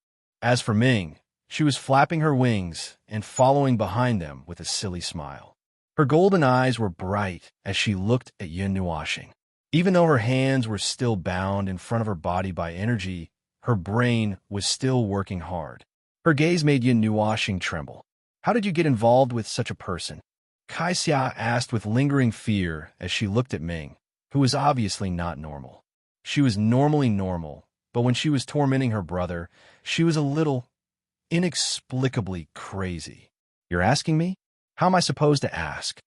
As for Ming, she was flapping her wings and following behind them with a silly smile. Her golden eyes were bright as she looked at Yin Nuoxing. Even though her hands were still bound in front of her body by energy, her brain was still working hard. Her gaze made Yin Nuoxing tremble. How did you get involved with such a person? Kai Xia asked with lingering fear as she looked at Ming, who was obviously not normal. She was normally normal, but when she was tormenting her brother, she was a little inexplicably crazy. You're asking me? How am I supposed to ask?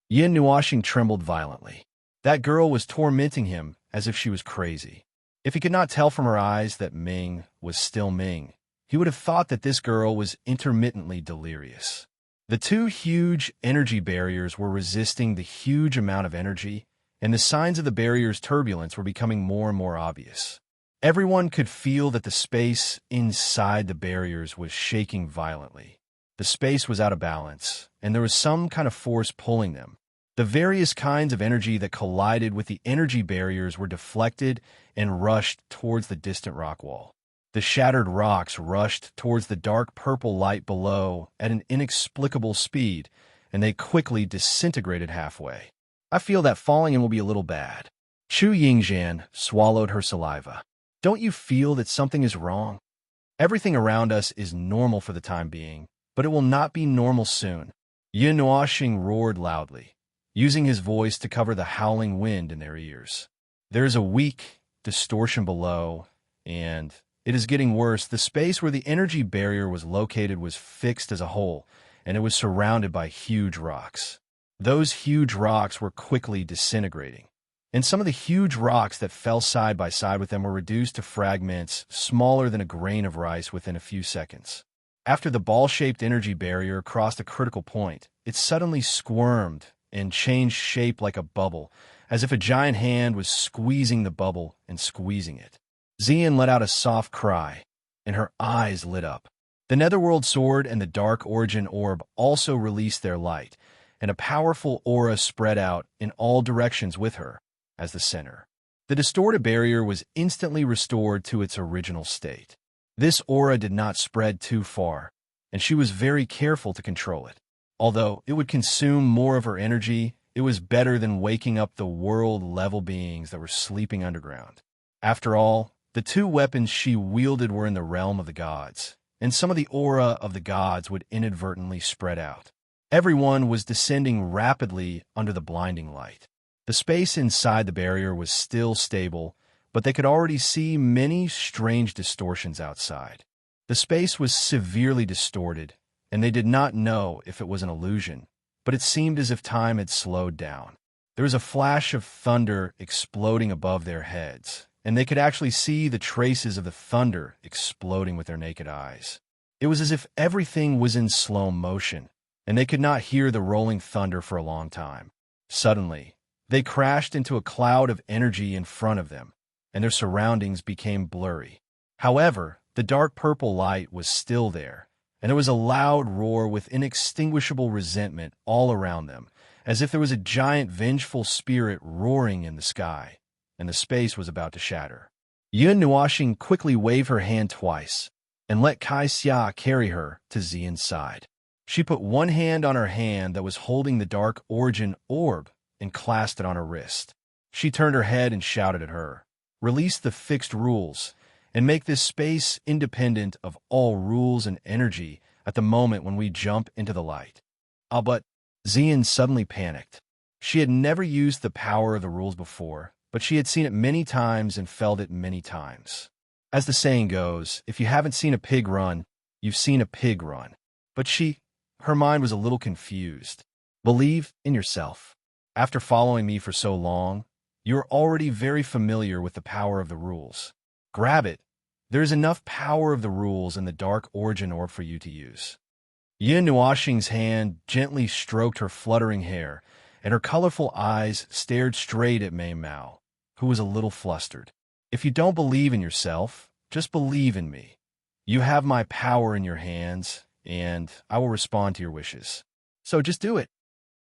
Yin Nuoxing trembled violently. That girl was tormenting him as if she was crazy. If he could not tell from her eyes that Ming was still Ming, he would have thought that this girl was intermittently delirious. The two huge energy barriers were resisting the huge amount of energy, and the signs of the barrier's turbulence were becoming more and more obvious. Everyone could feel that the space inside the barriers was shaking violently. The space was out of balance, and there was some kind of force pulling them. The various kinds of energy that collided with the energy barriers were deflected and rushed towards the distant rock wall. The shattered rocks rushed towards the dark purple light below at an inexplicable speed, and they quickly disintegrated halfway. I feel that falling in will be a little bad. Chu Yingzhan swallowed her saliva. Don't you feel that something is wrong? Everything around us is normal for the time being, but it will not be normal soon. Yin Nuoxing roared loudly, using his voice to cover the howling wind in their ears. There is a weak distortion below, and it is getting worse. The space where the energy barrier was located was fixed as a whole, and it was surrounded by huge rocks. Those huge rocks were quickly disintegrating, and some of the huge rocks that fell side by side with them were reduced to fragments smaller than a grain of rice within a few seconds. After the ball-shaped energy barrier crossed a critical point, it suddenly squirmed and changed shape like a bubble, as if a giant hand was squeezing the bubble and squeezing it. Xian let out a soft cry, and her eyes lit up. The Netherworld Sword and the Dark Origin Orb also released their light, and a powerful aura spread out in all directions with her as the center. The distorted barrier was instantly restored to its original state. This aura did not spread too far, and she was very careful to control it. Although it would consume more of her energy, it was better than waking up the world-level beings that were sleeping underground. After all, the two weapons she wielded were in the realm of the gods, and some of the aura of the gods would inadvertently spread out. Everyone was descending rapidly under the blinding light. The space inside the barrier was still stable, but they could already see many strange distortions outside. The space was severely distorted, and they did not know if it was an illusion, but it seemed as if time had slowed down. There was a flash of thunder exploding above their heads, and they could actually see the traces of the thunder exploding with their naked eyes. It was as if everything was in slow motion, and they could not hear the rolling thunder for a long time. Suddenly, they crashed into a cloud of energy in front of them, and their surroundings became blurry. However, the dark purple light was still there, and there was a loud roar with inextinguishable resentment all around them, as if there was a giant vengeful spirit roaring in the sky, and the space was about to shatter. Yun Nuoxing quickly waved her hand twice, and let Kai Xia carry her to Xian's side. She put one hand on her hand that was holding the dark origin orb and clasped it on her wrist. She turned her head and shouted at her, "Release the fixed rules, and make this space independent of all rules and energy at the moment when we jump into the light." But Xian suddenly panicked. She had never used the power of the rules before, but she had seen it many times and felt it many times. As the saying goes, if you haven't seen a pig run, you've seen a pig run. But her mind was a little confused. Believe in yourself. After following me for so long, you're already very familiar with the power of the rules. Grab it. There is enough power of the rules in the dark origin orb for you to use. Yin Nuoxing's hand gently stroked her fluttering hair, and her colorful eyes stared straight at Mei Mao, who was a little flustered. If you don't believe in yourself, just believe in me. You have my power in your hands, and I will respond to your wishes. So just do it.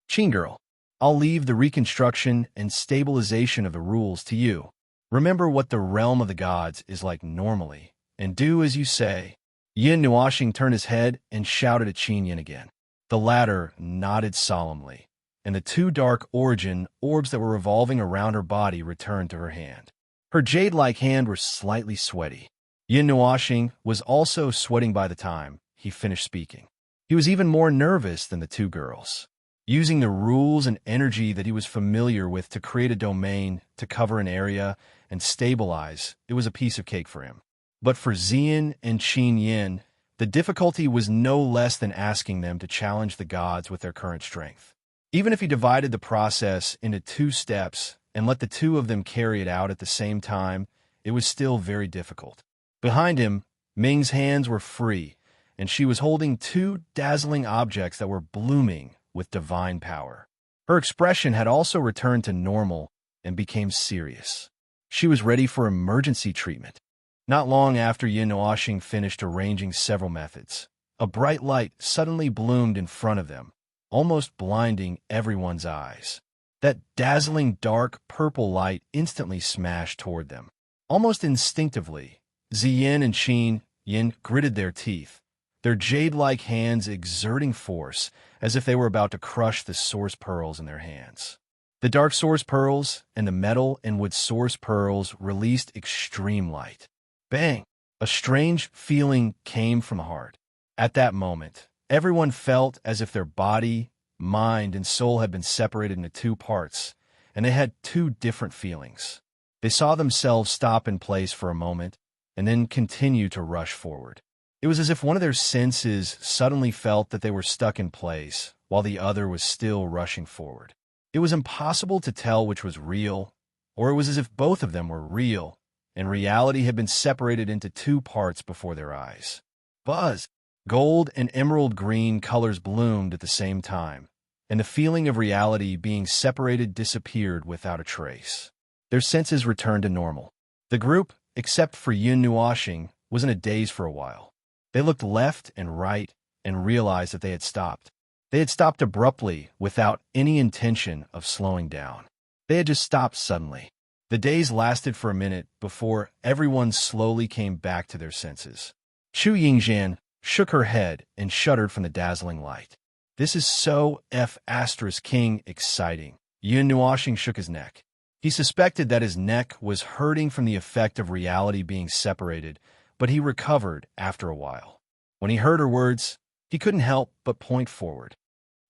Qing girl, I'll leave the reconstruction and stabilization of the rules to you. Remember what the realm of the gods is like normally, and do as you say. Yin Nuoxing turned his head and shouted at Qin Yin again. The latter nodded solemnly, and the two dark origin orbs that were revolving around her body returned to her hand. Her jade-like hand was slightly sweaty. Yin Nuoxing was also sweating by the time he finished speaking. He was even more nervous than the two girls. Using the rules and energy that he was familiar with to create a domain, to cover an area, and stabilize, it was a piece of cake for him. But for Xian and Qin Yin, the difficulty was no less than asking them to challenge the gods with their current strength. Even if he divided the process into 2 steps and let the two of them carry it out at the same time, it was still very difficult. Behind him, Ming's hands were free, and she was holding 2 dazzling objects that were blooming with divine power. Her expression had also returned to normal and became serious. She was ready for emergency treatment. Not long after Yin Nuoxing finished arranging several methods, a bright light suddenly bloomed in front of them, almost blinding everyone's eyes. That dazzling dark purple light instantly smashed toward them. Almost instinctively, Ziyin and Qin Yin gritted their teeth, their jade-like hands exerting force as if they were about to crush the source pearls in their hands. The dark source pearls and the metal and wood source pearls released extreme light. Bang! A strange feeling came from the heart. At that moment, everyone felt as if their body, mind, and soul had been separated into 2 parts, and they had 2 different feelings. They saw themselves stop in place for a moment, and then continue to rush forward. It was as if one of their senses suddenly felt that they were stuck in place, while the other was still rushing forward. It was impossible to tell which was real, or it was as if both of them were real, and reality had been separated into 2 parts before their eyes. Buzz! Gold and emerald green colors bloomed at the same time, and the feeling of reality being separated disappeared without a trace. Their senses returned to normal. The group, except for Yun Nuoxing, was in a daze for a while. They looked left and right and realized that they had stopped. They had stopped abruptly without any intention of slowing down. They had just stopped suddenly. The daze lasted for a minute before everyone slowly came back to their senses. Chu Yingzhan shook her head and shuddered from the dazzling light. This is so F***ing exciting. Yun Nuashing shook his neck. He suspected that his neck was hurting from the effect of reality being separated, but he recovered after a while. When he heard her words, he couldn't help but point forward.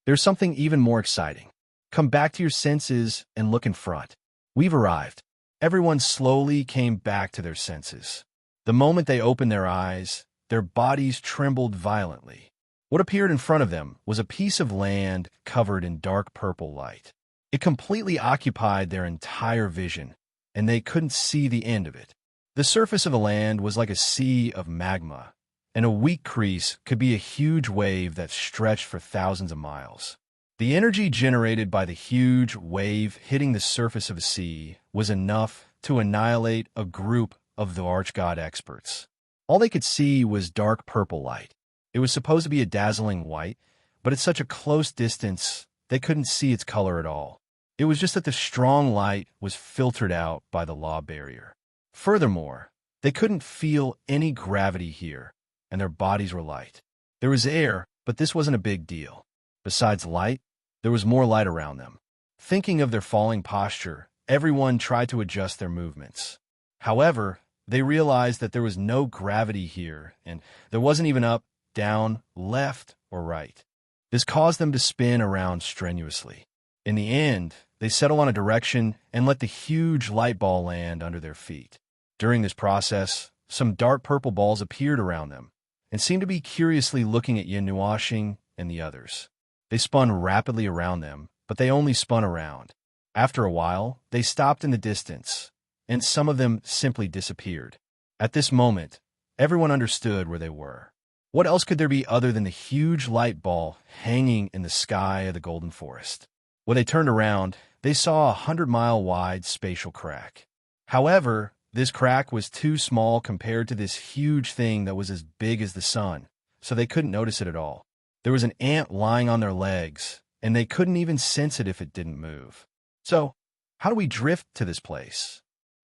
There's something even more exciting. Come back to your senses and look in front. We've arrived. Everyone slowly came back to their senses. The moment they opened their eyes, their bodies trembled violently. What appeared in front of them was a piece of land covered in dark purple light. It completely occupied their entire vision, and they couldn't see the end of it. The surface of the land was like a sea of magma, and a weak crease could be a huge wave that stretched for thousands of miles. The energy generated by the huge wave hitting the surface of a sea was enough to annihilate a group of the archgod experts. All they could see was dark purple light. It was supposed to be a dazzling white, but at such a close distance, they couldn't see its color at all. It was just that the strong light was filtered out by the law barrier. Furthermore, they couldn't feel any gravity here, and their bodies were light. There was air, but this wasn't a big deal. Besides light, there was more light around them. Thinking of their falling posture, everyone tried to adjust their movements. However, they realized that there was no gravity here, and there wasn't even up, down, left, or right. This caused them to spin around strenuously. In the end, they settled on a direction and let the huge light ball land under their feet. During this process, some dark purple balls appeared around them and seemed to be curiously looking at Yin Nuashing and the others. They spun rapidly around them, but they only spun around. After a while, they stopped in the distance, and some of them simply disappeared. At this moment, everyone understood where they were. What else could there be other than the huge light ball hanging in the sky of the Golden Forest? When they turned around, they saw a 100-mile-wide spatial crack. However, this crack was too small compared to this huge thing that was as big as the sun, so they couldn't notice it at all. There was an ant lying on their legs, and they couldn't even sense it if it didn't move. So, how do we drift to this place?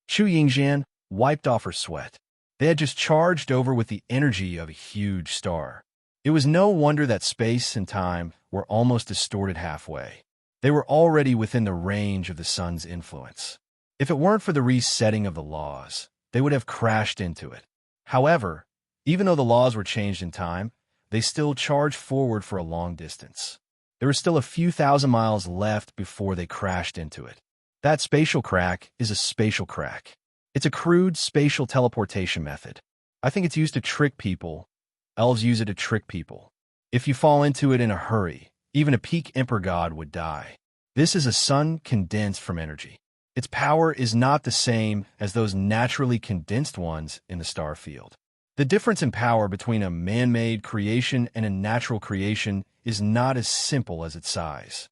Xu Yingxian wiped off her sweat. They had just charged over with the energy of a huge star. It was no wonder that space and time were almost distorted halfway. They were already within the range of the sun's influence. If it weren't for the resetting of the laws, they would have crashed into it. However, even though the laws were changed in time, they still charged forward for a long distance. There were still a few thousand miles left before they crashed into it. That spatial crack is a spatial crack. It's a crude spatial teleportation method. I think it's used to trick people. Elves use it to trick people. If you fall into it in a hurry, even a peak emperor god would die. This is a sun condensed from energy. Its power is not the same as those naturally condensed ones in the star field. The difference in power between a man-made creation and a natural creation is not as simple as its size.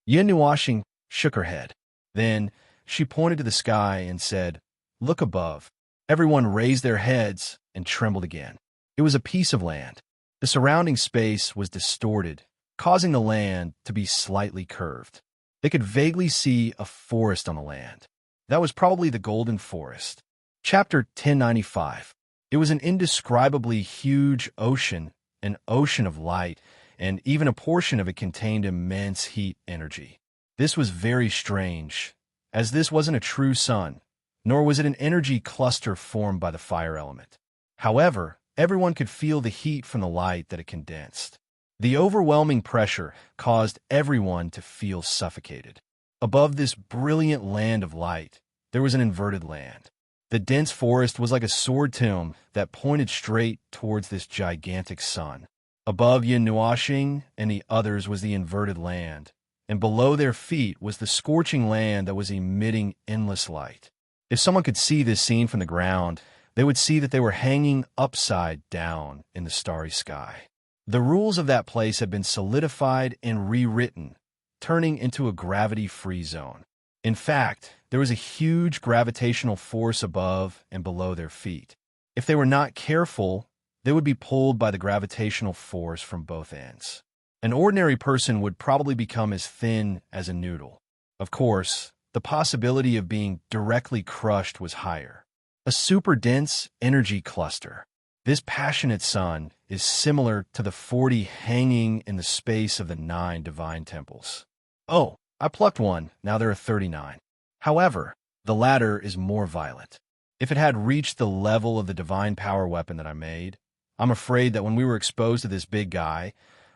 Yin Nuashing shook her head. Then she pointed to the sky and said, "Look above." Everyone raised their heads and trembled again. It was a piece of land. The surrounding space was distorted, causing the land to be slightly curved. They could vaguely see a forest on the land. That was probably the Golden Forest. Chapter 1095. It was an indescribably huge ocean, an ocean of light, and even a portion of it contained immense heat energy. This was very strange, as this wasn't a true sun, nor was it an energy cluster formed by the fire element. However, everyone could feel the heat from the light that it condensed. The overwhelming pressure caused everyone to feel suffocated. Above this brilliant land of light, there was an inverted land. The dense forest was like a sword tomb that pointed straight towards this gigantic sun. Above Yin Nuashing and the others was the inverted land, and below their feet was the scorching land that was emitting endless light. If someone could see this scene from the ground, they would see that they were hanging upside down in the starry sky. The rules of that place had been solidified and rewritten, turning into a gravity-free zone. In fact, there was a huge gravitational force above and below their feet. If they were not careful, they would be pulled by the gravitational force from both ends. An ordinary person would probably become as thin as a noodle. Of course, the possibility of being directly crushed was higher. A super dense energy cluster. This passionate sun is similar to the 40 hanging in the space of the 9 divine temples. Oh, I plucked one, now there are 39. However, the latter is more violent. If it had reached the level of the divine power weapon that I made, I'm afraid that when we were exposed to this big guy,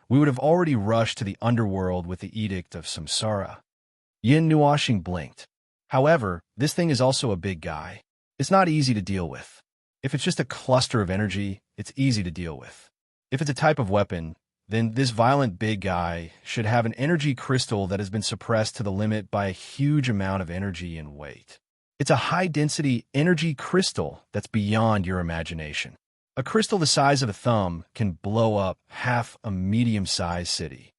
we would have already rushed to the underworld with the Edict of Samsara. Yin Nuashing blinked. However, this thing is also a big guy. It's not easy to deal with. If it's just a cluster of energy, it's easy to deal with. If it's a type of weapon, then this violent big guy should have an energy crystal that has been suppressed to the limit by a huge amount of energy and weight. It's a high-density energy crystal that's beyond your imagination. A crystal the size of a thumb can blow up half a medium-sized city.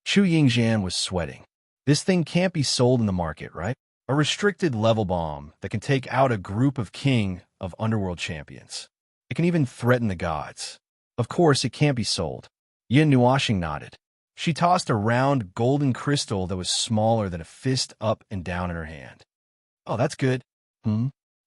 Chu Yingxian was sweating. This thing can't be sold in the market, right? A restricted level bomb that can take out a group of king of underworld champions. It can even threaten the gods. Of course, it can't be sold. Yin Nuashing nodded. She tossed a round golden crystal that was smaller than a fist up and down in her hand. Oh, that's good.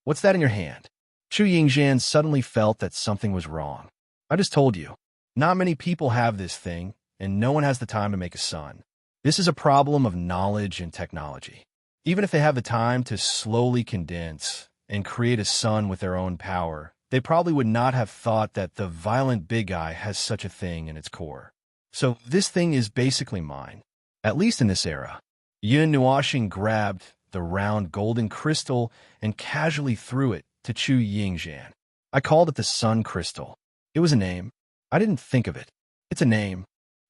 What's that in your hand? Chu Yingxian suddenly felt that something was wrong. I just told you. Not many people have this thing, and no one has the time to make a sun. This is a problem of knowledge and technology. Even if they have the time to slowly condense and create a sun with their own power, they probably would not have thought that the violent big guy has such a thing in its core. So this thing is basically mine, at least in this era. Yin Nuashing grabbed the round golden crystal and casually threw it to Chu Yingxian. I called it the Sun Crystal. It was a name. I didn't think of it. It's a name.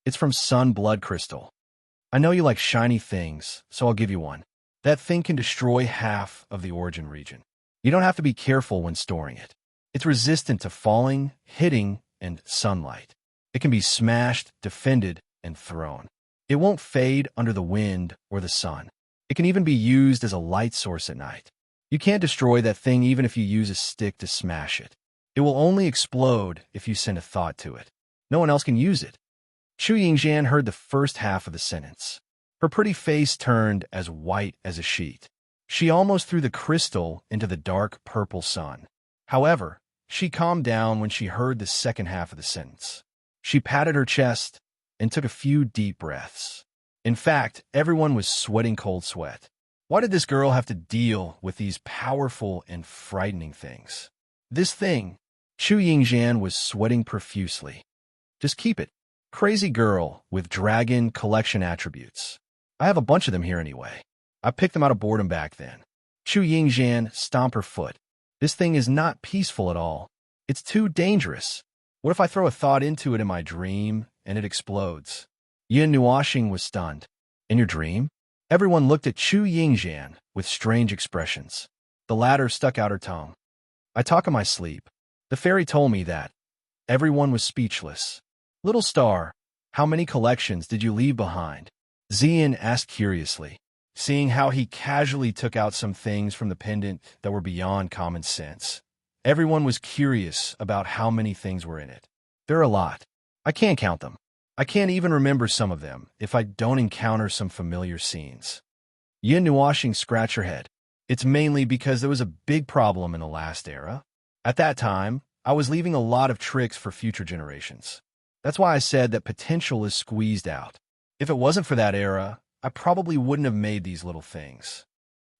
It's from Sun Blood Crystal. I know you like shiny things, so I'll give you one. That thing can destroy half of the origin region. You don't have to be careful when storing it. It's resistant to falling, hitting, and sunlight. It can be smashed, defended, and thrown. It won't fade under the wind or the sun. It can even be used as a light source at night. You can't destroy that thing even if you use a stick to smash it. It will only explode if you send a thought to it. No one else can use it. Chu Yingxian heard the first half of the sentence. Her pretty face turned as white as a sheet. She almost threw the crystal into the dark purple sun. However, she calmed down when she heard the second half of the sentence. She patted her chest and took a few deep breaths. In fact, everyone was sweating cold sweat. Why did this girl have to deal with these powerful and frightening things? This thing, Chu Yingxian was sweating profusely. Just keep it. Crazy girl with dragon collection attributes. I have a bunch of them here anyway. I picked them out of boredom back then. Chu Yingxian stomped her foot. This thing is not peaceful at all. It's too dangerous. What if I throw a thought into it in my dream and it explodes? Yin Nuashing was stunned. In your dream? Everyone looked at Chu Yingxian with strange expressions. The latter stuck out her tongue. I talk in my sleep. The fairy told me that. Everyone was speechless. Little star, how many collections did you leave behind? Xian asked curiously, seeing how he casually took out some things from the pendant that were beyond common sense. Everyone was curious about how many things were in it. There are a lot. I can't count them. I can't even remember some of them if I don't encounter some familiar scenes. Yin Nuashing scratched her head. It's mainly because there was a big problem in the last era. At that time, I was leaving a lot of tricks for future generations. That's why I said that potential is squeezed out. If it wasn't for that era, I probably wouldn't have made these little things.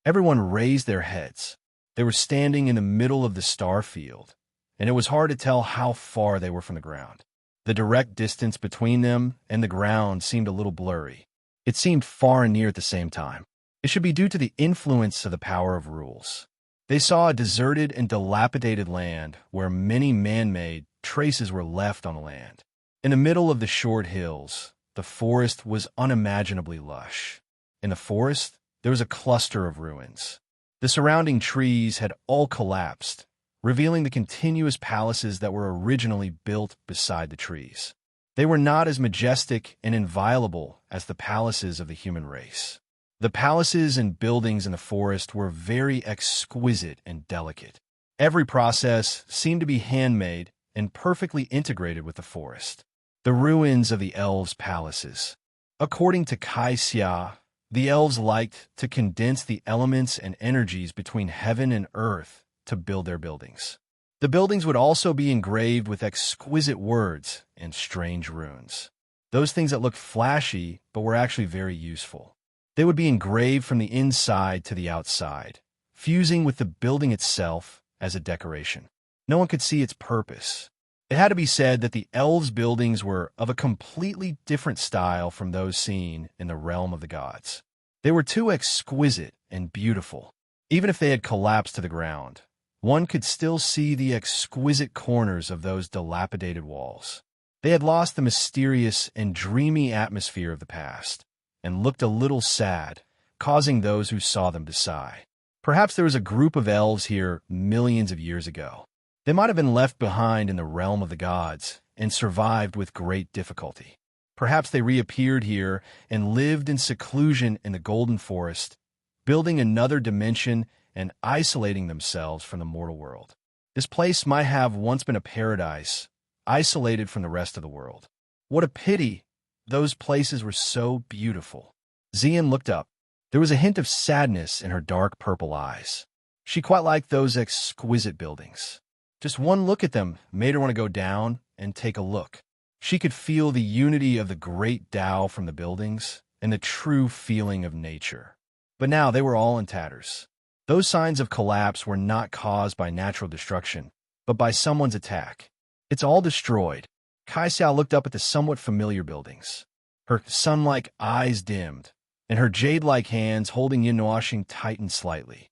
Everyone raised their heads. They were standing in the middle of the star field, and it was hard to tell how far they were from the ground. The direct distance between them and the ground seemed a little blurry. It seemed far and near at the same time. It should be due to the influence of the power of rules. They saw a deserted and dilapidated land where many man-made traces were left on the land. In the middle of the short hills, the forest was unimaginably lush. In the forest, there was a cluster of ruins. The surrounding trees had all collapsed, revealing the continuous palaces that were originally built beside the trees. They were not as majestic and inviolable as the palaces of the human race. The palaces and buildings in the forest were very exquisite and delicate. Every process seemed to be handmade and perfectly integrated with the forest. The ruins of the elves' palaces. According to Kai Xia, the elves liked to condense the elements and energies between heaven and earth to build their buildings. The buildings would also be engraved with exquisite words and strange runes. Those things that looked flashy but were actually very useful. They would be engraved from the inside to the outside, fusing with the building itself as a decoration. No one could see its purpose. It had to be said that the elves' buildings were of a completely different style from those seen in the realm of the gods. They were too exquisite and beautiful. Even if they had collapsed to the ground, one could still see the exquisite corners of those dilapidated walls. They had lost the mysterious and dreamy atmosphere of the past, and looked a little sad, causing those who saw them to sigh. Perhaps there was a group of elves here millions of years ago. They might have been left behind in the realm of the gods and survived with great difficulty. Perhaps they reappeared here and lived in seclusion in the Golden Forest, building another dimension and isolating themselves from the mortal world. This place might have once been a paradise, isolated from the rest of the world. What a pity! Those places were so beautiful. Xian looked up. There was a hint of sadness in her dark purple eyes. She quite liked those exquisite buildings. Just one look at them made her want to go down and take a look. She could feel the unity of the great Tao from the buildings and the true feeling of nature. But now they were all in tatters. Those signs of collapse were not caused by natural destruction, but by someone's attack. It's all destroyed. Kai Xiao looked up at the somewhat familiar buildings. Her sun-like eyes dimmed, and her jade-like hands holding Yin Nuoxing tightened slightly.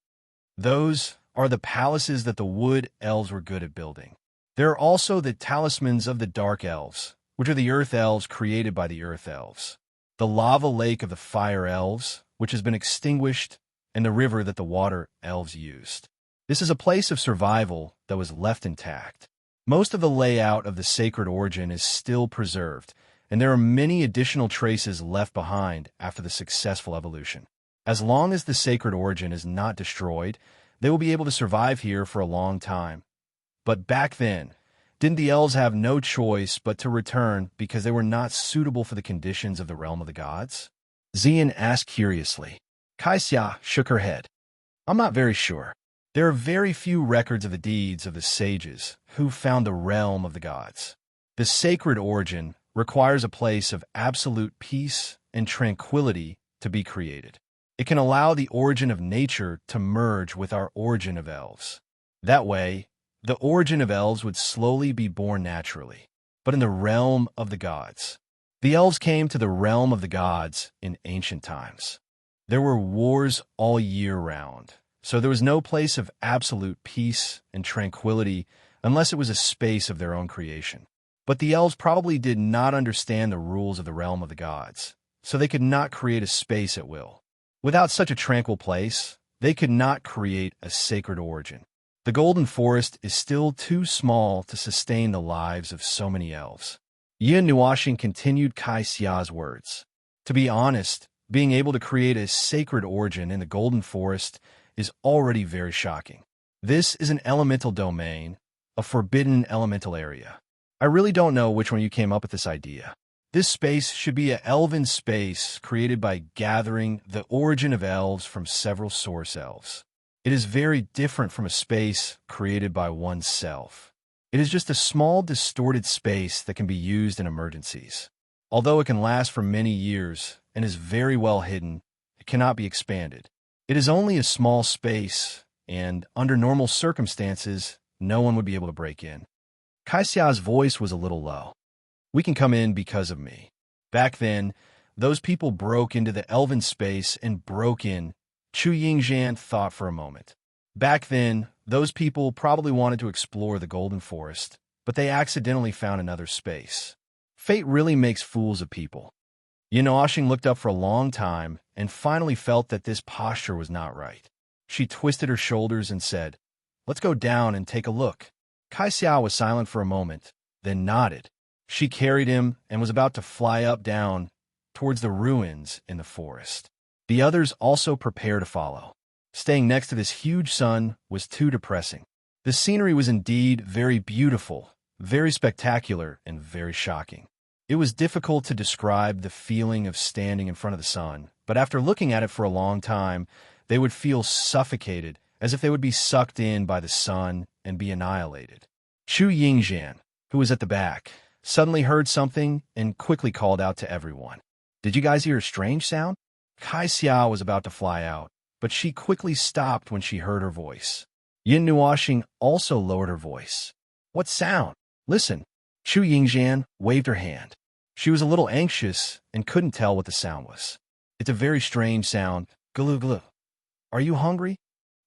Those are the palaces that the wood elves were good at building. There are also the talismans of the dark elves, which are the earth elves created by the earth elves. The lava lake of the fire elves, which has been extinguished, and the river that the water elves used. This is a place of survival that was left intact. Most of the layout of the sacred origin is still preserved, and there are many additional traces left behind after the successful evolution. As long as the sacred origin is not destroyed, they will be able to survive here for a long time. But back then, didn't the elves have no choice but to return because they were not suitable for the conditions of the realm of the gods? Xian asked curiously. Kai Xia shook her head. I'm not very sure. There are very few records of the deeds of the sages who found the realm of the gods. The sacred origin requires a place of absolute peace and tranquility to be created. It can allow the origin of nature to merge with our origin of elves. That way, the origin of elves would slowly be born naturally, but in the realm of the gods. The elves came to the realm of the gods in ancient times. There were wars all year round, so there was no place of absolute peace and tranquility unless it was a space of their own creation. But the elves probably did not understand the rules of the realm of the gods, so they could not create a space at will. Without such a tranquil place, they could not create a sacred origin. The Golden Forest is still too small to sustain the lives of so many elves. Yin Nuoxing continued Kai Xia's words. To be honest, being able to create a sacred origin in the Golden Forest is already very shocking. This is an elemental domain, a forbidden elemental area. I really don't know which one you came up with this idea. This space should be an elven space created by gathering the origin of elves from several source elves. It is very different from a space created by oneself. It is just a small, distorted space that can be used in emergencies. Although it can last for many years and is very well hidden, it cannot be expanded. It is only a small space, and under normal circumstances, no one would be able to break in. Kai Xia's voice was a little low. We can come in because of me. Back then, those people broke into the elven space and broke in. Chu Yingzhan thought for a moment. Back then, those people probably wanted to explore the Golden Forest, but they accidentally found another space. Fate really makes fools of people. Yin Nuoxing looked up for a long time and finally felt that this posture was not right. She twisted her shoulders and said, "Let's go down and take a look." Kai Xiao was silent for a moment, then nodded. She carried him and was about to fly up down towards the ruins in the forest. The others also prepared to follow. Staying next to this huge sun was too depressing. The scenery was indeed very beautiful, very spectacular, and very shocking. It was difficult to describe the feeling of standing in front of the sun, but after looking at it for a long time, they would feel suffocated as if they would be sucked in by the sun and be annihilated. Chu Yingjian, who was at the back, suddenly heard something and quickly called out to everyone. "Did you guys hear a strange sound?" Kai Xia was about to fly out, but she quickly stopped when she heard her voice. Yin Nuoxing also lowered her voice. "What sound? Listen." Chu Yingjian waved her hand. She was a little anxious and couldn't tell what the sound was. "It's a very strange sound. Glu glu. Are you hungry?"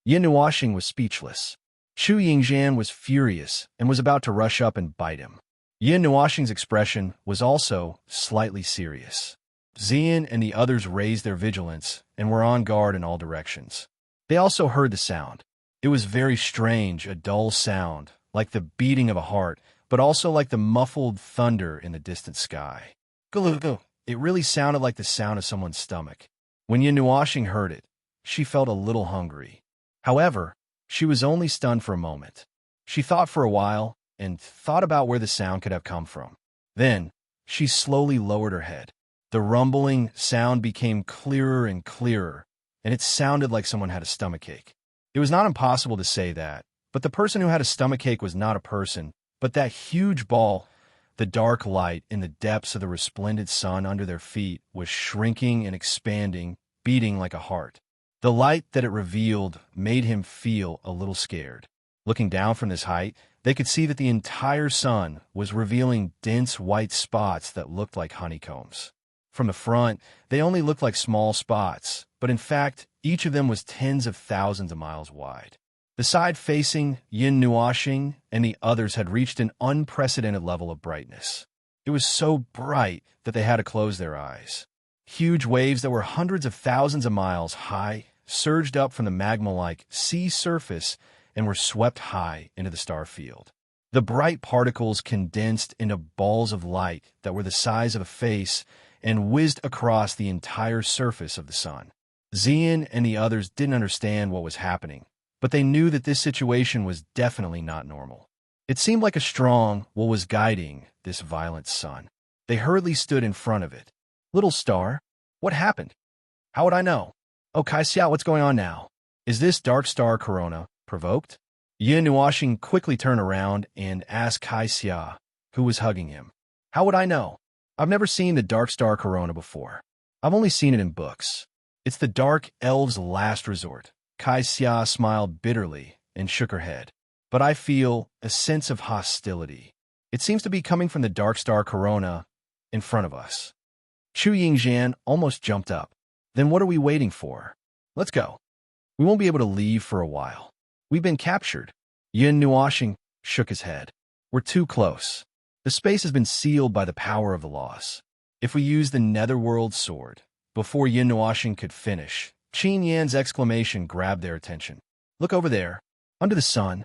Yin Nuoxing was speechless. Chu Yingjian was furious and was about to rush up and bite him. Yin Nuoxing's expression was also slightly serious. Xian and the others raised their vigilance and were on guard in all directions. They also heard the sound. It was very strange, a dull sound, like the beating of a heart, but also like the muffled thunder in the distant sky. Glu glu. It really sounded like the sound of someone's stomach. When Yin Nuoxing heard it, she felt a little hungry. However, she was only stunned for a moment. She thought for a while and thought about where the sound could have come from. Then, she slowly lowered her head. The rumbling sound became clearer and clearer, and it sounded like someone had a stomachache. It was not impossible to say that, but the person who had a stomachache was not a person, but that huge ball. The dark light in the depths of the resplendent sun under their feet was shrinking and expanding, beating like a heart. The light that it revealed made him feel a little scared. Looking down from this height, they could see that the entire sun was revealing dense white spots that looked like honeycombs. From the front, they only looked like small spots, but in fact, each of them was tens of thousands of miles wide. The side facing Yin Nuoxing and the others had reached an unprecedented level of brightness. It was so bright that they had to close their eyes. Huge waves that were hundreds of thousands of miles high surged up from the magma-like sea surface and were swept high into the star field. The bright particles condensed into balls of light that were the size of a face and whizzed across the entire surface of the sun. Xian and the others didn't understand what was happening, but they knew that this situation was definitely not normal. It seemed like a strong will was guiding this violent sun. They hurriedly stood in front of it. "Little star, what happened?" "How would I know?" "Oh, Kai Xiao, what's going on now? Is this dark star corona provoked?" Yin Nuoxing quickly turned around and asked Kai Xia, who was hugging him. "How would I know? I've never seen the dark star corona before. I've only seen it in books. It's the dark elves' last resort." Kai Xia smiled bitterly and shook her head. "But I feel a sense of hostility. It seems to be coming from the dark star corona in front of us." Chu Yingjian almost jumped up. "Then what are we waiting for? Let's go. We won't be able to leave for a while. We've been captured." Yin Nuoxing shook his head. "We're too close. The space has been sealed by the power of the loss. If we use the Netherworld sword..." Before Yin Nuoxing could finish, Qin Yan's exclamation grabbed their attention. "Look over there, under the sun."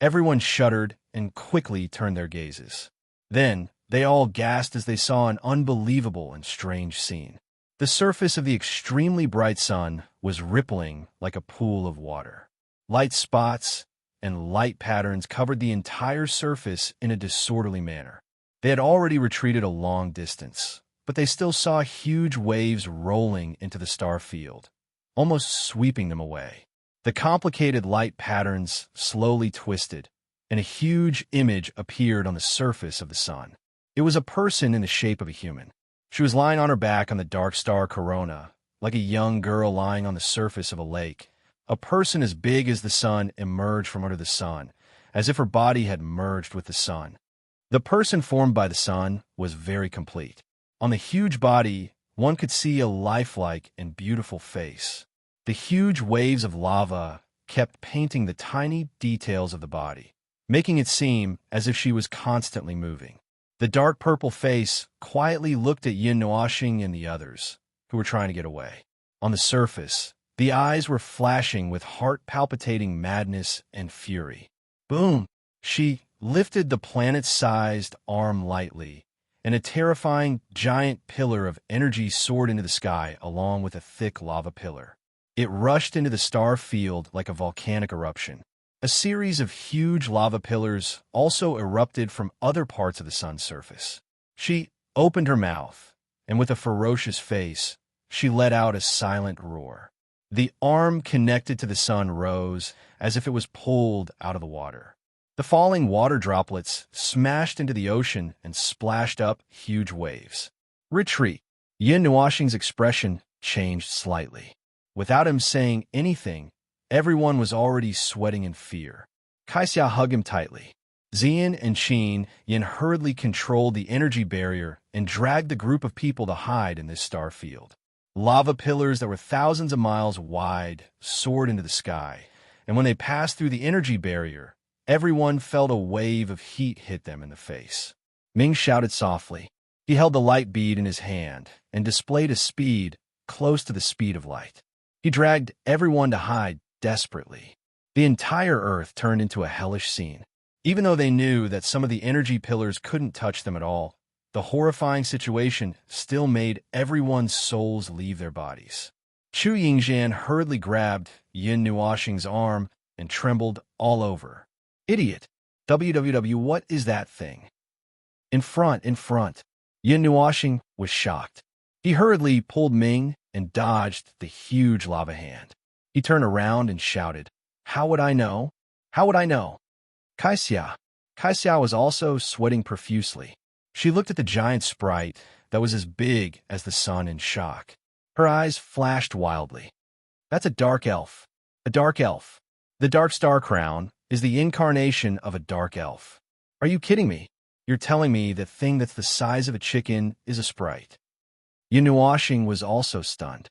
Everyone shuddered and quickly turned their gazes. Then, they all gasped as they saw an unbelievable and strange scene. The surface of the extremely bright sun was rippling like a pool of water. Light spots and light patterns covered the entire surface in a disorderly manner. They had already retreated a long distance, but they still saw huge waves rolling into the star field, almost sweeping them away. The complicated light patterns slowly twisted, and a huge image appeared on the surface of the sun. It was a person in the shape of a human. She was lying on her back on the dark star corona, like a young girl lying on the surface of a lake. A person as big as the sun emerged from under the sun, as if her body had merged with the sun. The person formed by the sun was very complete. On the huge body, one could see a lifelike and beautiful face. The huge waves of lava kept painting the tiny details of the body, making it seem as if she was constantly moving. The dark purple face quietly looked at Yin Nuoxing and the others, who were trying to get away. On the surface, the eyes were flashing with heart-palpitating madness and fury. Boom! She lifted the planet-sized arm lightly, and a terrifying giant pillar of energy soared into the sky along with a thick lava pillar. It rushed into the star field like a volcanic eruption. A series of huge lava pillars also erupted from other parts of the sun's surface. She opened her mouth, and with a ferocious face, she let out a silent roar. The arm connected to the sun rose as if it was pulled out of the water. The falling water droplets smashed into the ocean and splashed up huge waves. Retreat. Yin Nuoxing's expression changed slightly. Without him saying anything, everyone was already sweating in fear. Kaixia hugged him tightly. Xian and Qin Yin hurriedly controlled the energy barrier and dragged the group of people to hide in this star field. Lava pillars that were thousands of miles wide soared into the sky, and when they passed through the energy barrier, everyone felt a wave of heat hit them in the face. Ming shouted softly. He held the light bead in his hand and displayed a speed close to the speed of light. He dragged everyone to hide desperately. The entire Earth turned into a hellish scene. Even though they knew that some of the energy pillars couldn't touch them at all, the horrifying situation still made everyone's souls leave their bodies. Chu Yingxian hurriedly grabbed Yin Nuoxing's arm and trembled all over. Idiot! WWW, what is that thing? In front. Yin Nuoxing was shocked. He hurriedly pulled Ming and dodged the huge lava hand. He turned around and shouted, How would I know? How would I know? Kaixia. Kaixia was also sweating profusely. She looked at the giant sprite that was as big as the sun in shock. Her eyes flashed wildly. That's a dark elf. A dark elf. The Dark Star Crown is the incarnation of a dark elf. Are you kidding me? You're telling me the thing that's the size of a chicken is a sprite. Yin Nuoxing was also stunned.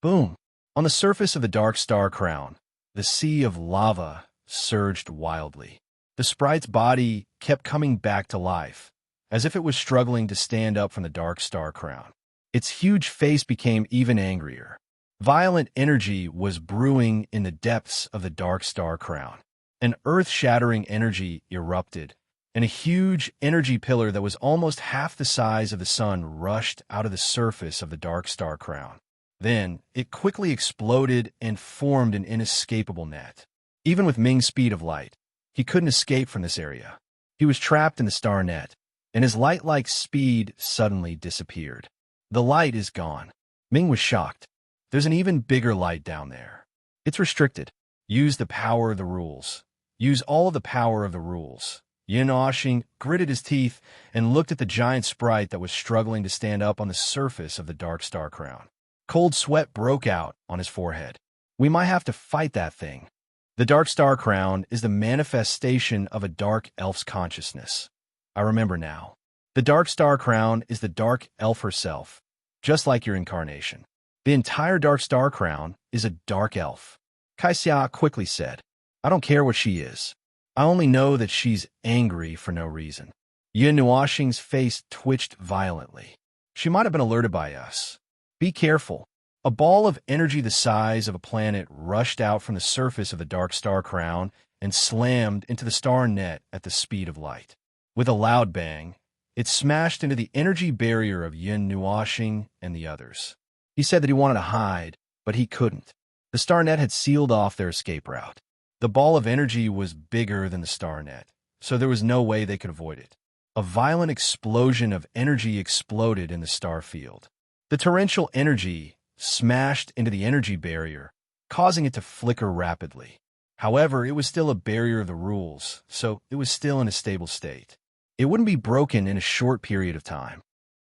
Boom! On the surface of the Dark Star Crown, the sea of lava surged wildly. The sprite's body kept coming back to life, as if it was struggling to stand up from the Dark Star Crown. Its huge face became even angrier. Violent energy was brewing in the depths of the Dark Star Crown. An earth-shattering energy erupted, and a huge energy pillar that was almost half the size of the sun rushed out of the surface of the Dark Star Crown. Then, it quickly exploded and formed an inescapable net. Even with Ming's speed of light, he couldn't escape from this area. He was trapped in the star net, and his light-like speed suddenly disappeared. The light is gone. Ming was shocked. There's an even bigger light down there. It's restricted. Use the power of the rules. Use all of the power of the rules. Yin Nuoxing gritted his teeth and looked at the giant sprite that was struggling to stand up on the surface of the Dark Star Crown. Cold sweat broke out on his forehead. We might have to fight that thing. The Dark Star Crown is the manifestation of a dark elf's consciousness. I remember now. The Dark Star Crown is the dark elf herself, just like your incarnation. The entire Dark Star Crown is a dark elf. Kaixia quickly said, I don't care what she is. I only know that she's angry for no reason. Yin Nuoxing's face twitched violently. She might have been alerted by us. Be careful. A ball of energy the size of a planet rushed out from the surface of the Dark Star Crown and slammed into the star net at the speed of light. With a loud bang, it smashed into the energy barrier of Yin Nuoxing and the others. He said that he wanted to hide, but he couldn't. The star net had sealed off their escape route. The ball of energy was bigger than the star net, so there was no way they could avoid it. A violent explosion of energy exploded in the star field. The torrential energy smashed into the energy barrier, causing it to flicker rapidly. However, it was still a barrier of the rules, so it was still in a stable state. It wouldn't be broken in a short period of time.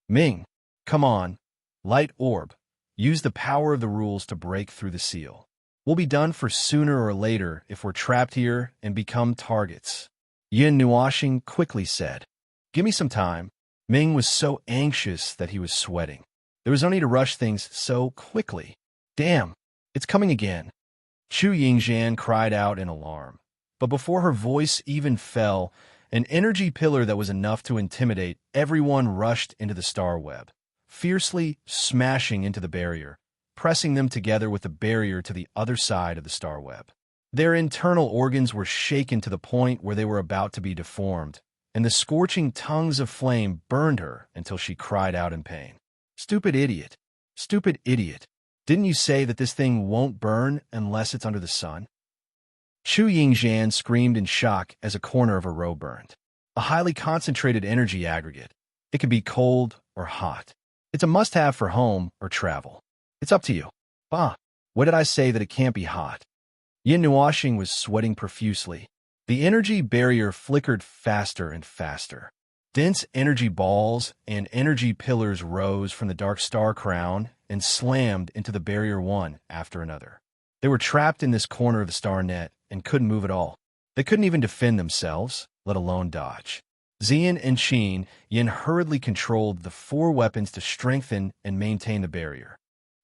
Ming, come on. Light orb. Use the power of the rules to break through the seal. We'll be done for sooner or later if we're trapped here and become targets. Yin Nuoxing quickly said. Give me some time. Ming was so anxious that he was sweating. There was no need to rush things so quickly. Damn, it's coming again. Chu Yingxian cried out in alarm. But before her voice even fell, an energy pillar that was enough to intimidate everyone rushed into the star web, fiercely smashing into the barrier, pressing them together with the barrier to the other side of the star web. Their internal organs were shaken to the point where they were about to be deformed, and the scorching tongues of flame burned her until she cried out in pain. Stupid idiot. Stupid idiot. Didn't you say that this thing won't burn unless it's under the sun? Chu Yingxian screamed in shock as a corner of her robe burned. A highly concentrated energy aggregate. It can be cold or hot. It's a must-have for home or travel. It's up to you. Bah. What did I say that it can't be hot? Yin Nuoxing was sweating profusely. The energy barrier flickered faster and faster. Dense energy balls and energy pillars rose from the dark star crown and slammed into the barrier one after another. They were trapped in this corner of the star net and couldn't move at all. They couldn't even defend themselves, let alone dodge. Xian and Qin Yin hurriedly controlled the 4 weapons to strengthen and maintain the barrier.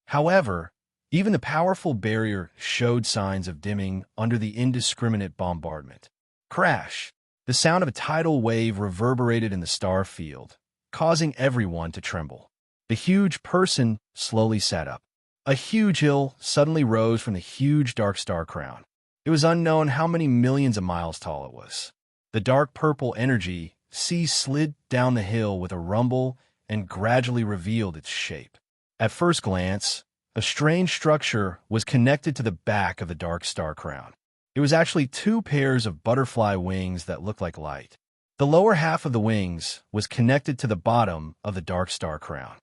However, even the powerful barrier showed signs of dimming under the indiscriminate bombardment. Crash! The sound of a tidal wave reverberated in the star field, causing everyone to tremble. The huge person slowly sat up. A huge hill suddenly rose from the huge dark star crown. It was unknown how many millions of miles tall it was. The dark purple energy sea slid down the hill with a rumble and gradually revealed its shape. At first glance, a strange structure was connected to the back of the dark star crown. It was actually 2 pairs of butterfly wings that looked like light. The lower half of the wings was connected to the bottom of the dark star crown.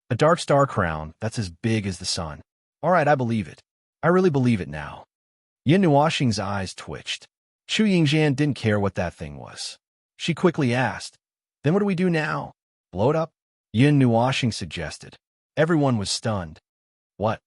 A dark star crown that's as big as the sun. All right, I believe it. I really believe it now. Yin Nuoxing's eyes twitched. Chu Yingxian didn't care what that thing was. She quickly asked, "Then what do we do now? Blow it up?" Yin Nuoxing suggested. Everyone was stunned. What?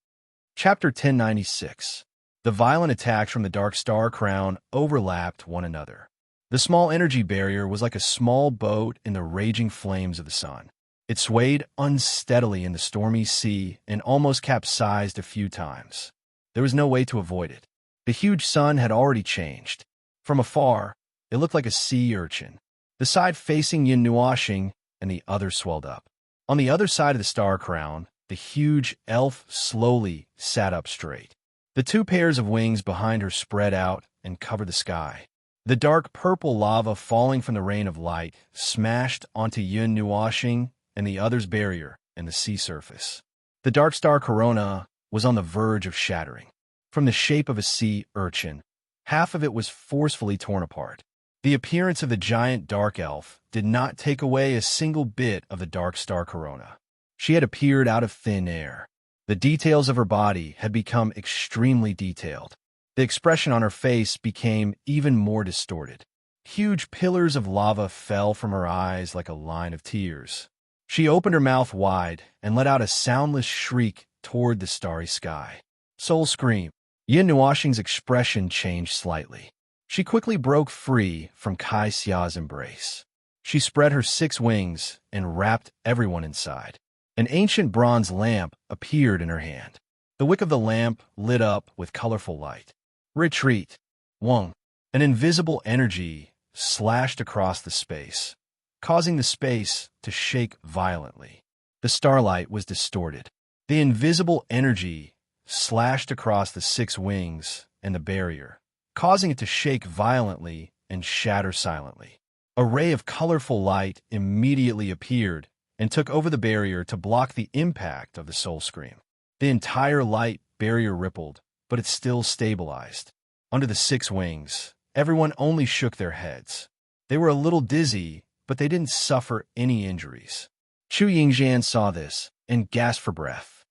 Chapter 1096. The violent attacks from the dark star crown overlapped one another. The small energy barrier was like a small boat in the raging flames of the sun. It swayed unsteadily in the stormy sea and almost capsized a few times. There was no way to avoid it. The huge sun had already changed. From afar, it looked like a sea urchin. The side facing Yin Nuoxing and the other swelled up. On the other side of the star crown, the huge elf slowly sat up straight. The 2 pairs of wings behind her spread out and covered the sky. The dark purple lava falling from the rain of light smashed onto Yin Nuoxing and the other's barrier and the sea surface. The dark star corona was on the verge of shattering. From the shape of a sea urchin, half of it was forcefully torn apart. The appearance of the giant dark elf did not take away a single bit of the dark star corona. She had appeared out of thin air. The details of her body had become extremely detailed. The expression on her face became even more distorted. Huge pillars of lava fell from her eyes like a line of tears. She opened her mouth wide and let out a soundless shriek toward the starry sky. Soul scream. Yin Nuoxing's expression changed slightly. She quickly broke free from Kai Xia's embrace. She spread her 6 wings and wrapped everyone inside. An ancient bronze lamp appeared in her hand. The wick of the lamp lit up with colorful light. Retreat. Wong. An invisible energy slashed across the space, causing the space to shake violently. The starlight was distorted. The invisible energy slashed across the 6 wings and the barrier, causing it to shake violently and shatter silently. A ray of colorful light immediately appeared and took over the barrier to block the impact of the soul scream. The entire light barrier rippled, but it still stabilized. Under the 6 wings, everyone only shook their heads. They were a little dizzy, but they didn't suffer any injuries. Chu Yingxian saw this and gasped for breath.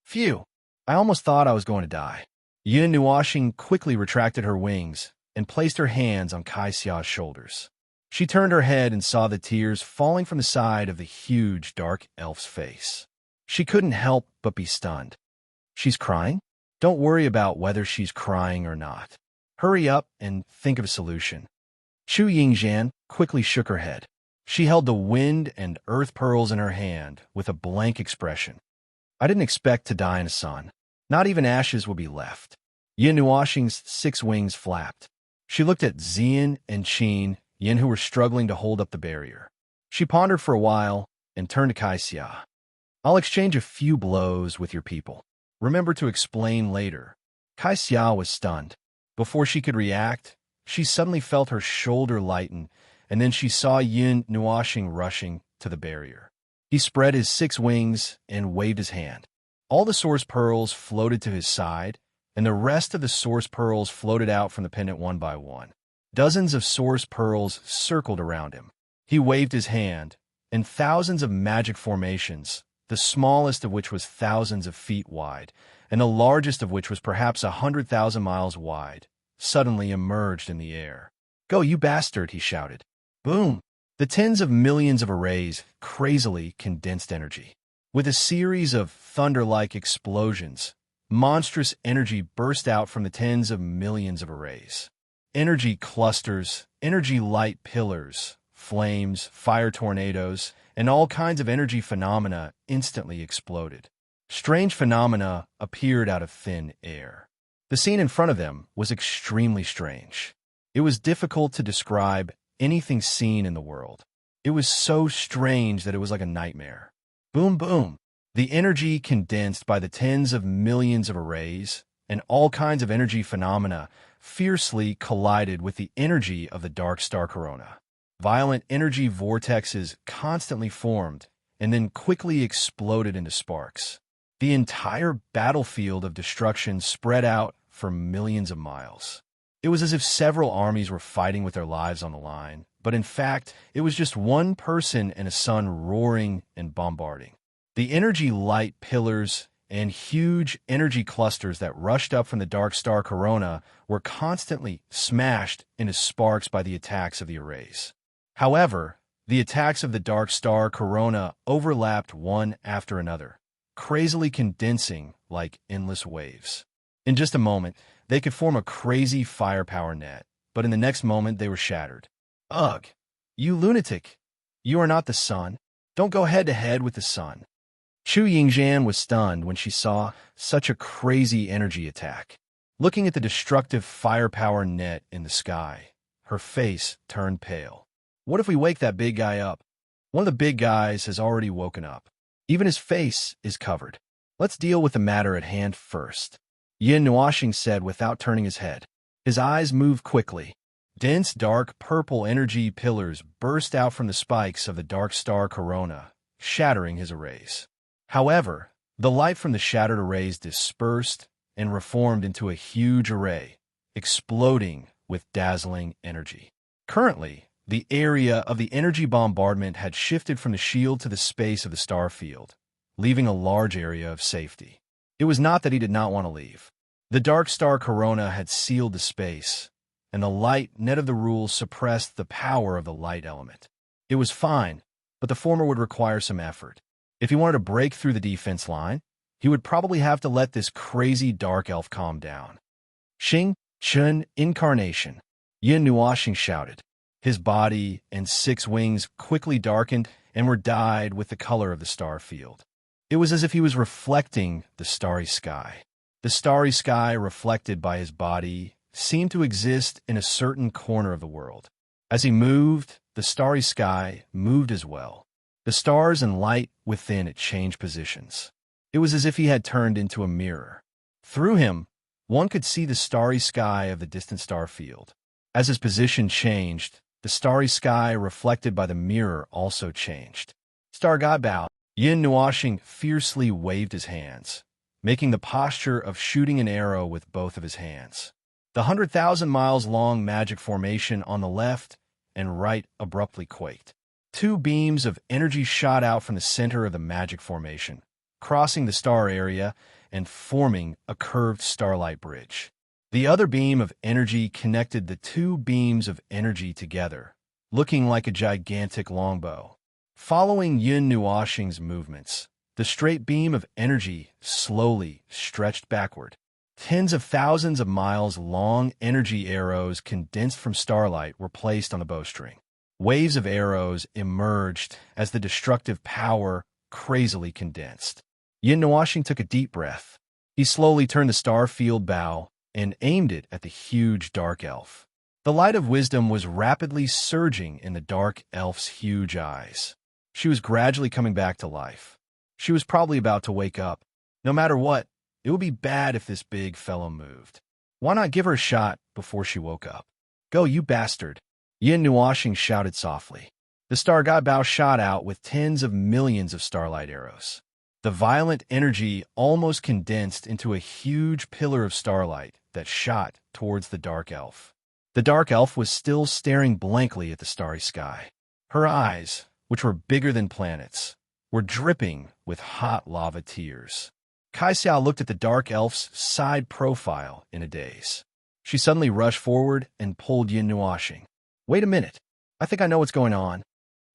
Phew! I almost thought I was going to die. Yin Nuoxing quickly retracted her wings and placed her hands on Kai Xia's shoulders. She turned her head and saw the tears falling from the side of the huge dark elf's face. She couldn't help but be stunned. She's crying? Don't worry about whether she's crying or not. Hurry up and think of a solution. Chu Yingxian quickly shook her head. She held the wind and earth pearls in her hand with a blank expression. I didn't expect to die in the sun. Not even ashes would be left. Yin Nuoxing's 6 wings flapped. She looked at Xian and Qin Yin, who were struggling to hold up the barrier. She pondered for a while and turned to Kai Xia. I'll exchange a few blows with your people. Remember to explain later. Kai Xia was stunned. Before she could react, she suddenly felt her shoulder lighten, and then she saw Yin Nuoxing rushing to the barrier. He spread his 6 wings and waved his hand. All the source pearls floated to his side, and the rest of the source pearls floated out from the pendant one by one. Dozens of source pearls circled around him. He waved his hand, and thousands of magic formations, the smallest of which was thousands of feet wide, and the largest of which was perhaps 100,000 miles wide, suddenly emerged in the air. "Go, you bastard!" he shouted. Boom! The tens of millions of arrays crazily condensed energy. With a series of thunder-like explosions, monstrous energy burst out from the tens of millions of arrays. Energy clusters, energy light pillars, flames, fire tornadoes, and all kinds of energy phenomena instantly exploded. Strange phenomena appeared out of thin air. The scene in front of them was extremely strange. It was difficult to describe anything seen in the world. It was so strange that it was like a nightmare. Boom, boom. The energy condensed by the tens of millions of arrays and all kinds of energy phenomena fiercely collided with the energy of the dark star corona. Violent energy vortexes constantly formed and then quickly exploded into sparks. The entire battlefield of destruction spread out for millions of miles. It was as if several armies were fighting with their lives on the line, but in fact, it was just one person and a sun roaring and bombarding. The energy light pillars and huge energy clusters that rushed up from the dark star corona were constantly smashed into sparks by the attacks of the arrays. However, the attacks of the dark star corona overlapped one after another, crazily condensing like endless waves. In just a moment, they could form a crazy firepower net, but in the next moment they were shattered. Ugh! You lunatic! You are not the sun. Don't go head-to-head with the sun. Chu Yingzhan was stunned when she saw such a crazy energy attack. Looking at the destructive firepower net in the sky, her face turned pale. What if we wake that big guy up? One of the big guys has already woken up. Even his face is covered. Let's deal with the matter at hand first, Yin Nuoxing said without turning his head. His eyes moved quickly. Dense, dark, purple energy pillars burst out from the spikes of the dark star corona, shattering his arrays. However, the light from the shattered arrays dispersed and reformed into a huge array, exploding with dazzling energy. Currently, the area of the energy bombardment had shifted from the shield to the space of the star field, leaving a large area of safety. It was not that he did not want to leave. The dark star corona had sealed the space, and the light net of the rules suppressed the power of the light element. It was fine, but the former would require some effort. If he wanted to break through the defense line, he would probably have to let this crazy dark elf calm down. Xing Chun Incarnation, Yin Nuoxing shouted. His body and 6 wings quickly darkened and were dyed with the color of the star field. It was as if he was reflecting the starry sky. The starry sky, reflected by his body, seemed to exist in a certain corner of the world. As he moved, the starry sky moved as well. The stars and light within it changed positions. It was as if he had turned into a mirror. Through him, one could see the starry sky of the distant star field. As his position changed, the starry sky reflected by the mirror also changed. Star God Bao, Yin Nuoxing fiercely waved his hands, making the posture of shooting an arrow with both of his hands. The 100,000 miles long magic formation on the left and right abruptly quaked. 2 beams of energy shot out from the center of the magic formation, crossing the star area and forming a curved starlight bridge. The other beam of energy connected the 2 beams of energy together, looking like a gigantic longbow. Following Yin Nuoxing's movements, the straight beam of energy slowly stretched backward. Tens of thousands of miles long energy arrows condensed from starlight were placed on the bowstring. Waves of arrows emerged as the destructive power crazily condensed. Yin Nuoxing took a deep breath. He slowly turned the star field bow and aimed it at the huge dark elf. The light of wisdom was rapidly surging in the dark elf's huge eyes. She was gradually coming back to life. She was probably about to wake up. No matter what, it would be bad if this big fellow moved. Why not give her a shot before she woke up? Go, you bastard! Yin Nuoxing shouted softly. The star god Bao shot out with tens of millions of starlight arrows. The violent energy almost condensed into a huge pillar of starlight that shot towards the dark elf. The dark elf was still staring blankly at the starry sky. Her eyes, which were bigger than planets, were dripping with hot lava tears. Kai Xiao looked at the dark elf's side profile in a daze. She suddenly rushed forward and pulled Yin Nuoxing. Wait a minute. I think I know what's going on.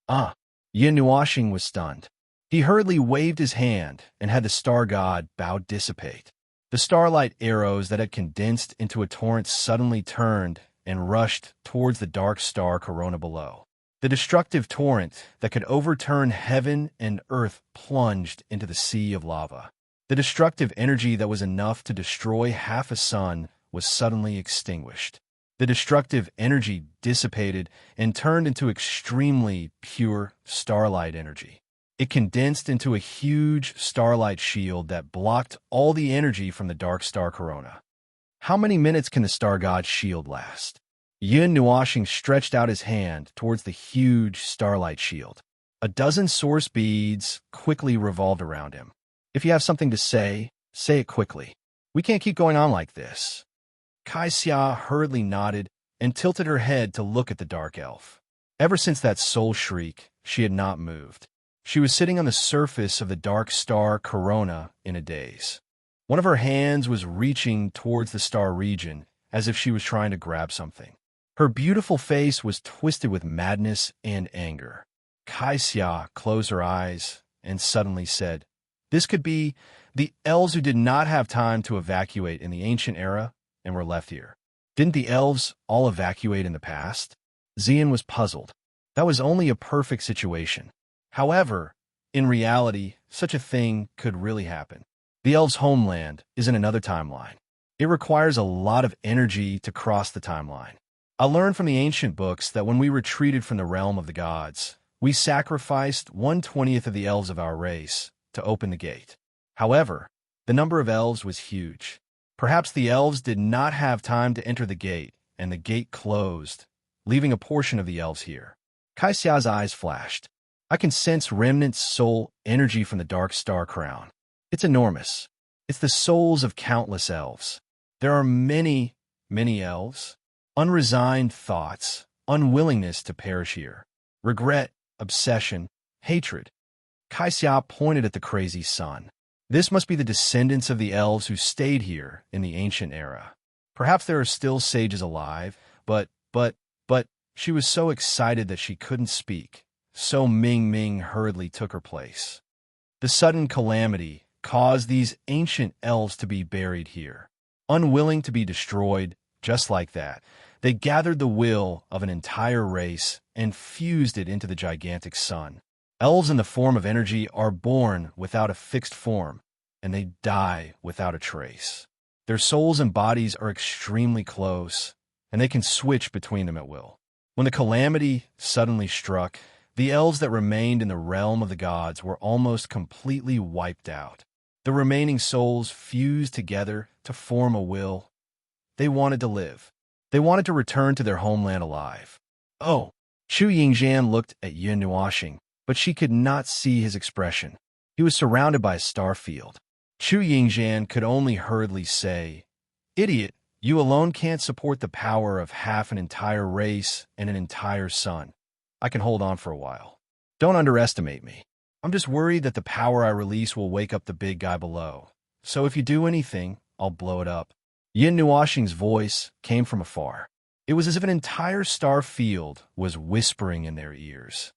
Ah. Yin Nuoxing was stunned. He hurriedly waved his hand and had the star god Bao dissipate. The starlight arrows that had condensed into a torrent suddenly turned and rushed towards the dark star corona below. The destructive torrent that could overturn heaven and earth plunged into the sea of lava. The destructive energy that was enough to destroy half a sun was suddenly extinguished. The destructive energy dissipated and turned into extremely pure starlight energy. It condensed into a huge starlight shield that blocked all the energy from the dark star corona. How many minutes can the star god's shield last? Yin Nuoxing stretched out his hand towards the huge starlight shield. A dozen source beads quickly revolved around him. If you have something to say it quickly. We can't keep going on like this. Kai Xia hurriedly nodded and tilted her head to look at the dark elf. Ever since that soul shriek, she had not moved. She was sitting on the surface of the dark star corona in a daze. One of her hands was reaching towards the star region as if she was trying to grab something. Her beautiful face was twisted with madness and anger. Kai Xia closed her eyes and suddenly said, "This could be the elves who did not have time to evacuate in the ancient era and were left here. Didn't the elves all evacuate in the past?" Xian was puzzled. That was only a perfect situation. However, in reality, such a thing could really happen. The elves' homeland is in another timeline. It requires a lot of energy to cross the timeline. I learned from the ancient books that when we retreated from the realm of the gods, we sacrificed 1/20th of the elves of our race to open the gate. However, the number of elves was huge. Perhaps the elves did not have time to enter the gate, and the gate closed, leaving a portion of the elves here. Kai Xia's eyes flashed. I can sense remnant soul energy from the dark star crown. It's enormous. It's the souls of countless elves. There are many, many elves. Unresigned thoughts, unwillingness to perish here. Regret, obsession, hatred. Kai Xia pointed at the crazy sun. This must be the descendants of the elves who stayed here in the ancient era. Perhaps there are still sages alive, but she was so excited that she couldn't speak. So Ming Ming hurriedly took her place. The sudden calamity caused these ancient elves to be buried here. Unwilling to be destroyed, just like that, they gathered the will of an entire race and fused it into the gigantic sun. Elves in the form of energy are born without a fixed form, and they die without a trace. Their souls and bodies are extremely close, and they can switch between them at will. When the calamity suddenly struck, the elves that remained in the realm of the gods were almost completely wiped out. The remaining souls fused together to form a will. They wanted to live. They wanted to return to their homeland alive. Oh! Xu Yingzhan looked at Yin Nuoxing, but she could not see his expression. He was surrounded by a star field. Xu Yingzhan could only hurriedly say, "Idiot, you alone can't support the power of half an entire race and an entire sun. I can hold on for a while. Don't underestimate me. I'm just worried that the power I release will wake up the big guy below. So if you do anything, I'll blow it up." Yin Nuoxing's voice came from afar. It was as if an entire star field was whispering in their ears.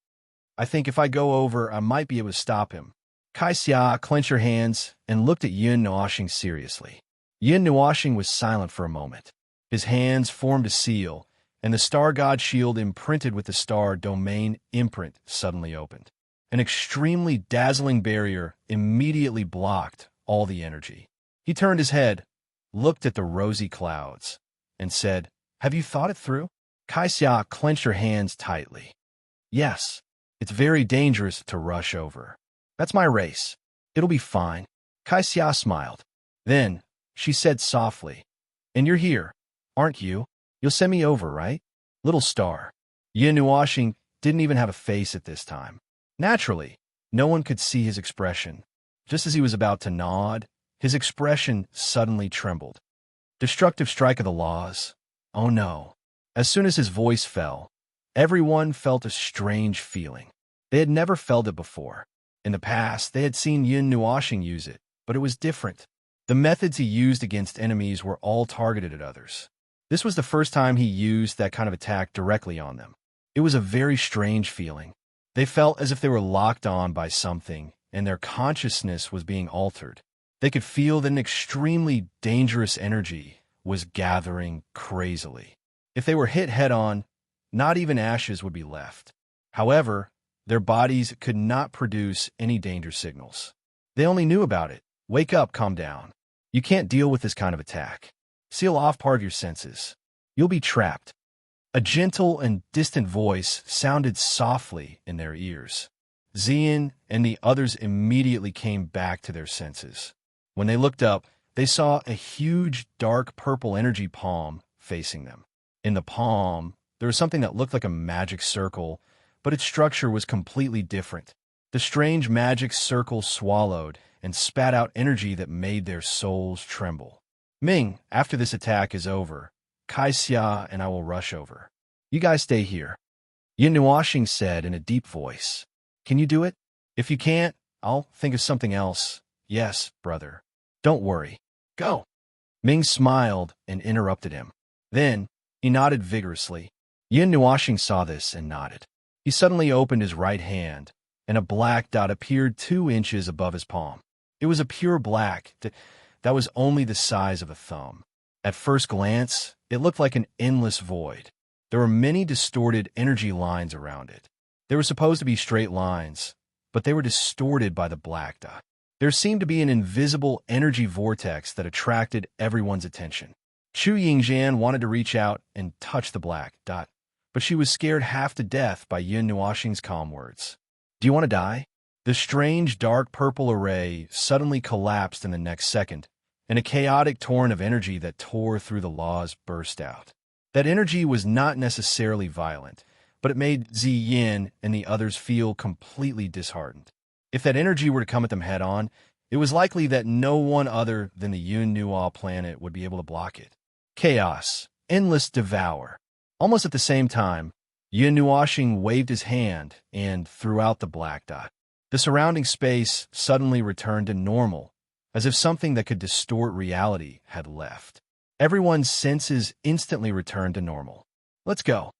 "I think if I go over, I might be able to stop him." Kai Xia clenched her hands and looked at Yin Nuoxing seriously. Yin Nuoxing was silent for a moment. His hands formed a seal, and the star god shield imprinted with the star domain imprint suddenly opened. An extremely dazzling barrier immediately blocked all the energy. He turned his head, looked at the rosy clouds, and said, "Have you thought it through?" Kai Xia clenched her hands tightly. "Yes, it's very dangerous to rush over. That's my race. It'll be fine." Kai Xia smiled. Then she said softly, "And you're here, aren't you? You'll send me over, right? Little star." Yin Nuoxing didn't even have a face at this time. Naturally, no one could see his expression. Just as he was about to nod, his expression suddenly trembled. Destructive strike of the laws. Oh no. As soon as his voice fell, everyone felt a strange feeling. They had never felt it before. In the past, they had seen Yin Nuoxing use it, but it was different. The methods he used against enemies were all targeted at others. This was the first time he used that kind of attack directly on them. It was a very strange feeling. They felt as if they were locked on by something, and their consciousness was being altered. They could feel that an extremely dangerous energy was gathering crazily. If they were hit head-on, not even ashes would be left. However, their bodies could not produce any danger signals. They only knew about it. Wake up, calm down. You can't deal with this kind of attack. Seal off part of your senses. You'll be trapped. A gentle and distant voice sounded softly in their ears. Xian and the others immediately came back to their senses. When they looked up, they saw a huge dark purple energy palm facing them. In the palm, there was something that looked like a magic circle, but its structure was completely different. The strange magic circle swallowed and spat out energy that made their souls tremble. Ming, after this attack is over, Kai Xia and I will rush over. You guys stay here. Yin Nuoxing said in a deep voice. Can you do it? If you can't, I'll think of something else. Yes, brother. Don't worry. Go. Ming smiled and interrupted him. Then, he nodded vigorously. Yin Nuoxing saw this and nodded. He suddenly opened his right hand, and a black dot appeared 2 inches above his palm. It was a pure black that was only the size of a thumb. At first glance, it looked like an endless void. There were many distorted energy lines around it. They were supposed to be straight lines, but they were distorted by the black dot. There seemed to be an invisible energy vortex that attracted everyone's attention. Chu Yingxian wanted to reach out and touch the black dot, but she was scared half to death by Yin Nuoxing's calm words. Do you want to die? The strange dark purple array suddenly collapsed in the next second, and a chaotic torrent of energy that tore through the laws burst out. That energy was not necessarily violent, but it made Ziyin and the others feel completely disheartened. If that energy were to come at them head-on, it was likely that no one other than the Yun Nuo planet would be able to block it. Chaos, endless devour. Almost at the same time, Yin Nuoxing waved his hand and threw out the black dot. The surrounding space suddenly returned to normal, as if something that could distort reality had left. Everyone's senses instantly returned to normal. Let's go.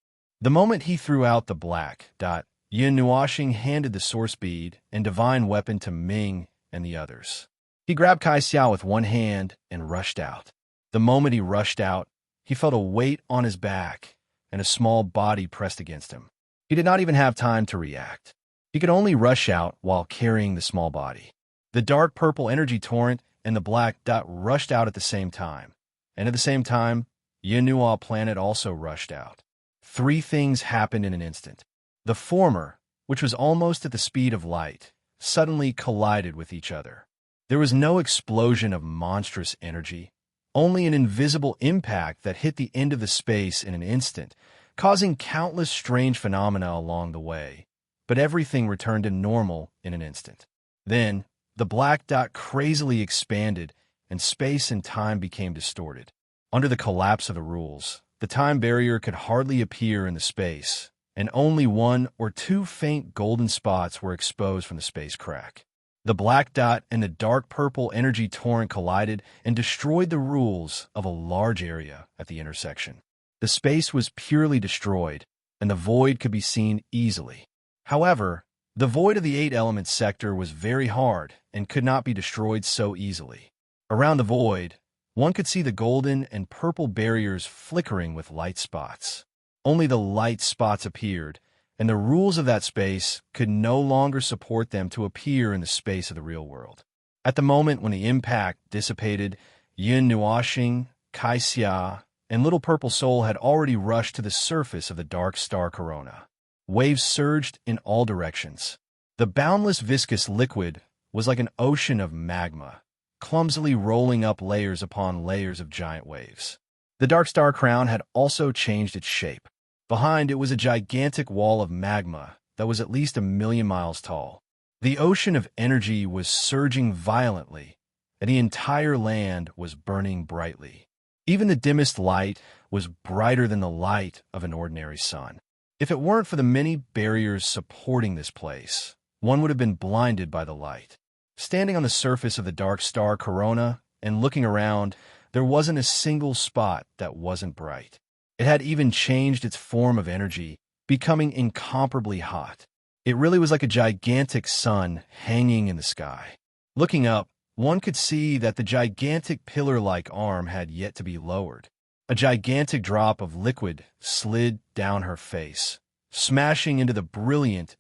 The moment he threw out the black dot, Yin Nuoxing handed the source bead and divine weapon to Ming and the others. He grabbed Kai Xiao with one hand and rushed out. The moment he rushed out, he felt a weight on his back and a small body pressed against him. He did not even have time to react. He could only rush out while carrying the small body. The dark purple energy torrent and the black dot rushed out at the same time. And at the same time, Yin Nuo planet also rushed out. 3 things happened in an instant. The former, which was almost at the speed of light, suddenly collided with each other. There was no explosion of monstrous energy, only an invisible impact that hit the end of the space in an instant, causing countless strange phenomena along the way. But everything returned to normal in an instant. Then, the black dot crazily expanded, and space and time became distorted. Under the collapse of the rules, the time barrier could hardly appear in the space, and only 1 or 2 faint golden spots were exposed from the space crack. The black dot and the dark purple energy torrent collided and destroyed the rules of a large area at the intersection. The space was purely destroyed, and the void could be seen easily. However, the void of the 8-element sector was very hard and could not be destroyed so easily. Around the void, one could see the golden and purple barriers flickering with light spots. Only the light spots appeared, and the rules of that space could no longer support them to appear in the space of the real world. At the moment when the impact dissipated, Yin Nuoxing, Kai Xia, and Little Purple Soul had already rushed to the surface of the dark star corona. Waves surged in all directions. The boundless viscous liquid was like an ocean of magma, clumsily rolling up layers upon layers of giant waves. The dark star crown had also changed its shape. Behind it was a gigantic wall of magma that was at least 1,000,000 miles tall. The ocean of energy was surging violently, and the entire land was burning brightly. Even the dimmest light was brighter than the light of an ordinary sun. If it weren't for the many barriers supporting this place, one would have been blinded by the light. Standing on the surface of the dark star corona and looking around, there wasn't a single spot that wasn't bright. It had even changed its form of energy, becoming incomparably hot. It really was like a gigantic sun hanging in the sky. Looking up, one could see that the gigantic pillar-like arm had yet to be lowered. A gigantic drop of liquid slid down her face, smashing into the brilliant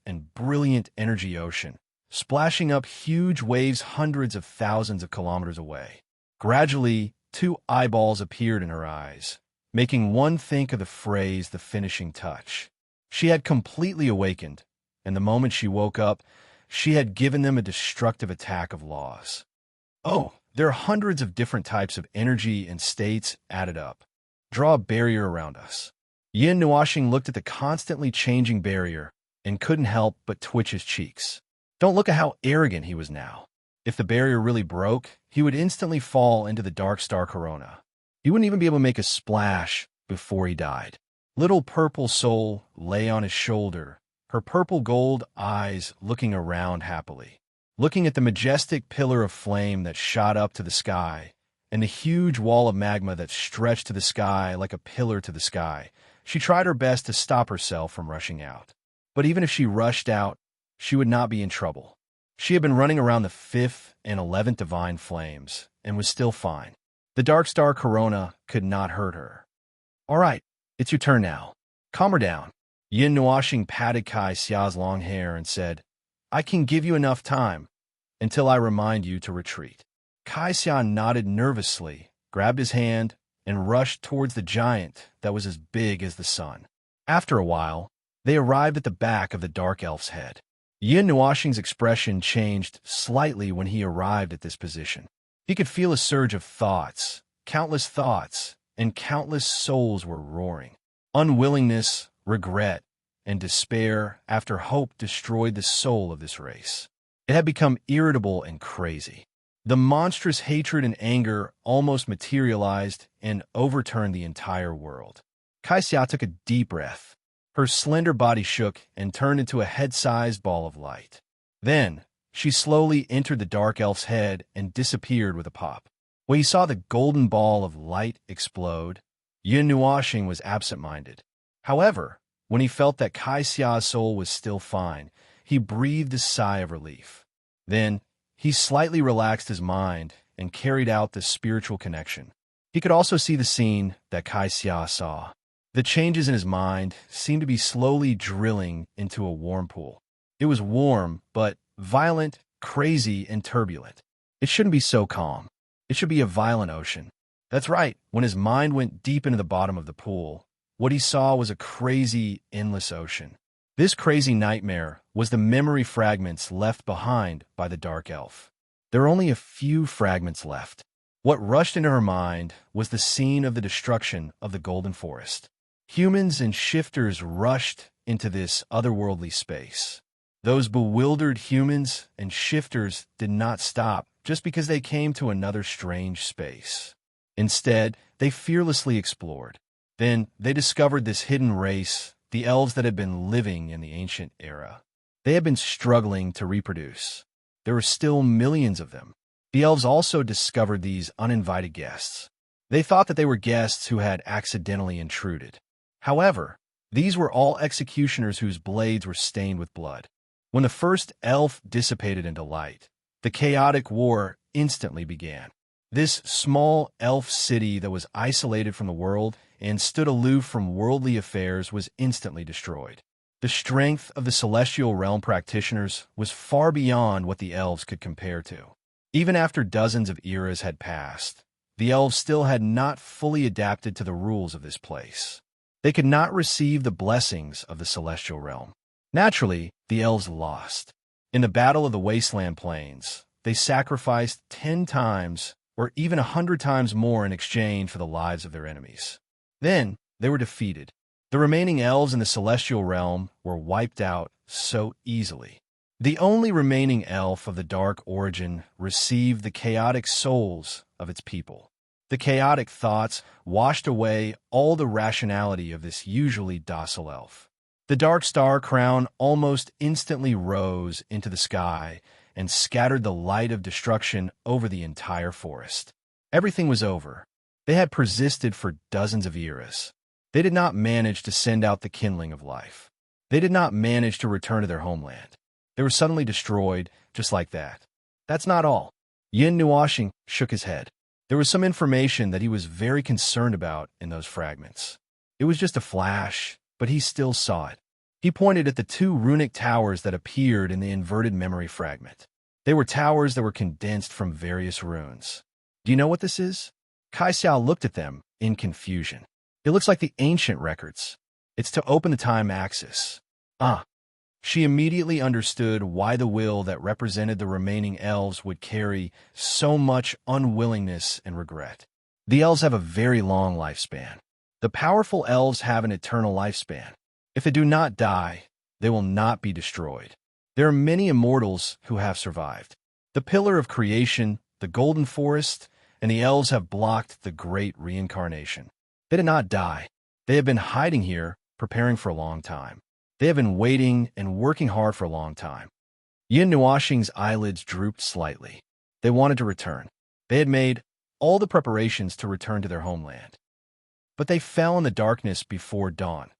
energy ocean, splashing up huge waves hundreds of thousands of kilometers away. Gradually, two eyeballs appeared in her eyes, making one think of the phrase "the finishing touch." She had completely awakened, and the moment she woke up, she had given them a destructive attack of laws. Oh, there are hundreds of different types of energy and states added up. Draw a barrier around us. Yin Nuashing looked at the constantly changing barrier and couldn't help but twitch his cheeks. Don't look at how arrogant he was now. If the barrier really broke, he would instantly fall into the dark star corona. He wouldn't even be able to make a splash before he died. Little purple soul lay on his shoulder, her purple gold eyes looking around happily. Looking at the majestic pillar of flame that shot up to the sky, and the huge wall of magma that stretched to the sky like a pillar to the sky, she tried her best to stop herself from rushing out. But even if she rushed out, she would not be in trouble. She had been running around the 5th and 11th divine flames, and was still fine. The dark star corona could not hurt her. All right, it's your turn now. Calm her down. Yin Nuashing patted Kai Xia's long hair and said, I can give you enough time until I remind you to retreat. Kai Xia nodded nervously, grabbed his hand, and rushed towards the giant that was as big as the sun. After a while, they arrived at the back of the dark elf's head. Yin Nuashing's expression changed slightly when he arrived at this position. He could feel a surge of thoughts, and countless souls were roaring. Unwillingness, regret, and despair after hope destroyed the soul of this race. It had become irritable and crazy. The monstrous hatred and anger almost materialized and overturned the entire world. Kai Xia took a deep breath. Her slender body shook and turned into a head-sized ball of light. Then, she slowly entered the dark elf's head and disappeared with a pop. When he saw the golden ball of light explode, Yin Nuashing was absent-minded. However, when he felt that Kai Xia's soul was still fine, he breathed a sigh of relief. Then, he slightly relaxed his mind and carried out the spiritual connection. He could also see the scene that Kai Xia saw. The changes in his mind seemed to be slowly drilling into a warm pool. It was warm, but violent, crazy, and turbulent. It shouldn't be so calm. It should be a violent ocean. That's right. When his mind went deep into the bottom of the pool, what he saw was a crazy, endless ocean. This crazy nightmare was the memory fragments left behind by the dark elf. There were only a few fragments left. What rushed into her mind was the scene of the destruction of the Golden Forest. Humans and shifters rushed into this otherworldly space. Those bewildered humans and shifters did not stop just because they came to another strange space. Instead, they fearlessly explored. Then they discovered this hidden race, the elves that had been living in the ancient era. They had been struggling to reproduce. There were still millions of them. The elves also discovered these uninvited guests. They thought that they were guests who had accidentally intruded. However, these were all executioners whose blades were stained with blood. When the first elf dissipated into light, the chaotic war instantly began. This small elf city that was isolated from the world and stood aloof from worldly affairs was instantly destroyed. The strength of the celestial realm practitioners was far beyond what the elves could compare to. Even after dozens of eras had passed, the elves still had not fully adapted to the rules of this place. They could not receive the blessings of the celestial realm. Naturally, the elves lost. In the Battle of the Wasteland Plains, they sacrificed 10 times or even 100 times more in exchange for the lives of their enemies. Then, they were defeated. The remaining elves in the celestial realm were wiped out so easily. The only remaining elf of the dark origin received the chaotic souls of its people. The chaotic thoughts washed away all the rationality of this usually docile elf. The dark star crown almost instantly rose into the sky and scattered the light of destruction over the entire forest. Everything was over. They had persisted for dozens of eras. They did not manage to send out the kindling of life. They did not manage to return to their homeland. They were suddenly destroyed, just like that. That's not all. Yin Nuoxing shook his head. There was some information that he was very concerned about in those fragments. It was just a flash, but he still saw it. He pointed at the two runic towers that appeared in the inverted memory fragment. They were towers that were condensed from various runes. Do you know what this is? Kai Xiao looked at them in confusion. It looks like the ancient records. It's to open the time axis. She immediately understood why the will that represented the remaining elves would carry so much unwillingness and regret. The elves have a very long lifespan. The powerful elves have an eternal lifespan. If they do not die, they will not be destroyed. There are many immortals who have survived. The Pillar of Creation, the Golden Forest, and the elves have blocked the great reincarnation. They did not die. They have been hiding here, preparing for a long time. They have been waiting and working hard for a long time. Yin Nuoxing's eyelids drooped slightly. They wanted to return. They had made all the preparations to return to their homeland. But they fell in the darkness before dawn.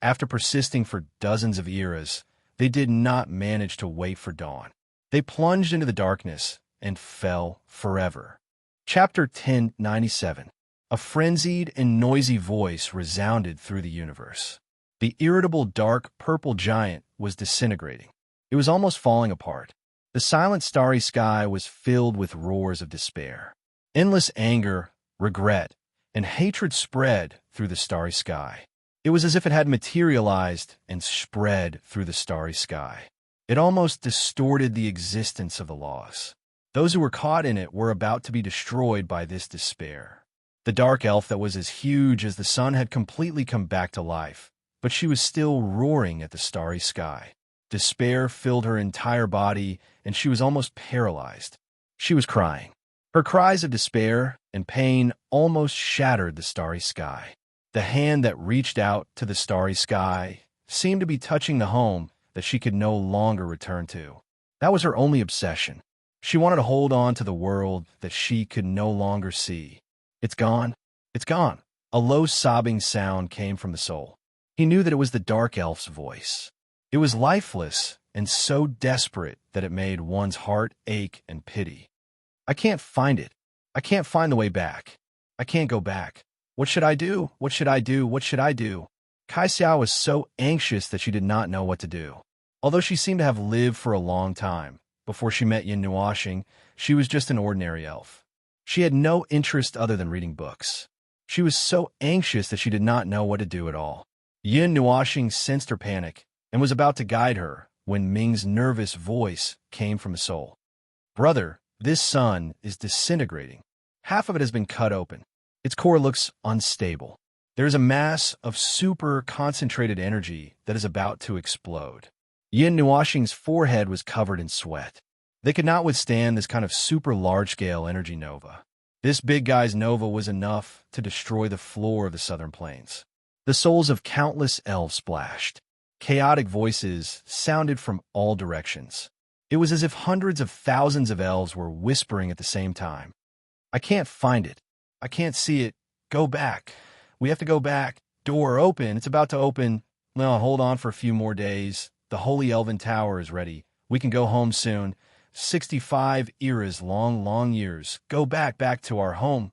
After persisting for dozens of eras, they did not manage to wait for dawn. They plunged into the darkness and fell forever. Chapter 1097. A frenzied and noisy voice resounded through the universe. The irritable dark purple giant was disintegrating. It was almost falling apart. The silent starry sky was filled with roars of despair. Endless anger, regret, and hatred spread through the starry sky. It was as if it had materialized and spread through the starry sky. It almost distorted the existence of the laws. Those who were caught in it were about to be destroyed by this despair. The dark elf that was as huge as the sun had completely come back to life, but she was still roaring at the starry sky. Despair filled her entire body, and she was almost paralyzed. She was crying. Her cries of despair and pain almost shattered the starry sky. The hand that reached out to the starry sky seemed to be touching the home that she could no longer return to. That was her only obsession. She wanted to hold on to the world that she could no longer see. It's gone. It's gone. A low sobbing sound came from the soul. He knew that it was the dark elf's voice. It was lifeless and so desperate that it made one's heart ache and pity. I can't find it. I can't find the way back. I can't go back. What should I do? What should I do? What should I do? Kai Xiao was so anxious that she did not know what to do. Although she seemed to have lived for a long time, before she met Yin Nuoxing, she was just an ordinary elf. She had no interest other than reading books. She was so anxious that she did not know what to do at all. Yin Nuoxing sensed her panic and was about to guide her when Ming's nervous voice came from the soul. Brother, this sun is disintegrating. Half of it has been cut open. Its core looks unstable. There is a mass of super concentrated energy that is about to explode. Yin Nuoxing's forehead was covered in sweat. They could not withstand this kind of super large-scale energy nova. This big guy's nova was enough to destroy the floor of the southern plains. The souls of countless elves splashed. Chaotic voices sounded from all directions. It was as if hundreds of thousands of elves were whispering at the same time. I can't find it. I can't see it. Go back. We have to go back. Door open. It's about to open. No, hold on for a few more days. The Holy Elven Tower is ready. We can go home soon. 65 eras, long years. Go back to our home.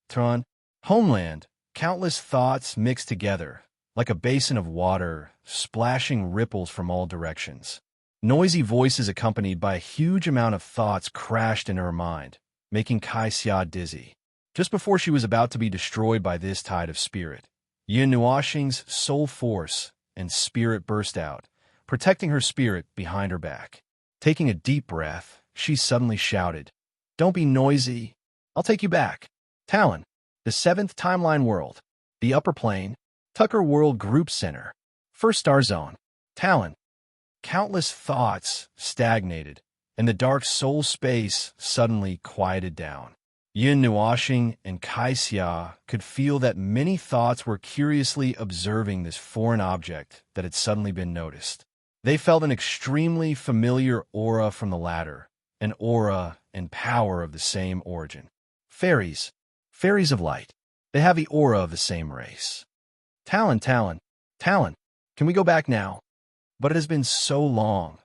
Tron. Homeland. Countless thoughts mixed together, like a basin of water, splashing ripples from all directions. Noisy voices accompanied by a huge amount of thoughts crashed into her mind, making Kai Xiao dizzy. Just before she was about to be destroyed by this tide of spirit, Yin Nuoxing's soul force and spirit burst out, protecting her spirit behind her back. Taking a deep breath, she suddenly shouted, "Don't be noisy. I'll take you back. Talon, the 7th Timeline World, the Upper Plane, Tucker World Group Center, First Star Zone, Talon." Countless thoughts stagnated, and the dark soul space suddenly quieted down. Yin Nuoxing and Kai Xia could feel that many thoughts were curiously observing this foreign object that had suddenly been noticed. They felt an extremely familiar aura from the latter, an aura and power of the same origin. Fairies. Fairies of light. They have the aura of the same race. Talon, Talon, Talon. Can we go back now? But it has been so long.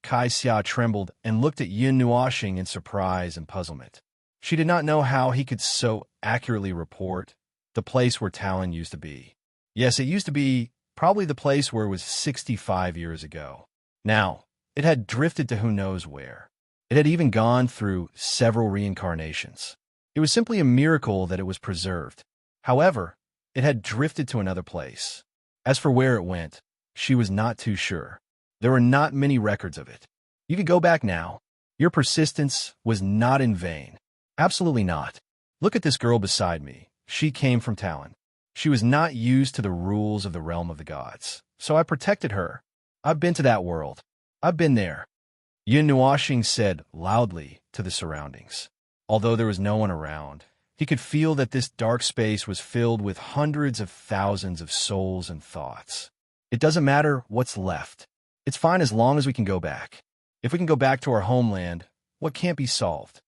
Kai Xia trembled and looked at Yin Nuoxing in surprise and puzzlement. She did not know how he could so accurately report the place where Talon used to be. Yes, it used to be probably the place where it was 65 years ago. Now, it had drifted to who knows where. It had even gone through several reincarnations. It was simply a miracle that it was preserved. However, it had drifted to another place. As for where it went, she was not too sure. There were not many records of it. You could go back now. Your persistence was not in vain. Absolutely not. Look at this girl beside me. She came from Talon. She was not used to the rules of the realm of the gods, so I protected her. I've been to that world. I've been there. Yin Nuoxing said loudly to the surroundings. Although there was no one around, he could feel that this dark space was filled with hundreds of thousands of souls and thoughts. It doesn't matter what's left. It's fine as long as we can go back. If we can go back to our homeland, what can't be solved?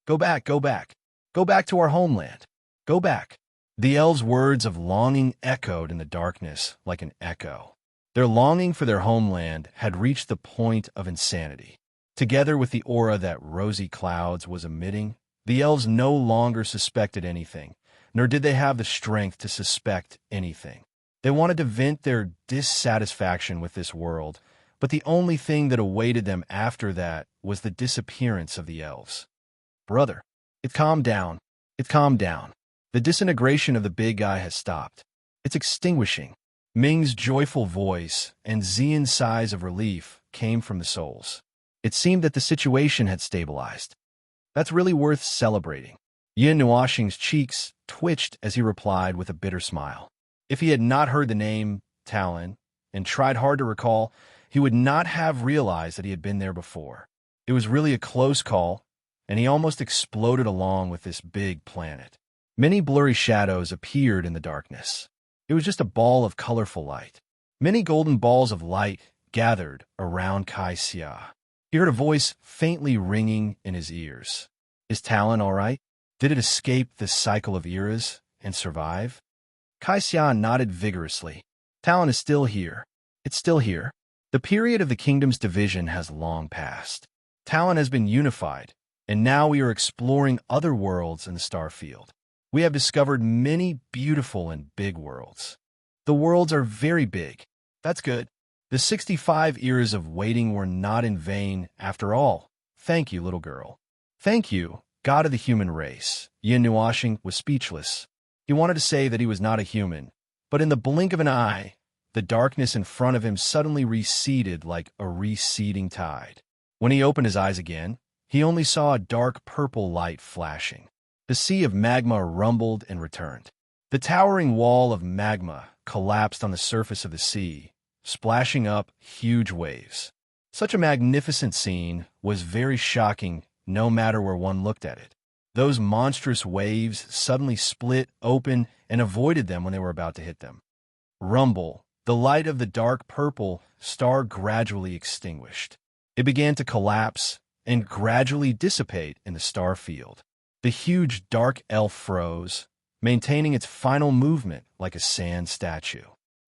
Go back, go back. Go back to our homeland. Go back. The elves' words of longing echoed in the darkness like an echo. Their longing for their homeland had reached the point of insanity. Together with the aura that Rosy Clouds was emitting, the elves no longer suspected anything, nor did they have the strength to suspect anything. They wanted to vent their dissatisfaction with this world, but the only thing that awaited them after that was the disappearance of the elves. Brother, it calmed down. It calmed down. The disintegration of the big guy has stopped. It's extinguishing. Ming's joyful voice and Xian's sighs of relief came from the souls. It seemed that the situation had stabilized. That's really worth celebrating. Yin Nuoxing's cheeks twitched as he replied with a bitter smile. If he had not heard the name Talon and tried hard to recall, he would not have realized that he had been there before. It was really a close call, and he almost exploded along with this big planet. Many blurry shadows appeared in the darkness. It was just a ball of colorful light. Many golden balls of light gathered around Kai Xia. He heard a voice faintly ringing in his ears. Is Talon all right? Did it escape the cycle of eras and survive? Kai Xia nodded vigorously. Talon is still here. It's still here. The period of the kingdom's division has long passed. Talon has been unified, and now we are exploring other worlds in the star field. We have discovered many beautiful and big worlds. The worlds are very big. That's good. The 65 years of waiting were not in vain after all. Thank you, little girl. Thank you, God of the human race. Yin Nuoxing was speechless. He wanted to say that he was not a human, but in the blink of an eye, the darkness in front of him suddenly receded like a receding tide. When he opened his eyes again, he only saw a dark purple light flashing. The sea of magma rumbled and returned. The towering wall of magma collapsed on the surface of the sea, splashing up huge waves. Such a magnificent scene was very shocking no matter where one looked at it. Those monstrous waves suddenly split open and avoided them when they were about to hit them. Rumble, the light of the dark purple star gradually extinguished. It began to collapse and gradually dissipate in the star field. The huge dark elf froze, maintaining its final movement like a sand statue.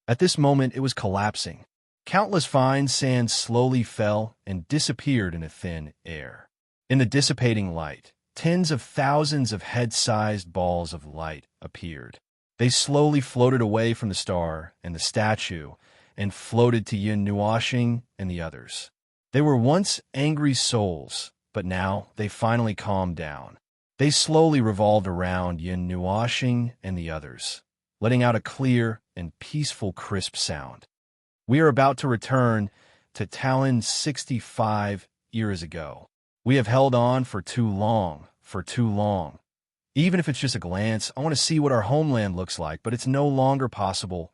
At this moment, it was collapsing. Countless fine sands slowly fell and disappeared in a thin air. In the dissipating light, tens of thousands of head-sized balls of light appeared. They slowly floated away from the star and the statue and floated to Yin Nuoxing and the others. They were once angry souls, but now they finally calmed down. They slowly revolved around Yin Nuoxing and the others, letting out a clear and peaceful crisp sound. We are about to return to Talon 65 years ago. We have held on for too long, for too long. Even if it's just a glance, I want to see what our homeland looks like, but it's no longer possible.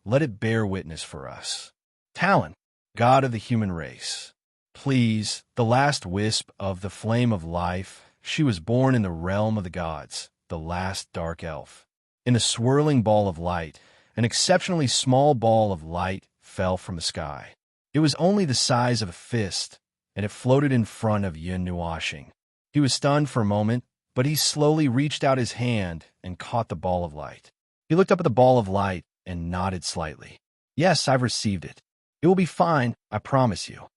Let it bear witness for us. Talon, God of the human race. Please, the last wisp of the flame of life, she was born in the realm of the gods, the last dark elf. In a swirling ball of light, an exceptionally small ball of light fell from the sky. It was only the size of a fist, and it floated in front of Yin Nuashing. He was stunned for a moment, but he slowly reached out his hand and caught the ball of light. He looked up at the ball of light and nodded slightly. Yes, I've received it. It will be fine, I promise you.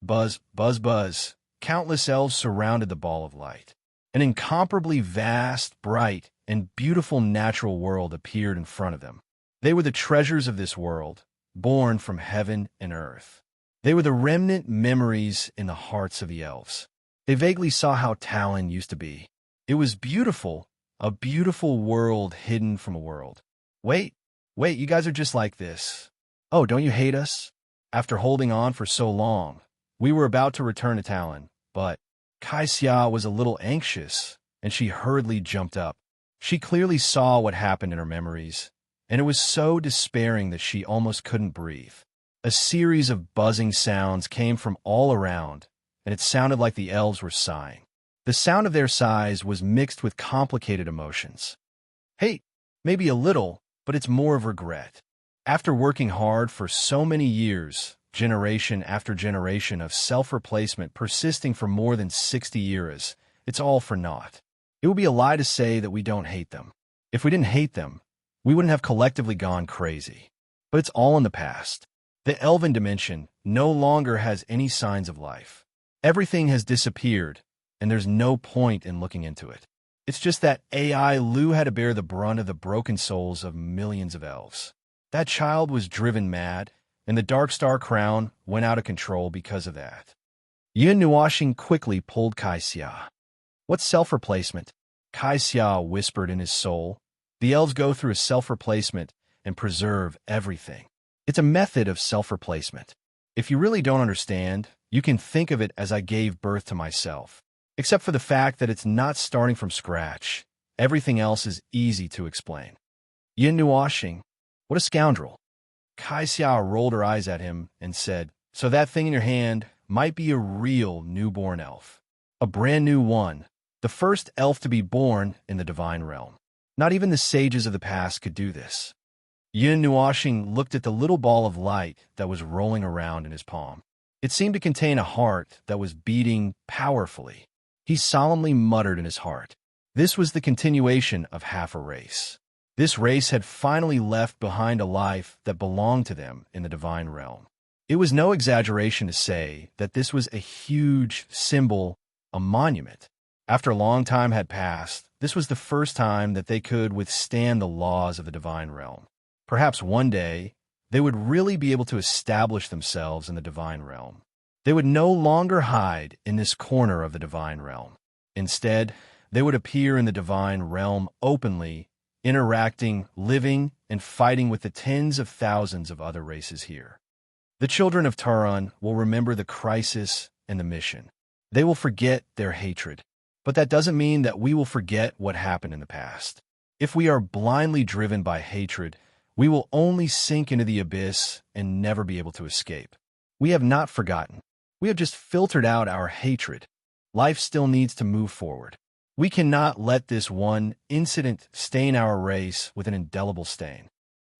Buzz, buzz, buzz. Countless elves surrounded the ball of light. An incomparably vast, bright, and beautiful natural world appeared in front of them. They were the treasures of this world, born from heaven and earth. They were the remnant memories in the hearts of the elves. They vaguely saw how Talon used to be. It was beautiful, a beautiful world hidden from a world. Wait, you guys are just like this. Oh, don't you hate us? After holding on for so long, we were about to return to Talon, but Kaixia was a little anxious, and she hurriedly jumped up. She clearly saw what happened in her memories, and it was so despairing that she almost couldn't breathe. A series of buzzing sounds came from all around, and it sounded like the elves were sighing. The sound of their sighs was mixed with complicated emotions. Hate, maybe a little, but it's more of regret. After working hard for so many years, generation after generation of self-replacement persisting for more than 60 years, it's all for naught. It would be a lie to say that we don't hate them. If we didn't hate them, we wouldn't have collectively gone crazy. But it's all in the past. The elven dimension no longer has any signs of life. Everything has disappeared, and there's no point in looking into it. It's just that AI Lu had to bear the brunt of the broken souls of millions of elves. That child was driven mad, and the Dark Star Crown went out of control because of that. Yin Nuashing quickly pulled Kaixia. What's self-replacement? Kaixia whispered in his soul. The elves go through a self-replacement and preserve everything. It's a method of self-replacement. If you really don't understand, you can think of it as I gave birth to myself. Except for the fact that it's not starting from scratch. Everything else is easy to explain. Yin Nuashing, what a scoundrel. Kaixia rolled her eyes at him and said, so that thing in your hand might be a real newborn elf. A brand new one. The first elf to be born in the divine realm. Not even the sages of the past could do this. Yin Nuashing looked at the little ball of light that was rolling around in his palm. It seemed to contain a heart that was beating powerfully. He solemnly muttered in his heart. This was the continuation of half a race. This race had finally left behind a life that belonged to them in the divine realm. It was no exaggeration to say that this was a huge symbol, a monument. After a long time had passed, this was the first time that they could withstand the laws of the divine realm. Perhaps one day, they would really be able to establish themselves in the divine realm. They would no longer hide in this corner of the divine realm. Instead, they would appear in the divine realm openly, interacting, living, and fighting with the tens of thousands of other races here. The children of Turan will remember the crisis and the mission. They will forget their hatred. But that doesn't mean that we will forget what happened in the past. If we are blindly driven by hatred, we will only sink into the abyss and never be able to escape. We have not forgotten. We have just filtered out our hatred. Life still needs to move forward. We cannot let this one incident stain our race with an indelible stain.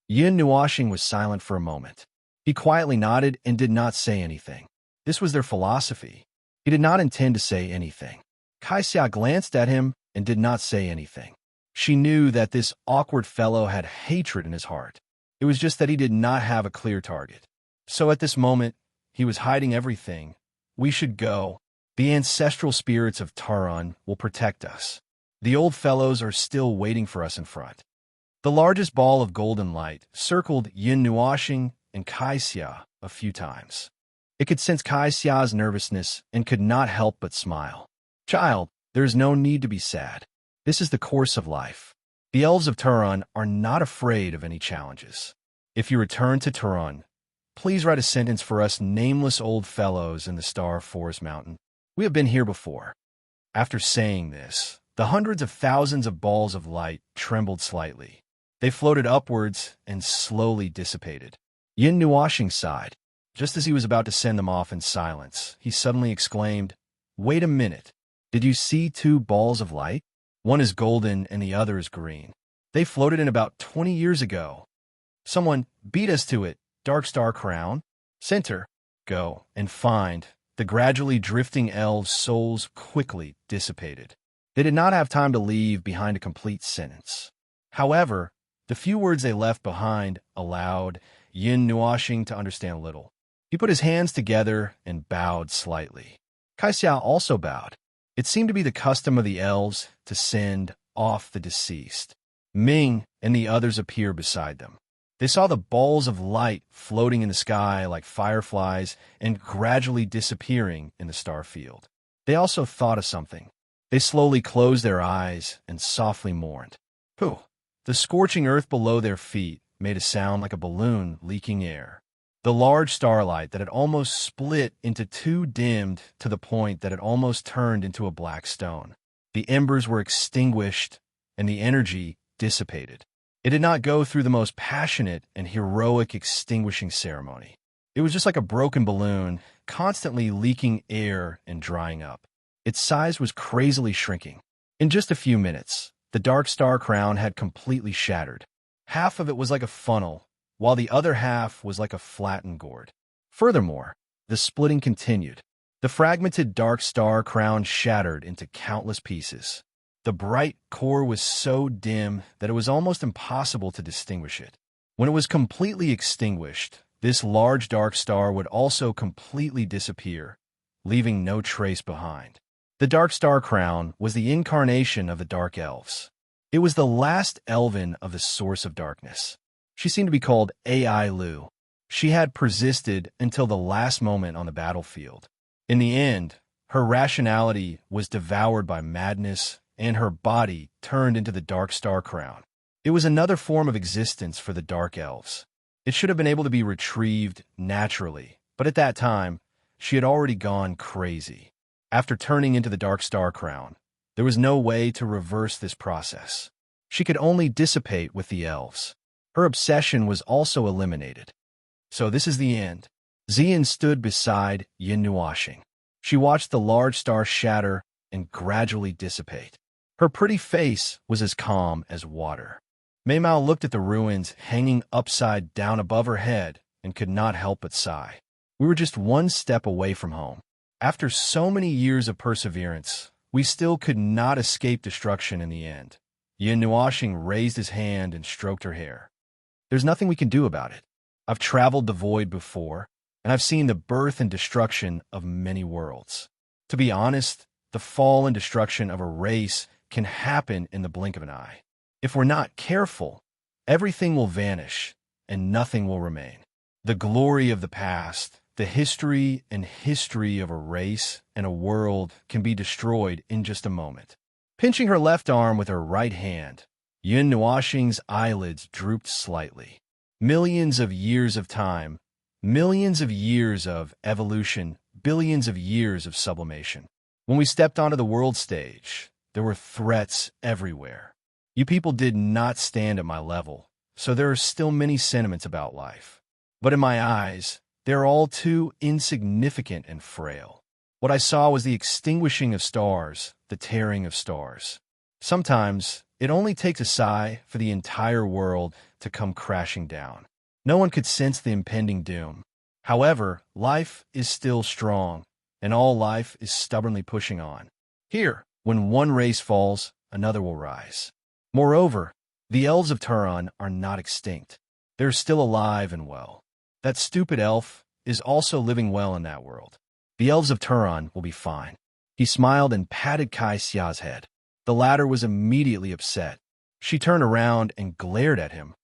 Yin Nuashing was silent for a moment. He quietly nodded and did not say anything. This was their philosophy. He did not intend to say anything. Kaixia glanced at him and did not say anything. She knew that this awkward fellow had hatred in his heart. It was just that he did not have a clear target. So at this moment, he was hiding everything. We should go. The ancestral spirits of Turan will protect us. The old fellows are still waiting for us in front. The largest ball of golden light circled Yin Nuashing and Kaixia a few times. It could sense Kaixia's nervousness and could not help but smile. Child, there is no need to be sad. This is the course of life. The elves of Turan are not afraid of any challenges. If you return to Turan, please write a sentence for us nameless old fellows in the Star Forest Mountain. We have been here before. After saying this, the hundreds of thousands of balls of light trembled slightly. They floated upwards and slowly dissipated. Yin Nuashing sighed. Just as he was about to send them off in silence, he suddenly exclaimed, "Wait a minute. Did you see two balls of light? One is golden and the other is green. They floated in about 20 years ago. Someone beat us to it, Dark Star Crown. Center, go and find The gradually drifting elves' souls quickly dissipated. They did not have time to leave behind a complete sentence. However, the few words they left behind allowed Yin Nuashing to understand little. He put his hands together and bowed slightly. Kaixia also bowed. It seemed to be the custom of the elves to send off the deceased. Ming and the others appeared beside them. They saw the balls of light floating in the sky like fireflies and gradually disappearing in the star field. They also thought of something. They slowly closed their eyes and softly mourned. Pooh! The scorching earth below their feet made a sound like a balloon leaking air. The large starlight that had almost split into two dimmed to the point that it almost turned into a black stone. The embers were extinguished and the energy dissipated. It did not go through the most passionate and heroic extinguishing ceremony. It was just like a broken balloon, constantly leaking air and drying up. Its size was crazily shrinking. In just a few minutes, the dark star crown had completely shattered. Half of it was like a funnel, while the other half was like a flattened gourd. Furthermore, the splitting continued. The fragmented dark star crown shattered into countless pieces. The bright core was so dim that it was almost impossible to distinguish it. When it was completely extinguished, this large dark star would also completely disappear, leaving no trace behind. The dark star crown was the incarnation of the dark elves. It was the last elven of the source of darkness. She seemed to be called Ai Lu. She had persisted until the last moment on the battlefield. In the end, her rationality was devoured by madness, and her body turned into the dark star crown. It was another form of existence for the dark elves. It should have been able to be retrieved naturally, but at that time, she had already gone crazy. After turning into the dark star crown, there was no way to reverse this process. She could only dissipate with the elves. Her obsession was also eliminated. So this is the end. Xian stood beside Yin Nuashing. She watched the large star shatter and gradually dissipate. Her pretty face was as calm as water. Mei Mao looked at the ruins hanging upside down above her head and could not help but sigh. We were just one step away from home. After so many years of perseverance, we still could not escape destruction in the end. Yin Nuashing raised his hand and stroked her hair. There's nothing we can do about it. I've traveled the void before, and I've seen the birth and destruction of many worlds. To be honest, the fall and destruction of a race can happen in the blink of an eye. If we're not careful, everything will vanish and nothing will remain. The glory of the past, the history of a race and a world can be destroyed in just a moment. Pinching her left arm with her right hand, Yin Nuashing's eyelids drooped slightly. Millions of years of time, millions of years of evolution, billions of years of sublimation. When we stepped onto the world stage, there were threats everywhere. You people did not stand at my level, so there are still many sentiments about life. But in my eyes, they're all too insignificant and frail. What I saw was the extinguishing of stars, the tearing of stars. Sometimes, it only takes a sigh for the entire world to come crashing down. No one could sense the impending doom. However, life is still strong, and all life is stubbornly pushing on. Here, when one race falls, another will rise. Moreover, the elves of Turan are not extinct. They're still alive and well. That stupid elf is also living well in that world. The elves of Turan will be fine. He smiled and patted Kaixia's head. The latter was immediately upset. She turned around and glared at him,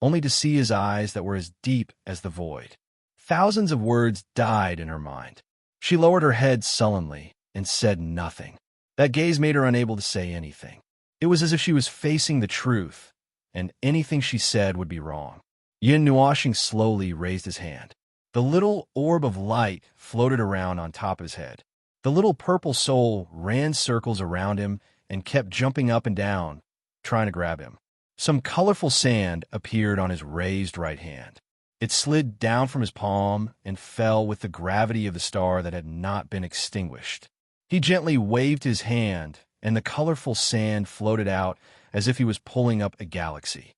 only to see his eyes that were as deep as the void. Thousands of words died in her mind. She lowered her head sullenly and said nothing. That gaze made her unable to say anything. It was as if she was facing the truth, and anything she said would be wrong. Yin Nuashing slowly raised his hand. The little orb of light floated around on top of his head. The little purple soul ran circles around him and kept jumping up and down, trying to grab him. Some colorful sand appeared on his raised right hand. It slid down from his palm and fell with the gravity of the star that had not been extinguished. He gently waved his hand, and the colorful sand floated out as if he was pulling up a galaxy.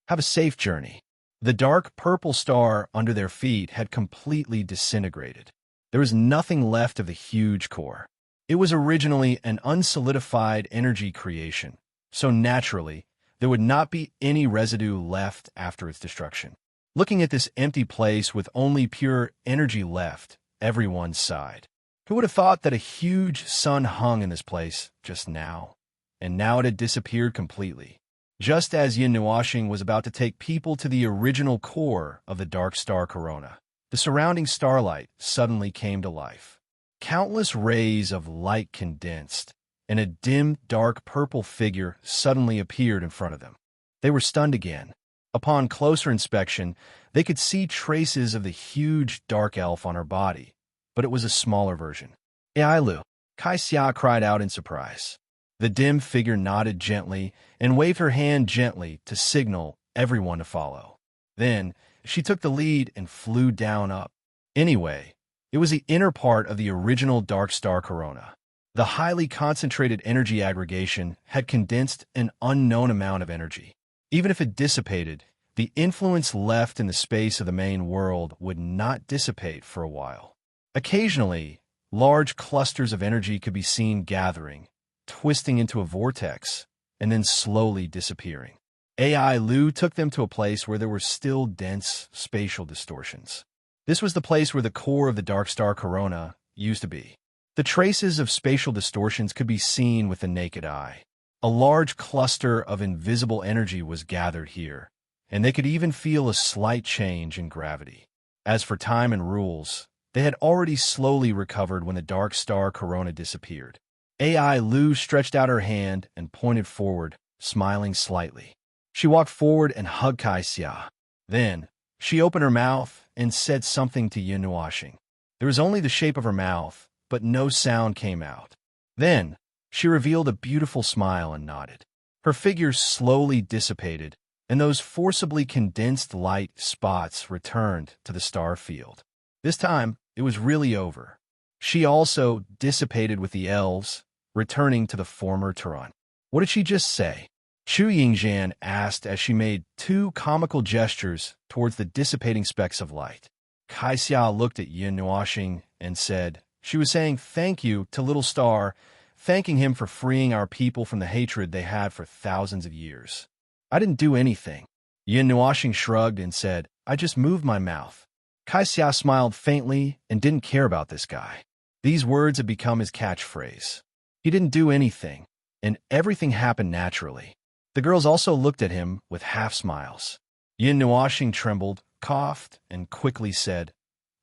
Have a safe journey. The dark purple star under their feet had completely disintegrated. There was nothing left of the huge core. It was originally an unsolidified energy creation, so naturally, there would not be any residue left after its destruction. Looking at this empty place with only pure energy left, everyone sighed. Who would have thought that a huge sun hung in this place just now? And now it had disappeared completely. Just as Yin Nuashing was about to take people to the original core of the dark star corona, the surrounding starlight suddenly came to life. Countless rays of light condensed, and a dim, dark purple figure suddenly appeared in front of them. They were stunned again. Upon closer inspection, they could see traces of the huge dark elf on her body, but it was a smaller version. Ailu, Kai Xia cried out in surprise. The dim figure nodded gently and waved her hand gently to signal everyone to follow. Then, she took the lead and flew down up. Anyway, it was the inner part of the original dark star corona. The highly concentrated energy aggregation had condensed an unknown amount of energy. Even if it dissipated, the influence left in the space of the main world would not dissipate for a while. Occasionally, large clusters of energy could be seen gathering, twisting into a vortex, and then slowly disappearing. AI Lu took them to a place where there were still dense spatial distortions. This was the place where the core of the dark star corona used to be. The traces of spatial distortions could be seen with the naked eye. A large cluster of invisible energy was gathered here, and they could even feel a slight change in gravity. As for time and rules, they had already slowly recovered when the dark star corona disappeared. AI Lu stretched out her hand and pointed forward, smiling slightly. She walked forward and hugged Kai Xia. Then, she opened her mouth and said something to Yin Nuashing. There was only the shape of her mouth, but no sound came out. Then, she revealed a beautiful smile and nodded. Her figure slowly dissipated, and those forcibly condensed light spots returned to the star field. This time, it was really over. She also dissipated with the elves, returning to the former Tehran. What did she just say? Chu Yingzhan asked as she made two comical gestures towards the dissipating specks of light. Kai Xia looked at Yin Nuashing and said, she was saying thank you to Little Star, thanking him for freeing our people from the hatred they had for thousands of years. I didn't do anything. Yin Nuashing shrugged and said, I just moved my mouth. Kai Xia smiled faintly and didn't care about this guy. These words had become his catchphrase. He didn't do anything, and everything happened naturally. The girls also looked at him with half-smiles. Yin Nuashing trembled, coughed, and quickly said,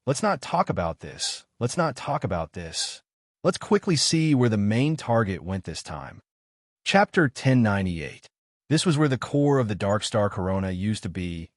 let's not talk about this. Let's not talk about this. Let's quickly see where the main target went this time. Chapter 1098. This was where the core of the dark star corona used to be,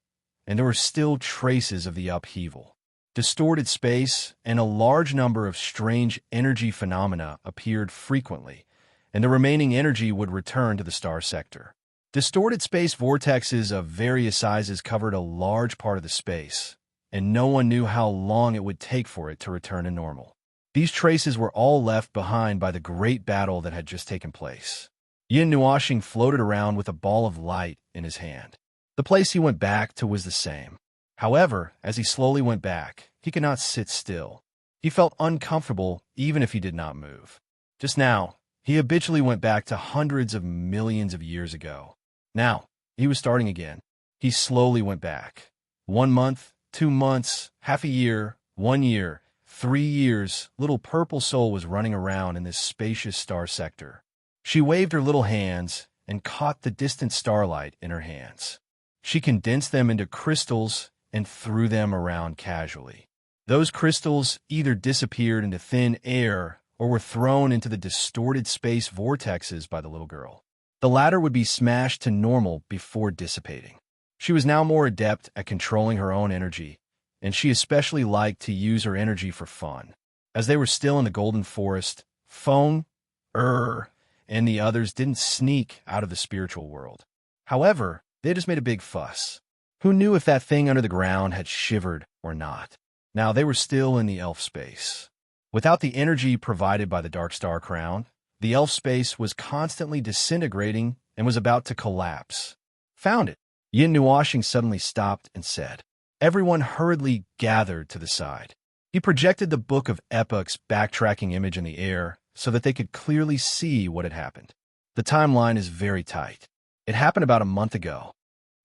and there were still traces of the upheaval. Distorted space and a large number of strange energy phenomena appeared frequently, and the remaining energy would return to the star sector. Distorted space vortexes of various sizes covered a large part of the space, and no one knew how long it would take for it to return to normal. These traces were all left behind by the great battle that had just taken place. Yin Nuashing floated around with a ball of light in his hand. The place he went back to was the same. However, as he slowly went back, he could not sit still. He felt uncomfortable even if he did not move. Just now, he habitually went back to hundreds of millions of years ago. Now, he was starting again. He slowly went back. 1 month, 2 months, half a year, 1 year, 3 years, little purple soul was running around in this spacious star sector. She waved her little hands and caught the distant starlight in her hands. She condensed them into crystals and threw them around casually. Those crystals either disappeared into thin air or were thrown into the distorted space vortexes by the little girl. The latter would be smashed to normal before dissipating. She was now more adept at controlling her own energy, and she especially liked to use her energy for fun. As they were still in the Golden Forest, Feng, and the others didn't sneak out of the spiritual world. However, they just made a big fuss. Who knew if that thing under the ground had shivered or not? Now they were still in the elf space. Without the energy provided by the Dark Star Crown, the elf space was constantly disintegrating and was about to collapse. Found it. Yin Nuashing suddenly stopped and said. Everyone hurriedly gathered to the side. He projected the Book of Epoch's backtracking image in the air so that they could clearly see what had happened. The timeline is very tight. It happened about a month ago.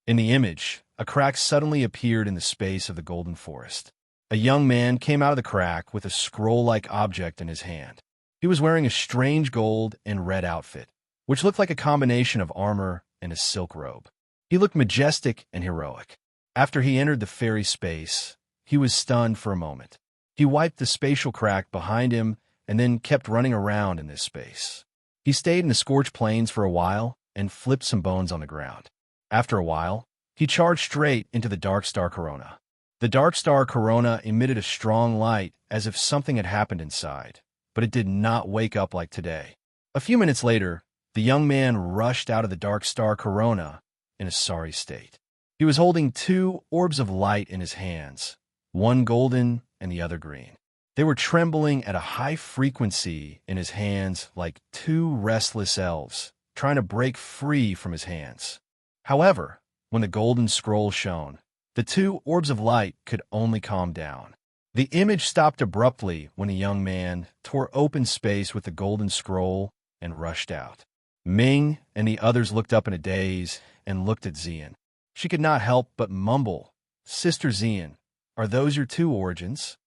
In the image, a crack suddenly appeared in the space of the golden forest. A young man came out of the crack with a scroll-like object in his hand. He was wearing a strange gold and red outfit, which looked like a combination of armor and a silk robe. He looked majestic and heroic. After he entered the fairy space, he was stunned for a moment. He wiped the spatial crack behind him and then kept running around in this space. He stayed in the scorched plains for a while and flipped some bones on the ground. After a while, he charged straight into the dark star corona. The dark star corona emitted a strong light as if something had happened inside, but it did not wake up like today. A few minutes later, the young man rushed out of the dark star corona in a sorry state. He was holding 2 orbs of light in his hands, one golden and the other green. They were trembling at a high frequency in his hands like 2 restless elves trying to break free from his hands. However, when the golden scroll shone, the 2 orbs of light could only calm down. The image stopped abruptly when the young man tore open space with the golden scroll and rushed out. Ming and the others looked up in a daze and looked at Xian. She could not help but mumble, "Sister Xian, are those your 2 origins?"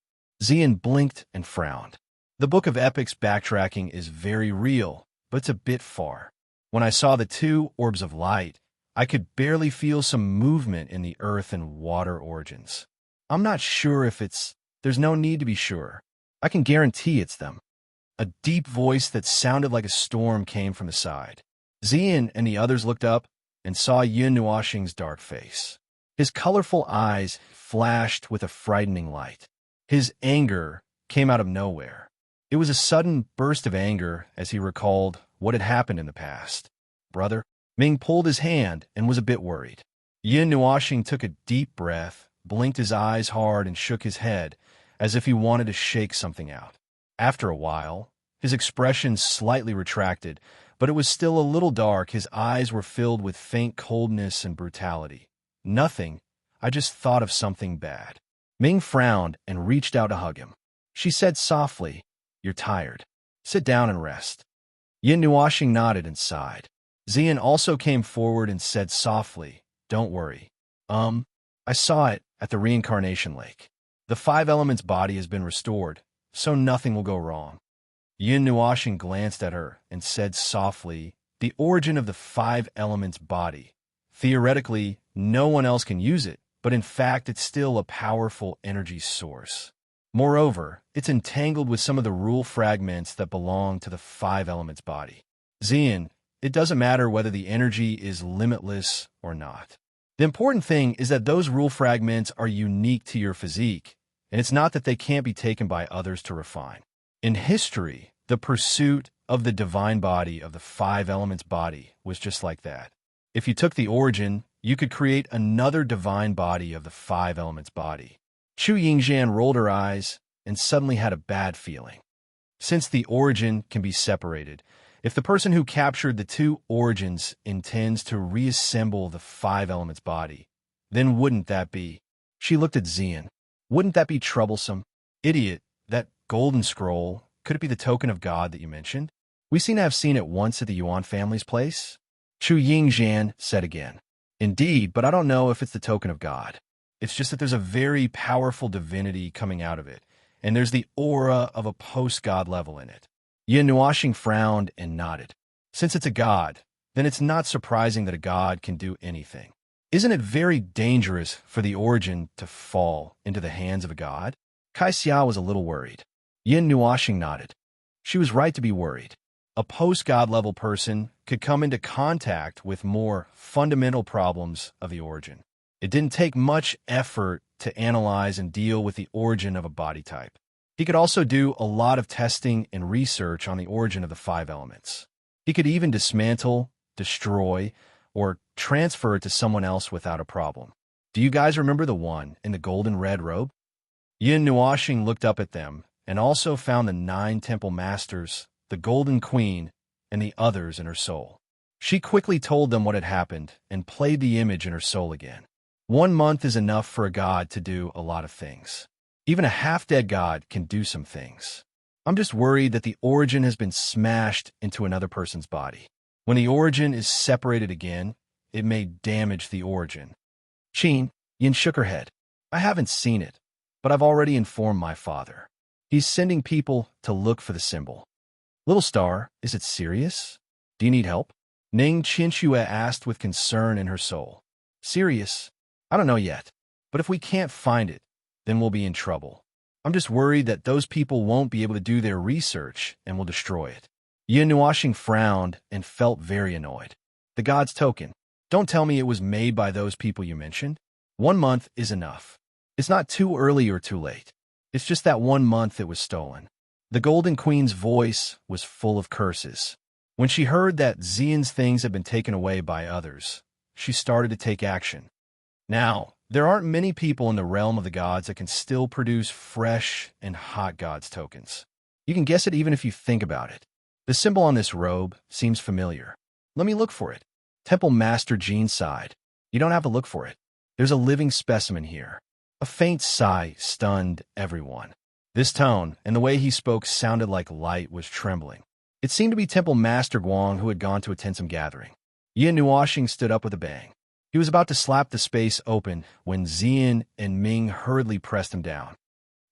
Xian blinked and frowned. The Book of Epoch's backtracking is very real, but it's a bit far. When I saw the 2 orbs of light, I could barely feel some movement in the earth and water origins. I'm not sure if there's no need to be sure. I can guarantee it's them. A deep voice that sounded like a storm came from the side. Xian and the others looked up and saw Yin Nuoxing's dark face. His colorful eyes flashed with a frightening light. His anger came out of nowhere. It was a sudden burst of anger as he recalled what had happened in the past. "Brother," Ming pulled his hand and was a bit worried. Yin Nuoxing took a deep breath, blinked his eyes hard, and shook his head as if he wanted to shake something out. After a while, his expression slightly retracted, but it was still a little dark. His eyes were filled with faint coldness and brutality. "Nothing. I just thought of something bad." Ming frowned and reached out to hug him. She said softly, "You're tired. Sit down and rest." Yin Nuoxing nodded and sighed. Xian also came forward and said softly, "Don't worry. I saw it at the reincarnation lake. The 5 elements body has been restored, so nothing will go wrong." Yin Nuoxing glanced at her and said softly, "The origin of the 5 elements body. Theoretically, no one else can use it, but in fact it's still a powerful energy source. Moreover, it's entangled with some of the rule fragments that belong to the 5 elements body. Xian, it doesn't matter whether the energy is limitless or not. The important thing is that those rule fragments are unique to your physique, and it's not that they can't be taken by others to refine. In history, the pursuit of the divine body of the 5 elements body was just like that. If you took the origin, you could create another divine body of the 5 elements body." Chu Yingxian rolled her eyes and suddenly had a bad feeling. Since the origin can be separated, if the person who captured the 2 origins intends to reassemble the 5 elements body, then wouldn't that be? She looked at Xian. "Wouldn't that be troublesome? Idiot, that golden scroll, could it be the token of God that you mentioned? We seem to have seen it once at the Yuan family's place." Chu Yingxian said again, "Indeed, but I don't know if it's the token of God. It's just that there's a very powerful divinity coming out of it, and there's the aura of a post-God level in it." Yin Nuoxing frowned and nodded. "Since it's a god, then it's not surprising that a god can do anything. Isn't it very dangerous for the origin to fall into the hands of a god?" Kai Xia was a little worried. Yin Nuoxing nodded. She was right to be worried. A post-god level person could come into contact with more fundamental problems of the origin. It didn't take much effort to analyze and deal with the origin of a body type. He could also do a lot of testing and research on the origin of the 5 elements. He could even dismantle, destroy, or transfer it to someone else without a problem. "Do you guys remember the one in the golden red robe?" Yin Nuoxing looked up at them and also found the 9 temple masters, the golden queen, and the others in her soul. She quickly told them what had happened and played the image in her soul again. 1 month is enough for a god to do a lot of things. Even a half-dead god can do some things. I'm just worried that the origin has been smashed into another person's body. When the origin is separated again, it may damage the origin. Yin shook her head. I haven't seen it, but I've already informed my father. He's sending people to look for the symbol. Little star, is it serious? Do you need help? Ning Qinxue asked with concern in her soul. Serious? I don't know yet, but if we can't find it, then we'll be in trouble. I'm just worried that those people won't be able to do their research and will destroy it. Yin Nuoxing frowned and felt very annoyed. The god's token. Don't tell me it was made by those people you mentioned. 1 month is enough. It's not too early or too late. It's just that 1 month it was stolen. The Golden Queen's voice was full of curses. When she heard that Xian's things had been taken away by others, she started to take action. Now, there aren't many people in the realm of the gods that can still produce fresh and hot gods tokens. You can guess it even if you think about it. The symbol on this robe seems familiar. Let me look for it. Temple Master Jean sighed. You don't have to look for it. There's a living specimen here. A faint sigh stunned everyone. This tone and the way he spoke sounded like light was trembling. It seemed to be Temple Master Guang who had gone to attend some gathering. Yin Nuoxing stood up with a bang. He was about to slap the space open when Xian and Ming hurriedly pressed him down.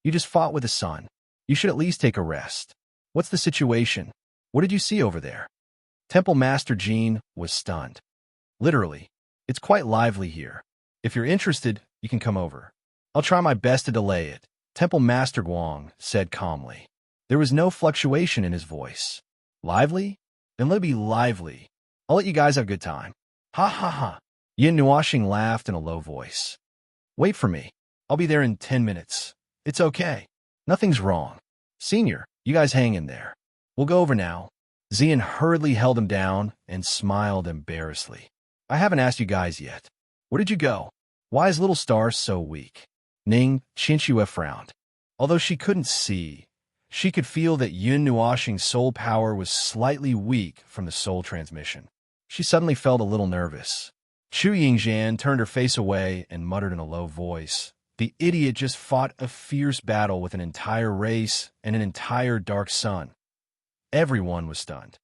You just fought with the sun. You should at least take a rest. What's the situation? What did you see over there? Temple Master Jean was stunned. Literally, it's quite lively here. If you're interested, you can come over. I'll try my best to delay it, Temple Master Guang said calmly. There was no fluctuation in his voice. Lively? Then let it be lively. I'll let you guys have a good time. Ha ha ha. Yin Nuoxing laughed in a low voice. Wait for me. I'll be there in 10 minutes. It's okay. Nothing's wrong. Senior, you guys hang in there. We'll go over now. Xian hurriedly held him down and smiled embarrassedly. I haven't asked you guys yet. Where did you go? Why is Little Star so weak? Ning Qinxue frowned. Although she couldn't see, she could feel that Yin Nuoxing's soul power was slightly weak from the soul transmission. She suddenly felt a little nervous. Chu Yingxian turned her face away and muttered in a low voice. The idiot just fought a fierce battle with an entire race and an entire dark sun. Everyone was stunned.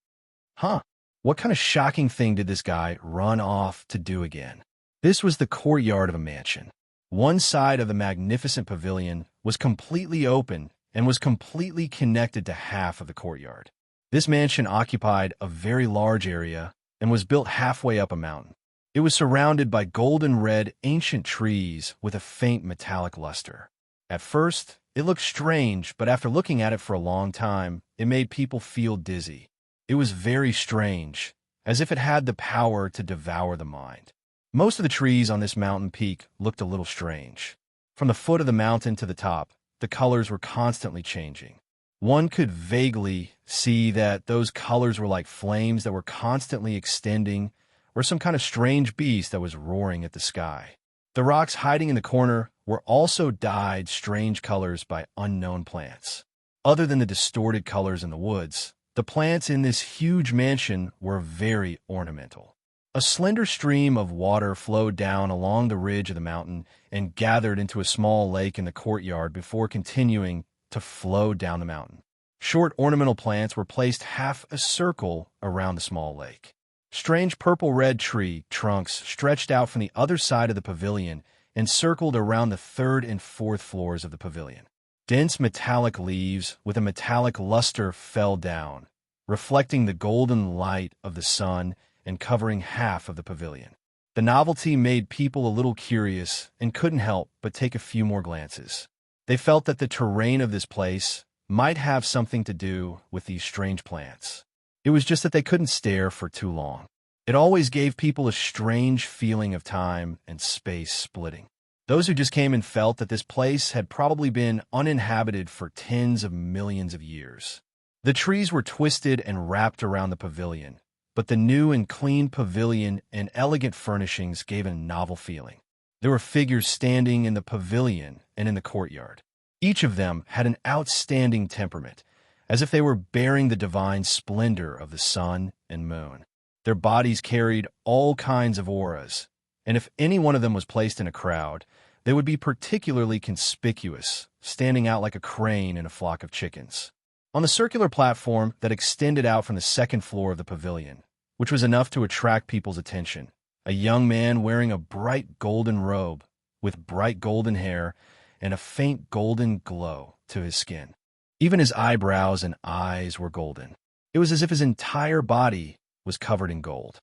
Huh? What kind of shocking thing did this guy run off to do again? This was the courtyard of a mansion. One side of the magnificent pavilion was completely open and was completely connected to half of the courtyard. This mansion occupied a very large area and was built halfway up a mountain. It was surrounded by golden red ancient trees with a faint metallic luster. At first, it looked strange, but after looking at it for a long time, it made people feel dizzy. It was very strange, as if it had the power to devour the mind. Most of the trees on this mountain peak looked a little strange. From the foot of the mountain to the top, the colors were constantly changing. One could vaguely see that those colors were like flames that were constantly extending, or some kind of strange beast that was roaring at the sky. The rocks hiding in the corner were also dyed strange colors by unknown plants. Other than the distorted colors in the woods, the plants in this huge mansion were very ornamental. A slender stream of water flowed down along the ridge of the mountain and gathered into a small lake in the courtyard before continuing to flow down the mountain. Short ornamental plants were placed half a circle around the small lake. Strange purple-red tree trunks stretched out from the other side of the pavilion and circled around the 3rd and 4th floors of the pavilion. Dense metallic leaves with a metallic luster fell down, reflecting the golden light of the sun and covering half of the pavilion. The novelty made people a little curious and couldn't help but take a few more glances. They felt that the terrain of this place might have something to do with these strange plants. It was just that they couldn't stare for too long. It always gave people a strange feeling of time and space splitting. Those who just came and felt that this place had probably been uninhabited for tens of millions of years. The trees were twisted and wrapped around the pavilion, but the new and clean pavilion and elegant furnishings gave a novel feeling. There were figures standing in the pavilion and in the courtyard. Each of them had an outstanding temperament, as if they were bearing the divine splendor of the sun and moon. Their bodies carried all kinds of auras, and if any one of them was placed in a crowd, They would be particularly conspicuous, standing out like a crane in a flock of chickens. On the circular platform that extended out from the second floor of the pavilion, which was enough to attract people's attention, a young man wearing a bright golden robe with bright golden hair and a faint golden glow to his skin. Even his eyebrows and eyes were golden. It was as if his entire body was covered in gold.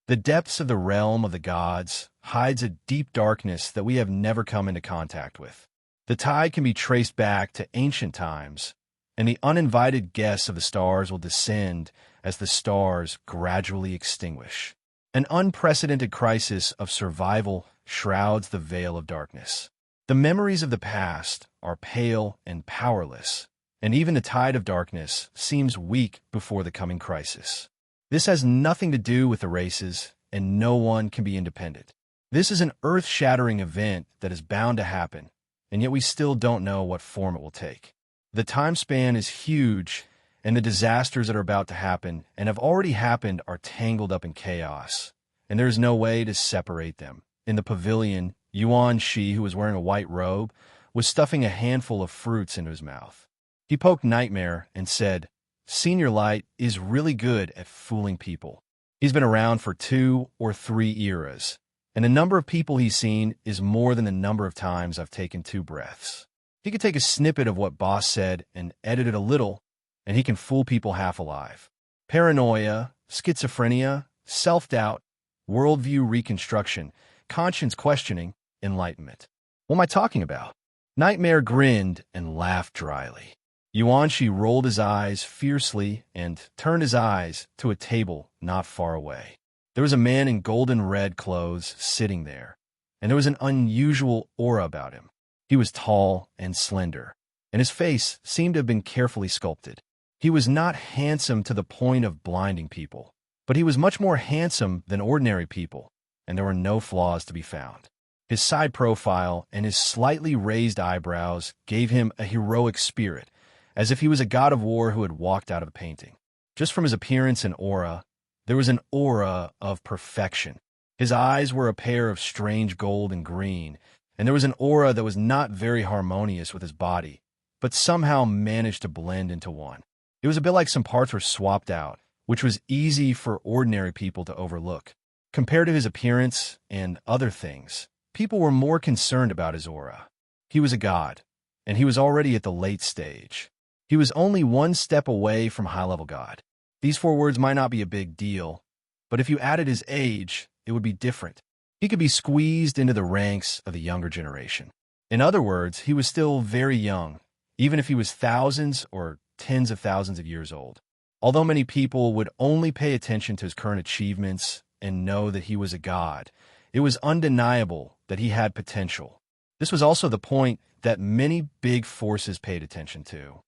The depths of the realm of the gods hides a deep darkness that we have never come into contact with. The tide can be traced back to ancient times, and the uninvited guests of the stars will descend as the stars gradually extinguish. An unprecedented crisis of survival shrouds the veil of darkness. The memories of the past are pale and powerless, and even the tide of darkness seems weak before the coming crisis. This has nothing to do with the races, and no one can be independent. This is an earth-shattering event that is bound to happen, and yet we still don't know what form it will take. The time span is huge, and the disasters that are about to happen and have already happened are tangled up in chaos, and there is no way to separate them. In the pavilion, Yuan Shi, who was wearing a white robe, was stuffing a handful of fruits into his mouth. He poked Nightmare and said, "Senior Light is really good at fooling people. He's been around for 2 or 3 eras, and the number of people he's seen is more than the number of times I've taken 2 breaths. He could take a snippet of what Boss said and edit it a little, and he can fool people half alive. Paranoia, schizophrenia, self-doubt, worldview reconstruction, conscience questioning, enlightenment. What am I talking about?" Nightmare grinned and laughed dryly. Yuanshi rolled his eyes fiercely and turned his eyes to a table not far away. There was a man in golden red clothes sitting there, and there was an unusual aura about him. He was tall and slender, and his face seemed to have been carefully sculpted. He was not handsome to the point of blinding people, but he was much more handsome than ordinary people, and there were no flaws to be found. His side profile and his slightly raised eyebrows gave him a heroic spirit, as if he was a god of war who had walked out of a painting. Just from his appearance and aura, there was an aura of perfection. His eyes were a pair of strange gold and green, and there was an aura that was not very harmonious with his body, but somehow managed to blend into one. It was a bit like some parts were swapped out, which was easy for ordinary people to overlook. Compared to his appearance and other things, people were more concerned about his aura. He was a god, and he was already at the late stage. He was only 1 step away from high-level god. These 4 words might not be a big deal, but if you added his age, it would be different. He could be squeezed into the ranks of the younger generation. In other words, he was still very young, even if he was thousands or tens of thousands of years old. Although many people would only pay attention to his current achievements and know that he was a god, it was undeniable that he had potential. This was also the point that many big forces paid attention to.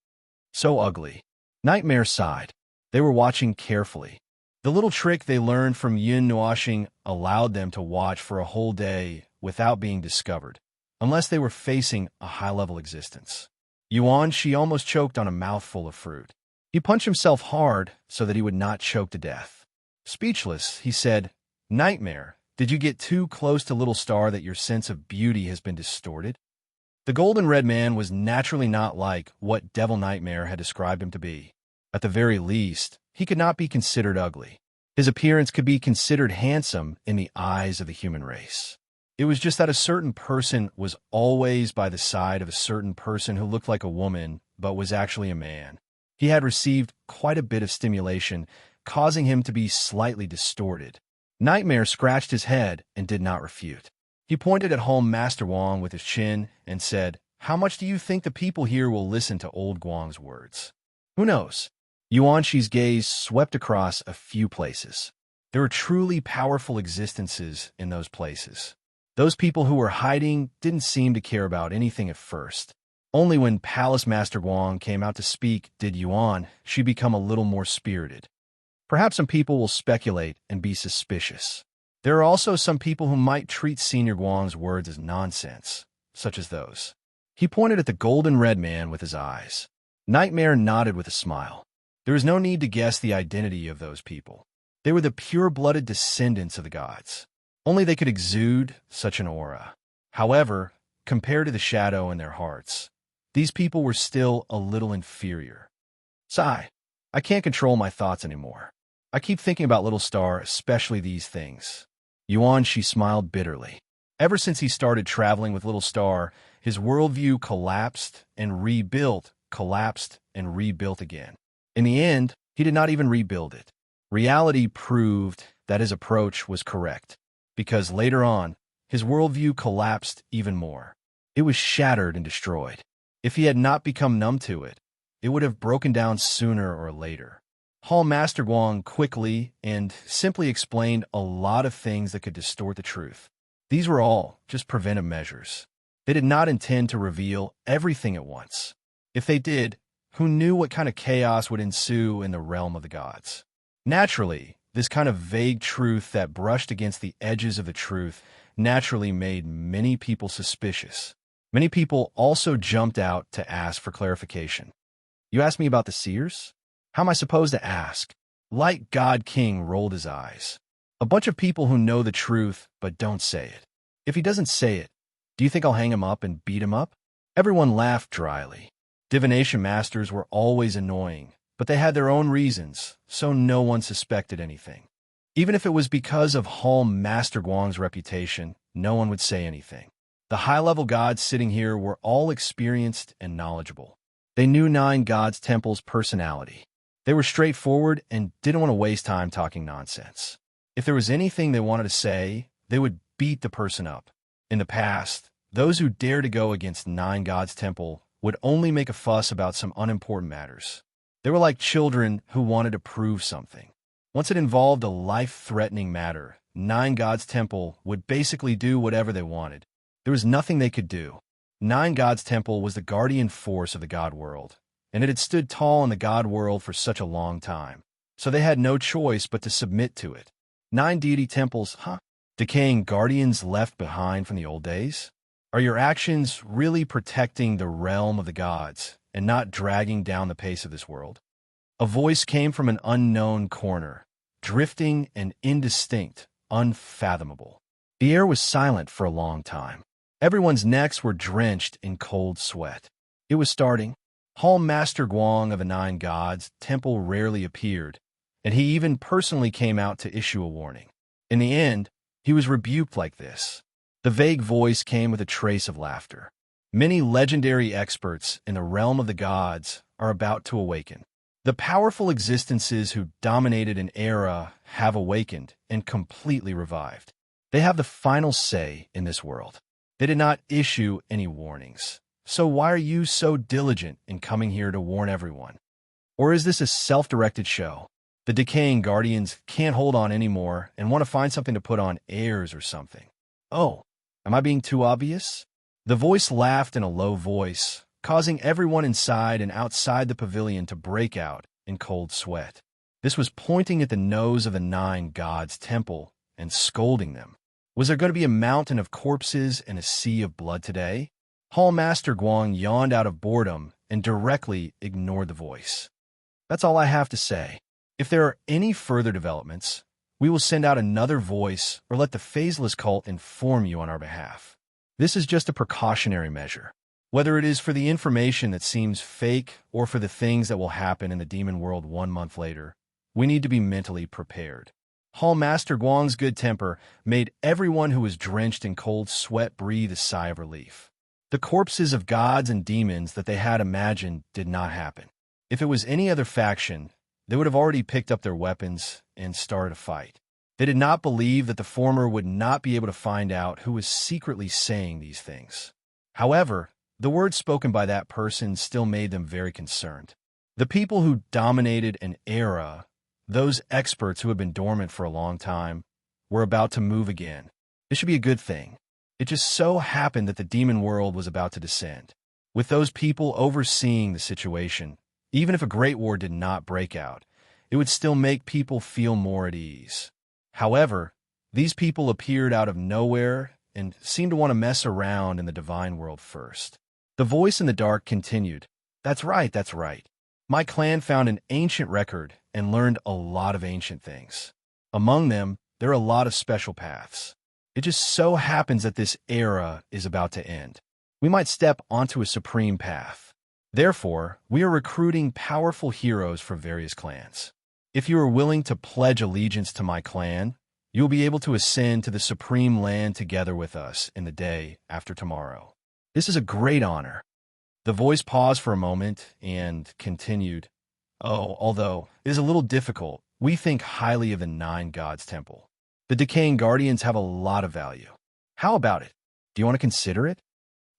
So ugly. Nightmare sighed. They were watching carefully. The little trick they learned from Yin Nuashing allowed them to watch for a whole day without being discovered, unless they were facing a high-level existence. Yuan Shi almost choked on a mouthful of fruit. He punched himself hard so that he would not choke to death. Speechless, he said, "Nightmare, did you get too close to Little Star that your sense of beauty has been distorted?" The golden red man was naturally not like what Devil Nightmare had described him to be. At the very least, he could not be considered ugly. His appearance could be considered handsome in the eyes of the human race. It was just that a certain person was always by the side of a certain person who looked like a woman but was actually a man. He had received quite a bit of stimulation, causing him to be slightly distorted. Nightmare scratched his head and did not refute. He pointed at home Master Wang with his chin and said, "How much do you think the people here will listen to old Guang's words?" "Who knows?" Yuanshi's gaze swept across a few places. There were truly powerful existences in those places. Those people who were hiding didn't seem to care about anything at first. Only when Palace Master Guang came out to speak did Yuan Shi become a little more spirited. Perhaps some people will speculate and be suspicious. There are also some people who might treat Senior Guang's words as nonsense, such as those. He pointed at the golden red man with his eyes. Nightmare nodded with a smile. There is no need to guess the identity of those people. They were the pure-blooded descendants of the gods. Only they could exude such an aura. However, compared to the shadow in their hearts, these people were still a little inferior. Sigh. I can't control my thoughts anymore. I keep thinking about Little Star, especially these things. Yuan, she smiled bitterly. Ever since he started traveling with Little Star, his worldview collapsed and rebuilt, collapsed and rebuilt again. In the end, he did not even rebuild it. Reality proved that his approach was correct, because later on, his worldview collapsed even more. It was shattered and destroyed. If he had not become numb to it, it would have broken down sooner or later. Hall Master Guang quickly and simply explained a lot of things that could distort the truth. These were all just preventive measures. They did not intend to reveal everything at once. If they did, who knew what kind of chaos would ensue in the realm of the gods? Naturally, this kind of vague truth that brushed against the edges of the truth naturally made many people suspicious. Many people also jumped out to ask for clarification. You asked me about the seers? How am I supposed to ask? Light God King rolled his eyes. A bunch of people who know the truth but don't say it. If he doesn't say it, do you think I'll hang him up and beat him up? Everyone laughed dryly. Divination masters were always annoying, but they had their own reasons, so no one suspected anything. Even if it was because of Hall Master Guang's reputation, no one would say anything. The high-level gods sitting here were all experienced and knowledgeable. They knew Nine Gods Temple's personality. They were straightforward and didn't want to waste time talking nonsense. If there was anything they wanted to say, they would beat the person up. In the past, those who dared to go against Nine Gods Temple would only make a fuss about some unimportant matters. They were like children who wanted to prove something. Once it involved a life-threatening matter, Nine Gods Temple would basically do whatever they wanted. There was nothing they could do. Nine Gods Temple was the guardian force of the God world, and it had stood tall in the God world for such a long time, so they had no choice but to submit to it. 9 deity temples, huh? Decaying guardians left behind from the old days? Are your actions really protecting the realm of the gods and not dragging down the pace of this world? A voice came from an unknown corner, drifting and indistinct, unfathomable. The air was silent for a long time. Everyone's necks were drenched in cold sweat. It was starting. Hall Master Guang of the Nine Gods Temple rarely appeared, and he even personally came out to issue a warning. In the end, he was rebuked like this. The vague voice came with a trace of laughter. Many legendary experts in the realm of the gods are about to awaken. The powerful existences who dominated an era have awakened and completely revived. They have the final say in this world. They did not issue any warnings. So why are you so diligent in coming here to warn everyone? Or is this a self-directed show? The decaying guardians can't hold on anymore and want to find something to put on airs or something. Oh, am I being too obvious? The voice laughed in a low voice, causing everyone inside and outside the pavilion to break out in cold sweat. This was pointing at the nose of the Nine Gods Temple and scolding them. Was there going to be a mountain of corpses and a sea of blood today? Hall Master Guang yawned out of boredom and directly ignored the voice. That's all I have to say. If there are any further developments, we will send out another voice or let the Phaseless cult inform you on our behalf. This is just a precautionary measure. Whether it is for the information that seems fake or for the things that will happen in the demon world 1 month later, we need to be mentally prepared. Hall Master Guang's good temper made everyone who was drenched in cold sweat breathe a sigh of relief. The corpses of gods and demons that they had imagined did not happen. If it was any other faction, they would have already picked up their weapons and started a fight. They did not believe that the former would not be able to find out who was secretly saying these things. However, the words spoken by that person still made them very concerned. The people who dominated an era, those experts who had been dormant for a long time, were about to move again. This should be a good thing. It just so happened that the demon world was about to descend. With those people overseeing the situation, even if a great war did not break out, it would still make people feel more at ease. However, these people appeared out of nowhere and seemed to want to mess around in the divine world first. The voice in the dark continued, That's right, that's right. My clan found an ancient record and learned a lot of ancient things. Among them, there are a lot of special paths. It just so happens that this era is about to end. we might step onto a supreme path. Therefore, we are recruiting powerful heroes for various clans. If you are willing to pledge allegiance to my clan, you will be able to ascend to the supreme land together with us in the day after tomorrow. This is a great honor. The voice paused for a moment and continued, "Oh, although it is a little difficult, we think highly of the Nine Gods Temple. The decaying guardians have a lot of value. How about it? Do you want to consider it?"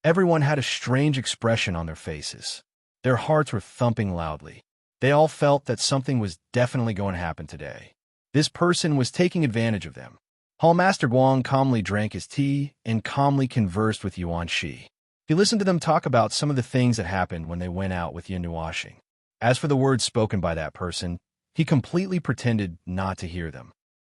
Everyone had a strange expression on their faces. Their hearts were thumping loudly. They all felt that something was definitely going to happen today. This person was taking advantage of them. Hallmaster Guang calmly drank his tea and calmly conversed with Yuan Shi. He listened to them talk about some of the things that happened when they went out with Yin Nuashing. As for the words spoken by that person, he completely pretended not to hear them.